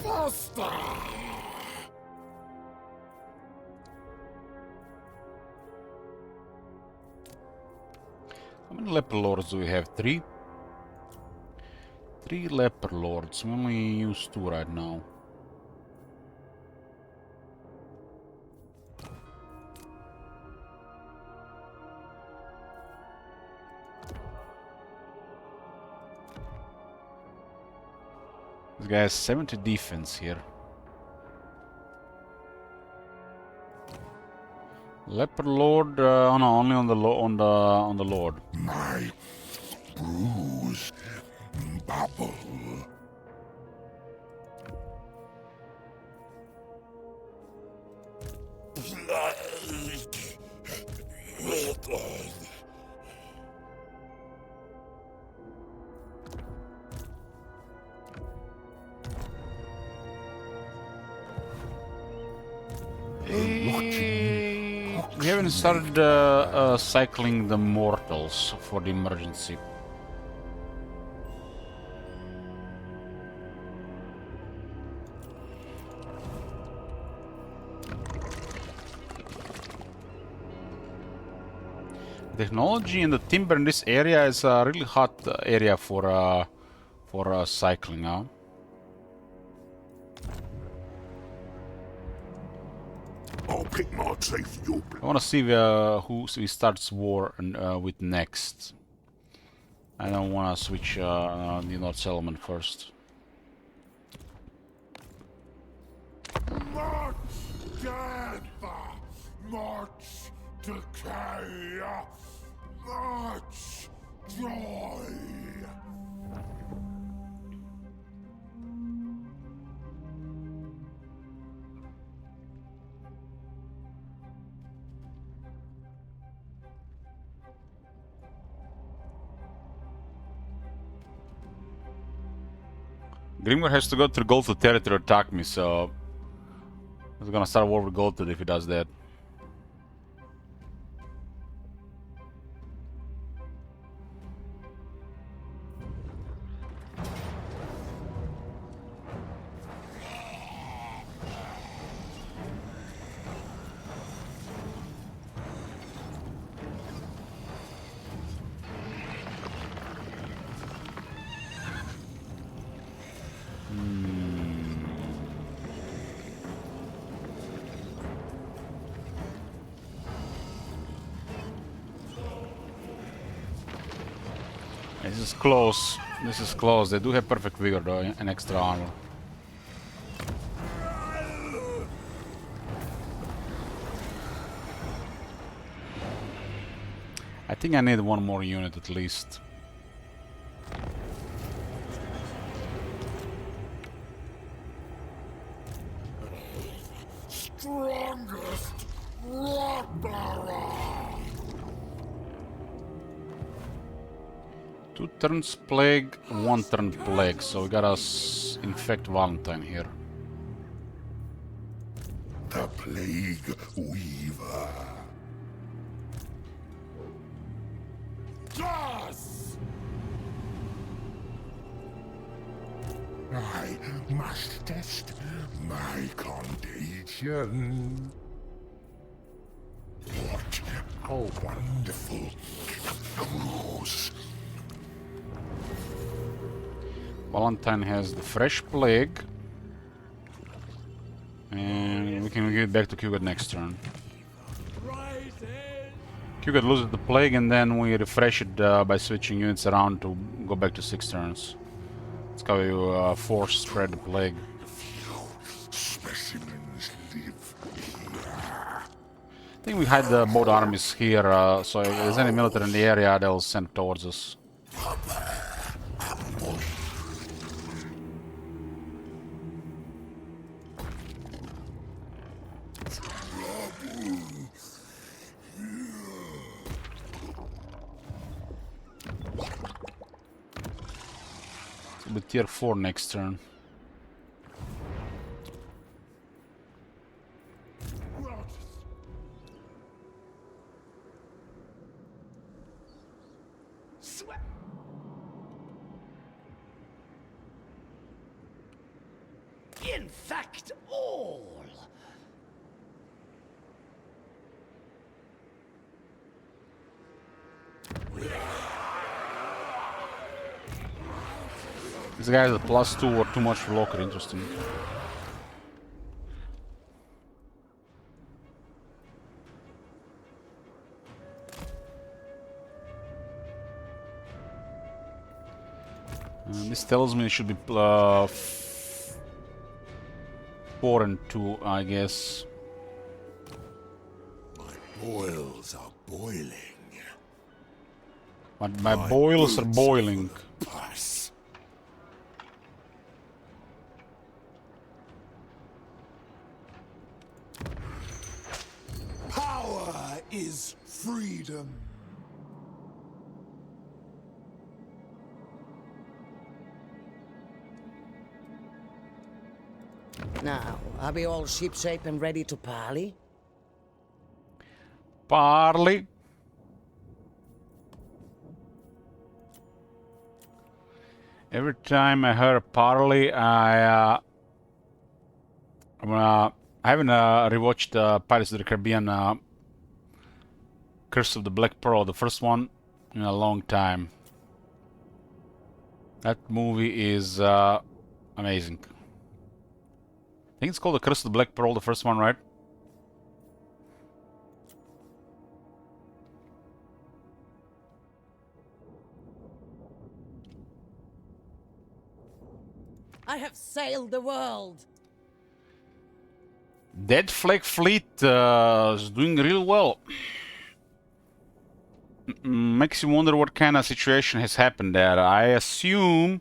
Faster! How many Leper Lords do we have? 3? 3 Leper Lords. We only use 2 right now. This guy has 70 defense here. Leper Lord, oh no, only on the Lord. My bruise bubble. We haven't started cycling the mortals for the emergency. Technology and the timber in this area is a really hot area for cycling, huh? I'll pick my teeth, you. I want to see who starts war with next. I don't want to switch the North Settlement first. Much death, much decay, much joy. Grimgar has to go through Goldwood territory to attack me, so he's gonna start a war with Goldwood if he does that. This is close. This is close. They do have perfect vigor though, and extra armor. I think I need one more unit at least. Strongest Rottbearer. 2 turns plague, 1 turn plague, so we gotta infect Valentine here. The Plague Weaver. Yes! I must test my contagion. What a wonderful cruise. Valentine has the fresh plague. And we can give it back to Kugat next turn. Kugat loses the plague and then we refresh it by switching units around to go back to 6 turns. That's how you force spread the plague. Specimens live here. I think we hide both armies here, so if there's any military in the area, they'll send towards us. to be tier 4 next turn. Infect all. This guy has a +2 or too much for locker, interesting. This tells me it should be 4 and 2, I guess. My boils are boiling. But my boils are boiling. Pus. Power is freedom. Now, are we all shipshape and ready to parley? Parley. Every time I hear parley, I haven't rewatched Pirates of the Caribbean Curse of the Black Pearl, the first one, in a long time. That movie is amazing. I think it's called The Curse of the Black Pearl, the first one, right? I have sailed the world. Dead Flag Fleet is doing real well. Makes you wonder what kind of situation has happened there. I assume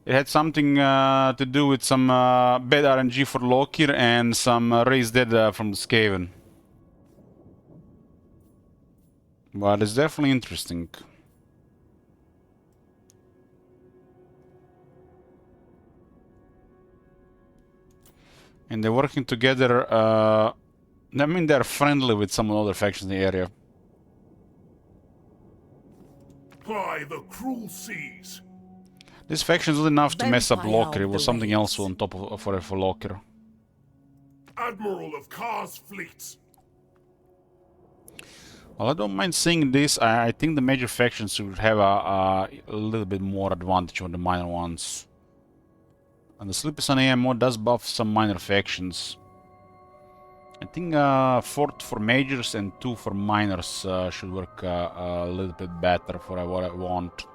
it had something to do with some bad RNG for Lokir and some raised dead from the Skaven. But it's definitely interesting. And they're working together. I mean, they're friendly with some other factions in the area. By the cruel seas. This faction is not enough to mess up Lokir. It was something else on top of for Lokir. Admiral of Kar's fleets. Well, I don't mind seeing this. I think the major factions should have a little bit more advantage on the minor ones. And the Sleepy Sun AMO does buff some minor factions. I think 4 for majors and 2 for minors should work a little bit better for what I want.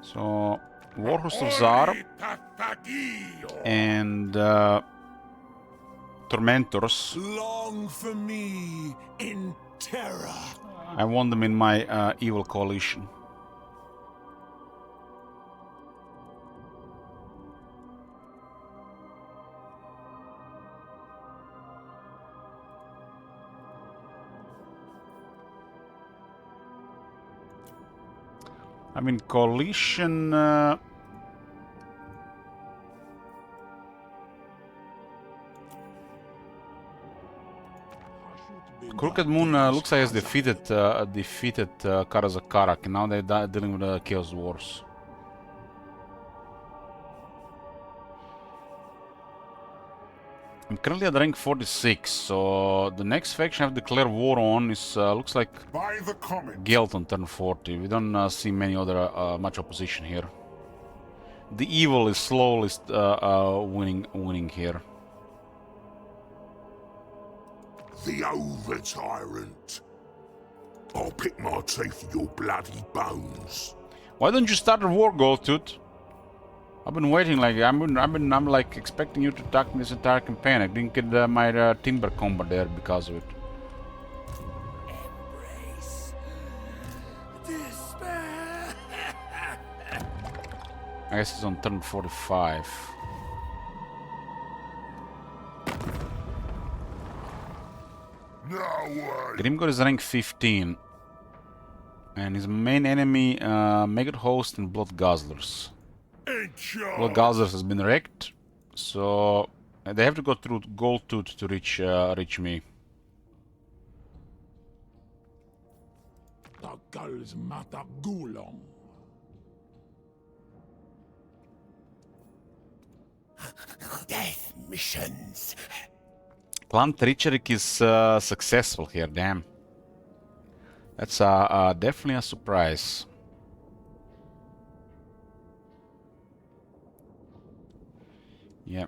So, Warhost of Zar and Tormentors. Long for me in terror. I want them in my evil coalition. I mean, coalition. Crooked Moon looks like it's defeated Karazakarak, and now they're dealing with the Chaos Wars. I'm currently at rank 46, so the next faction I have declared war on is looks like Gelt on turn 40. We don't see many other much opposition here. The evil is slowly winning here. The over-tyrant. I'll pick my teeth with your bloody bones. Why don't you start a war, Goldtooth? I've been waiting, like I'm like expecting you to attack me this entire campaign. I didn't get my timber combo there because of it. Embrace I guess it's on turn 45. No way! Grimgor is rank 15. And his main enemy, Maggot Host and Blood Guzzlers. Blood Guzzlers has been wrecked, so they have to go through Gold Tooth to reach me. Death missions. Clan Tricheric is successful here, damn. That's definitely a surprise. Yeah.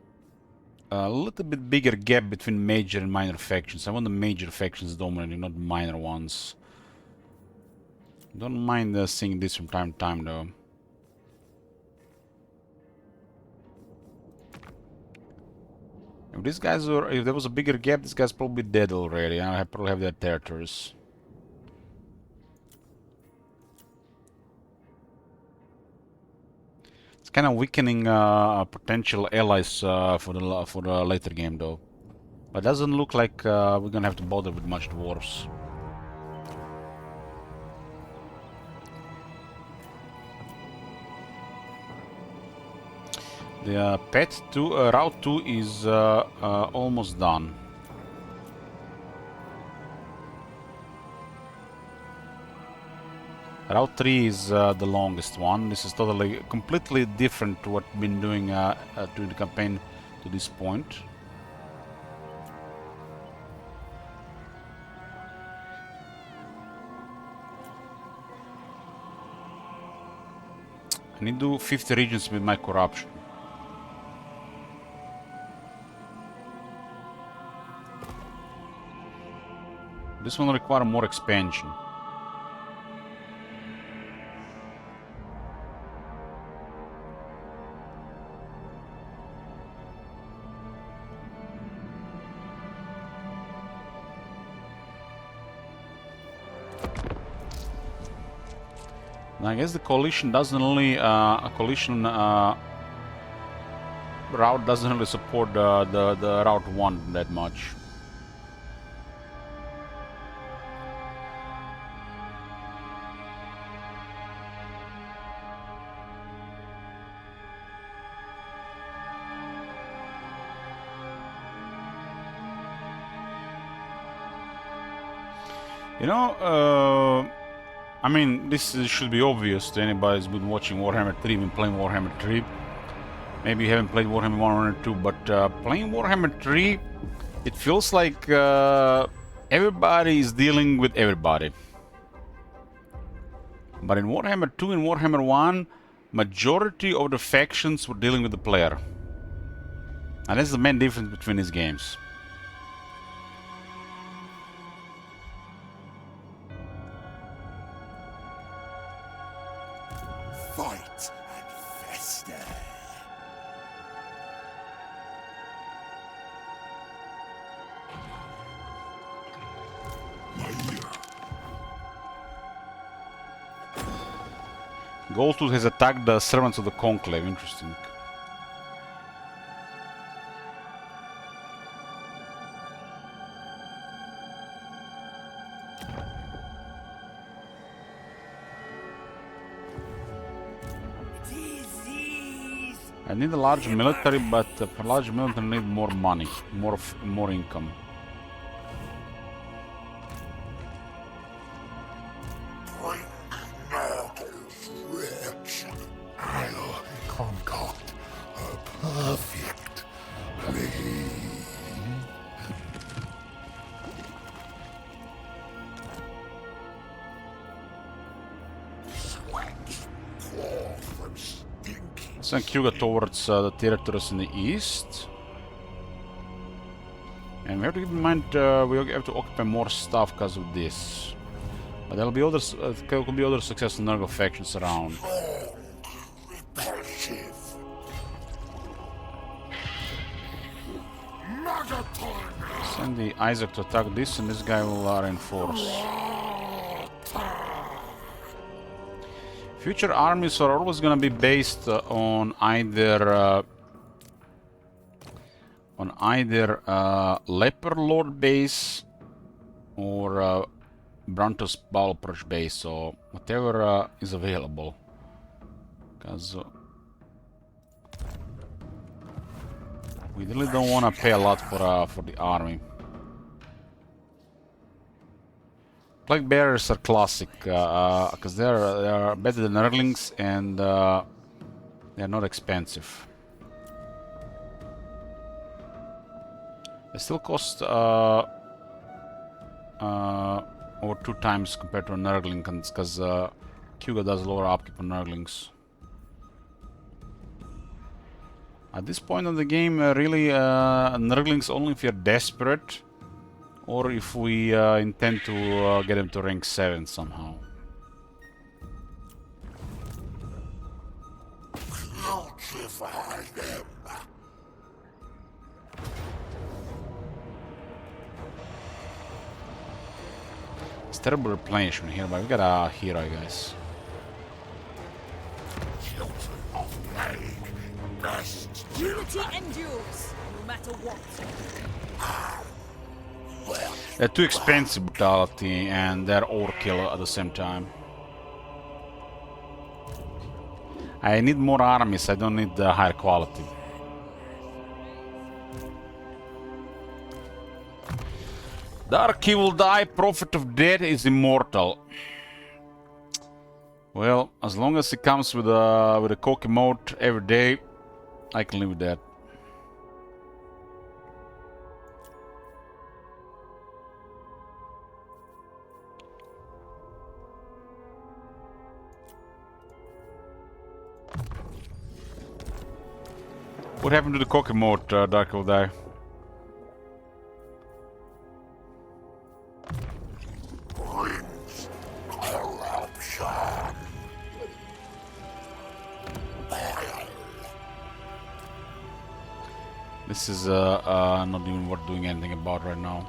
A little bit bigger gap between major and minor factions. I want the major factions dominating, not minor ones. Don't mind seeing this from time to time, though. If these guys were, if there was a bigger gap, this guy's probably dead already. I probably have their territories. It's kind of weakening potential allies for the later game, though. But doesn't look like we're gonna have to bother with much dwarves. The Route 2 is almost done. Route 3 is the longest one. This is totally, completely different to what we've been doing during the campaign to this point. I need to do 50 regions with my corruption. This one will require more expansion. Now, I guess the coalition doesn't really a coalition route doesn't really support the Route 1 that much. You know, I mean, this should be obvious to anybody who's been watching Warhammer 3, been playing Warhammer 3. Maybe you haven't played Warhammer 1 or 2, but playing Warhammer 3, it feels like everybody is dealing with everybody. But in Warhammer 2 and Warhammer 1, majority of the factions were dealing with the player. And that's the main difference between these games. Fight and fester. Goldtooth has attacked the servants of the Conclave. Interesting. I need a large military, but for large military I need more money, more income. Bring Nurgle's rich. I'll concoct a perfect plea. Sweat pour from stinking. Send Kyuga towards the territories in the east. And we have to keep in mind we have to occupy more stuff because of this. But there'll be other, could be other successful Nurgle factions around. Repulsive. Send the Isaac to attack this, and this guy will reinforce. Future armies are always gonna be based on either Leper Lord base or Brontos Balperch base, so whatever is available. Because we really don't want to pay a lot for the army. Plague Bearers are classic, because they are better than Nurglings and they are not expensive. They still cost over 2 times compared to a Nurgling, because Kuga does lower upkeep on Nurglings. At this point of the game, really, Nurglings only if you're desperate, or if we intend to get them to rank 7 somehow. Notify them. It's terrible replenishment here, but we got a hero, guys. Children of plague, best. Unity endures, no matter what. They're too expensive, Brutality, and they're overkill at the same time. I need more armies, I don't need the higher quality. Dark will die, Prophet of Death is immortal. Well, as long as it comes with a coke emote every day, I can live with that. What happened to the coke emote, Dark will die? This is not even worth doing anything about right now.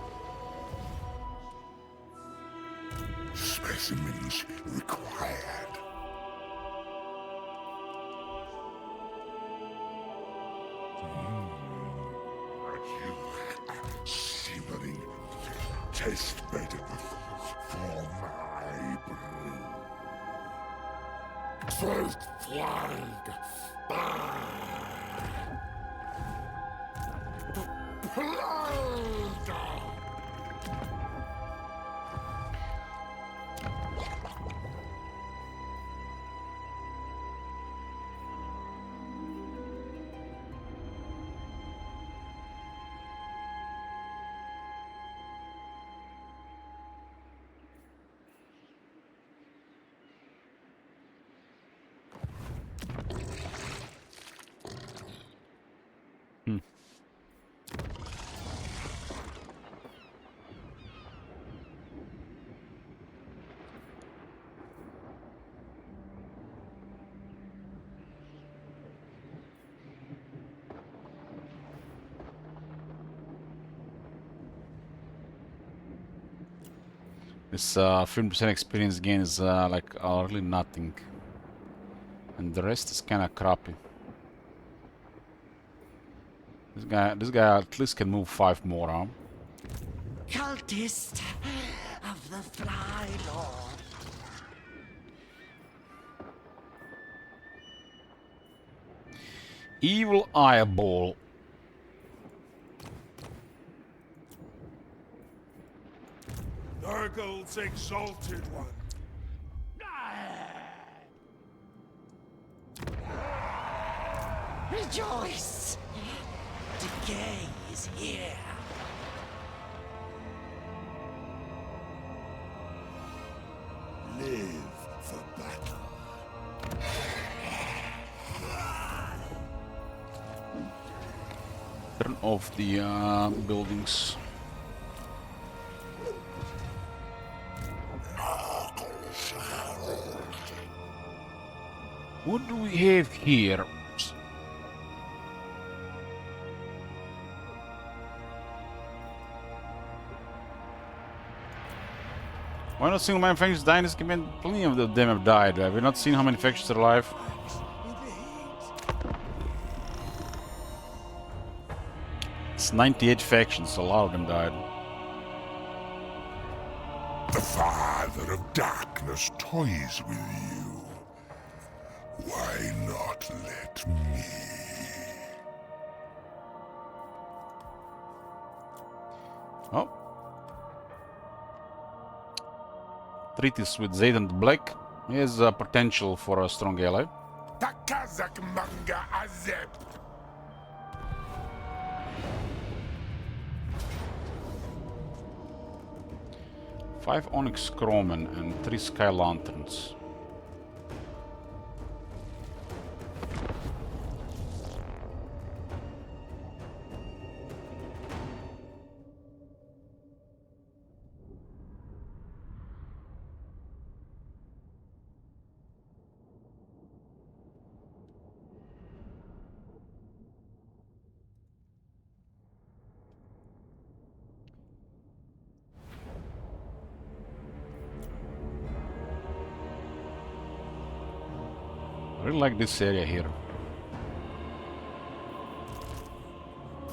Specimens required. Simmering taste better for my brew. First flag. This 15% experience gain is like really nothing, and the rest is kind of crappy. This guy at least can move 5 more, huh? Cultist of the Fly Lord. Evil Eyeball. Nurgle's exalted one. Rejoice! Decay is here. Live for battle. Turn off the buildings. What do we have here? Why I've not seen how many factions die in this game. Plenty of them have died. Have you not seen how many factions are alive? It's 98 factions. A lot of them died. The Father of Darkness toys with you. Why not let me? Oh. Treaties with Zaid and Black is a potential for a strong ally. Takazak manga azep. Five Onyx Chromen and 3 Sky Lanterns. I really like this area here.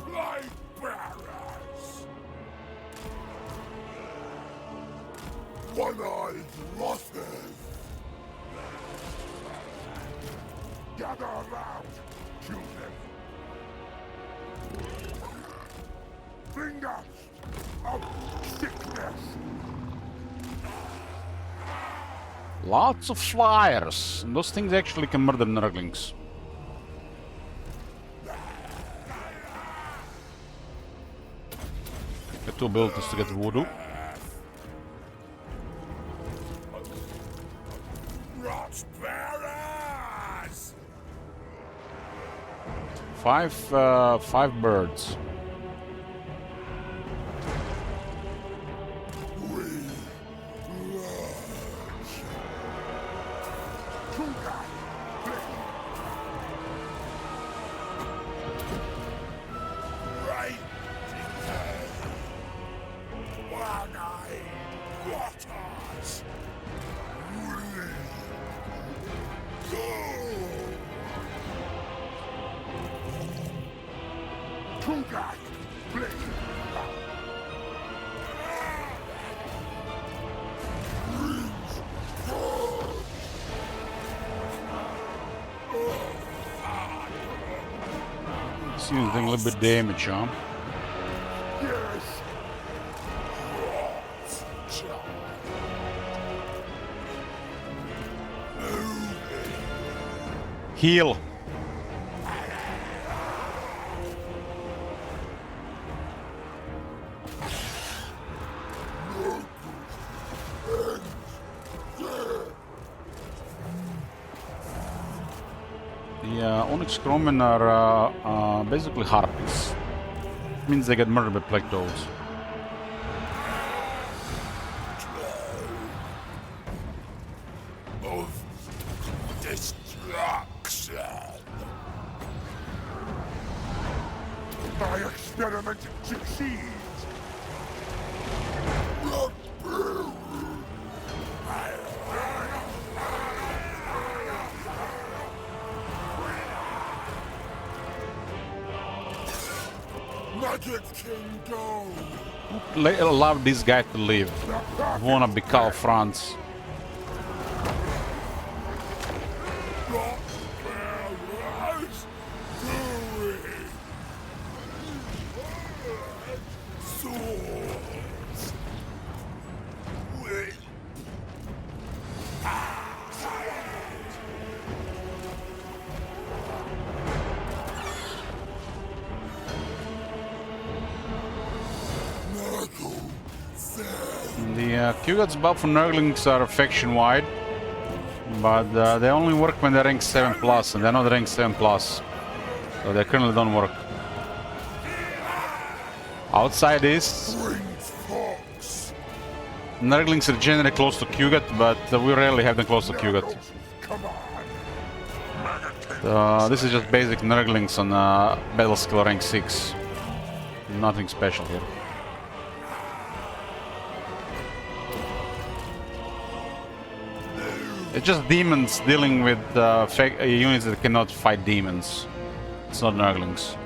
Light bearers. One-eyed losses. Gather around, children. Fingers of sickness. Lots of flyers. And those things actually can murder Nurglings. Get 2 abilities to get voodoo. Rot bearers. 5 birds. Seems doing a little bit damage, huh? Heal. The Onyx Chromen are basically harpies. Means they get murdered by plague toads. Of destruction. My experiment succeeds. Magic can go. Allow this guy to live. Wanna be Carl Franz. The Q-Gods buff for Nurglings are faction-wide, but they only work when they're rank 7+, and they're not rank 7+, so they currently don't work. Outside this, Nurglings are generally close to Q-God, but we rarely have them close to Q-God. This is just basic Nurglings on battle skill rank 6. Nothing special here. It's just demons dealing with units that cannot fight demons. It's not Nurglings.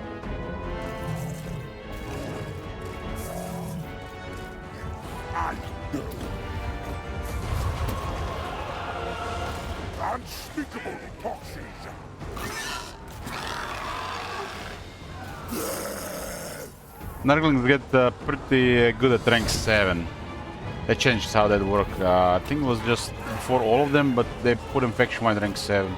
Unspeakable Poxies! Nurglings get pretty good at rank 7. They changed how that worked. I think it was just before all of them, but they put infection wide rank 7.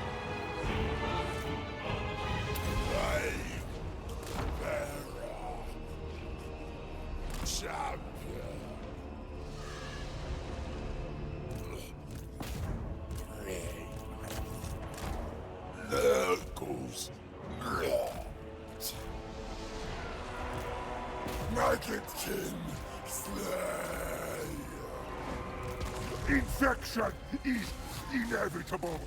Nurgles. Maggot-kin slay. Infection is inevitable.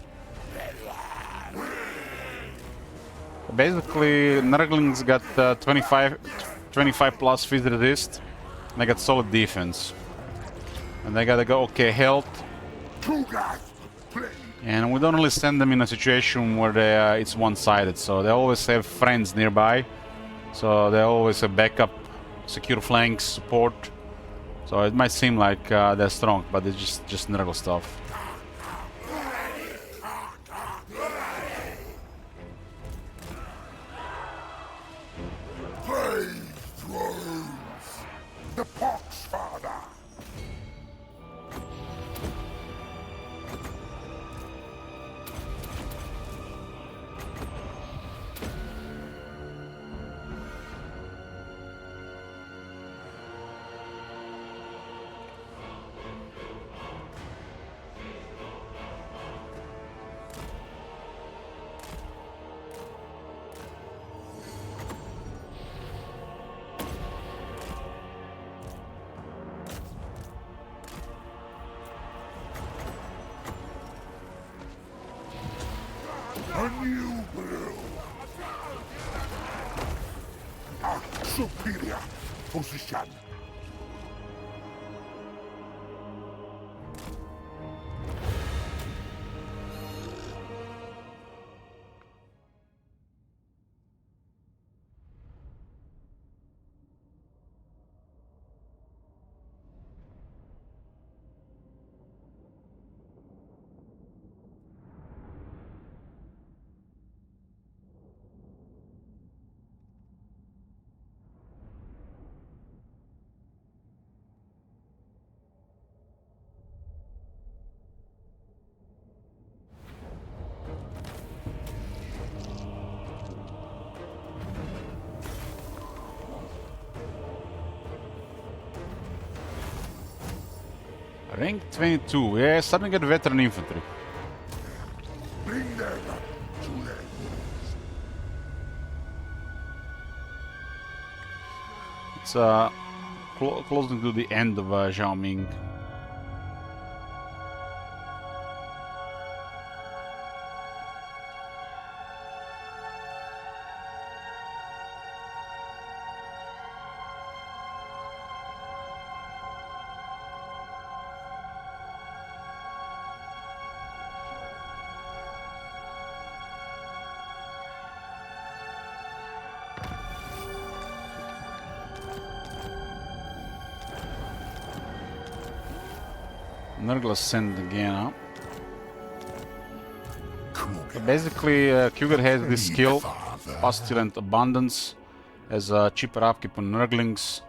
Basically, Nurglings got 25 plus physical resist. And they got solid defense. And they gotta go okay health. And we don't really send them in a situation where it's one-sided, so they always have friends nearby. So they always have backup, secure flanks, support. So it might seem like they're strong, but it's just Nurgle stuff. The Pox Father. A new will. A superior position. Rank 22, yeah, starting to get veteran infantry. Bring them to them. It's closing to the end of Zhao Ming. Nurgle ascend again, huh? Basically, Cougar has this skill, Pestilent Abundance, as a cheaper upkeep on Nurglings,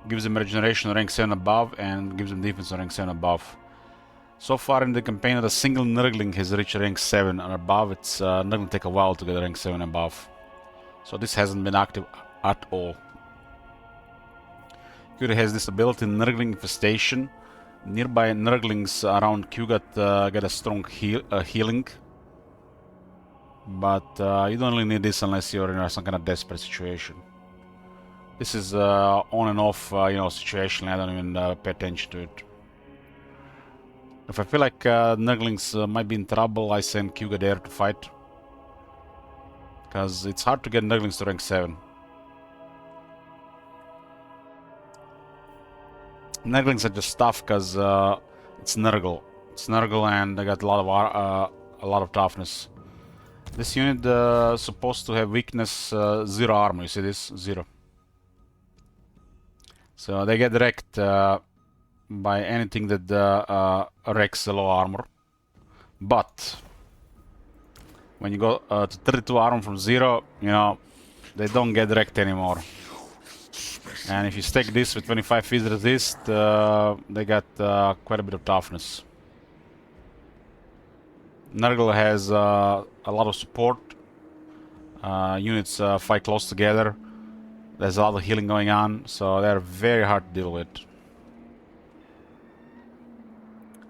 gives them regeneration rank 7 above, and gives them defense rank 7 above. So far in the campaign, not a single Nurgling has reached rank 7 and above. It's not going to take a while to get rank 7 above. So this hasn't been active at all. Cougar has this ability, Nurgling Infestation. Nearby Nurglings around Kugat get a strong healing. But you don't really need this unless you're in some kind of desperate situation. This is on and off, situation. I don't even pay attention to it. If I feel like Nurglings might be in trouble, I send Kugat there to fight. Because it's hard to get Nurglings to rank 7. Nurglings are just tough because it's Nurgle. It's Nurgle, and they got a lot of toughness. This unit supposed to have weakness 0 armor. You see this? 0. So they get wrecked by anything that wrecks the low armor. But when you go to 32 armor from 0, you know, they don't get wrecked anymore. And if you stack this with 25 phys resist, they got quite a bit of toughness. Nurgle has a lot of support. Units fight close together. There's a lot of healing going on, so they're very hard to deal with.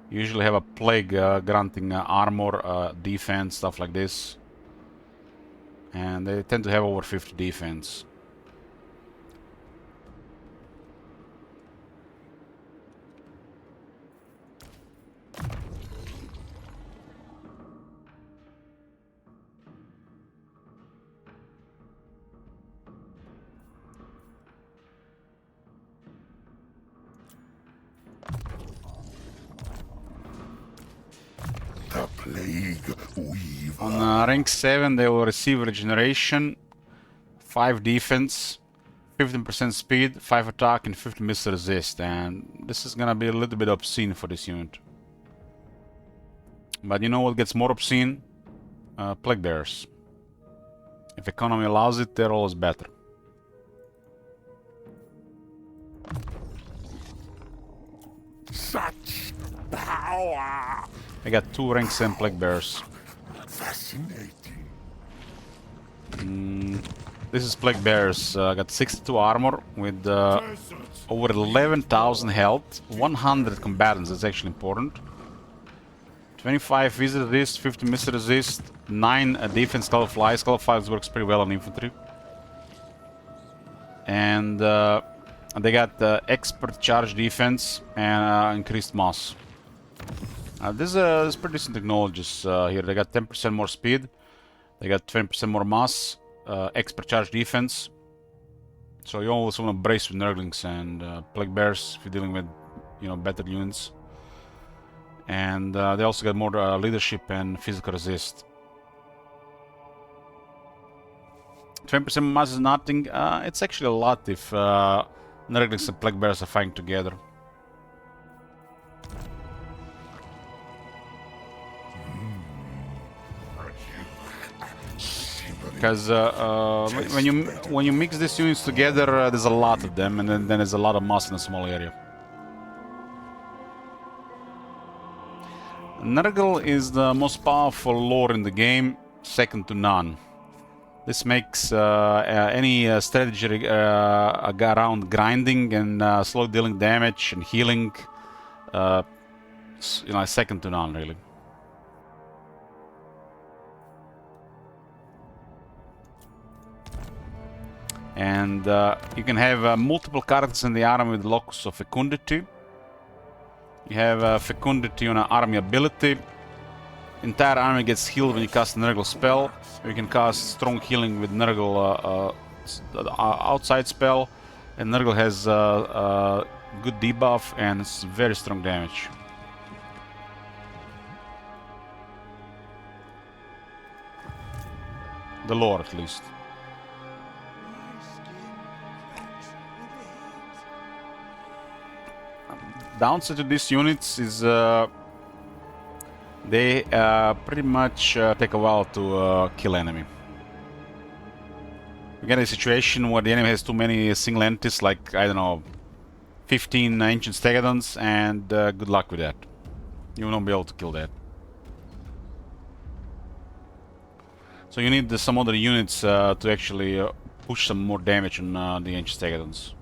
Usually have a plague granting armor, defense, stuff like this. And they tend to have over 50 defense. The plague weaver. On rank 7 they will receive regeneration, 5 defense, 15% speed, 5 attack and 50 missile resist, and this is gonna be a little bit obscene for this unit. But you know what gets more obscene? Plague bearers. If economy allows it, they're always better. Such power. I got 2 rank 7 plague bearers. Fascinating. This is plague bearers. Got 62 armor with over 11,000 health, 100 combatants. That's actually important. 25 physical resist, 50 missile resist, 9 defense. Skull of Flies. Skull of Flies works pretty well on infantry. And they got expert charge defense and increased mass. This is pretty decent technologies here. They got 10% more speed. They got 20% more mass. Expert charge defense. So you always want to brace with Nurglings and Plague Bears if you're dealing with, you know, better units. And they also got more leadership and physical resist. 20% mass is nothing. It's actually a lot if Nurglings and Plague Bears are fighting together. Because when you mix these units together, there's a lot of them, and then there's a lot of mass in a small area. Nurgle is the most powerful lore in the game, second to none. This makes any strategy around grinding and slow dealing damage and healing, you know, second to none, really. And you can have multiple characters in the army with locus of fecundity. You have fecundity on an army ability. Entire army gets healed when you cast a Nurgle spell. You can cast strong healing with Nurgle outside spell. And Nurgle has good debuff and it's very strong damage. The lore, at least. Downside to these units is they pretty much take a while to kill enemy. We get a situation where the enemy has too many single entities, like, I don't know, 15 ancient stegadons, and good luck with that. You will not be able to kill that. So you need some other units to actually push some more damage on the ancient stegadons.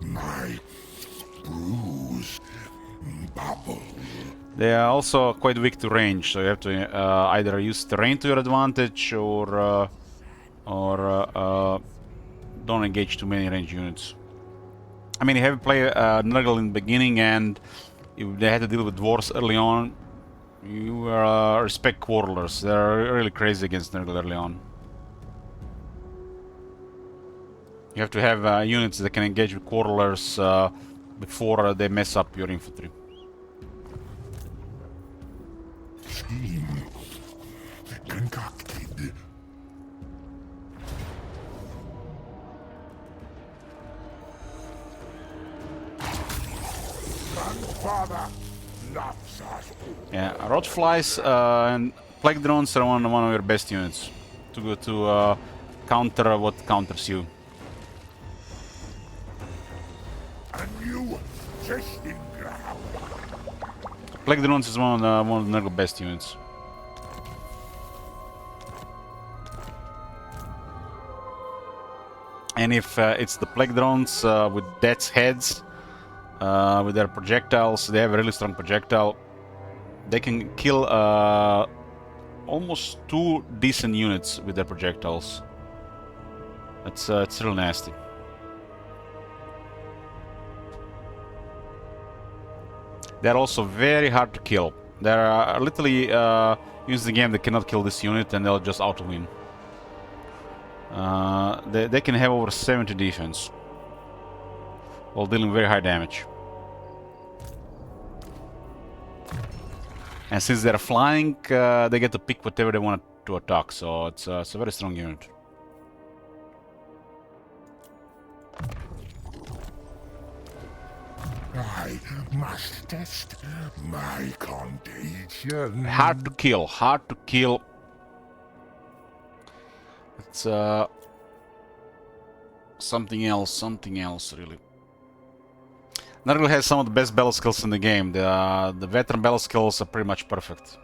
My bruise bubble. They are also quite weak to range, so you have to either use terrain to your advantage or don't engage too many range units. I mean, you have to play Nurgle in the beginning, and if they had to deal with dwarves early on, you respect quarrelers. They're really crazy against Nurgle early on. You have to have units that can engage with quarterers before they mess up your infantry. Scheme concocted. Grandfather loves us all. Yeah, roachflies and plague drones are one of your best units to counter what counters you. A new testing ground. Plague drones is one of the Nurgle best units. And if it's the plague drones with death's heads, with their projectiles, they have a really strong projectile. They can kill almost 2 decent units with their projectiles. It's real nasty. They're also very hard to kill. There are literally units in the game that cannot kill this unit and they'll just auto-win. They can have over 70 defense while dealing very high damage. And since they're flying, they get to pick whatever they want to attack, so it's a very strong unit. I must test my contagion. Hard to kill, hard to kill. It's something else really. Nurgle has some of the best battle skills in the game. The veteran battle skills are pretty much perfect.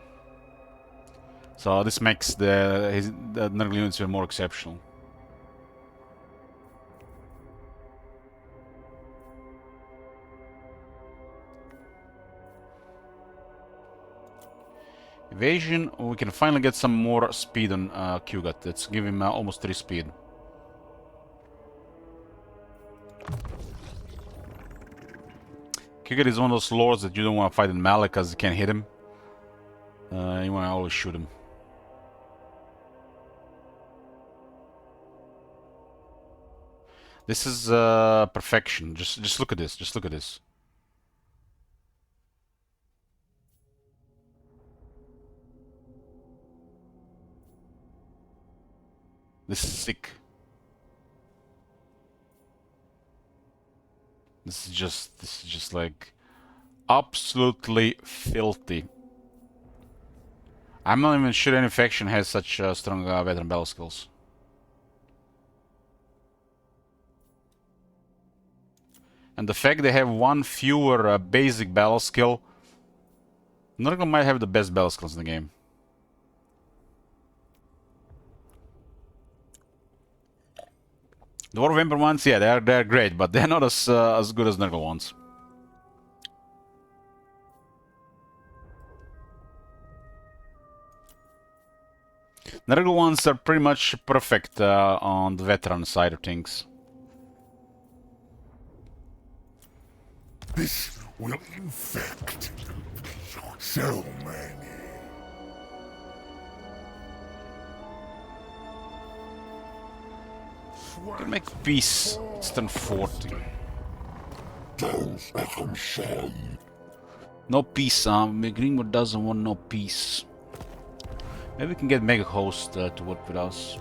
So this makes the Nurgle units even more exceptional. Evasion, we can finally get some more speed on Kugat. Let's give him almost 3 speed. Kugat is one of those lords that you don't want to fight in melee because you can't hit him. You want to always shoot him. This is perfection. Just look at this. Just look at this. This is sick. This is just like absolutely filthy. I'm not even sure any faction has such strong veteran battle skills. And the fact they have 1 fewer basic battle skill, Nurgle might have the best battle skills in the game. The War of Emperor ones, yeah, they're great, but they're not as good as Nurgle ones. Nurgle ones are pretty much perfect on the veteran side of things. This will infect so many. Can make peace. It's turn 40. Don't let them say. No peace, Greenwood doesn't want no peace. Maybe we can get Mega Host to work with us.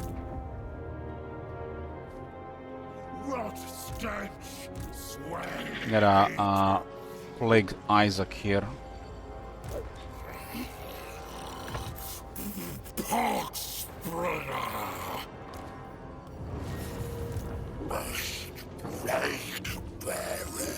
Rot stench, sway. Got a Plague Isaac here. Pox spreader. Must rage bearer.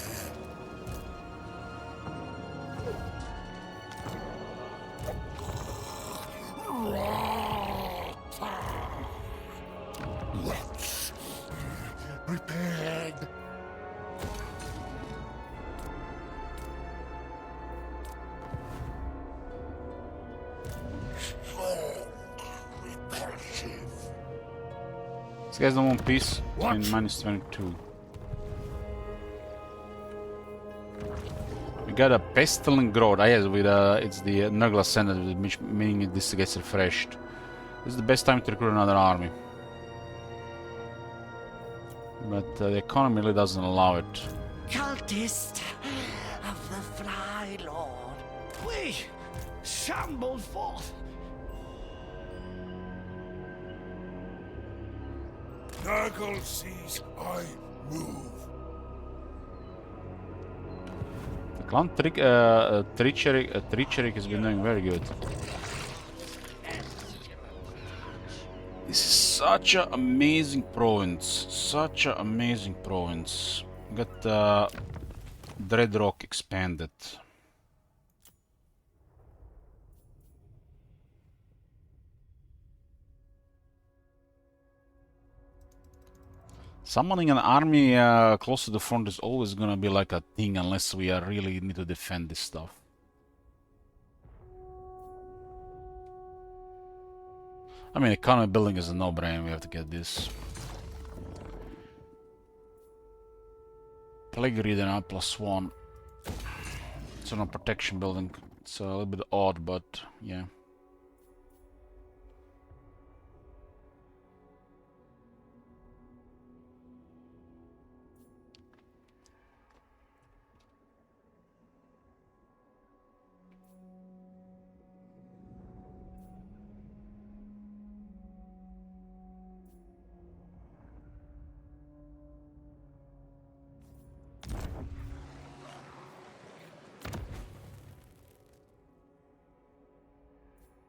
Let's prepared. These guys don't want peace. In minus 22. We got a pestilent growth. Yes, with it's the Nurgle Ascendant, meaning this gets refreshed. This is the best time to recruit another army. But the economy really doesn't allow it. Cultist of the Fly Lord. We shambled forth. Nurgle sees I move. The clan Tricheric has been doing very good. This is such an amazing province. Such an amazing province. Got Dreadrock expanded. Summoning an army close to the front is always gonna be like a thing unless we really need to defend this stuff. I mean, economy building is a no-brainer, we have to get this. Plague Reader now +1. It's on a protection building. It's a little bit odd, but yeah.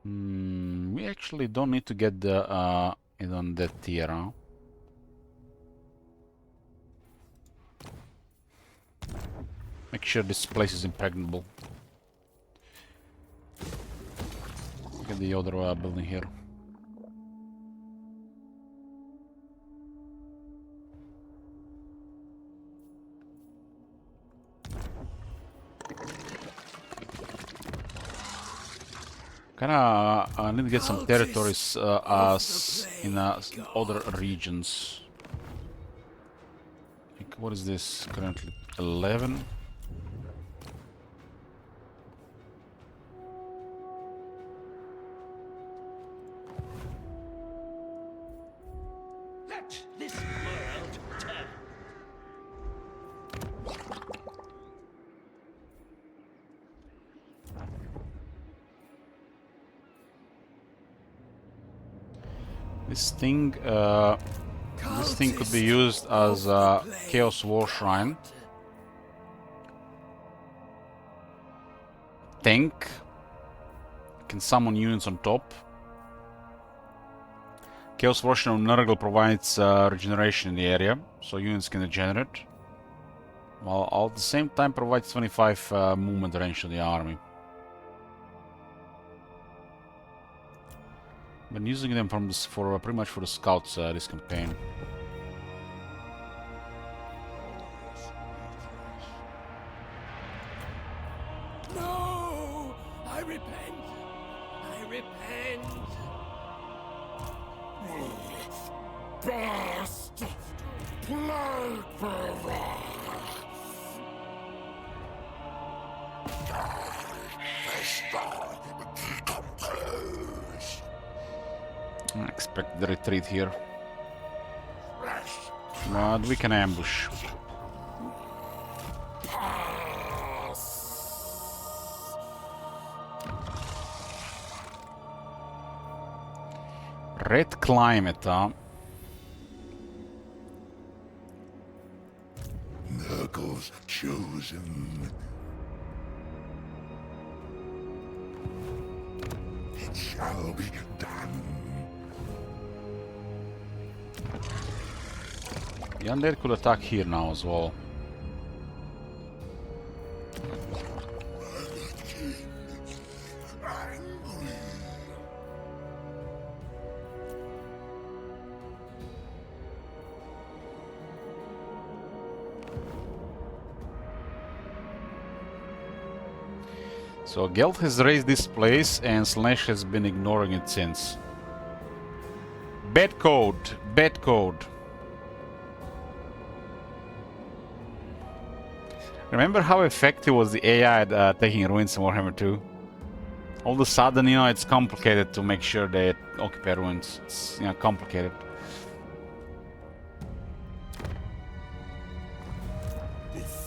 We actually don't need to get the it on that tier, huh? Make sure this place is impregnable. Get the other building here. Kinda need to get some territories in other regions. Like, what is this currently? 11? Let this world turn. This thing could be used as a Chaos War Shrine. Tank can summon units on top. Chaos War Shrine of Nurgle provides regeneration in the area, so units can regenerate. While at the same time provides 25 movement range to the army. Been using them for pretty much for the scouts this campaign. No! I repent! I repent! Bastard! Plague bearer! I expect the retreat here. But we can ambush. Red climate, huh? Nurgle's chosen. It shall be done. The undead could attack here now as well. So Geld has raised this place and Slash has been ignoring it since. Bad code, bad code. Remember how effective was the AI at taking ruins in Warhammer 2? All of a sudden, you know, it's complicated to make sure they occupy ruins. It's, you know, complicated.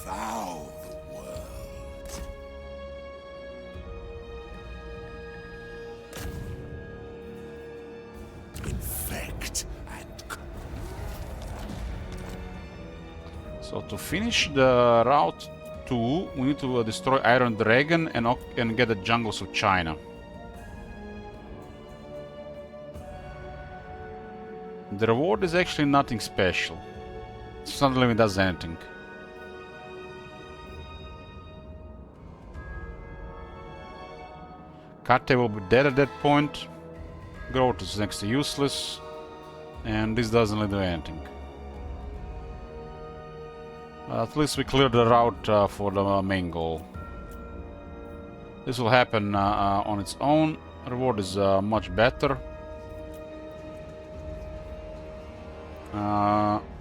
devour the world. Infect and... So to finish the route 2, we need to destroy Iron Dragon and get the jungles of China. The reward is actually nothing special. It's not even does anything. Kate will be dead at that point. Growth is next to useless. And this doesn't really do anything. At least we cleared the route for the main goal. This will happen on its own. Reward is much better.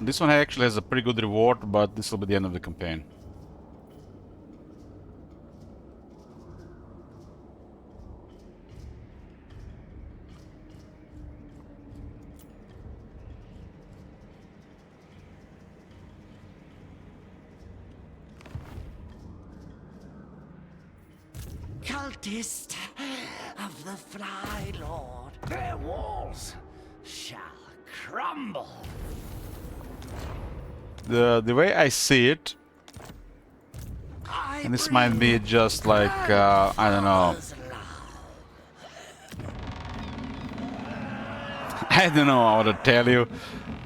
This one actually has a pretty good reward, but this will be the end of the campaign. Cultist of the Fly Lord, their walls shall crumble. The way I see it, and this might be just like, I don't know. I don't know how to tell you.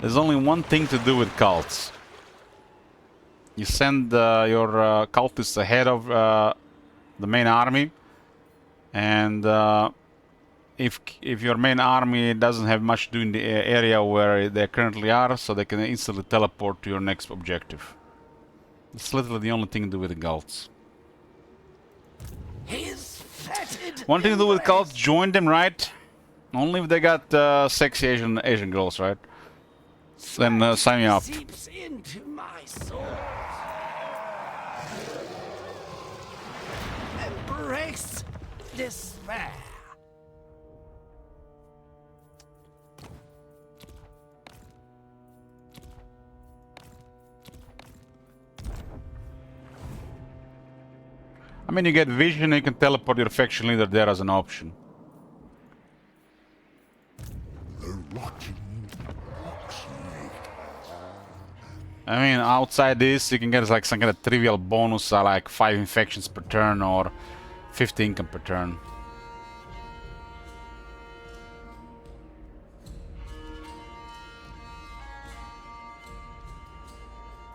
There's only one thing to do with cults. You send your cultists ahead of the main army, and if your main army doesn't have much to do in the area where they currently are, so they can instantly teleport to your next objective. It's literally the only thing to do with the cults. One thing to do with cults, join them, right? Only if they got sexy Asian girls, right? Then sign me up. Seeps into my soul. Embrace despair. I mean, you get vision and you can teleport your faction leader there as an option. I mean, outside this, you can get like some kind of trivial bonus, like 5 infections per turn or 50 income per turn.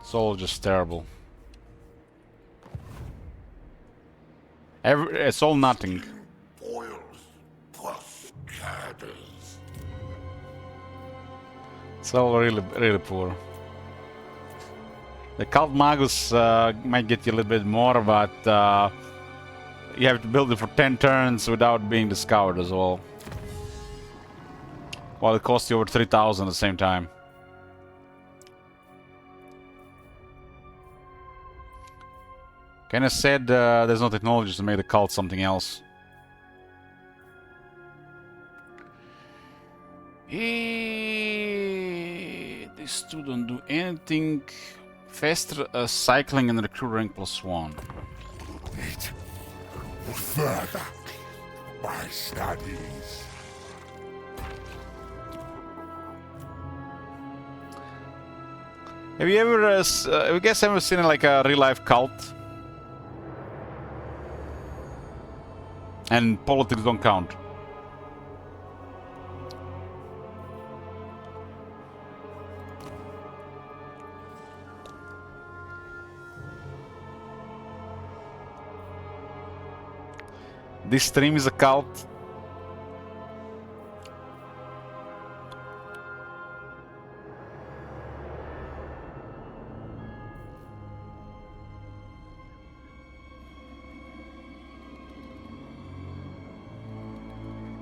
It's all just terrible. It's all nothing. It's all really poor. The Cult Magus might get you a little bit more, but you have to build it for 10 turns without being discovered as well. While it costs you over 3,000 at the same time. Kinda sad there's no technology to make the cult something else. These two don't do anything. Faster cycling and recruit rank +1. Further, my studies. Have you ever, have you guys ever seen like a real life cult? And politics don't count. This stream is a cult.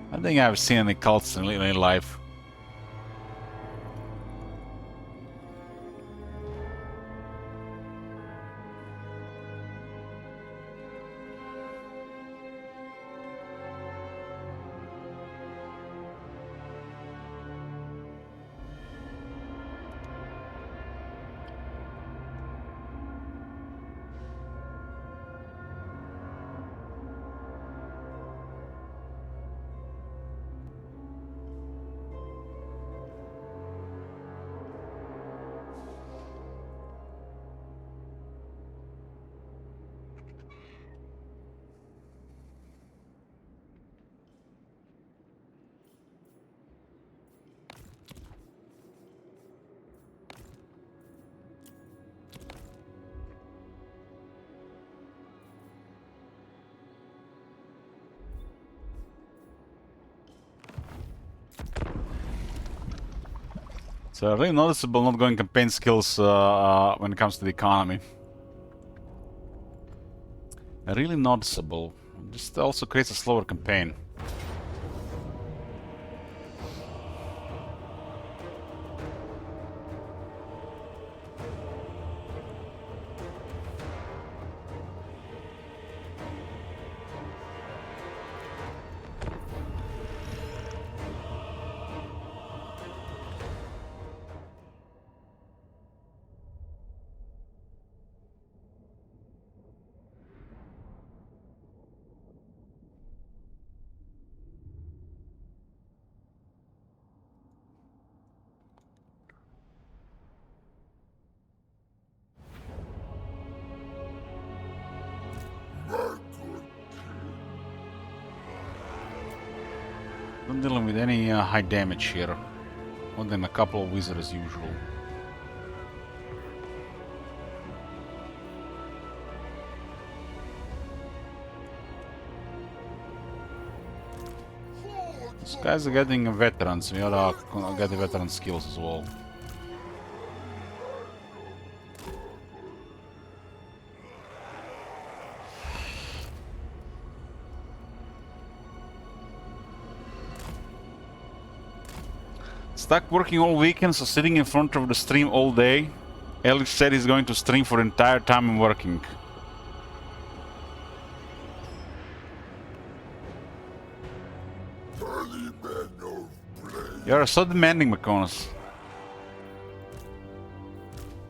I don't think I've seen any cults in real life. It's really noticeable not going campaign skills when it comes to the economy. Really noticeable. This also creates a slower campaign. Not dealing with any high damage here. More than a couple of wizards as usual. These guys are getting veterans. We ought to get the veteran skills as well. Stuck working all weekend, so sitting in front of the stream all day. Alex said he's going to stream for the entire time I'm working. You're so demanding, McConus.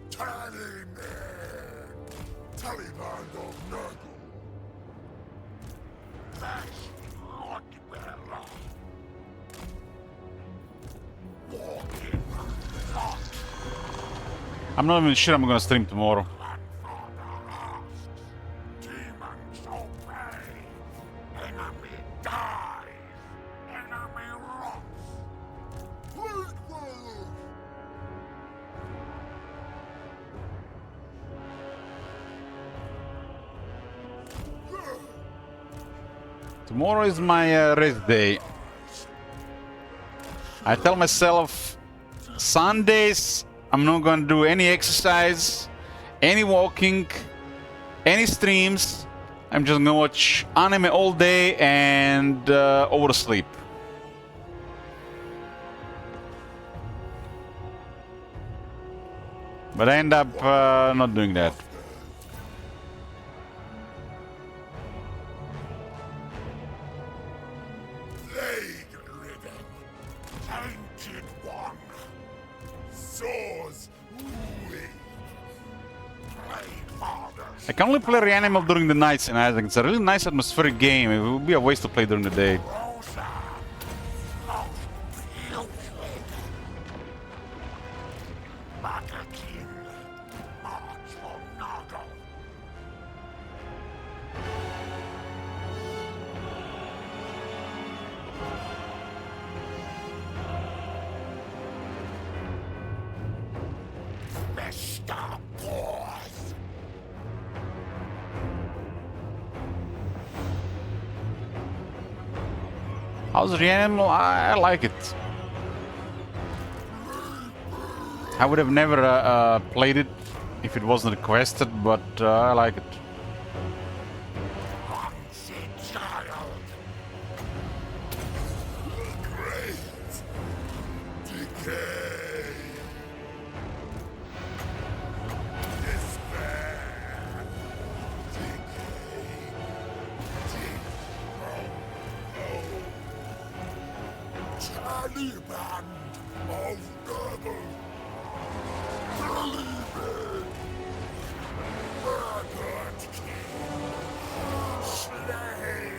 Taliban of Nurgle. That's not well. I'm not even sure I'm gonna stream tomorrow. Demons obey. Enemy dies. Enemy rots. Playfellows. Tomorrow is my rest day. I tell myself Sundays I'm not gonna do any exercise, any walking, any streams. I'm just gonna watch anime all day and oversleep. But I end up not doing that. Plague-ridden, tainted one, sores weak. Plague fathers. I can only play Reanimal during the nights, and I think it's a really nice atmospheric game. It would be a waste to play during the day. Rosa, not putrid. Magakin, march on Nurgle. Mr. Pause. How's Reanimal? I like it. I would have never played it if it wasn't requested, but I like it. Clumsy child. Great. Decay. Despair. Decay. Deep Taliban of Nurgle. Taliban. Murdered king. Slave.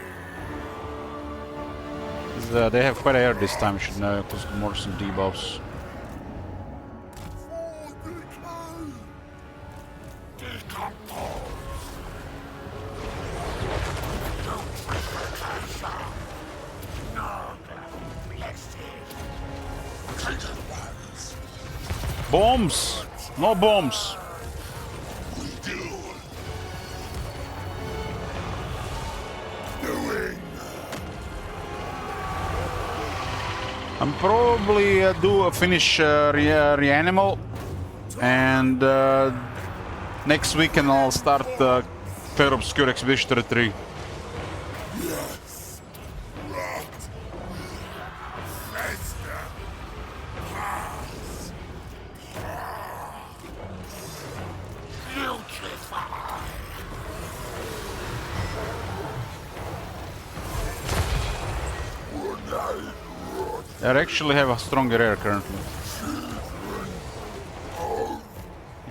They have quite a air this time. Should cause more some debuffs. For decay. Decompose. Purification. Nurgle. Blessed. Tainted ones. Bombs! No bombs! We do. Doing. I'm probably do a finish Reanimal, and next weekend I'll start Fair Obscure Expedition 33. They actually have a stronger air currently.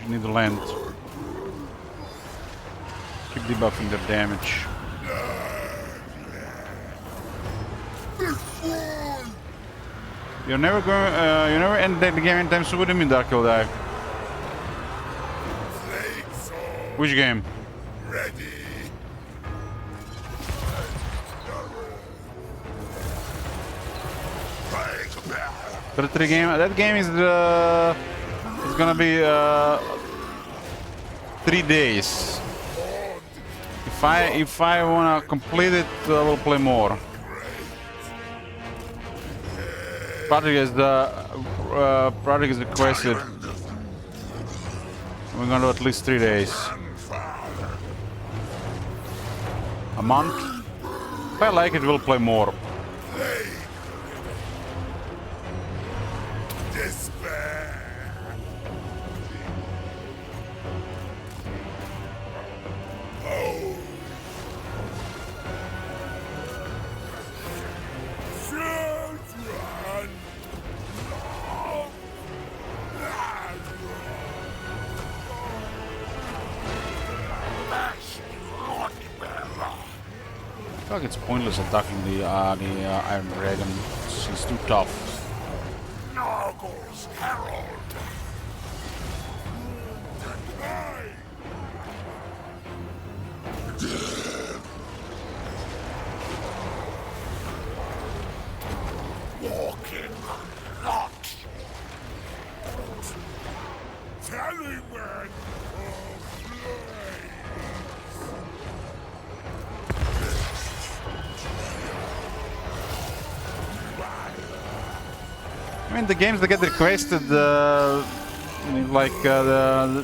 You need to land. Keep debuffing their damage. You're never going. You never end the game anytime soon. What do you mean, Dark will die? Which game? Ready. 33 game. That game is gonna be 3 days. If I wanna complete it, I will play more. Project is requested. We're gonna do at least 3 days. A month. If I like it, we'll play more. I feel like it's pointless attacking the Iron Dragon. She's too tough. Nurgle's Herald. Walking lot. Tallyman of Blaze. I mean, the games that get requested, like I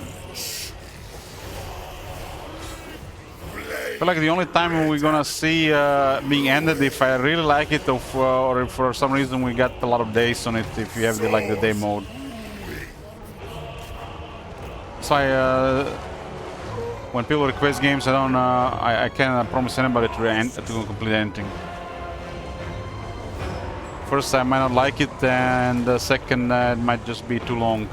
feel like the only time we're gonna see being ended if I really like it, or if for some reason we got a lot of days on it. If you have the day mode, so when people request games, I can't promise anybody to complete anything. First, I might not like it, and the second, it might just be too long.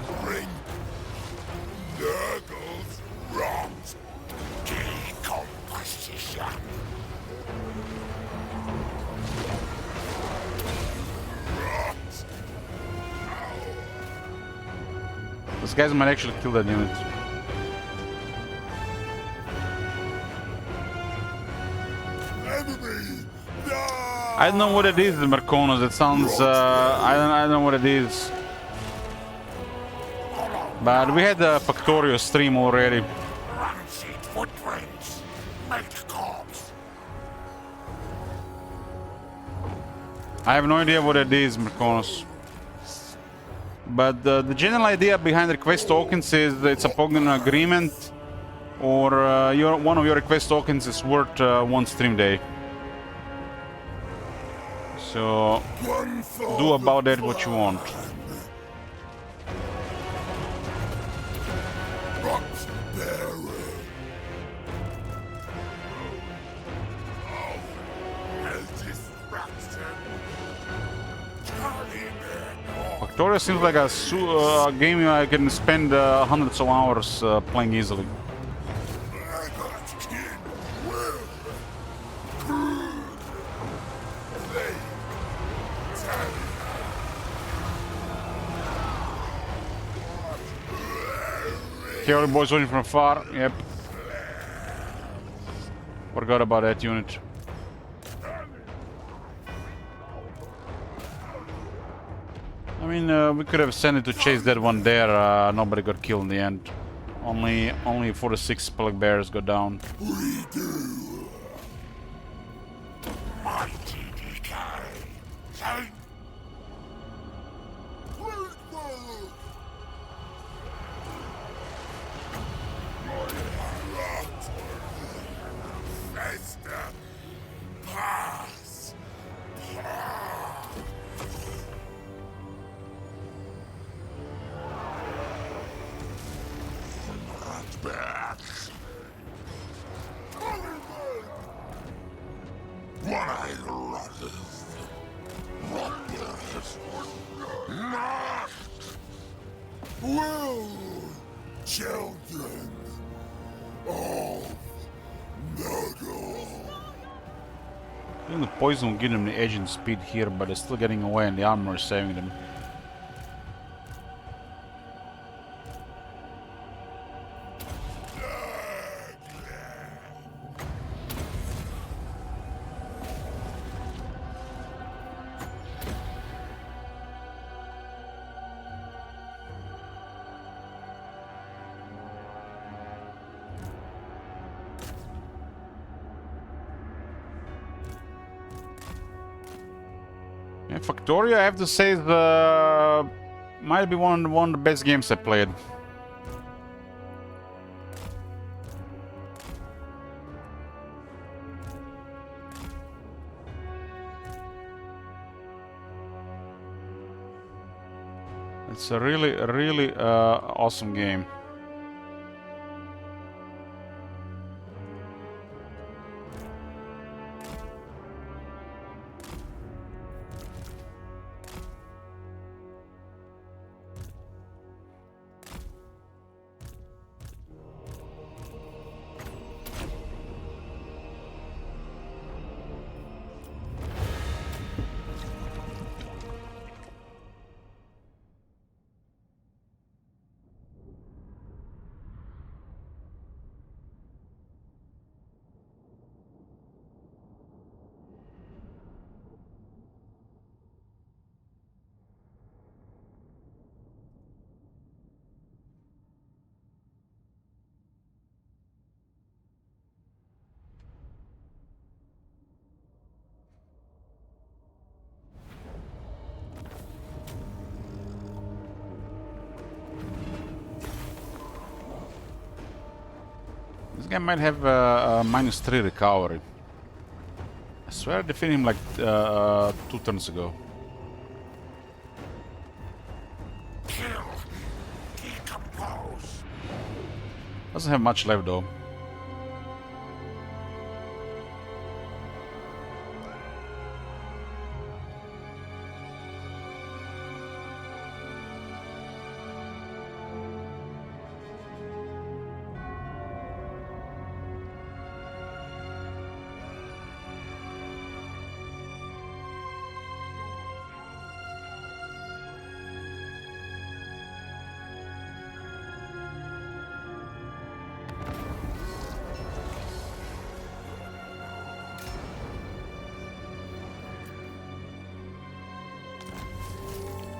Nurgle's rot. Decomposition. Rot. Those guys might actually kill that unit. Enemy. I don't know what it is, Merconos. It sounds. I don't know what it is. But we had a Factorio stream already. Rancid footprints. Make corpse. I have no idea what it is, Merconos. But the general idea behind request tokens is that it's a Pogon agreement, or one of your request tokens is worth one stream day. So do about that what you want. Factorio seems like a game I can spend hundreds of hours playing easily. Carry boys watching from far. Yep. Forgot about that unit. I mean, we could have sent it to chase that one there. Nobody got killed in the end. Only 46 Pellet Bears got down. We do. Mighty decay. think the poison will give them the edge and speed here, but they're still getting away and the armor is saving them. Yeah, Factorio, I have to say, might be one of the best games I played. It's a really awesome game. This guy might have a -3 recovery. I swear I defeated him like 2 turns ago. Doesn't have much left though.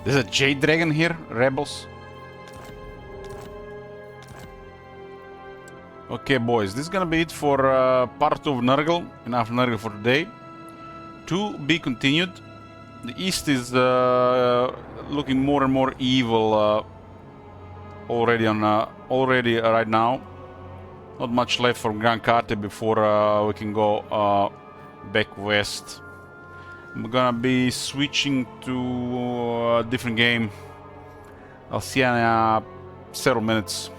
There's a Jade Dragon here, rebels. Okay, boys, this is gonna be it for part 2 of Nurgle. Enough Nurgle for today. To be continued. The East is looking more and more evil already right now. Not much left from Grand Carte before we can go back west. I'm gonna be switching to a different game. I'll see you in several minutes.